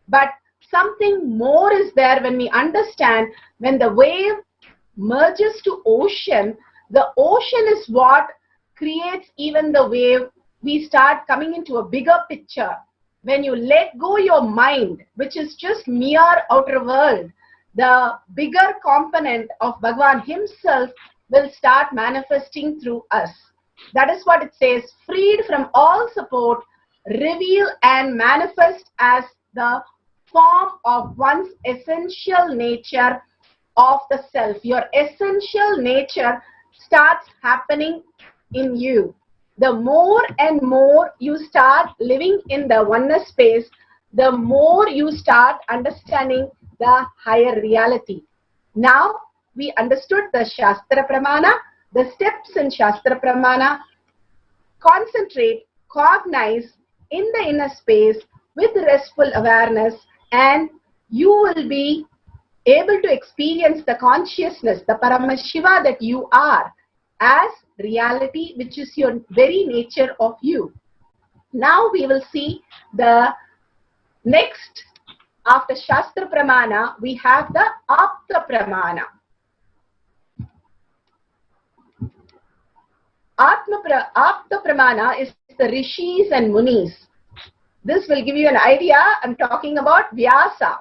But something more is there when we understand when the wave merges to ocean, the ocean is what creates even the wave. We start coming into a bigger picture. When you let go your mind, which is just mere outer world, the bigger component of Bhagavan himself will start manifesting through us. That is what it says, freed from all support, reveal and manifest as the form of one's essential nature of the self. Your essential nature starts happening in you. The more and more you start living in the oneness space, the more you start understanding the higher reality. Now we understood the Shastra Pramana, the steps in Shastra Pramana. Concentrate, cognize in the inner space with restful awareness, and you will be able to experience the consciousness, the Paramashiva that you are, as reality, which is your very nature of you. Now we will see the next, after Shastra Pramana, we have the Apta Pramana. Apta Pramana is the Rishis and Munis. This will give you an idea. I'm talking about Vyasa.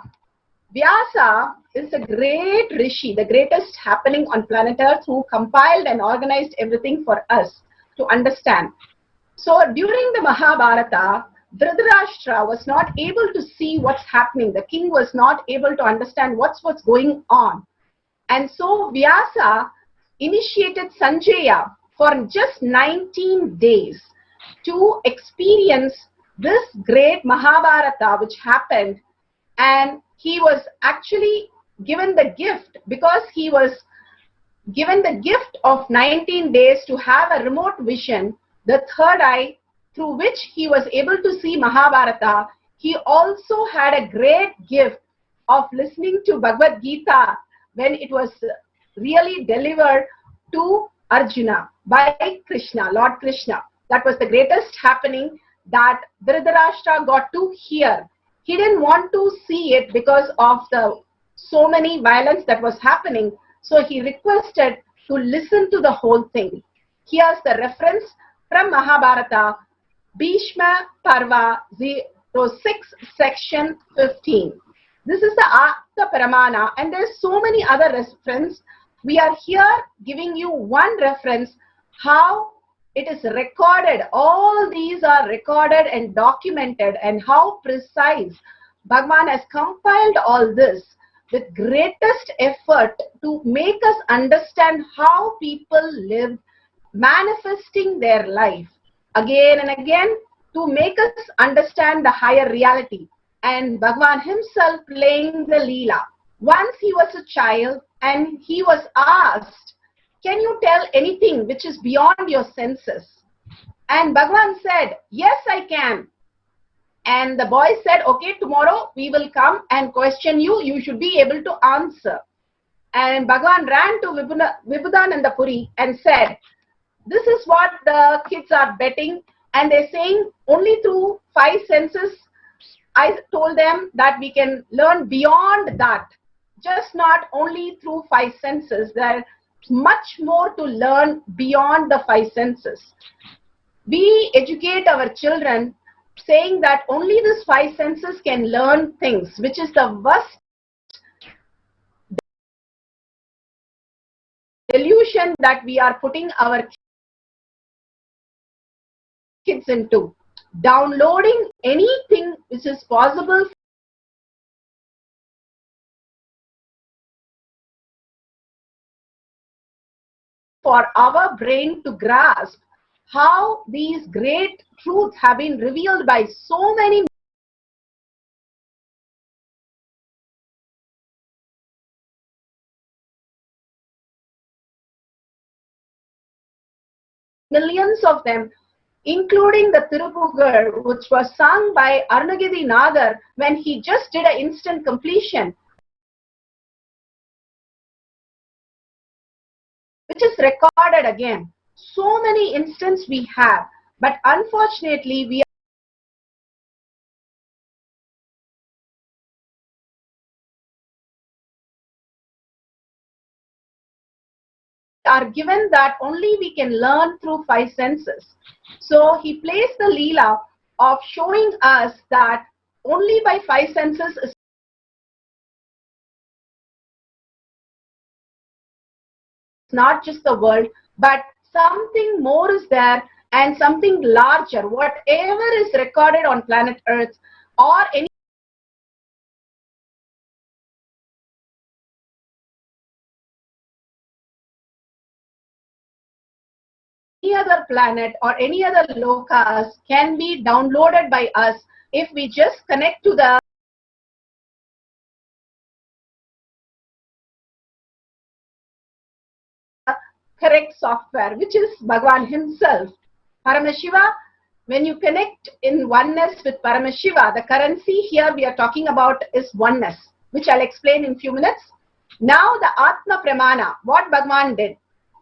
Vyasa is a great Rishi, the greatest happening on planet Earth, who compiled and organized everything for us to understand. So during the Mahabharata, Dhritarashtra was not able to see what's happening. The king was not able to understand what's going on. And so Vyasa initiated Sanjaya for just 19 days to experience this great Mahabharata which happened, and he was actually given the gift, because he was given the gift of 19 days to have a remote vision, the third eye, through which he was able to see Mahabharata. He also had a great gift of listening to Bhagavad Gita when it was really delivered to Arjuna by Krishna, Lord Krishna. That was the greatest happening that Dhritarashtra got to hear. He didn't want to see it because of the so many violence that was happening. So he requested to listen to the whole thing. Here's the reference from Mahabharata, Bhishma Parva 06, section 15. This is the Apta Paramana, and there's so many other references. We are here giving you one reference, how it is recorded. All these are recorded and documented, and how precise. Bhagavan has compiled all this with greatest effort to make us understand how people live, manifesting their life again and again, to make us understand the higher reality. And Bhagavan himself playing the Leela. Once he was a child and he was asked, can you tell anything which is beyond your senses? And Bhagavan said, yes, I can. And the boy said, okay, tomorrow we will come and question you. You should be able to answer. And Bhagavan ran to Vibhudananda Puri and said, this is what the kids are betting, and they're saying only through 5 senses. I told them that we can learn beyond that, just not only through 5 senses. There's much more to learn beyond the 5 senses. We educate our children saying that only these 5 senses can learn things, which is the worst delusion that we are putting our kids into. Downloading anything which is possible for our brain to grasp how these great truths have been revealed by so many millions of them, including the Tirupugar, which was sung by Arunagiri Nadar when he just did an instant completion, which is recorded again. So many instances we have, but unfortunately we are given that only we can learn through 5 senses. So he plays the Leela of showing us that only by 5 senses is not just the world, but something more is there, and something larger, whatever is recorded on planet Earth or any other planet or any other lokas can be downloaded by us if we just connect to the correct software, which is Bhagavan himself. Paramashiva, when you connect in oneness with Paramashiva, the currency here we are talking about is oneness, which I'll explain in few minutes. Now the Atma Pramana, what Bhagavan did,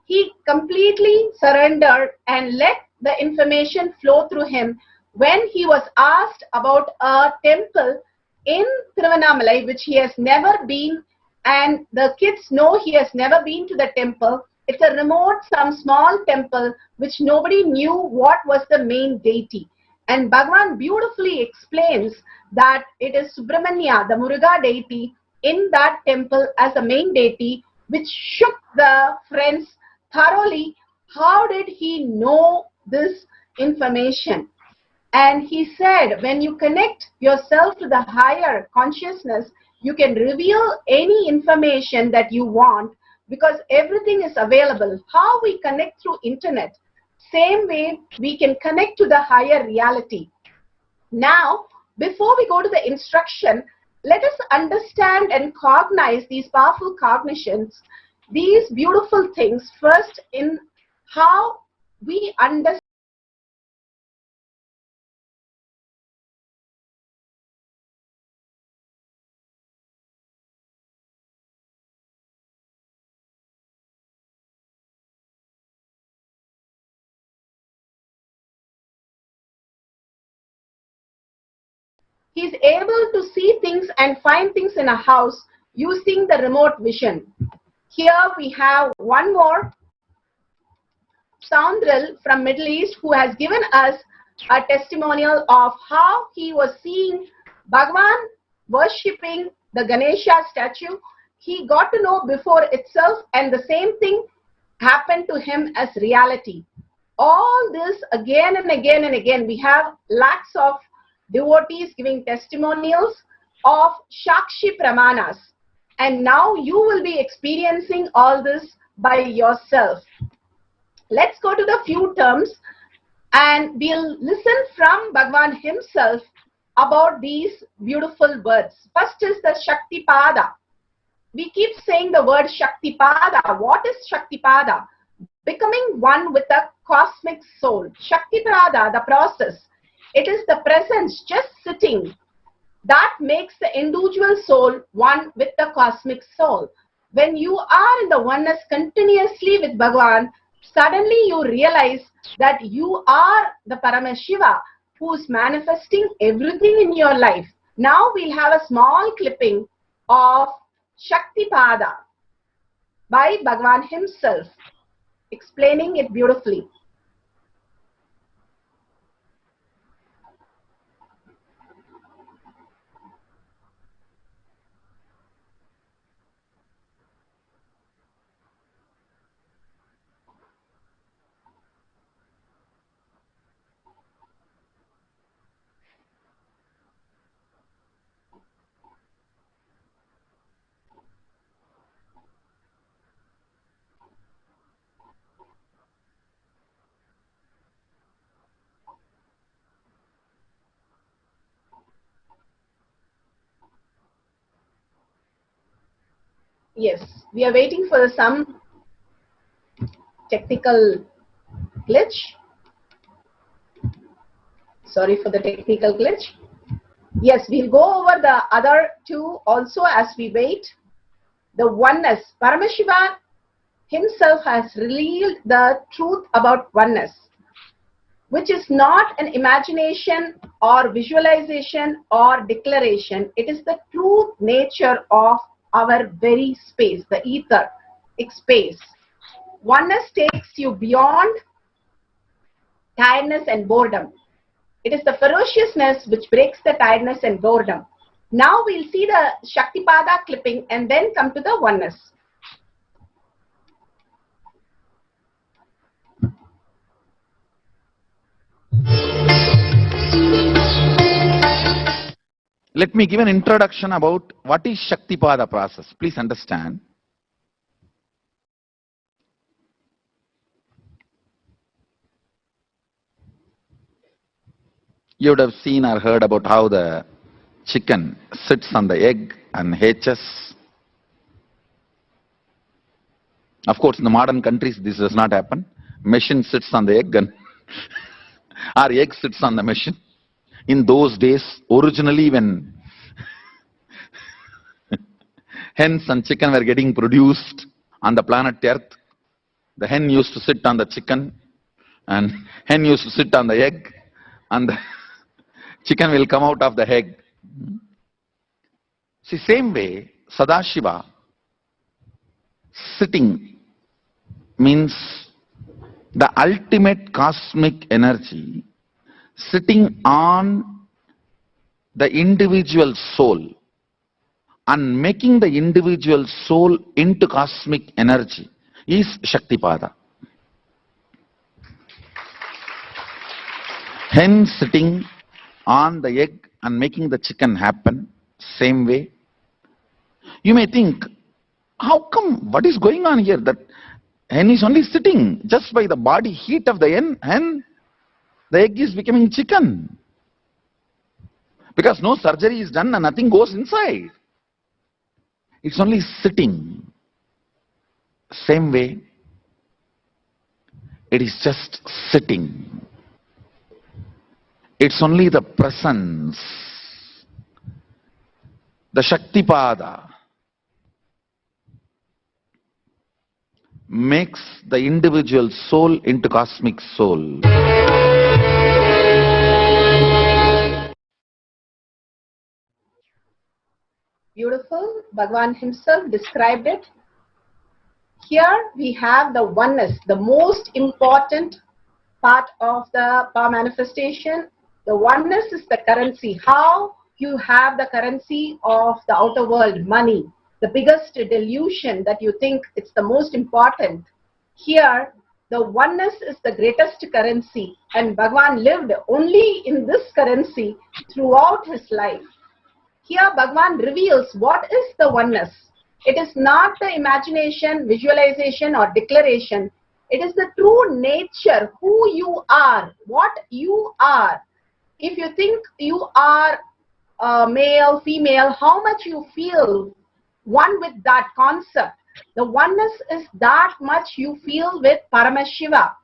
he completely surrendered and let the information flow through him when he was asked about a temple in Tiruvannamalai, which he has never been, and the kids know he has never been to the temple. It's a remote, some small temple which nobody knew what was the main deity. And Bhagavan beautifully explains that it is Subramanya, the Muruga deity, in that temple as a main deity, which shook the friends thoroughly. How did he know this information? And he said, when you connect yourself to the higher consciousness, you can reveal any information that you want, because everything is available. How we connect through internet, same way we can connect to the higher reality. Now, before we go to the instruction, let us understand and cognize these powerful cognitions, these beautiful things, first in how we understand he's able to see things and find things in a house using the remote vision. Here we have one more Soundril from Middle East who has given us a testimonial of how he was seeing Bhagavan worshipping the Ganesha statue. He got to know before itself, and the same thing happened to him as reality. All this again and again and again. We have lakhs of devotees giving testimonials of Shakshi Pramanas. And now you will be experiencing all this by yourself. Let's go to the few terms and we'll listen from Bhagavan himself about these beautiful words. First is the Shaktipada. We keep saying the word Shaktipada. What is Shaktipada? Becoming one with the cosmic soul. Shaktipada, the process. It is the presence just sitting that makes the individual soul one with the cosmic soul. When you are in the oneness continuously with Bhagavan, suddenly you realize that you are the Paramashiva who is manifesting everything in your life. Now we'll have a small clipping of Shaktipada by Bhagavan himself, explaining it beautifully. Yes, we are waiting for some technical glitch. Sorry for the technical glitch. Yes, we'll go over the other two also as we wait. The oneness. Paramashiva himself has revealed the truth about oneness, which is not an imagination or visualization or declaration. It is the true nature of our very space, the ether, space. Oneness takes you beyond tiredness and boredom. It is the ferociousness which breaks the tiredness and boredom. Now we'll see the Shaktipada clipping and then come to the oneness. Let me give an introduction about what is Shaktipada process. Please understand. You would have seen or heard about how the chicken sits on the egg and hatches. Of course, in the modern countries, this does not happen. Machine sits on the egg and our egg sits on the machine. In those days, originally when hens and chicken were getting produced on the planet Earth, the hen used to sit on the chicken and hen used to sit on the egg and the chicken will come out of the egg. See, same way, Sadashiva sitting means the ultimate cosmic energy sitting on the individual soul and making the individual soul into cosmic energy is Shaktipada. Hen sitting on the egg and making the chicken happen, same way. You may think, how come, what is going on here? That hen is only sitting just by the body heat of the hen, the egg is becoming chicken. Because no surgery is done and nothing goes inside. It's only sitting. Same way, it is just sitting. It's only the presence, the Shaktipada, makes the individual soul into cosmic soul. Beautiful. Bhagavan himself described it. Here we have the oneness, the most important part of the power manifestation. The oneness is the currency. How you have the currency of the outer world, money, the biggest delusion that you think it's the most important. Here, the oneness is the greatest currency, and Bhagavan lived only in this currency throughout his life. Here, Bhagavan reveals what is the oneness. It is not the imagination, visualization, or declaration. It is the true nature, who you are, what you are. If you think you are male, female, how much you feel one with that concept. The oneness is that much you feel with Paramashiva.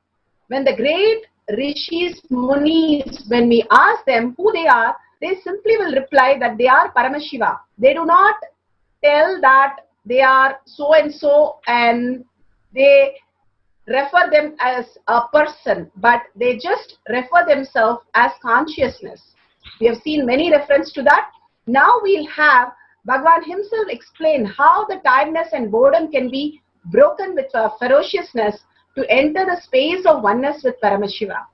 When the great rishis, munis, when we ask them who they are, they simply will reply that they are Paramashiva. They do not tell that they are so and so and they refer them as a person, but they just refer themselves as consciousness. We have seen many references to that. Now we'll have Bhagavan himself explain how the tiredness and boredom can be broken with ferociousness to enter the space of oneness with Paramashiva.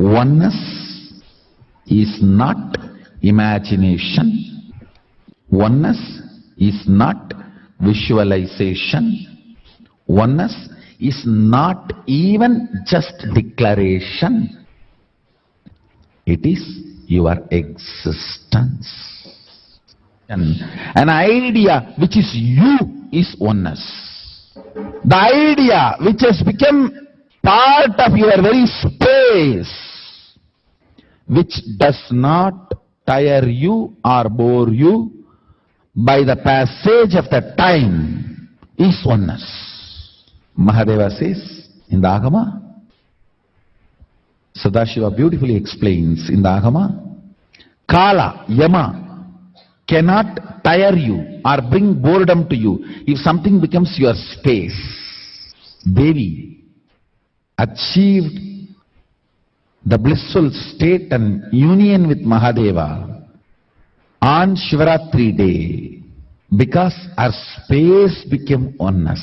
Oneness is not imagination. Oneness is not visualization. Oneness is not even just declaration. It is your existence. An idea which is you is oneness. The idea which has become part of your very space, which does not tire you or bore you by the passage of the time, is oneness. Mahadeva says in the Agama, Sadashiva beautifully explains in the Agama, Kala, Yama, cannot tire you or bring boredom to you if something becomes your space. Devi achieved the blissful state and union with Mahadeva on Shivaratri day because our space became oneness.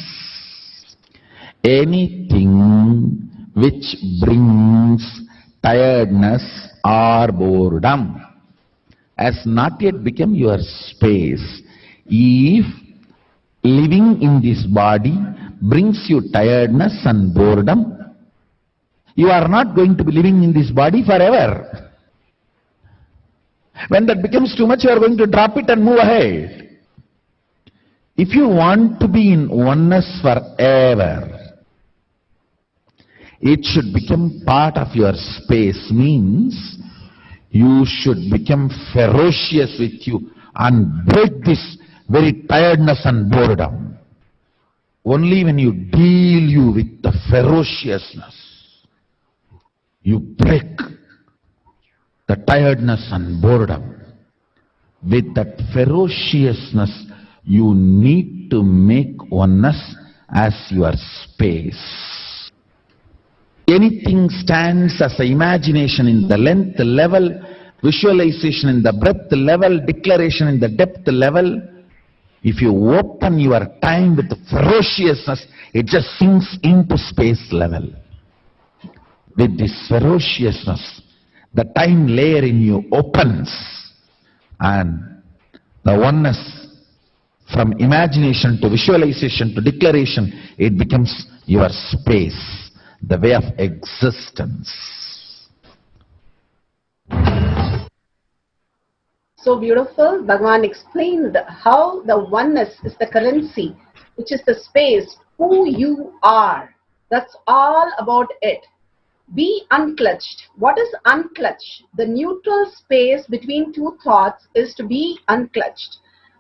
Anything which brings tiredness or boredom has not yet become your space. If living in this body brings you tiredness and boredom, you are not going to be living in this body forever. When that becomes too much, you are going to drop it and move ahead. If you want to be in oneness forever, it should become part of your space, means you should become ferocious with you and break this very tiredness and boredom. Only when you deal you with the ferociousness, you break the tiredness and boredom. With that ferociousness, you need to make oneness as your space. Anything stands as an imagination in the length level, visualization in the breadth level, declaration in the depth level. If you open your time with ferociousness, it just sinks into space level. With this ferociousness, the time layer in you opens, and the oneness from imagination to visualization to declaration, it becomes your space, the way of existence. So beautiful. Bhagavan explained how the oneness is the currency, which is the space, who you are. That's all about it. Be unclutched. What is unclutched? The neutral space between two thoughts is to be unclutched.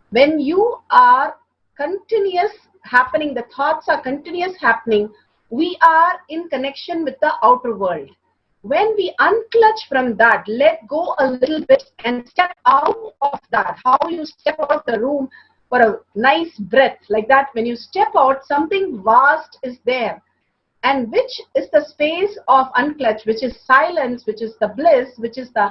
When you are continuous happening, the thoughts are continuous happening, we are in connection with the outer world. When we unclutch from that, let go a little bit and step out of that, how you step out of the room for a nice breath, like that, when you step out, something vast is there. And which is the space of unclutch, which is silence, which is the bliss, which is the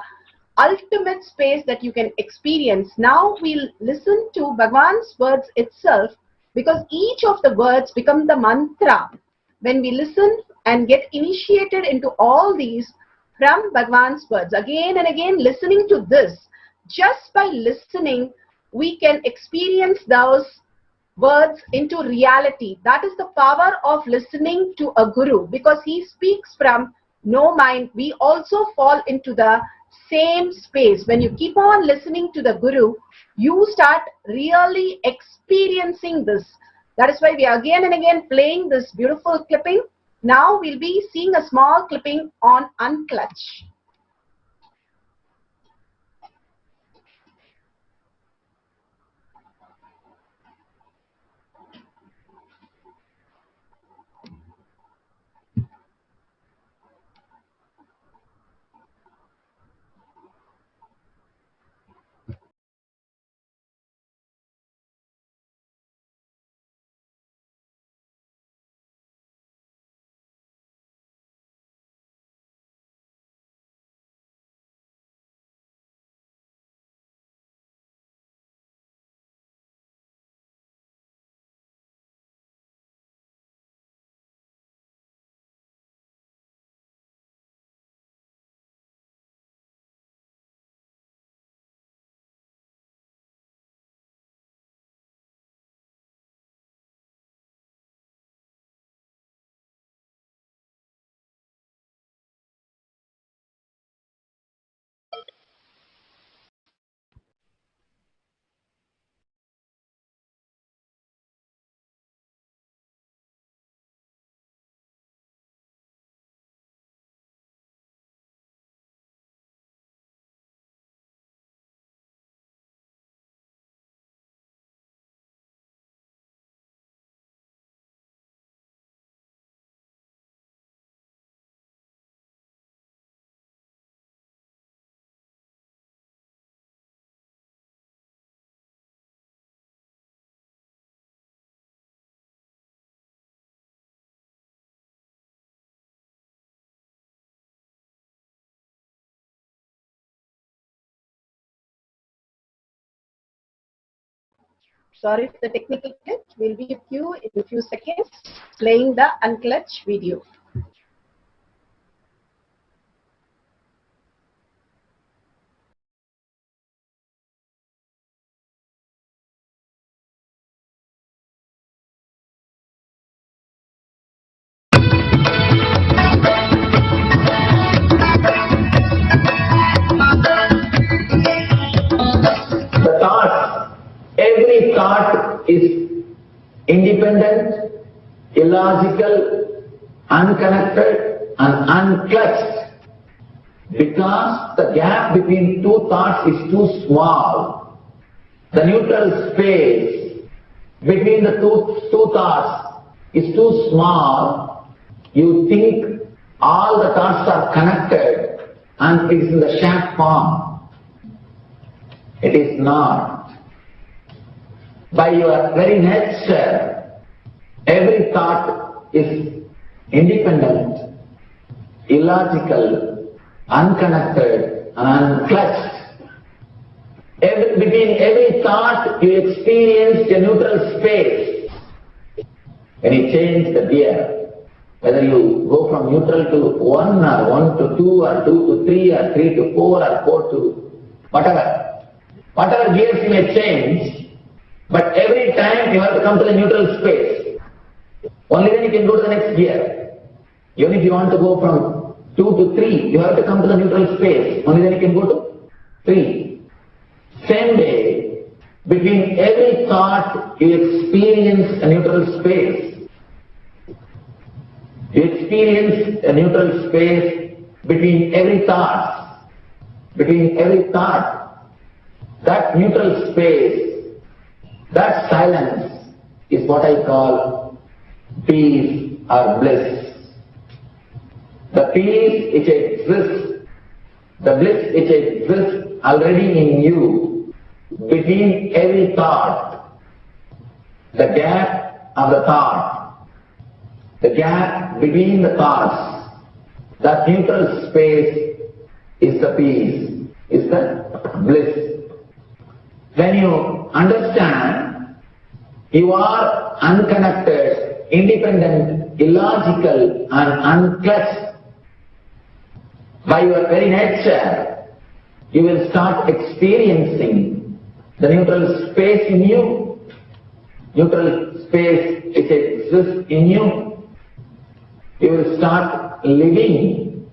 ultimate space that you can experience. Now we'll listen to Bhagavan's words itself, because each of the words become the mantra. When we listen and get initiated into all these from Bhagavan's words, again and again listening to this, just by listening, we can experience those words into reality. That is the power of listening to a guru, because he speaks from no mind. We also fall into the same space. When you keep on listening to the guru, you start really experiencing this. That is why we are again and again playing this beautiful clipping. Now we'll be seeing a small clipping on unclutch. Sorry for the technical glitch. We'll be with you in a few seconds playing the unclutch video. independent, illogical, unconnected and unclutched. Because the gap between two thoughts is too small, the neutral space between the two thoughts is too small, you think all the thoughts are connected and it is in the shape form. It is not. By your very nature, every thought is independent, illogical, unconnected and unclutched. Between every thought you experience a neutral space. When you change the gear, whether you go from neutral to 1 or 1 to 2 or 2 to 3 or 3 to 4 or 4 to whatever gears you may change, but every time you have to come to the neutral space. Only then you can go to the next gear. Even if you want to go from 2 to 3, you have to come to the neutral space. Only then you can go to 3. Same way, between every thought you experience a neutral space. You experience a neutral space between every thought. Between every thought. That neutral space, that silence is what I call peace or bliss. The peace which exists, the bliss which exists already in you, between every thought, the gap of the thought, the gap between the thoughts, that neutral space is the peace, is the bliss. When you understand you are unconnected, independent, illogical and unclutched, by your very nature, you will start experiencing the neutral space in you, neutral space which exists in you. You will start living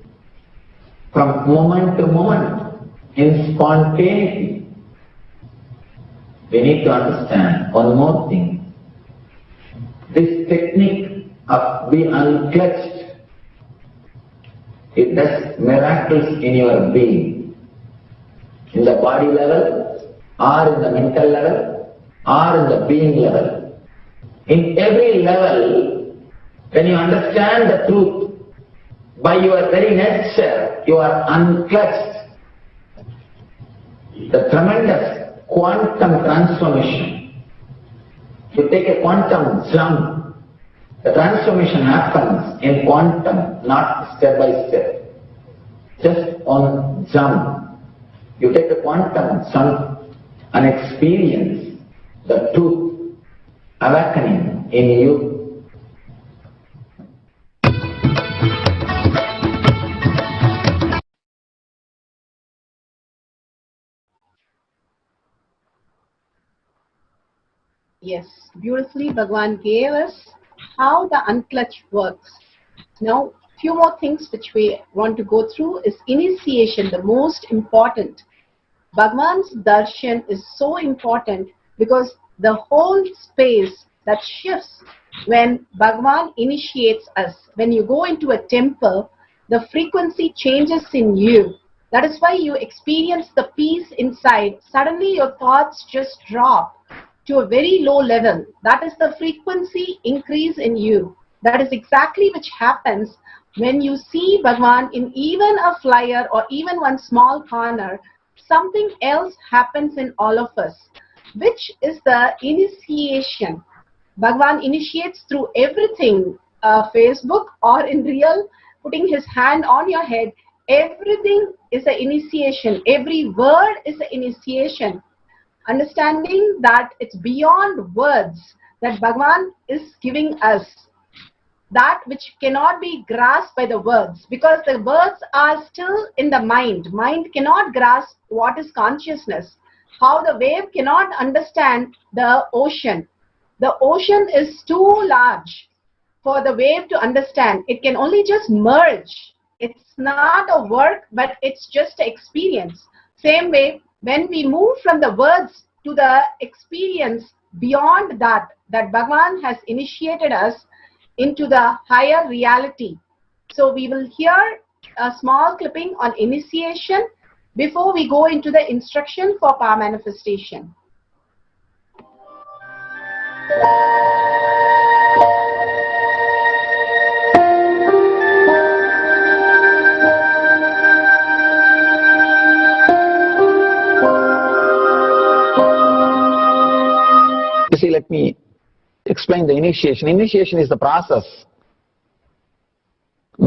from moment to moment in spontaneity. We need to understand one more thing. This technique of being unclutched, it does miracles in your being. In the body level, or in the mental level, or in the being level. In every level, when you understand the truth, by your very nature, you are unclutched. The tremendous quantum transformation. You take a quantum jump, the transformation happens in quantum, not step by step. Just on jump. You take a quantum jump and experience the truth awakening in you. Yes, beautifully Bhagavan gave us how the unclutch works. Now, few more things which we want to go through is initiation, the most important. Bhagavan's darshan is so important because the whole space that shifts when Bhagavan initiates us. When you go into a temple, the frequency changes in you. That is why you experience the peace inside. Suddenly your thoughts just drop to a very low level. That is the frequency increase in you. That is exactly which happens when you see Bhagavan in even a flyer or even one small corner. Something else happens in all of us, which is the initiation. Bhagavan initiates through everything, Facebook or in real, putting his hand on your head. Everything is an initiation. Every word is an initiation. Understanding that it's beyond words that Bhagavan is giving us, that which cannot be grasped by the words, because the words are still in the mind. Mind cannot grasp what is consciousness. How the wave cannot understand the ocean. The ocean is too large for the wave to understand. It can only just merge. It's not a work, but it's just an experience. Same way, when we move from the words to the experience, beyond that, that Bhagavan has initiated us into the higher reality. So we will hear a small clipping on initiation before we go into the instruction for power manifestation. You see, let me explain the initiation. Initiation is the process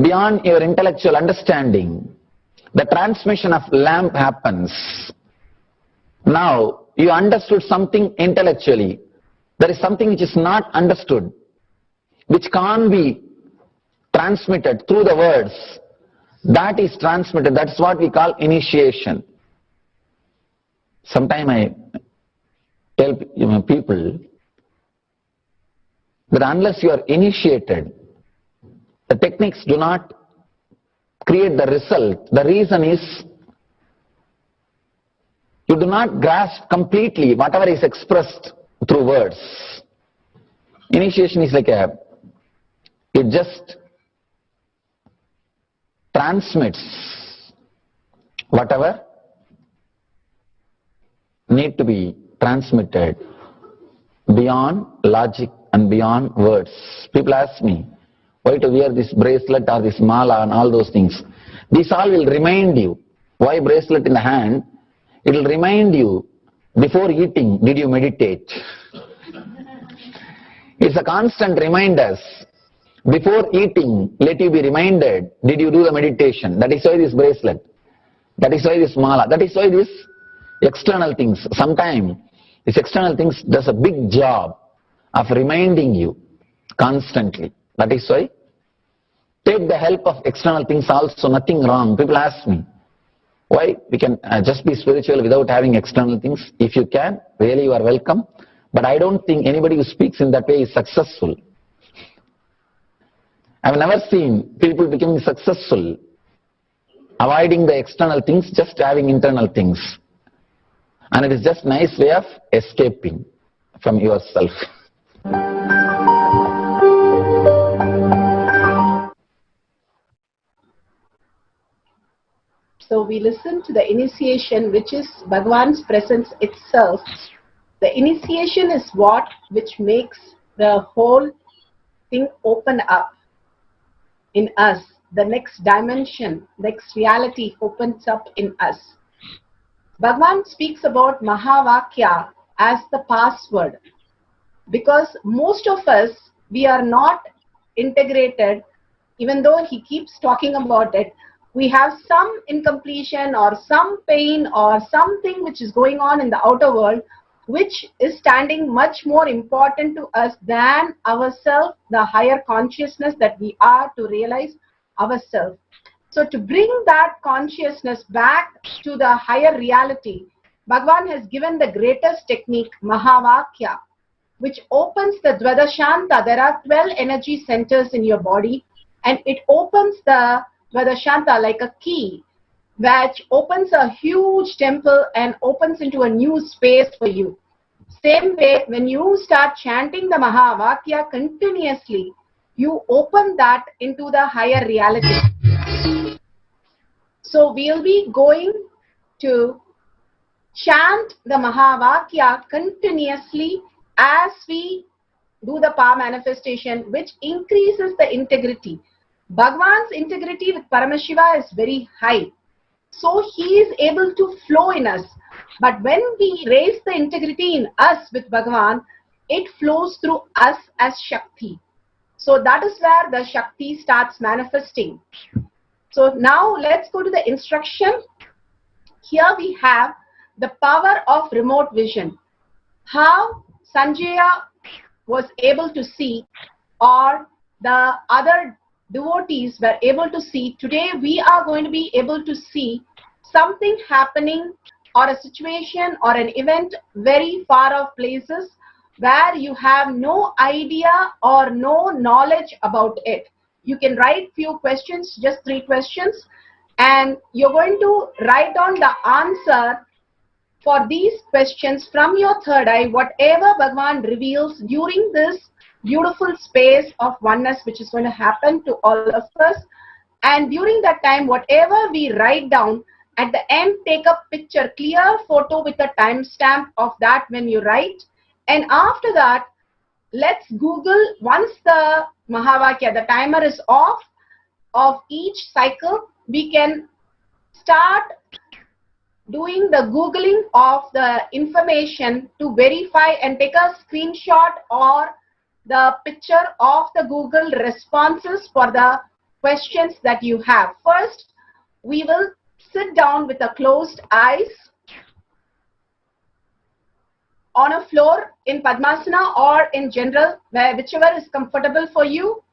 beyond your intellectual understanding. The transmission of lamp happens. Now, you understood something intellectually. There is something which is not understood, which can't be transmitted through the words. That is transmitted. That's what we call initiation. Sometimes I tell people that unless you are initiated, the techniques do not create the result. The reason is you do not grasp completely whatever is expressed through words. Initiation is like it just transmits whatever need to be transmitted beyond logic and beyond words. People ask me why to wear this bracelet or this mala and all those things. These all will remind you. Why bracelet in the hand? It will remind you, before eating, did you meditate? It's a constant reminder. Before eating, let you be reminded, did you do the meditation? That is why this bracelet. That is why this mala. That is why this external things. Sometimes these external things does a big job of reminding you constantly. That is why take the help of external things also, nothing wrong. People ask me, why we can just be spiritual without having external things? If you can, really you are welcome. But I don't think anybody who speaks in that way is successful. I've never seen people becoming successful avoiding the external things, just having internal things. And it is just a nice way of escaping from yourself. So we listen to the initiation, which is Bhagavan's presence itself. The initiation is what which makes the whole thing open up in us. The next dimension, next reality opens up in us. Bhagavan speaks about Mahavakya as the password, because most of us, we are not integrated. Even though he keeps talking about it, we have some incompletion or some pain or something which is going on in the outer world, which is standing much more important to us than ourselves, the higher consciousness that we are to realize ourselves. So to bring that consciousness back to the higher reality, Bhagavan has given the greatest technique, Mahavakya, which opens the Dvadashanta. There are 12 energy centers in your body, and it opens the Dvadashanta like a key, which opens a huge temple and opens into a new space for you. Same way, when you start chanting the Mahavakya continuously, you open that into the higher reality. So we'll be going to chant the Mahavakya continuously as we do the power manifestation, which increases the integrity. Bhagavan's integrity with Paramashiva is very high. So he is able to flow in us. But when we raise the integrity in us with Bhagavan, it flows through us as Shakti. So that is where the Shakti starts manifesting. So now let's go to the instruction. Here we have the power of remote vision. How Sanjaya was able to see, or the other devotees were able to see. Today we are going to be able to see something happening or a situation or an event very far off places where you have no idea or no knowledge about it. You can write few questions, just 3 questions, and you're going to write down the answer for these questions from your third eye, whatever Bhagavan reveals during this beautiful space of oneness which is going to happen to all of us. And during that time, whatever we write down, at the end, take a picture, clear photo with a timestamp of that when you write. And after that, let's Google, once the Mahavakya, the timer is off of each cycle, we can start doing the Googling of the information to verify and take a screenshot or the picture of the Google responses for the questions that you have. First, we will sit down with the closed eyes on a floor in Padmasana or in general, whichever is comfortable for you.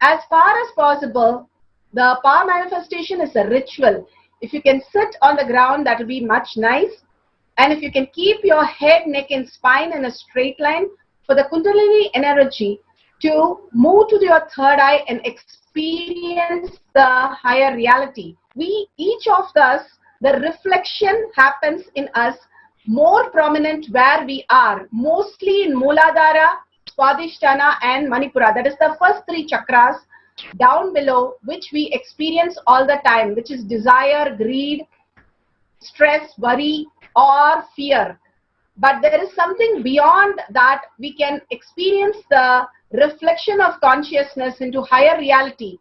As far as possible, the power manifestation is a ritual. If you can sit on the ground, that will be much nice. And if you can keep your head, neck and spine in a straight line, for the Kundalini energy to move to your third eye and experience the higher reality. We, each of us, the reflection happens in us more prominent where we are, mostly in Mooladhara, Swadhisthana and Manipura. That is the first three chakras down below, which we experience all the time, which is desire, greed, stress, worry or fear. But there is something beyond that. We can experience the reflection of consciousness into higher reality,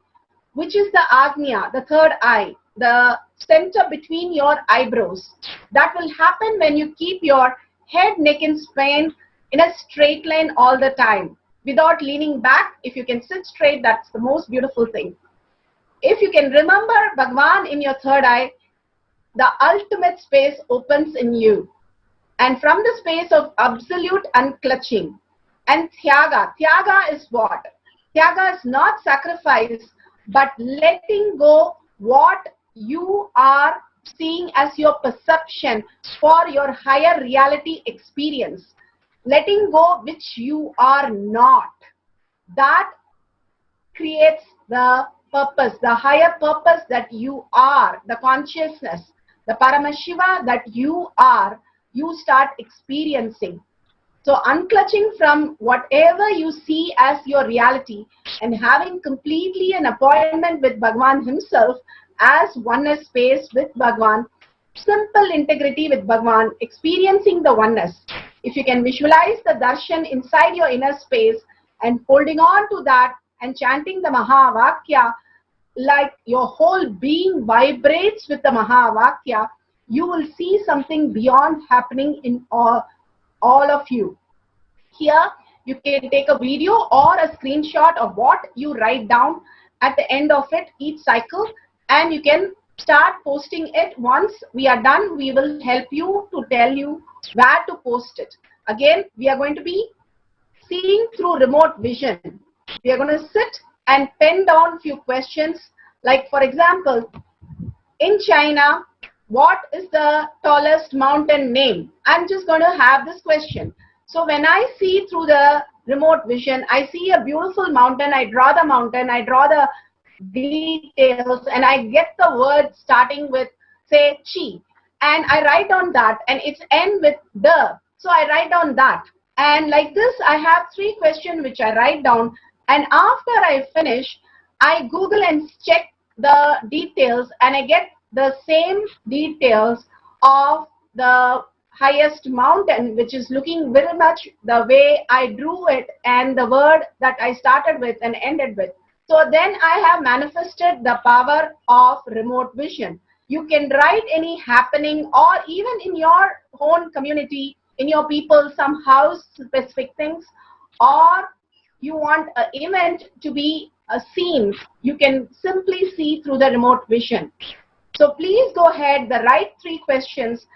which is the Agnya, the third eye, the center between your eyebrows. That will happen when you keep your head, neck and spine in a straight line all the time without leaning back. If you can sit straight, that's the most beautiful thing. If you can remember Bhagavan in your third eye, the ultimate space opens in you. And from the space of absolute unclutching and tyaga. Tyaga is what? Tyaga is not sacrifice, but letting go what you are seeing as your perception for your higher reality experience. Letting go which you are not. That creates the purpose, the higher purpose that you are, the consciousness, the Paramashiva that you are, you start experiencing. So unclutching from whatever you see as your reality and having completely an appointment with Bhagavan himself as oneness space with Bhagavan, simple integrity with Bhagavan, experiencing the oneness. If you can visualize the darshan inside your inner space and holding on to that and chanting the Mahavakya, like your whole being vibrates with the Mahavakya, you will see something beyond happening in all of you. Here, you can take a video or a screenshot of what you write down at the end of it, each cycle, and you can start posting it. Once we are done, we will help you to tell you where to post it. Again, we are going to be seeing through remote vision. We are going to sit and pen down few questions. Like for example, in China, what is the tallest mountain name? I'm just going to have this question. So when I see through the remote vision, I see a beautiful mountain, I draw the mountain, I draw the details, and I get the word starting with, say, chi. And I write on that, and it's end with the. So I write down that. And like this, I have 3 questions which I write down. And after I finish, I Google and check the details, and I get the same details of the highest mountain, which is looking very much the way I drew it and the word that I started with and ended with. So then I have manifested the power of remote vision. You can write any happening, or even in your own community, in your people, some house specific things, or you want an event to be a scene, you can simply see through the remote vision. So please go ahead, the right 3 questions,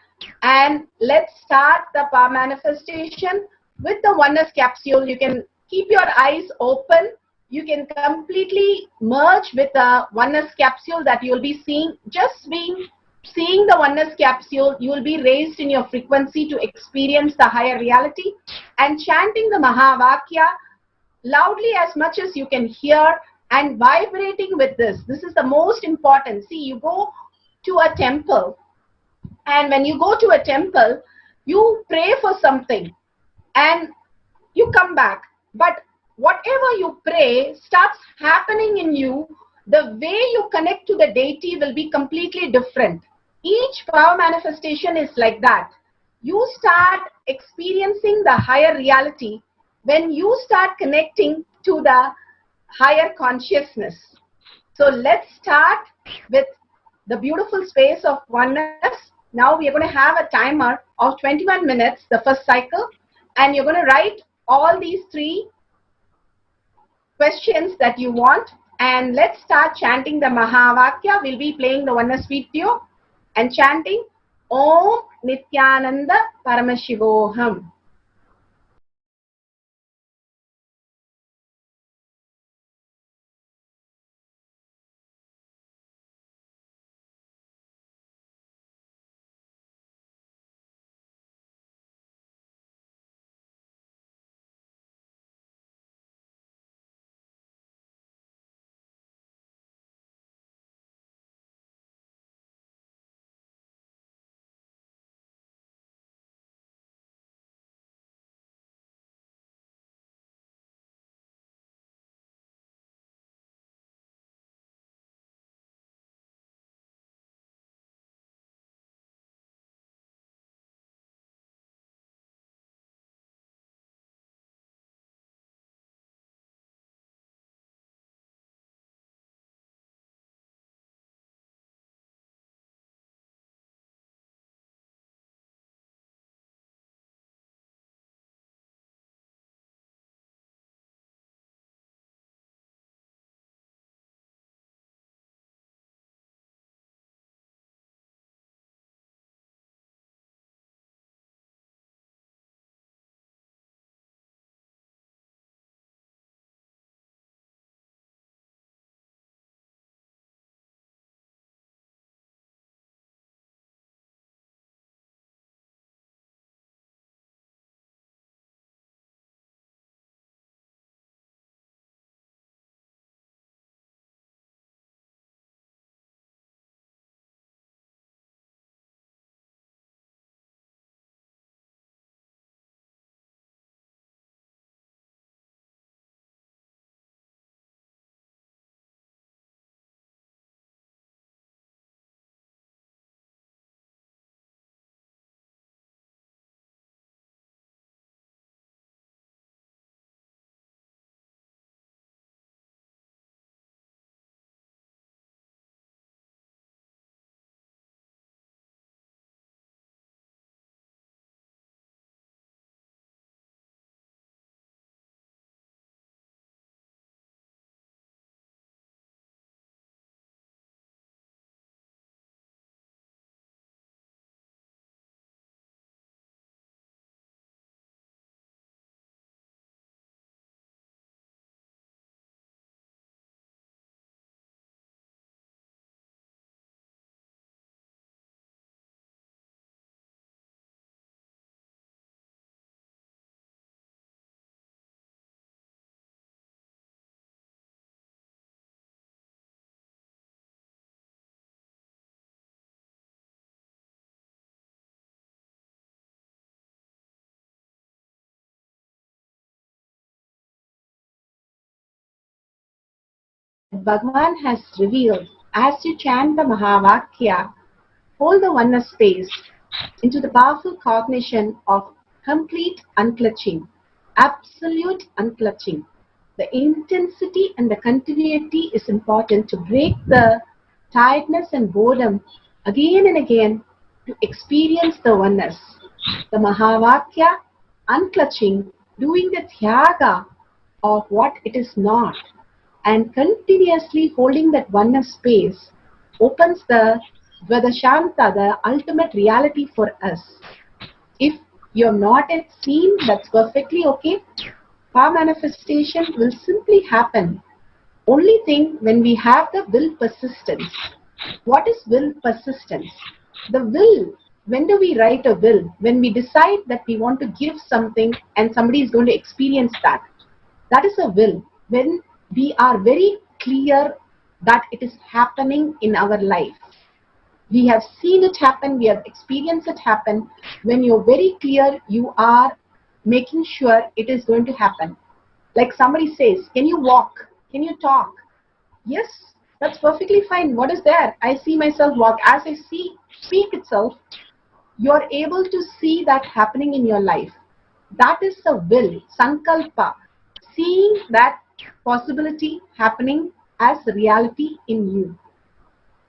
and let's start the power manifestation with the oneness capsule. You can keep your eyes open. You can completely merge with the oneness capsule that you will be seeing. Just seeing the oneness capsule, you will be raised in your frequency to experience the higher reality, and chanting the Mahavakya loudly as much as you can hear and vibrating with this. This is the most important. See, you go to a temple, and when you go to a temple, You pray for something and you come back. But whatever you pray starts happening in you, the way you connect to the deity will be completely different. Each power manifestation is like that. You start experiencing the higher reality when you start connecting to the higher consciousness. So let's start with the beautiful space of oneness. Now we are going to have a timer of 21 minutes, the first cycle, and you're going to write all these 3 questions that you want, and let's start chanting the Mahavakya. We'll be playing the oneness video and chanting Om Nithyananda Paramashivoham. Bhagavan has revealed. As you chant the Mahavakya, hold the oneness space into the powerful cognition of complete unclutching, absolute unclutching. The intensity and the continuity is important to break the tiredness and boredom again and again to experience the oneness. The Mahavakya, unclutching, doing the tyaga of what it is not, and continuously holding that oneness space opens the Dvadashanta, the ultimate reality for us. If you have not yet seen, that's perfectly okay. Power manifestation will simply happen. Only thing, when we have the will persistence. What is will persistence? The will, when do we write a will? When we decide that we want to give something and somebody is going to experience that. That is a will. When we are very clear that it is happening in our life. We have seen it happen, we have experienced it happen. When you're very clear, you are making sure it is going to happen. Like somebody says, can you walk? Can you talk? Yes, that's perfectly fine. What is there? I see myself walk. As I speak itself, you're able to see that happening in your life. That is the will, sankalpa, seeing that possibility happening as reality in you.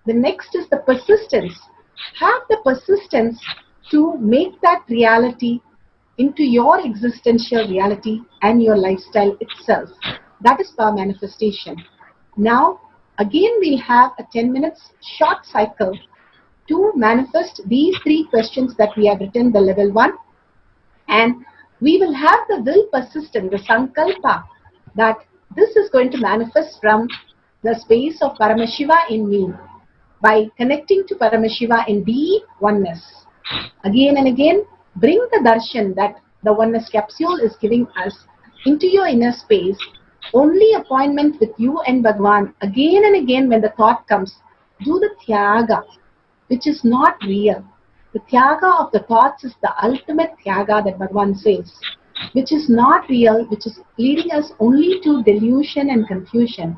The next is the persistence. Have the persistence to make that reality into your existential reality and your lifestyle itself. That is power manifestation. Now, again, we'll have a 10 minutes short cycle to manifest these 3 questions that we have written, the level 1. And we will have the will persistent, the sankalpa, that this is going to manifest from the space of Paramashiva in me by connecting to Paramashiva in deep oneness. Again and again, bring the darshan that the oneness capsule is giving us into your inner space. Only appointment with you and Bhagwan. Again and again when the thought comes, do the tyaga, which is not real. The tyaga of the thoughts is the ultimate tyaga that Bhagwan says, which is not real, which is leading us only to delusion and confusion.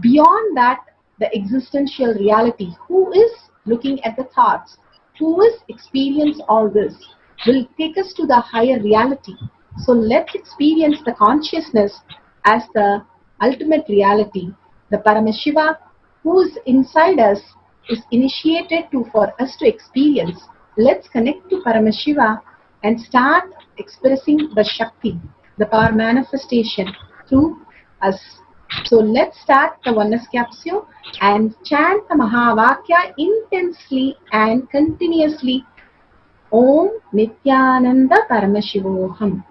Beyond that, the existential reality, who is looking at the thoughts, who is experience all this, will take us to the higher reality. So let's experience the consciousness as the ultimate reality. The Paramashiva who is inside us is initiated for us to experience. Let's connect to Paramashiva and start expressing the Shakti, the power manifestation through us. So let's start the oneness capsule and chant the Mahavakya intensely and continuously. Om Nithyananda Paramashivoham.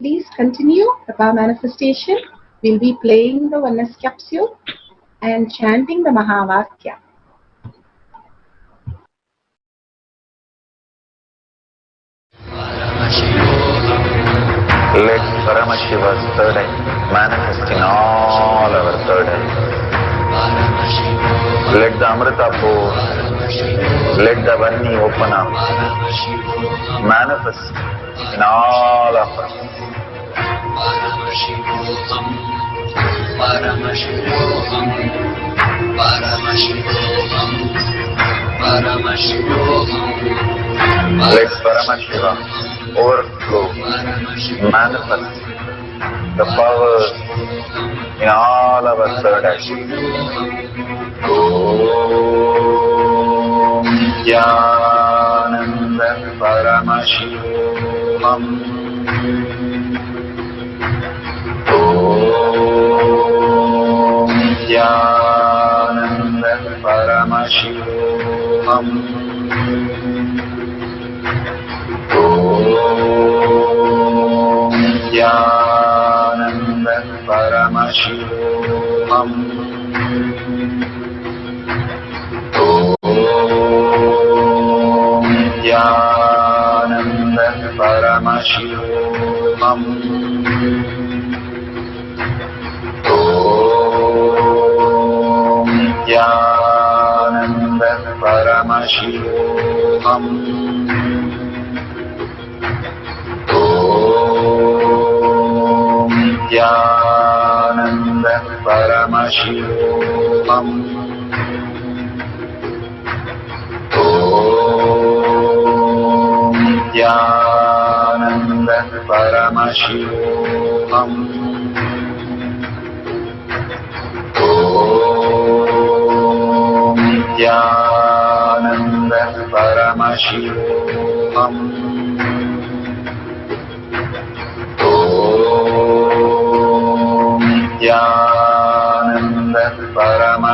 Please continue the power manifestation. We'll be playing the oneness capsule and chanting the Mahavakya. Let Paramashiva's third eye manifest in all our third eyes. Let the Amrita pour, let the Vanni open up, manifest in all of us. Paramashivam, Paramashivam, Paramashivam, Paramashivam. Let Paramashiva overflow, manifest the power in all our third eyes. Om Nithyananda Paramashivam. Om Nithyananda Paramashivam. Om Nithyananda Paramashivam. Om Nithyananda Paramashivam. Om Nithyananda Paramashivam. Om Nithyananda Paramashivam. Om Nithyananda Paramashivam. Om Nithyananda Paramashivam. Om Nithyananda Paramashivam.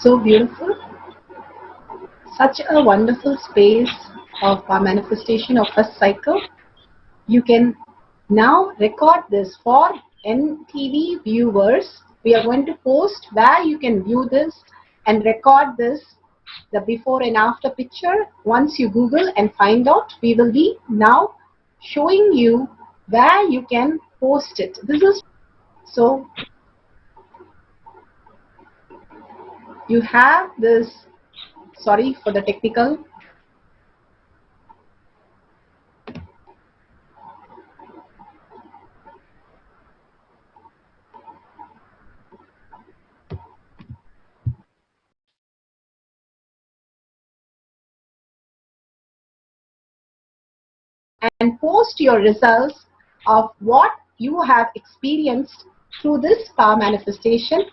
So beautiful. Such a wonderful space of manifestation of first cycle. You can now record this for NTV viewers. We are going to post where you can view this and record this, the before and after picture. Once you Google and find out, we will be now showing you where you can post it. This is so you have this. Sorry for the technical. And post your results of what you have experienced through this power manifestation.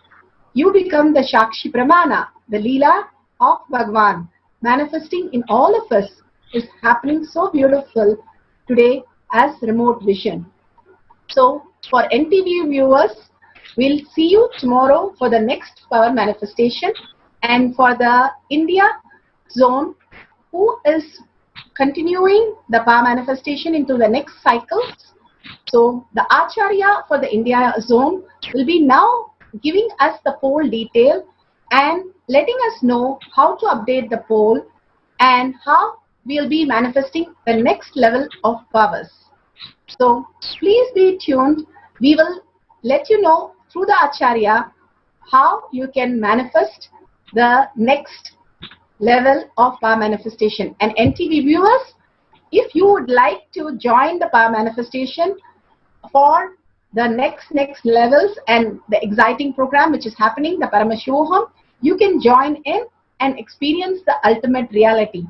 You become the Shakshi Pramana, the Leela of Bhagwan, manifesting in all of us is happening so beautiful today as remote vision. So for NTV viewers, we'll see you tomorrow for the next power manifestation, and for the India zone who is continuing the power manifestation into the next cycles. So the Acharya for the India zone will be now giving us the poll detail and letting us know how to update the poll and how we'll be manifesting the next level of powers. So please be tuned. We will let you know through the Acharya how you can manifest the next level of power manifestation. And NTV viewers, if you would like to join the power manifestation for the next levels and the exciting program which is happening, the Paramashivam, you can join in and experience the ultimate reality,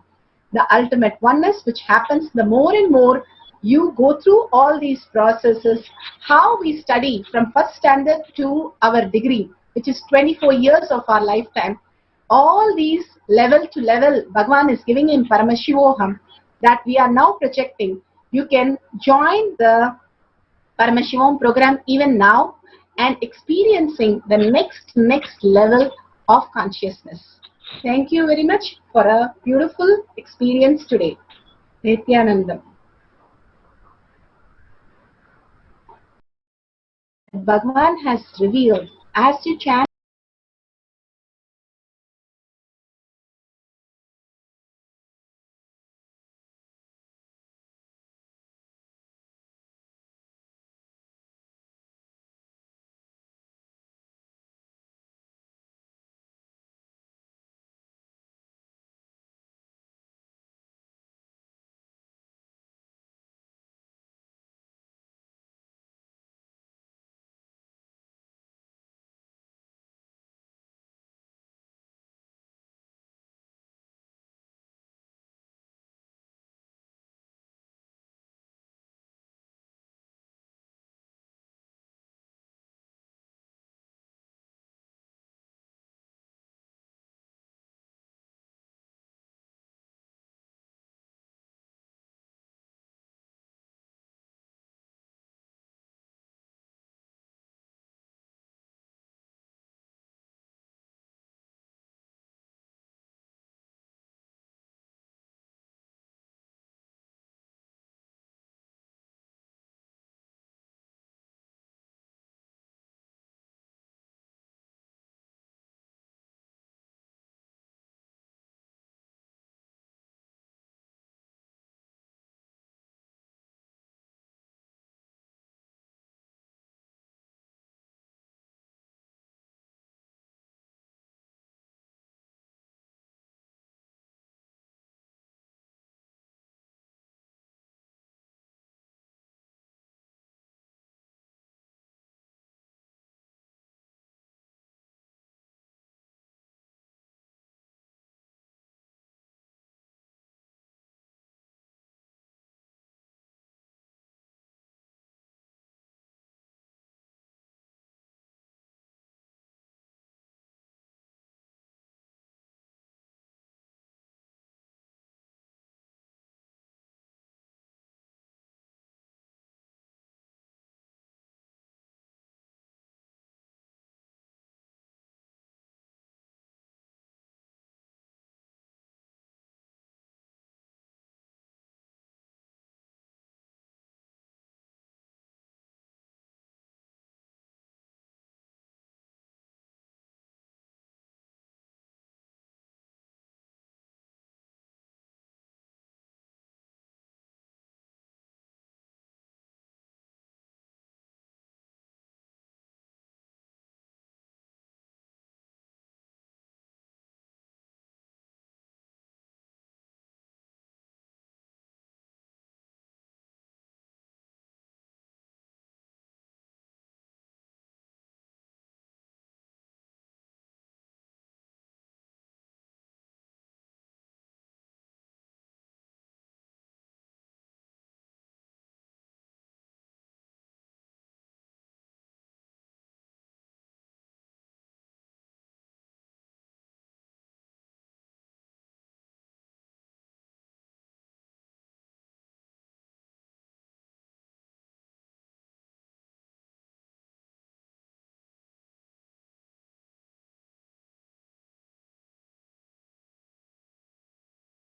the ultimate oneness, which happens the more and more you go through all these processes. How we study from first standard to our degree, which is 24 years of our lifetime. All these level to level Bhagwan is giving in Paramashivam that we are now projecting. You can join the Paramashivam program even now and experiencing the next level of consciousness. Thank you very much for a beautiful experience today. Nithyananda. Bhagwan has revealed as you chant